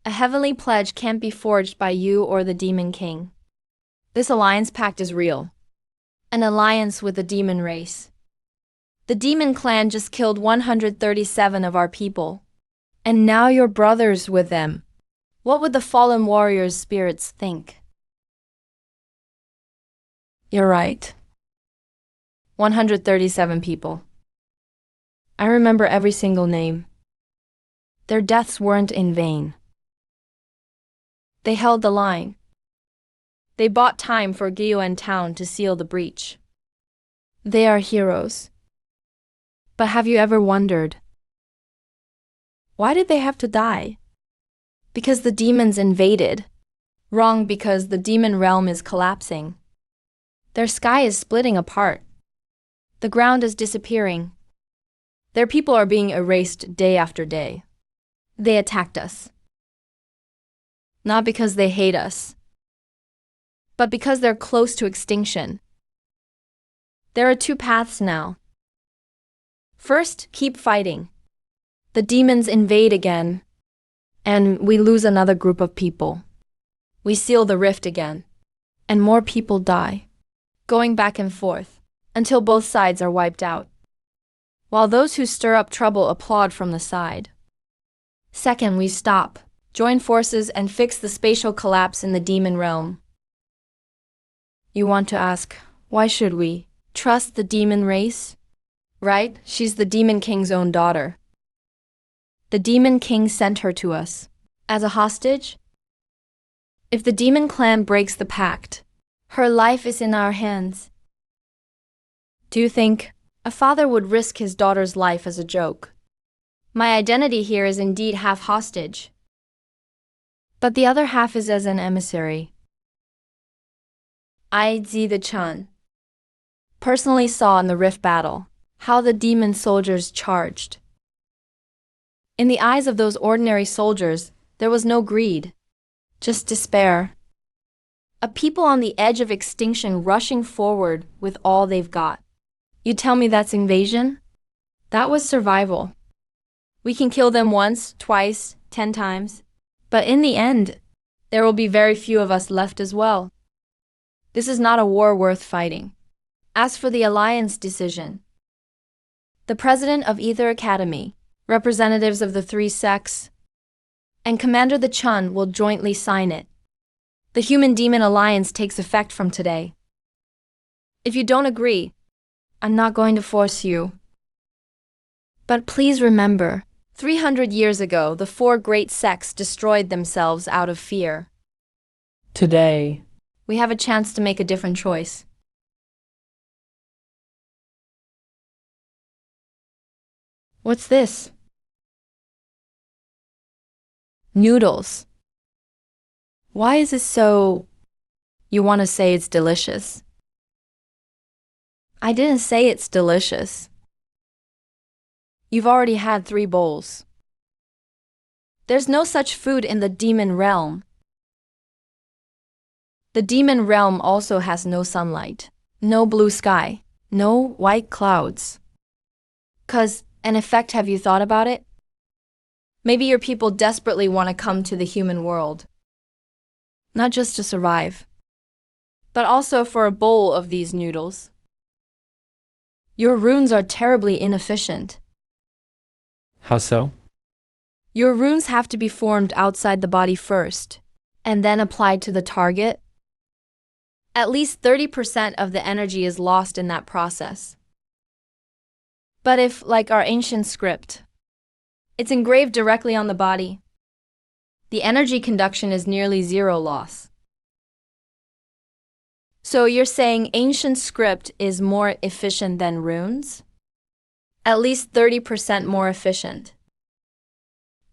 A heavenly pledge can't be forged by you or the Demon King. This alliance pact is real. An alliance with the demon race. The demon clan just killed 137 of our people. And now you're brothers with them. What would the fallen warriors' spirits think? You're right. 137 people. I remember every single name. Their deaths weren't in vain. They held the line. They bought time for Gyuan Town to seal the breach. They are heroes. But have you ever wondered, why did they have to die? Because the demons invaded. Wrong, because the demon realm is collapsing. Their sky is splitting apart. The ground is disappearing. Their people are being erased day after day. They attacked us. Not because they hate us, but because they're close to extinction. There are two paths now. First, keep fighting. The demons invade again, and we lose another group of people. We seal the rift again, and more people die, going back and forth, until both sides are wiped out, while those who stir up trouble applaud from the side. Second, we stop, join forces, and fix the spatial collapse in the demon realm. You want to ask, why should we trust the demon race? Right? She's the Demon King's own daughter. The Demon King sent her to us. As a hostage? If the Demon Clan breaks the pact, her life is in our hands. Do you think a father would risk his daughter's life as a joke? My identity here is indeed half hostage, but the other half is as an emissary. I, the Chun, personally saw in the Rift battle how the demon soldiers charged. In the eyes of those ordinary soldiers, there was no greed, just despair. A people on the edge of extinction rushing forward with all they've got. You tell me that's invasion? That was survival. We can kill them once, twice, 10 times, but in the end, there will be very few of us left as well. This is not a war worth fighting. As for the alliance decision, the president of either academy, representatives of the three sects, and Commander the Chun will jointly sign it. The Human-Demon Alliance takes effect from today. If you don't agree, I'm not going to force you. But please remember, 300 years ago, the four great sects destroyed themselves out of fear. Today, we have a chance to make a different choice. What's this? Noodles. Why is it so... You want to say it's delicious? I didn't say it's delicious. You've already had 3 bowls. There's no such food in the demon realm. The demon realm also has no sunlight, no blue sky, no white clouds. 'Cause an effect, have you thought about it? Maybe your people desperately want to come to the human world. Not just to survive, but also for a bowl of these noodles. Your runes are terribly inefficient. How so? Your runes have to be formed outside the body first, and then applied to the target. At least 30% of the energy is lost in that process. But if, like our ancient script, it's engraved directly on the body, the energy conduction is nearly zero loss. So you're saying ancient script is more efficient than runes? At least 30% more efficient.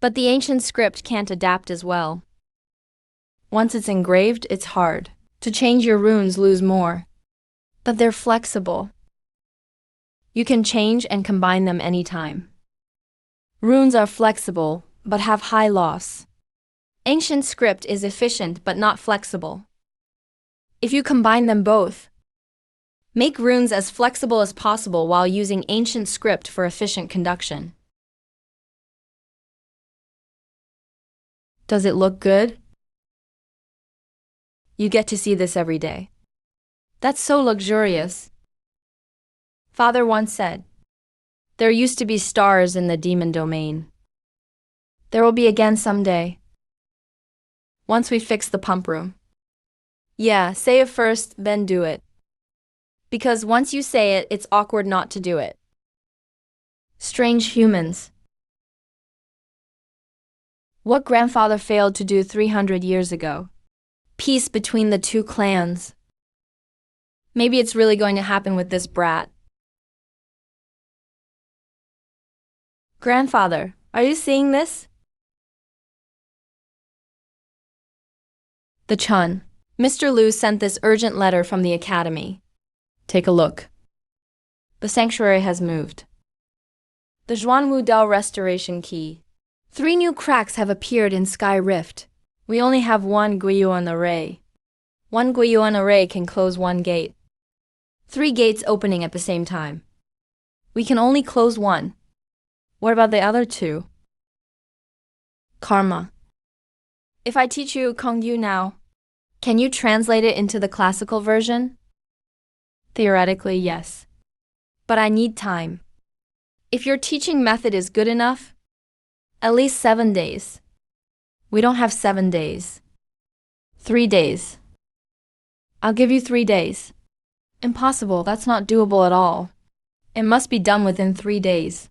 But the ancient script can't adapt as well. Once it's engraved, it's hard. To change your runes, lose more. But they're flexible. You can change and combine them anytime. Runes are flexible, but have high loss. Ancient script is efficient but not flexible. If you combine them both, make runes as flexible as possible while using ancient script for efficient conduction. Does it look good? You get to see this every day. That's so luxurious. Father once said, there used to be stars in the demon domain. There will be again someday. Once we fix the pump room. Yeah, say it first, then do it. Because once you say it, it's awkward not to do it. Strange humans. What grandfather failed to do 300 years ago? Peace between the two clans. Maybe it's really going to happen with this brat. Grandfather, are you seeing this? The Chun. Mr. Liu sent this urgent letter from the academy. Take a look. The sanctuary has moved. The Zhuanwu Dao restoration key. 3 new cracks have appeared in Sky Rift. We only have 1 Guiyuan array. 1 Guiyuan array can close 1 gate. 3 gates opening at the same time. We can only close 1. What about the other 2? Karma. If I teach you Kongyu now, can you translate it into the classical version? Theoretically, yes. But I need time. If your teaching method is good enough, at least 7 days. We don't have 7 days. 3 days. I'll give you 3 days. Impossible, that's not doable at all. It must be done within 3 days.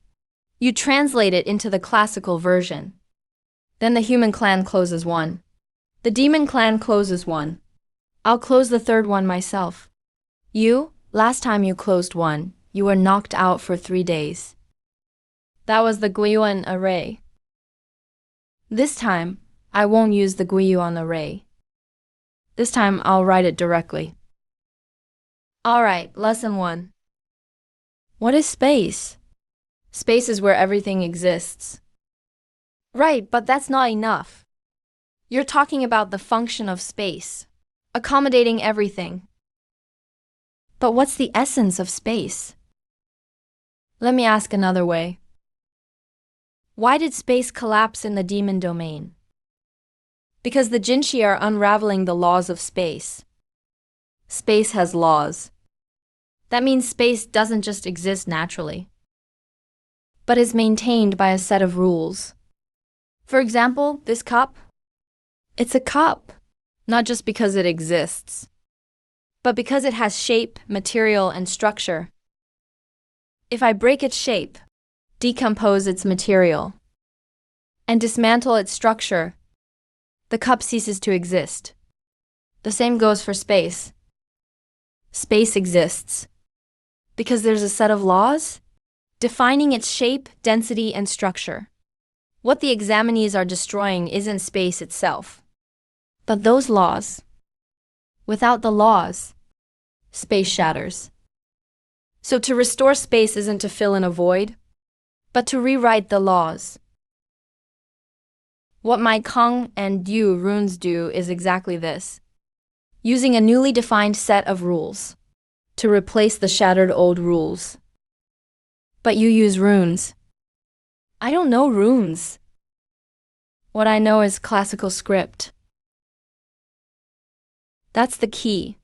You translate it into the classical version. Then the human clan closes 1. The demon clan closes 1. I'll close the 3rd one myself. Last time you closed 1, you were knocked out for 3 days. That was the Guiyuan array. This time, I won't use the Guiyuan array. This time, I'll write it directly. Alright, lesson 1. What is space? Space is where everything exists. Right, but that's not enough. You're talking about the function of space, accommodating everything. But what's the essence of space? Let me ask another way. Why did space collapse in the demon domain? Because the Jinshi are unraveling the laws of space. Space has laws. That means space doesn't just exist naturally, but is maintained by a set of rules. For example, this cup. It's a cup, not just because it exists, but because it has shape, material, and structure. If I break its shape, decompose its material, and dismantle its structure, the cup ceases to exist. The same goes for space. Space exists because there's a set of laws defining its shape, density, and structure. What the examinees are destroying isn't space itself, but those laws. Without the laws, space shatters. So to restore space isn't to fill in a void, but to rewrite the laws. What my Kong and Yu runes do is exactly this. using a newly defined set of rules to replace the shattered old rules. But you use runes. I don't know runes. What I know is classical script. That's the key.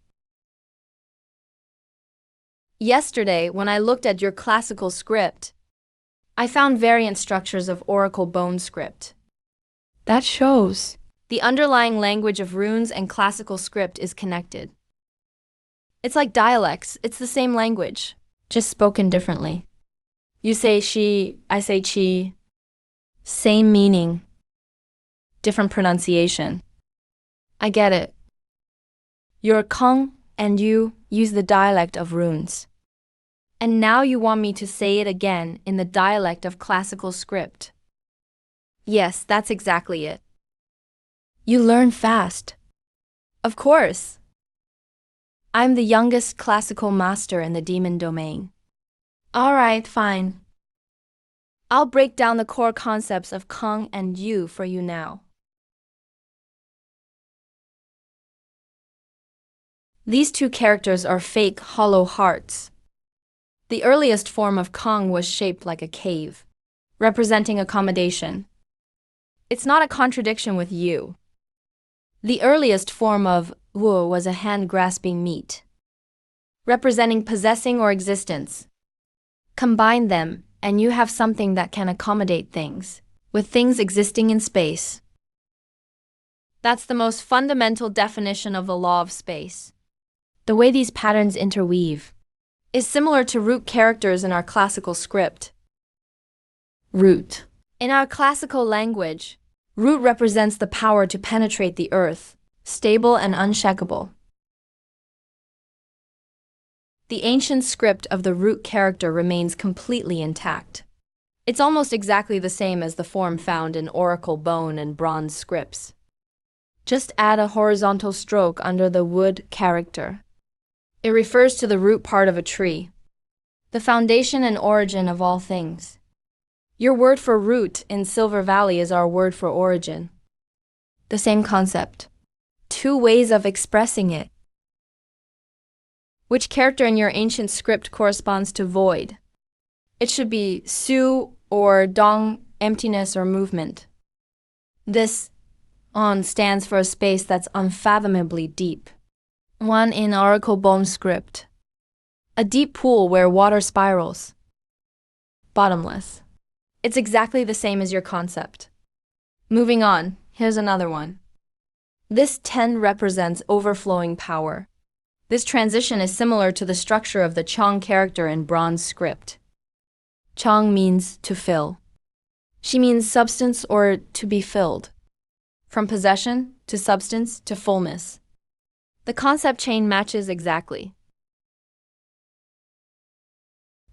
Yesterday, when I looked at your classical script, I found variant structures of Oracle bone script. That shows the underlying language of runes and classical script is connected. It's like dialects, it's the same language, just spoken differently. You say she, I say chi. Same meaning, different pronunciation. I get it. Your Kong and you use the dialect of runes. And now you want me to say it again in the dialect of classical script. Yes, that's exactly it. You learn fast. Of course. I'm the youngest classical master in the demon domain. All right, fine. I'll break down the core concepts of Kong and Yu for you now. These two characters are fake hollow hearts. The earliest form of Kong was shaped like a cave, representing accommodation. It's not a contradiction with Yu. The earliest form of Wu was a hand-grasping meat, representing possessing or existence. Combine them, and you have something that can accommodate things, with things existing in space. That's the most fundamental definition of the law of space. The way these patterns interweave is similar to root characters in our classical script. Root. In our classical language, root represents the power to penetrate the earth, stable and unshakable. The ancient script of the root character remains completely intact. It's almost exactly the same as the form found in Oracle bone and bronze scripts. Just add a horizontal stroke under the wood character. It refers to the root part of a tree, the foundation and origin of all things. Your word for root in Silver Valley is our word for origin. The same concept. Two ways of expressing it. Which character in your ancient script corresponds to void? It should be Su or Dong, emptiness or movement. This on stands for a space that's unfathomably deep. One in Oracle bone script. A deep pool where water spirals. Bottomless. It's exactly the same as your concept. Moving on, here's another one. This 10 represents overflowing power. This transition is similar to the structure of the Chong character in bronze script. Chong means to fill. She means substance or to be filled. From possession to substance to fullness. The concept chain matches exactly.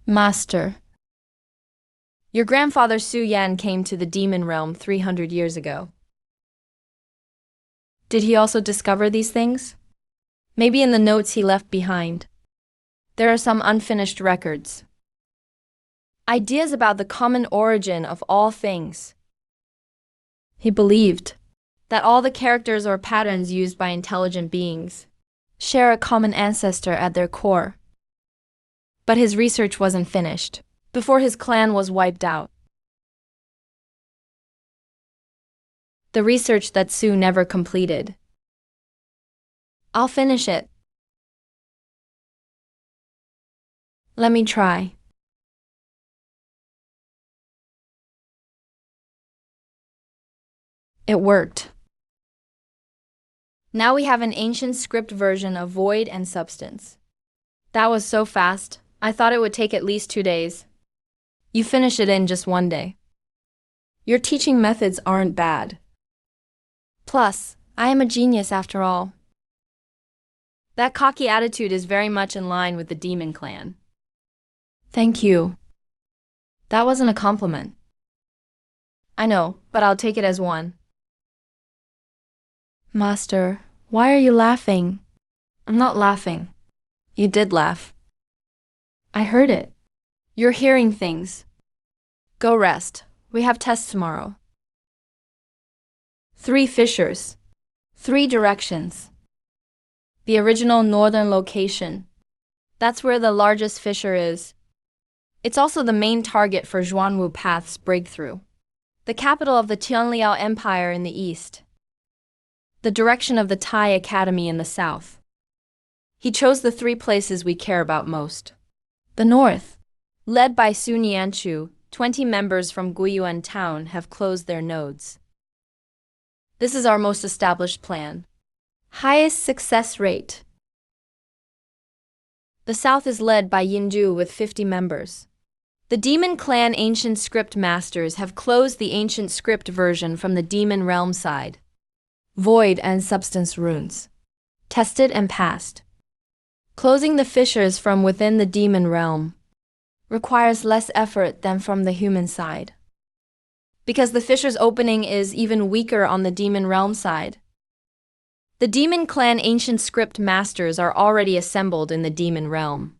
Master. Your grandfather Su Yan came to the demon realm 300 years ago. Did he also discover these things? Maybe in the notes he left behind. There are some unfinished records. Ideas about the common origin of all things. He believed that all the characters or patterns used by intelligent beings share a common ancestor at their core. But his research wasn't finished before his clan was wiped out. The research that Su never completed. I'll finish it. Let me try. It worked. Now we have an ancient script version of void and substance. That was so fast, I thought it would take at least 2 days. You finish it in just 1 day. Your teaching methods aren't bad. Plus, I am a genius after all. That cocky attitude is very much in line with the demon clan. Thank you. That wasn't a compliment. I know, but I'll take it as one. Master, why are you laughing? I'm not laughing. You did laugh. I heard it. You're hearing things. Go rest. We have tests tomorrow. 3 fissures. 3 directions. the original northern location. That's where the largest fissure is. It's also the main target for Zhuanwu Path's breakthrough, the capital of the Tianliao Empire in the east, the direction of the Tai Academy in the south. He chose the three places we care about most. The north, led by Su Nianchu, 20 members from Guiyuan town have closed their nodes. This is our most established plan. Highest success rate. The south is led by Yinju with 50 members. The Demon Clan Ancient Script Masters have closed the Ancient Script version from the Demon Realm side. Void and Substance runes. Tested and passed. Closing the fissures from within the Demon Realm requires less effort than from the human side, because the fissure's opening is even weaker on the Demon Realm side. The Demon Clan Ancient Script Masters are already assembled in the Demon Realm.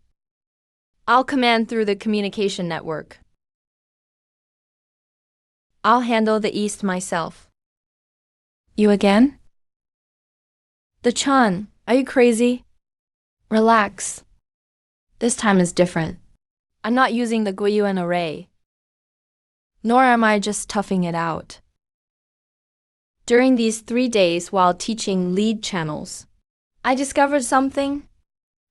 I'll command through the communication network. I'll handle the east myself. You again? The Chan, are you crazy? Relax. This time is different. I'm not using the Guiyuan array. Nor am I just toughing it out. During these 3 days while teaching lead channels, I discovered something.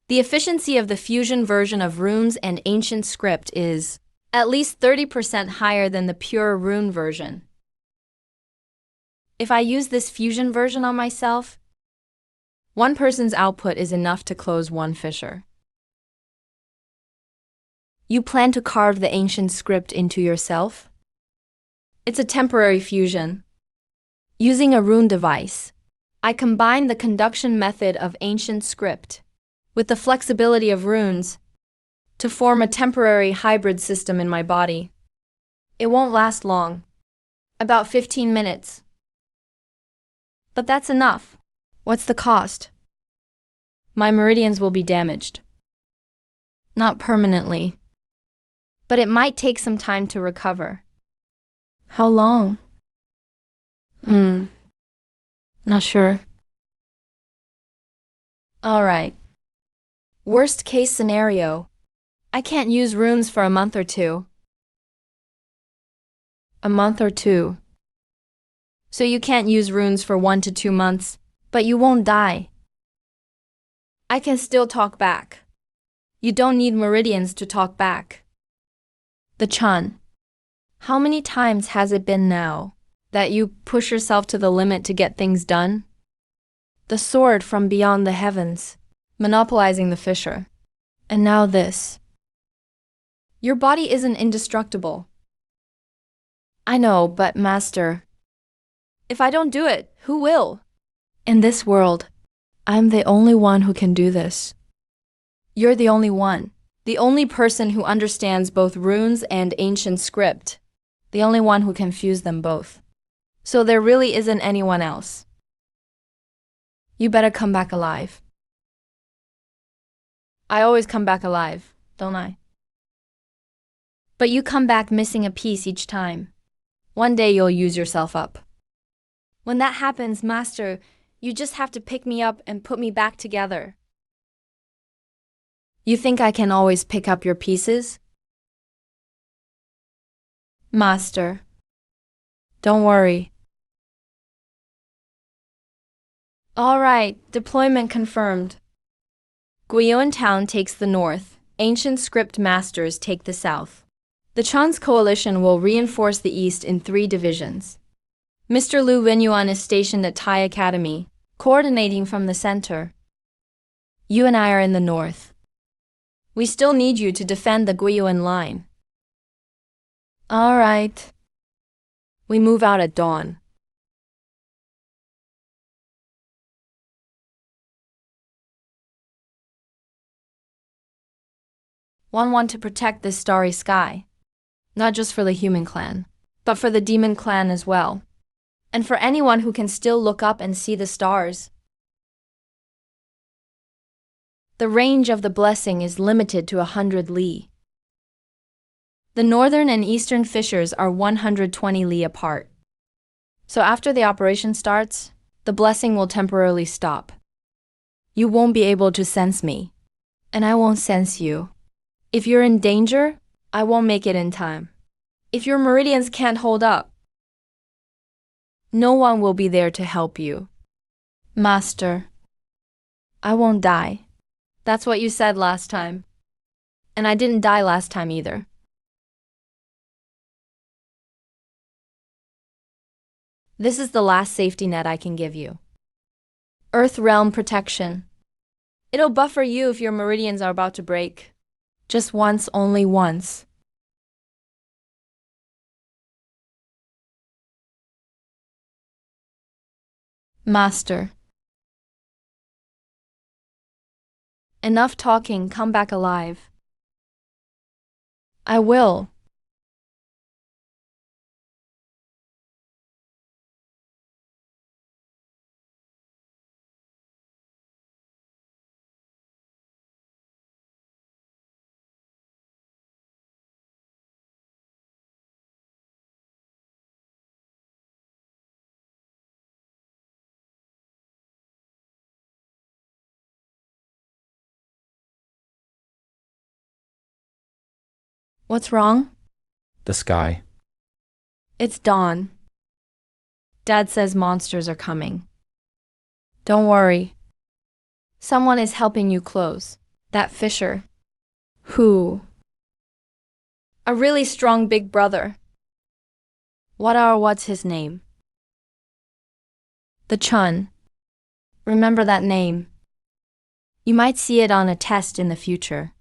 The efficiency of the fusion version of runes and ancient script is at least 30% higher than the pure rune version. If I use this fusion version on myself, one person's output is enough to close one fissure. You plan to carve the ancient script into yourself? It's a temporary fusion. Using a rune device, I combine the conduction method of ancient script with the flexibility of runes to form a temporary hybrid system in my body. It won't last long, about 15 minutes. But that's enough. What's the cost? My meridians will be damaged. Not permanently, but it might take some time to recover. How long? Not sure. All right. Worst case scenario. I can't use runes for a month or two. A month or two. So you can't use runes for 1 to 2 months, but you won't die. I can still talk back. You don't need meridians to talk back. The Chan. How many times has it been now that you push yourself to the limit to get things done? The sword from beyond the heavens, monopolizing the fissure. And now this. Your body isn't indestructible. I know, but Master, if I don't do it, who will? In this world, I'm the only one who can do this. You're the only one. The only person who understands both runes and ancient script. The only one who can fuse them both. So there really isn't anyone else. You better come back alive. I always come back alive, don't I? But you come back missing a piece each time. One day you'll use yourself up. When that happens, Master, you just have to pick me up and put me back together. You think I can always pick up your pieces? Master, don't worry. All right, deployment confirmed. Guiyuan Town takes the north, ancient script masters take the south. The Chan's coalition will reinforce the east in 3 divisions. Mr. Lu Wenyuan is stationed at Tai Academy, coordinating from the center. You and I are in the north. We still need you to defend the Guiyuan line. All right. We move out at dawn. One want to protect this starry sky, not just for the human clan, but for the demon clan as well, and for anyone who can still look up and see the stars. The range of the blessing is limited to 100 li. The northern and eastern fissures are 120 li apart. So after the operation starts, the blessing will temporarily stop. You won't be able to sense me, and I won't sense you. If you're in danger, I won't make it in time. If your meridians can't hold up, no one will be there to help you. Master, I won't die. That's what you said last time. And I didn't die last time either. This is the last safety net I can give you. Earth Realm Protection. It'll buffer you if your meridians are about to break. Just once, only once. Master. Enough talking, come back alive. I will. What's wrong? The sky. It's dawn. Dad says monsters are coming. Don't worry. Someone is helping you close. That Fisher. Who? A really strong big brother. What's his name? The Chun. Remember that name. You might see it on a test in the future.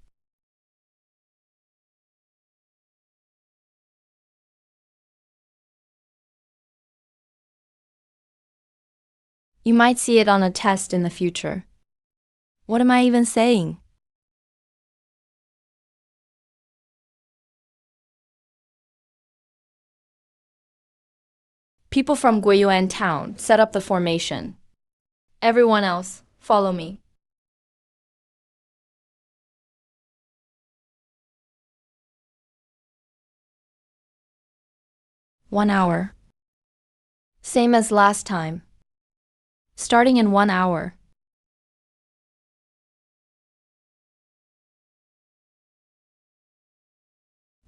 You might see it on a test in the future. What am I even saying? People from Guiyuan town set up the formation. Everyone else, follow me. One hour. Same as last time. Starting in 1 hour.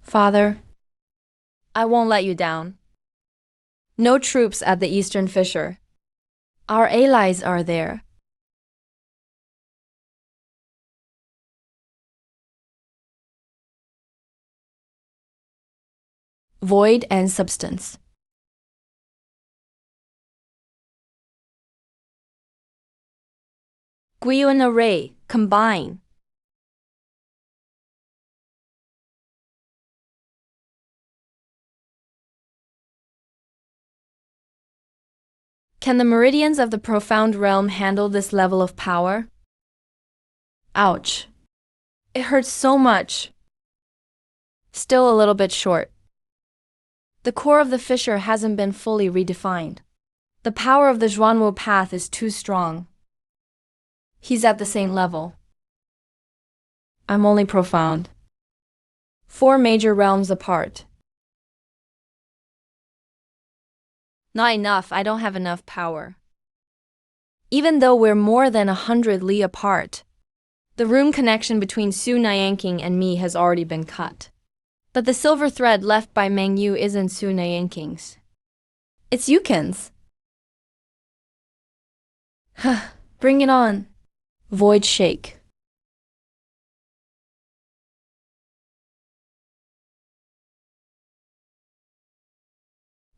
Father, I won't let you down. No troops at the Eastern Fissure. Our allies are there. Void and substance. Guiyuan array, combine. Can the meridians of the profound realm handle this level of power? Ouch. It hurts so much. Still a little bit short. The core of the fissure hasn't been fully redefined. The power of the Zhuanwu path is too strong. He's at the same level. I'm only profound. 4 major realms apart. Not enough, I don't have enough power. Even though we're more than 100 li apart, the rune connection between Su Nianqing and me has already been cut. But the silver thread left by Meng Yu isn't Su Nianqing's. It's Yukin's. Bring it on. Void shake.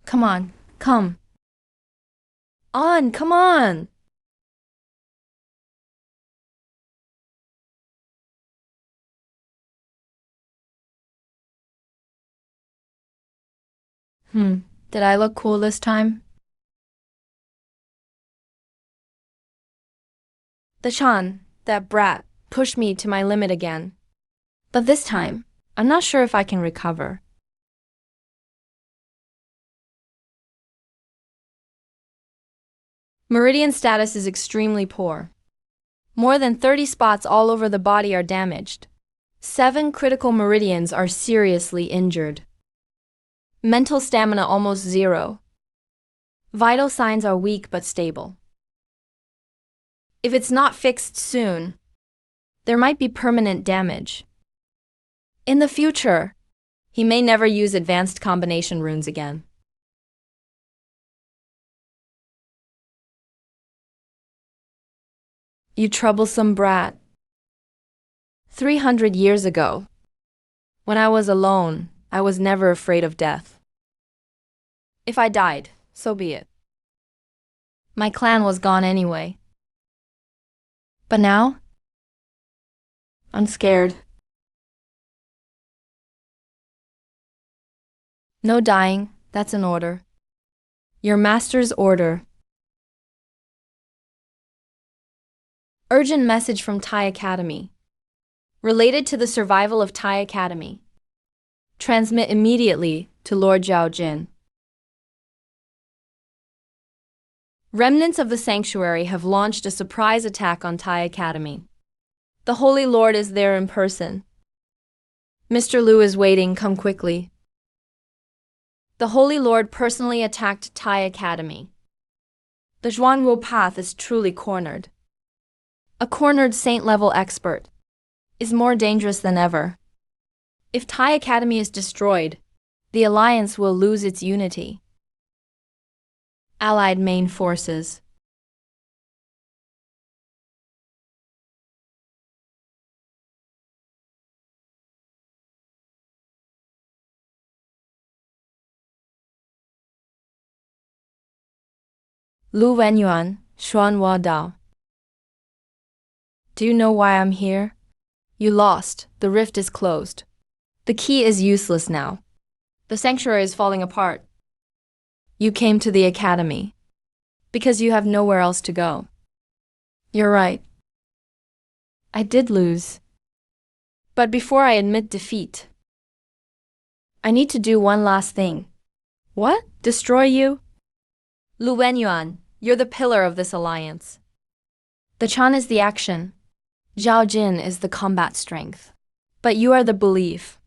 Come on, come. On, come on! Did I look cool this time? The Chan, that brat, pushed me to my limit again. But this time, I'm not sure if I can recover. Meridian status is extremely poor. More than 30 spots all over the body are damaged. 7 critical meridians are seriously injured. Mental stamina almost 0. Vital signs are weak but stable. If it's not fixed soon, there might be permanent damage. In the future, he may never use advanced combination runes again. You troublesome brat. 300 years ago, when I was alone, I was never afraid of death. If I died, so be it. My clan was gone anyway. But now, I'm scared. No dying, that's an order. Your master's order. Urgent message from Thai Academy. Related to the survival of Thai Academy. Transmit immediately to Lord Zhao Jin. Remnants of the sanctuary have launched a surprise attack on Thai Academy. The Holy Lord is there in person. Mr. Liu is waiting, come quickly. The Holy Lord personally attacked Thai Academy. The Zhuanwu path is truly cornered. A cornered saint-level expert is more dangerous than ever. If Thai Academy is destroyed, the alliance will lose its unity. Allied main forces. Lu Wenyuan, Xuanhua Dao. Do you know why I'm here? You lost. The rift is closed. The key is useless now. The sanctuary is falling apart. You came to the academy because you have nowhere else to go. You're right. I did lose. But before I admit defeat, I need to do one last thing. What? Destroy you? Lu Wenyuan, you're the pillar of this alliance. The Chan is the action. Zhao Jin is the combat strength. But you are the belief.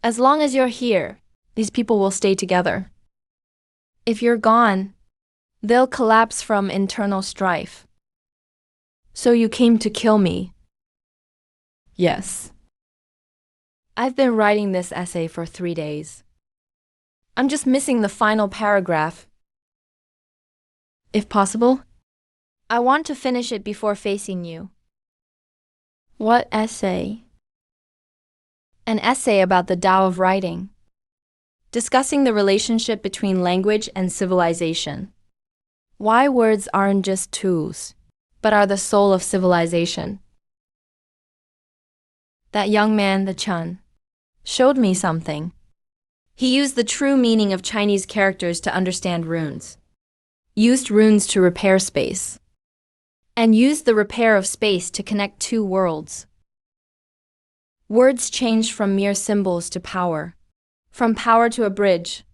As long as you're here, these people will stay together. If you're gone, they'll collapse from internal strife. So you came to kill me? Yes. I've been writing this essay for 3 days. I'm just missing the final paragraph. If possible, I want to finish it before facing you. What essay? An essay about the Tao of writing, discussing the relationship between language and civilization. Why words aren't just tools, but are the soul of civilization. That young man, the Chun, showed me something. He used the true meaning of Chinese characters to understand runes, used runes to repair space, and used the repair of space to connect two worlds. Words changed from mere symbols to power, from power to a bridge.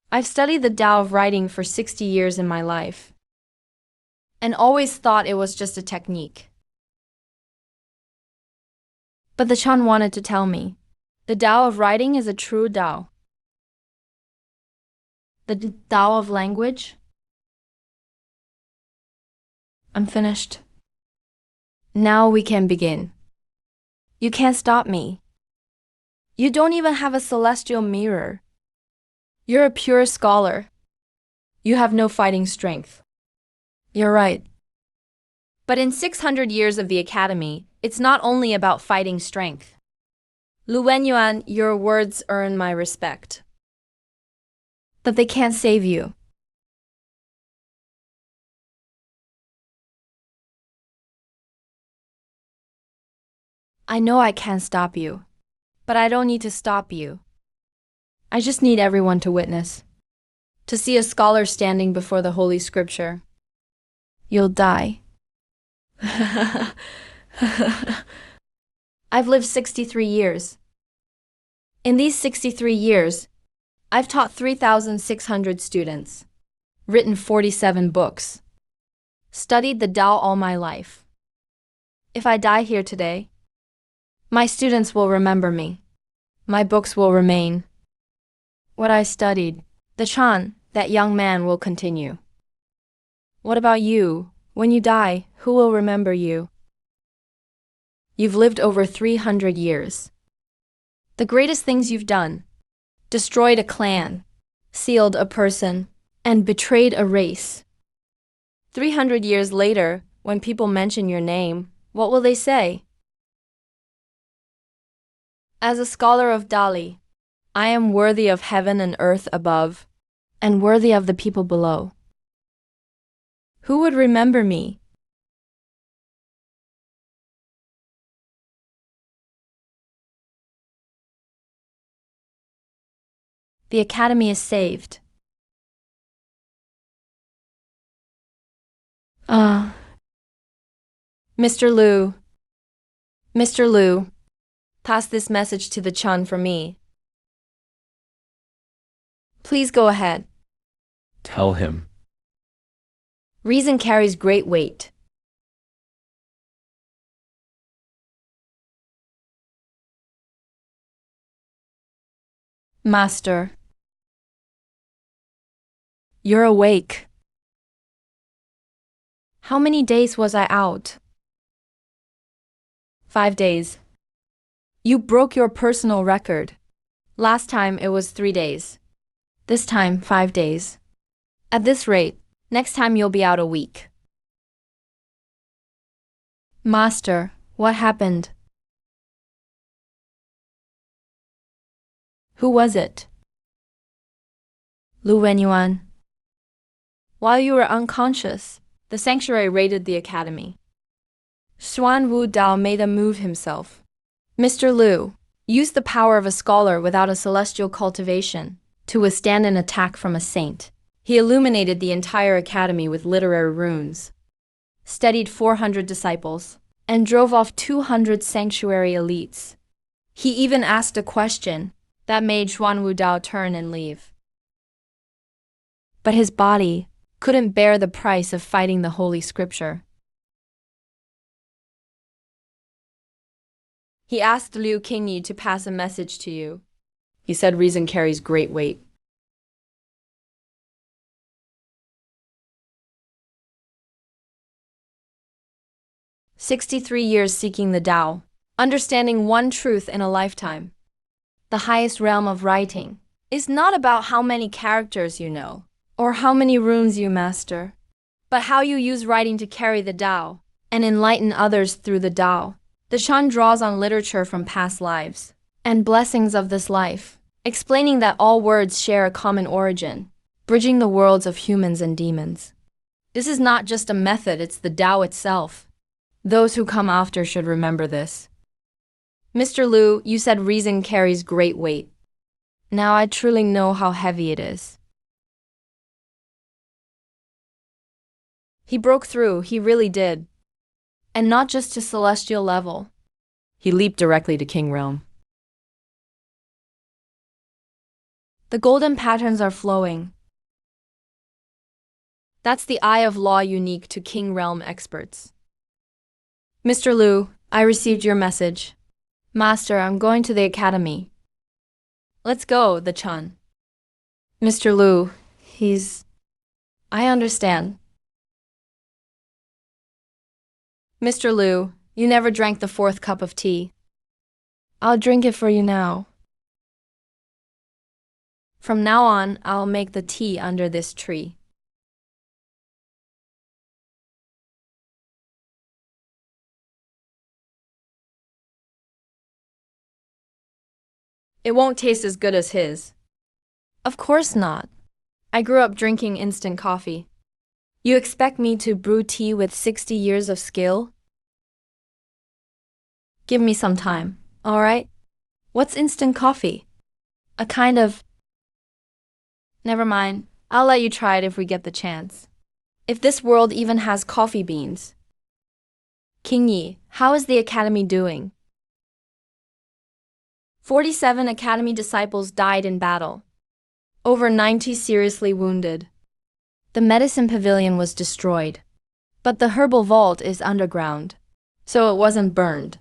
I've studied the Tao of writing for 60 years in my life, and always thought it was just a technique. But the Chan wanted to tell me, the Tao of writing is a true Tao. The Tao of language? I'm finished. Now we can begin. You can't stop me. You don't even have a celestial mirror. You're a pure scholar. You have no fighting strength. You're right. But in 600 years of the academy, it's not only about fighting strength. Lu Wenyuan, your words earn my respect. But they can't save you. I know I can't stop you, but I don't need to stop you. I just need everyone to witness, to see a scholar standing before the Holy Scripture. You'll die. I've lived 63 years. In these 63 years, I've taught 3,600 students, written 47 books, studied the Tao all my life. If I die here today, my students will remember me. My books will remain. What I studied, the Chan, that young man, will continue. What about you? When you die, who will remember you? You've lived over 300 years. The greatest things you've done: destroyed a clan, sealed a person, and betrayed a race. 300 years later, when people mention your name, what will they say? As a scholar of Dali, I am worthy of heaven and earth above, and worthy of the people below. Who would remember me? The Academy is saved. Mr. Liu. Mr. Liu, pass this message to the Chun for me. Please go ahead. Tell him. Reason carries great weight. Master. You're awake. How many days was I out? 5 days. You broke your personal record. Last time it was 3 days. This time 5 days. At this rate, next time you'll be out a week. Master, what happened? Who was it? Lu Wenyuan. While you were unconscious, the sanctuary raided the academy. Xuan Wu Dao made a move himself. Mr. Liu used the power of a scholar without a celestial cultivation to withstand an attack from a saint. He illuminated the entire academy with literary runes, steadied 400 disciples, and drove off 200 sanctuary elites. He even asked a question that made Xuan Wu Dao turn and leave. But his body couldn't bear the price of fighting the Holy Scripture. He asked Liu Qingyi to pass a message to you. He said reason carries great weight. "63 years seeking the Tao, understanding one truth in a lifetime. The highest realm of writing is not about how many characters you know, or how many runes you master, but how you use writing to carry the Tao and enlighten others through the Tao. The Chan draws on literature from past lives and blessings of this life, explaining that all words share a common origin, bridging the worlds of humans and demons. This is not just a method, it's the Tao itself. Those who come after should remember this. Mr. Liu, you said reason carries great weight. Now I truly know how heavy it is." He broke through, he really did. And not just to celestial level. He leaped directly to King Realm. The golden patterns are flowing. That's the eye of law unique to King Realm experts. Mr. Liu, I received your message. Master, I'm going to the academy. Let's go, the Chun. Mr. Liu, I understand. Mr. Liu, you never drank the 4th cup of tea. I'll drink it for you now. From now on, I'll make the tea under this tree. It won't taste as good as his. Of course not. I grew up drinking instant coffee. You expect me to brew tea with 60 years of skill? Give me some time, all right? What's instant coffee? A kind of... Never mind, I'll let you try it if we get the chance. If this world even has coffee beans. King Yi, how is the academy doing? 47 academy disciples died in battle. Over 90 seriously wounded. The medicine pavilion was destroyed, but the herbal vault is underground, so it wasn't burned.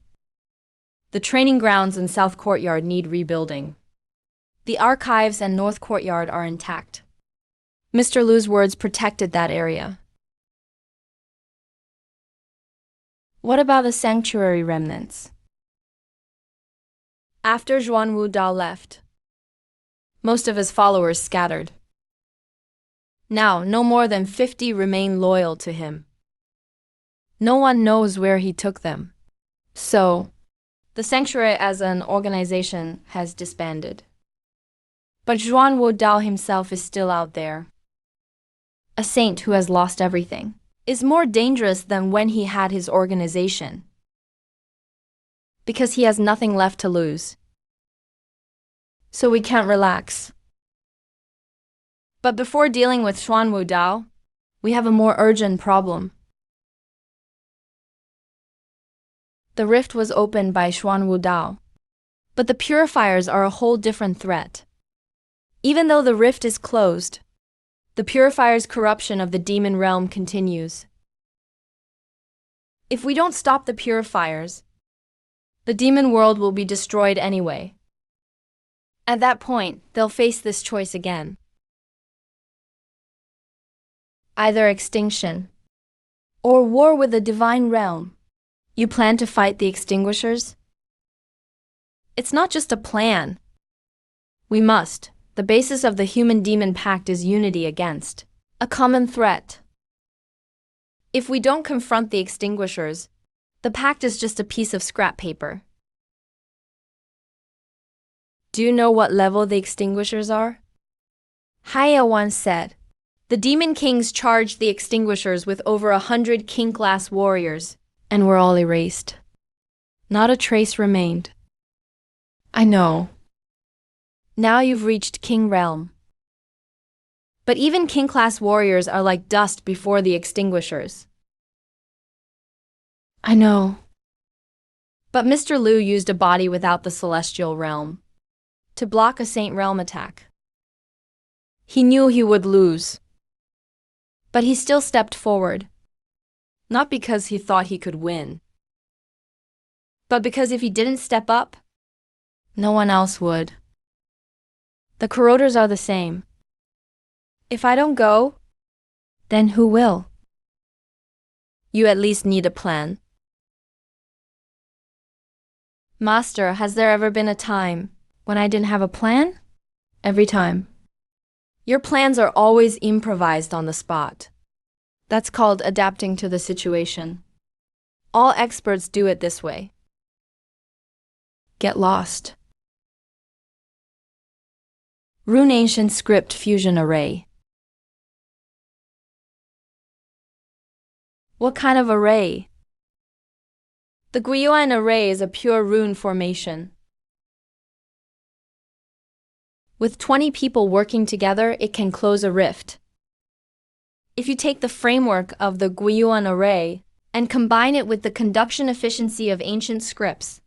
The training grounds and South Courtyard need rebuilding. The archives and North Courtyard are intact. Mr. Liu's words protected that area. What about the sanctuary remnants? After Zhuan Wu Dao left, most of his followers scattered. Now, no more than 50 remain loyal to him. No one knows where he took them. So, the sanctuary as an organization has disbanded. But Zhuan Wu Dao himself is still out there. A saint who has lost everything is more dangerous than when he had his organization, because he has nothing left to lose. So we can't relax. But before dealing with Zhuan Wu Dao, we have a more urgent problem. The rift was opened by Zhuan Wu Dao, but the purifiers are a whole different threat. Even though the rift is closed, the purifier's corruption of the demon realm continues. If we don't stop the purifiers, the demon world will be destroyed anyway. At that point, they'll face this choice again. Either extinction or war with the divine realm. You plan to fight the extinguishers? It's not just a plan. We must. The basis of the human-demon pact is unity against a common threat. If we don't confront the extinguishers, the pact is just a piece of scrap paper. Do you know what level the extinguishers are? Haya once said, the demon kings charged the extinguishers with over 100 king-class warriors, and were all erased. Not a trace remained. I know. Now you've reached King Realm. But even king-class warriors are like dust before the extinguishers. I know. But Mr. Liu used a body without the celestial realm to block a Saint Realm attack. He knew he would lose. But he still stepped forward. Not because he thought he could win, but because if he didn't step up, no one else would. The corroders are the same. If I don't go, then who will? You at least need a plan. Master, has there ever been a time when I didn't have a plan? Every time. Your plans are always improvised on the spot. That's called adapting to the situation. All experts do it this way. Get lost. Rune Ancient Script Fusion Array. What kind of array? The Guiyuan array is a pure rune formation. With 20 people working together, it can close a rift. If you take the framework of the Guiyuan array and combine it with the conduction efficiency of ancient scripts,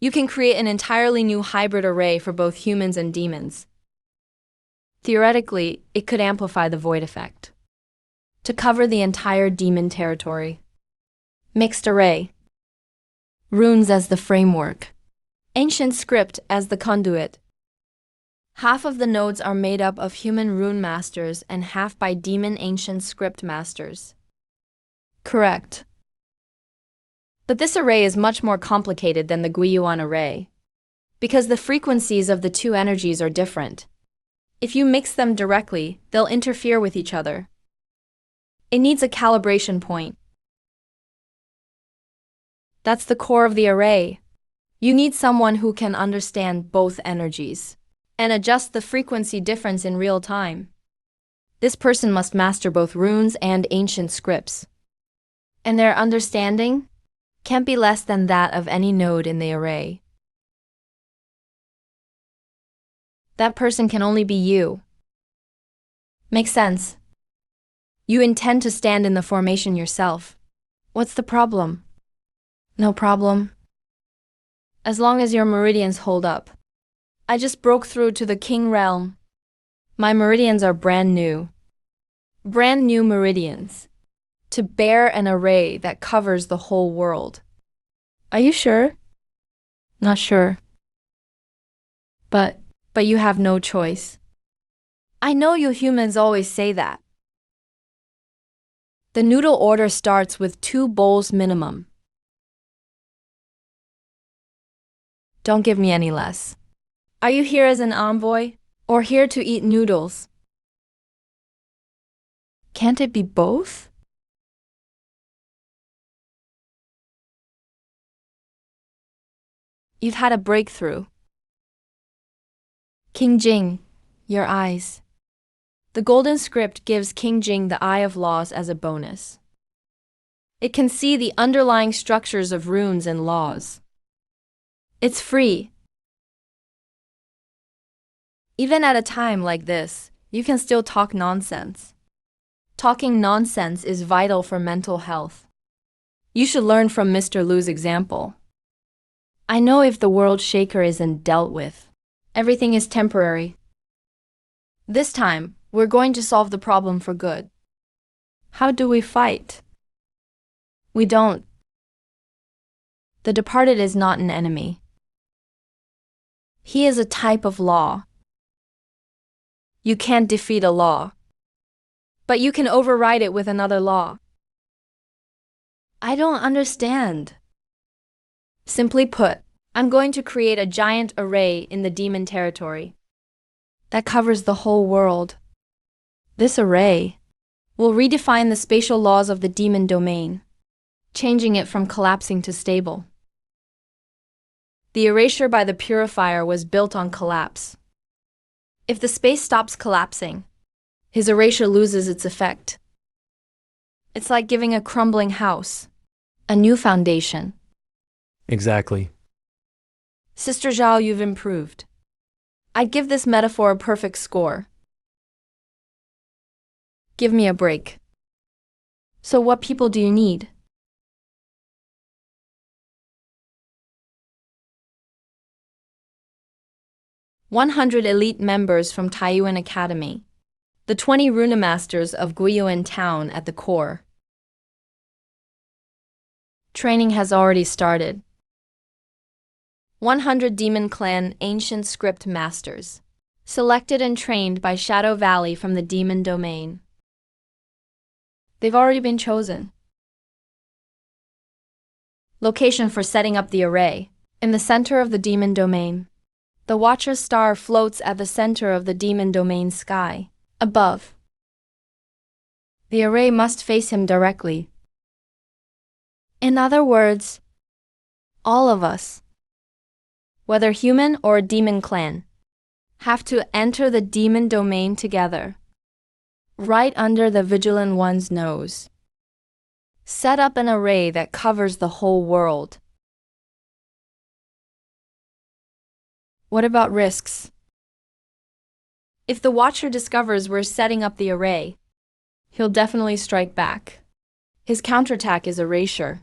you can create an entirely new hybrid array for both humans and demons. Theoretically, it could amplify the void effect to cover the entire demon territory. Mixed array. Runes as the framework. Ancient script as the conduit. Half of the nodes are made up of human rune masters and half by demon ancient script masters. Correct. But this array is much more complicated than the Guiyuan array, because the frequencies of the two energies are different. If you mix them directly, they'll interfere with each other. It needs a calibration point. That's the core of the array. You need someone who can understand both energies and adjust the frequency difference in real time. This person must master both runes and ancient scripts. And their understanding can't be less than that of any node in the array. That person can only be you. Makes sense. You intend to stand in the formation yourself. What's the problem? No problem. As long as your meridians hold up. I just broke through to the King Realm. My meridians are brand new. Brand new meridians. To bear an array that covers the whole world. Are you sure? Not sure. But you have no choice. I know you humans always say that. The noodle order starts with 2 bowls minimum. Don't give me any less. Are you here as an envoy, or here to eat noodles? Can't it be both? You've had a breakthrough. King Jing, your eyes. The golden script gives King Jing the Eye of Laws as a bonus. It can see the underlying structures of runes and laws. It's free. Even at a time like this, you can still talk nonsense. Talking nonsense is vital for mental health. You should learn from Mr. Lu's example. I know if the world shaker isn't dealt with, everything is temporary. This time, we're going to solve the problem for good. How do we fight? We don't. The departed is not an enemy. He is a type of law. You can't defeat a law, but you can override it with another law. I don't understand. Simply put, I'm going to create a giant array in the demon territory that covers the whole world. This array will redefine the spatial laws of the demon domain, changing it from collapsing to stable. The erasure by the purifier was built on collapse. If the space stops collapsing, his erasure loses its effect. It's like giving a crumbling house a new foundation. Exactly. Sister Zhao, you've improved. I'd give this metaphor a perfect score. Give me a break. So what people do you need? "100 elite members from Taiyuan Academy. The 20 Rune Masters of Guiyuan Town at the core. Training has already started. 100 Demon Clan Ancient Script Masters, selected and trained by Shadow Valley from the Demon Domain. They've already been chosen. Location for setting up the array, in the center of the Demon Domain. The Watcher's star floats at the center of the Demon Domain sky, above. The array must face him directly. In other words, all of us, whether human or demon clan, have to enter the demon domain together, right under the Vigilant One's nose. Set up an array that covers the whole world. What about risks? If the Watcher discovers we're setting up the array, he'll definitely strike back. His counterattack is erasure.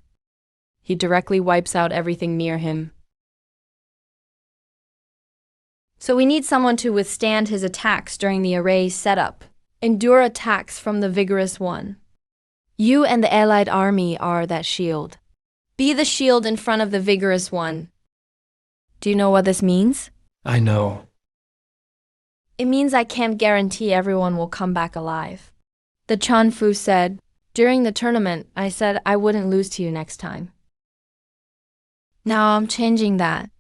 He directly wipes out everything near him. So we need someone to withstand his attacks during the array's setup. Endure attacks from the vigorous one. You and the allied army are that shield. Be the shield in front of the vigorous one. Do you know what this means? I know. It means I can't guarantee everyone will come back alive. The Chan Fu said, during the tournament, I said I wouldn't lose to you next time. Now I'm changing that.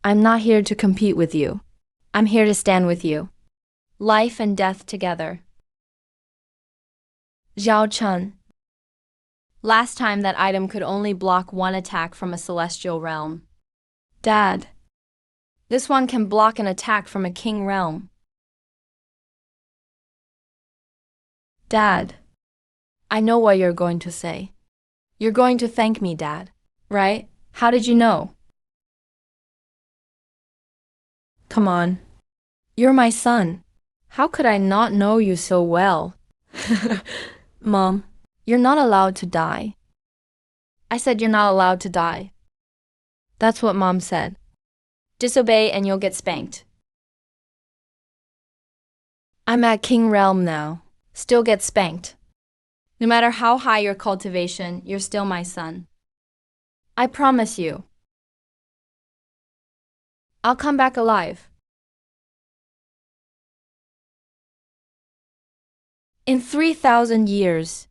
I'm not here to compete with you. I'm here to stand with you. Life and death together. Zhao Chun. Last time that item could only block one attack from a celestial realm. Dad. This one can block an attack from a king realm. Dad. I know what you're going to say. You're going to thank me, Dad. Right? How did you know? Come on. You're my son. How could I not know you so well? Mom, you're not allowed to die. I said you're not allowed to die. That's what Mom said. Disobey and you'll get spanked. I'm at King Realm now. Still get spanked. No matter how high your cultivation, you're still my son. I promise you. I'll come back alive. In 3,000 years.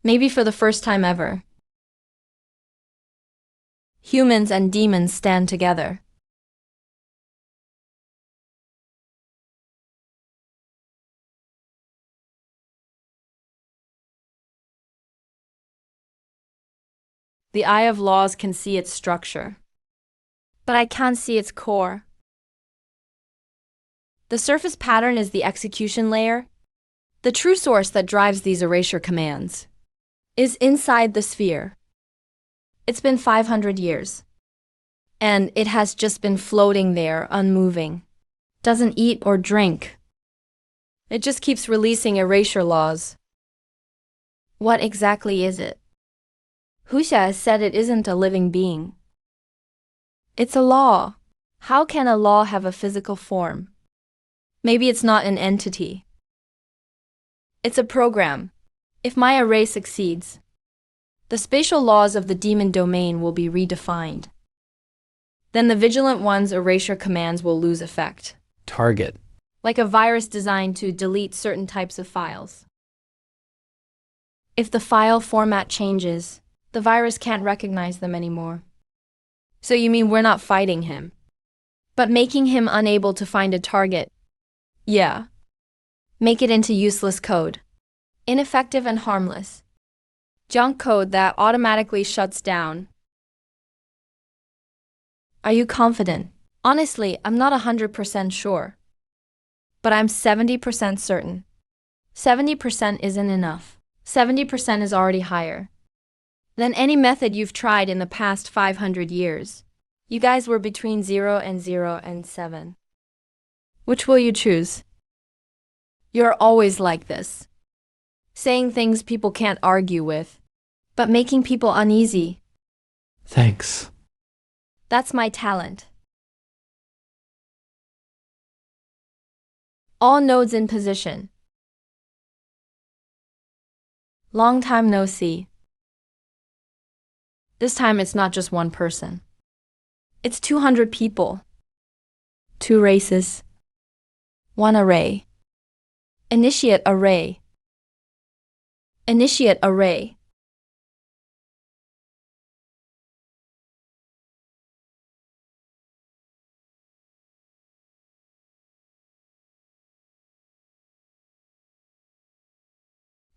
Maybe for the first time ever. Humans and demons stand together. The eye of laws can see its structure, but I can't see its core. The surface pattern is the execution layer. The true source that drives these erasure commands is inside the sphere. It's been 500 years, and it has just been floating there, unmoving. Doesn't eat or drink. It just keeps releasing erasure laws. What exactly is it? Husha has said it isn't a living being. It's a law. How can a law have a physical form? Maybe it's not an entity. It's a program. If my array succeeds, the spatial laws of the demon domain will be redefined. Then the Vigilant One's erasure commands will lose effect. Target. Like a virus designed to delete certain types of files. If the file format changes, the virus can't recognize them anymore. So you mean we're not fighting him, but making him unable to find a target? Yeah. Make it into useless code. Ineffective and harmless. Junk code that automatically shuts down. Are you confident? Honestly, I'm not 100% sure. But I'm 70% certain. 70% isn't enough. 70% is already higher than any method you've tried in the past 500 years. You guys were between 0 and 7. Which will you choose? You're always like this. Saying things people can't argue with, but making people uneasy. Thanks. That's my talent. All nodes in position. Long time no see. This time it's not just one person. It's 200 people. 2 races. 1 array. Initiate array. Initiate array.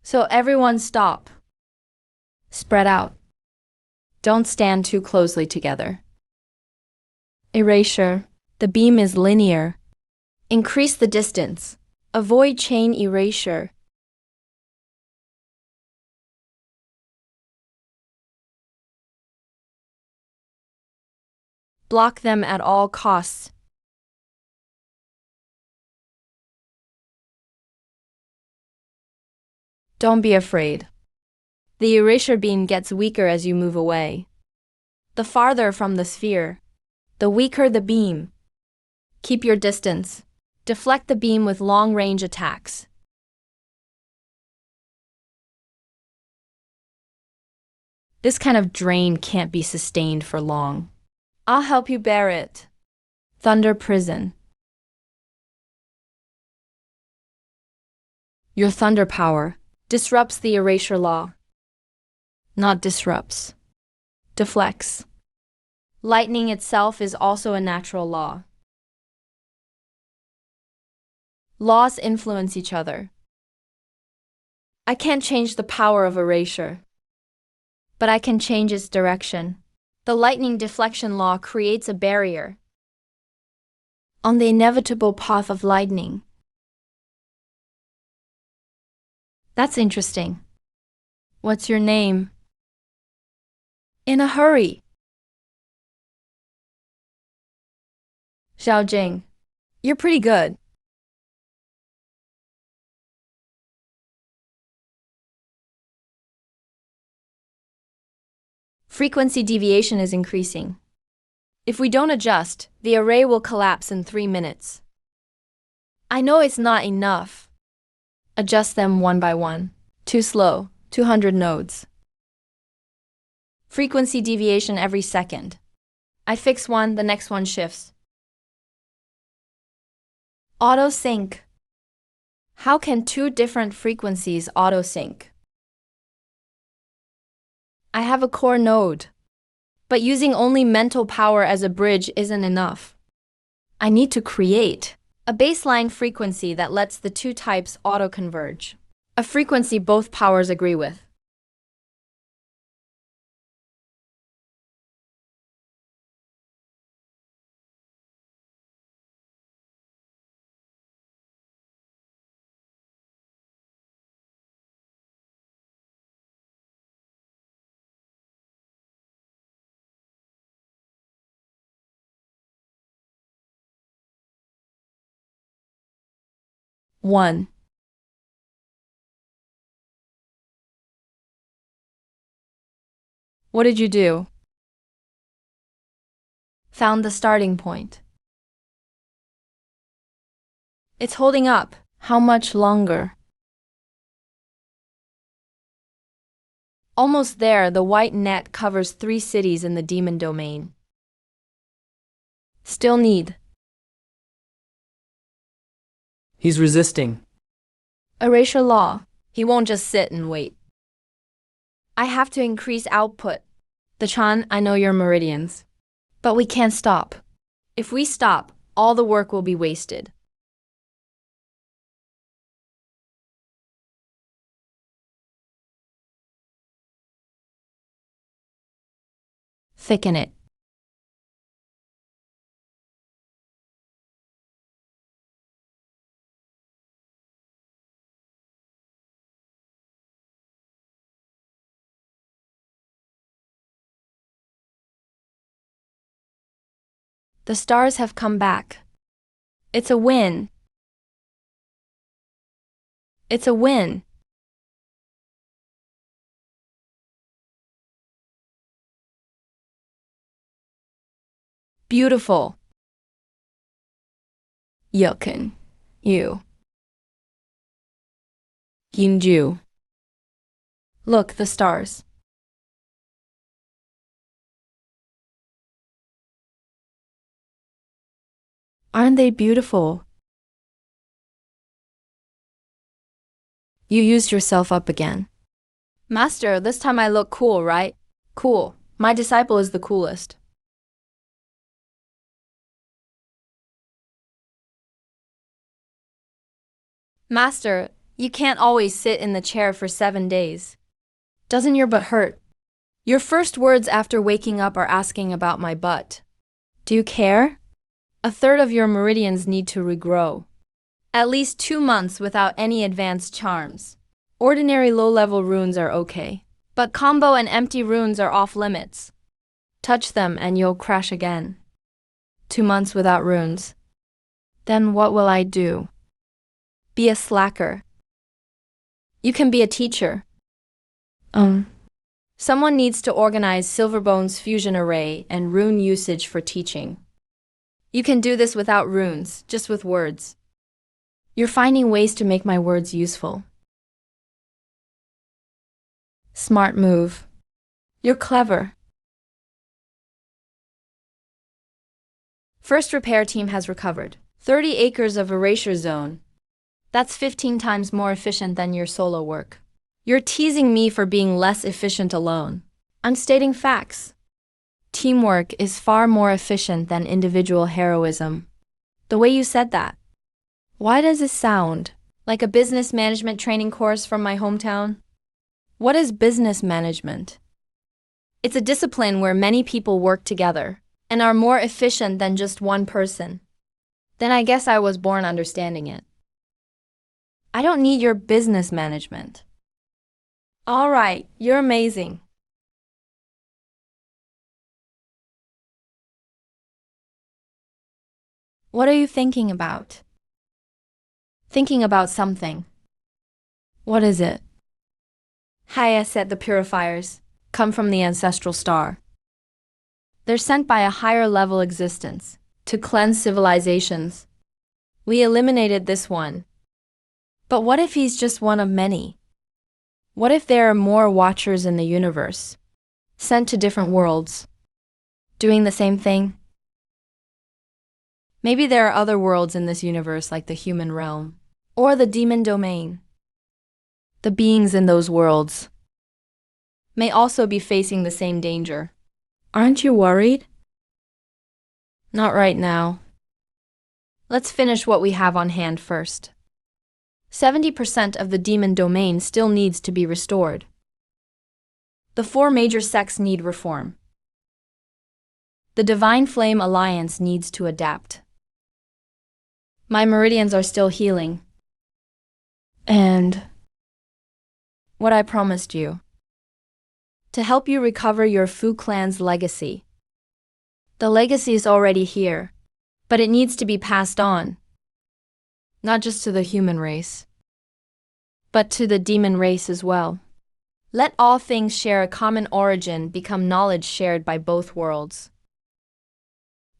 So everyone stop. Spread out. Don't stand too closely together. Erasure. The beam is linear. Increase the distance. Avoid chain erasure. Block them at all costs. Don't be afraid. The erasure beam gets weaker as you move away. The farther from the sphere, the weaker the beam. Keep your distance. Deflect the beam with long-range attacks. This kind of drain can't be sustained for long. I'll help you bear it. Thunder Prison. Your thunder power disrupts the erasure law. Not disrupts. Deflects. Lightning itself is also a natural law. Laws influence each other. I can't change the power of erasure, but I can change its direction. The lightning deflection law creates a barrier on the inevitable path of lightning. That's interesting. What's your name? In a hurry. Xiaojing. You're pretty good. Frequency deviation is increasing. If we don't adjust, the array will collapse in 3 minutes. I know it's not enough. Adjust them one by one. Too slow. 200 nodes. Frequency deviation every second. I fix one, the next one shifts. Auto sync. How can 2 different frequencies auto sync? I have a core node. But using only mental power as a bridge isn't enough. I need to create a baseline frequency that lets the two types auto-converge. A frequency both powers agree with. One. What did you do? Found the starting point. It's holding up. How much longer? Almost there, the white net covers 3 cities in the demon domain. Still need. He's resisting. Erasure law. He won't just sit and wait. I have to increase output. The Chan, I know your meridians. But we can't stop. If we stop, all the work will be wasted. Thicken it. The stars have come back. It's a win. It's a win. Beautiful. Yoken. You. Yinju. Look, the stars. Aren't they beautiful? You used yourself up again. Master, this time I look cool, right? Cool. My disciple is the coolest. Master, you can't always sit in the chair for 7 days. Doesn't your butt hurt? Your first words after waking up are asking about my butt. Do you care? A third of your meridians need to regrow. At least 2 months without any advanced charms. Ordinary low-level runes are okay, but combo and empty runes are off limits. Touch them and you'll crash again. 2 months without runes. Then what will I do? Be a slacker. You can be a teacher. Someone needs to organize Silverbone's fusion array and rune usage for teaching. You can do this without runes, just with words. You're finding ways to make my words useful. Smart move. You're clever. First repair team has recovered. 30 acres of erasure zone. That's 15 times more efficient than your solo work. You're teasing me for being less efficient alone. I'm stating facts. Teamwork is far more efficient than individual heroism. The way you said that. Why does it sound like a business management training course from my hometown? What is business management? It's a discipline where many people work together and are more efficient than just one person. Then I guess I was born understanding it. I don't need your business management. All right, you're amazing. What are you thinking about? Thinking about something. What is it? Haya said the purifiers come from the ancestral star. They're sent by a higher level existence to cleanse civilizations. We eliminated this one. But what if he's just one of many? What if there are more watchers in the universe, sent to different worlds, doing the same thing? Maybe there are other worlds in this universe like the human realm, or the demon domain. The beings in those worlds may also be facing the same danger. Aren't you worried? Not right now. Let's finish what we have on hand first. 70% of the demon domain still needs to be restored. The 4 major sects need reform. The Divine Flame Alliance needs to adapt. My meridians are still healing. And what I promised you. To help you recover your Fu clan's legacy. The legacy is already here, but it needs to be passed on. Not just to the human race, but to the demon race as well. Let all things share a common origin become knowledge shared by both worlds.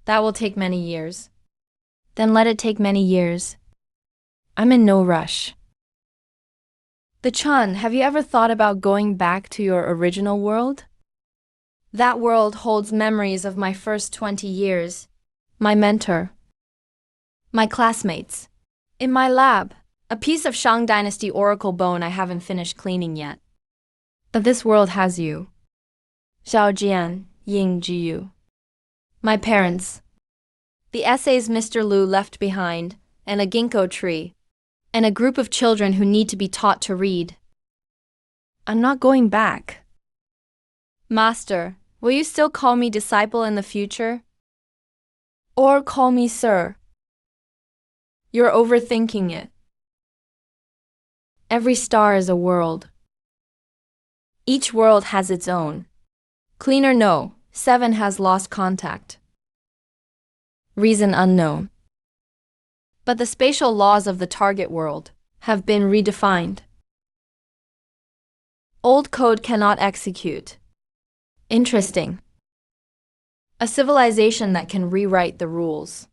That will take many years. Then let it take many years. I'm in no rush. The Chun, have you ever thought about going back to your original world? That world holds memories of my first 20 years, my mentor, my classmates. In my lab, a piece of Shang Dynasty oracle bone I haven't finished cleaning yet. But this world has you. Xiao Jian, Ying Jiyu. My parents. The essays Mr. Liu left behind, and a ginkgo tree, and a group of children who need to be taught to read. I'm not going back. Master, will you still call me disciple in the future? Or call me sir? You're overthinking it. Every star is a world. Each world has its own. Cleaner no, 7 has lost contact. Reason unknown. But the spatial laws of the target world have been redefined. Old code cannot execute. Interesting. A civilization that can rewrite the rules.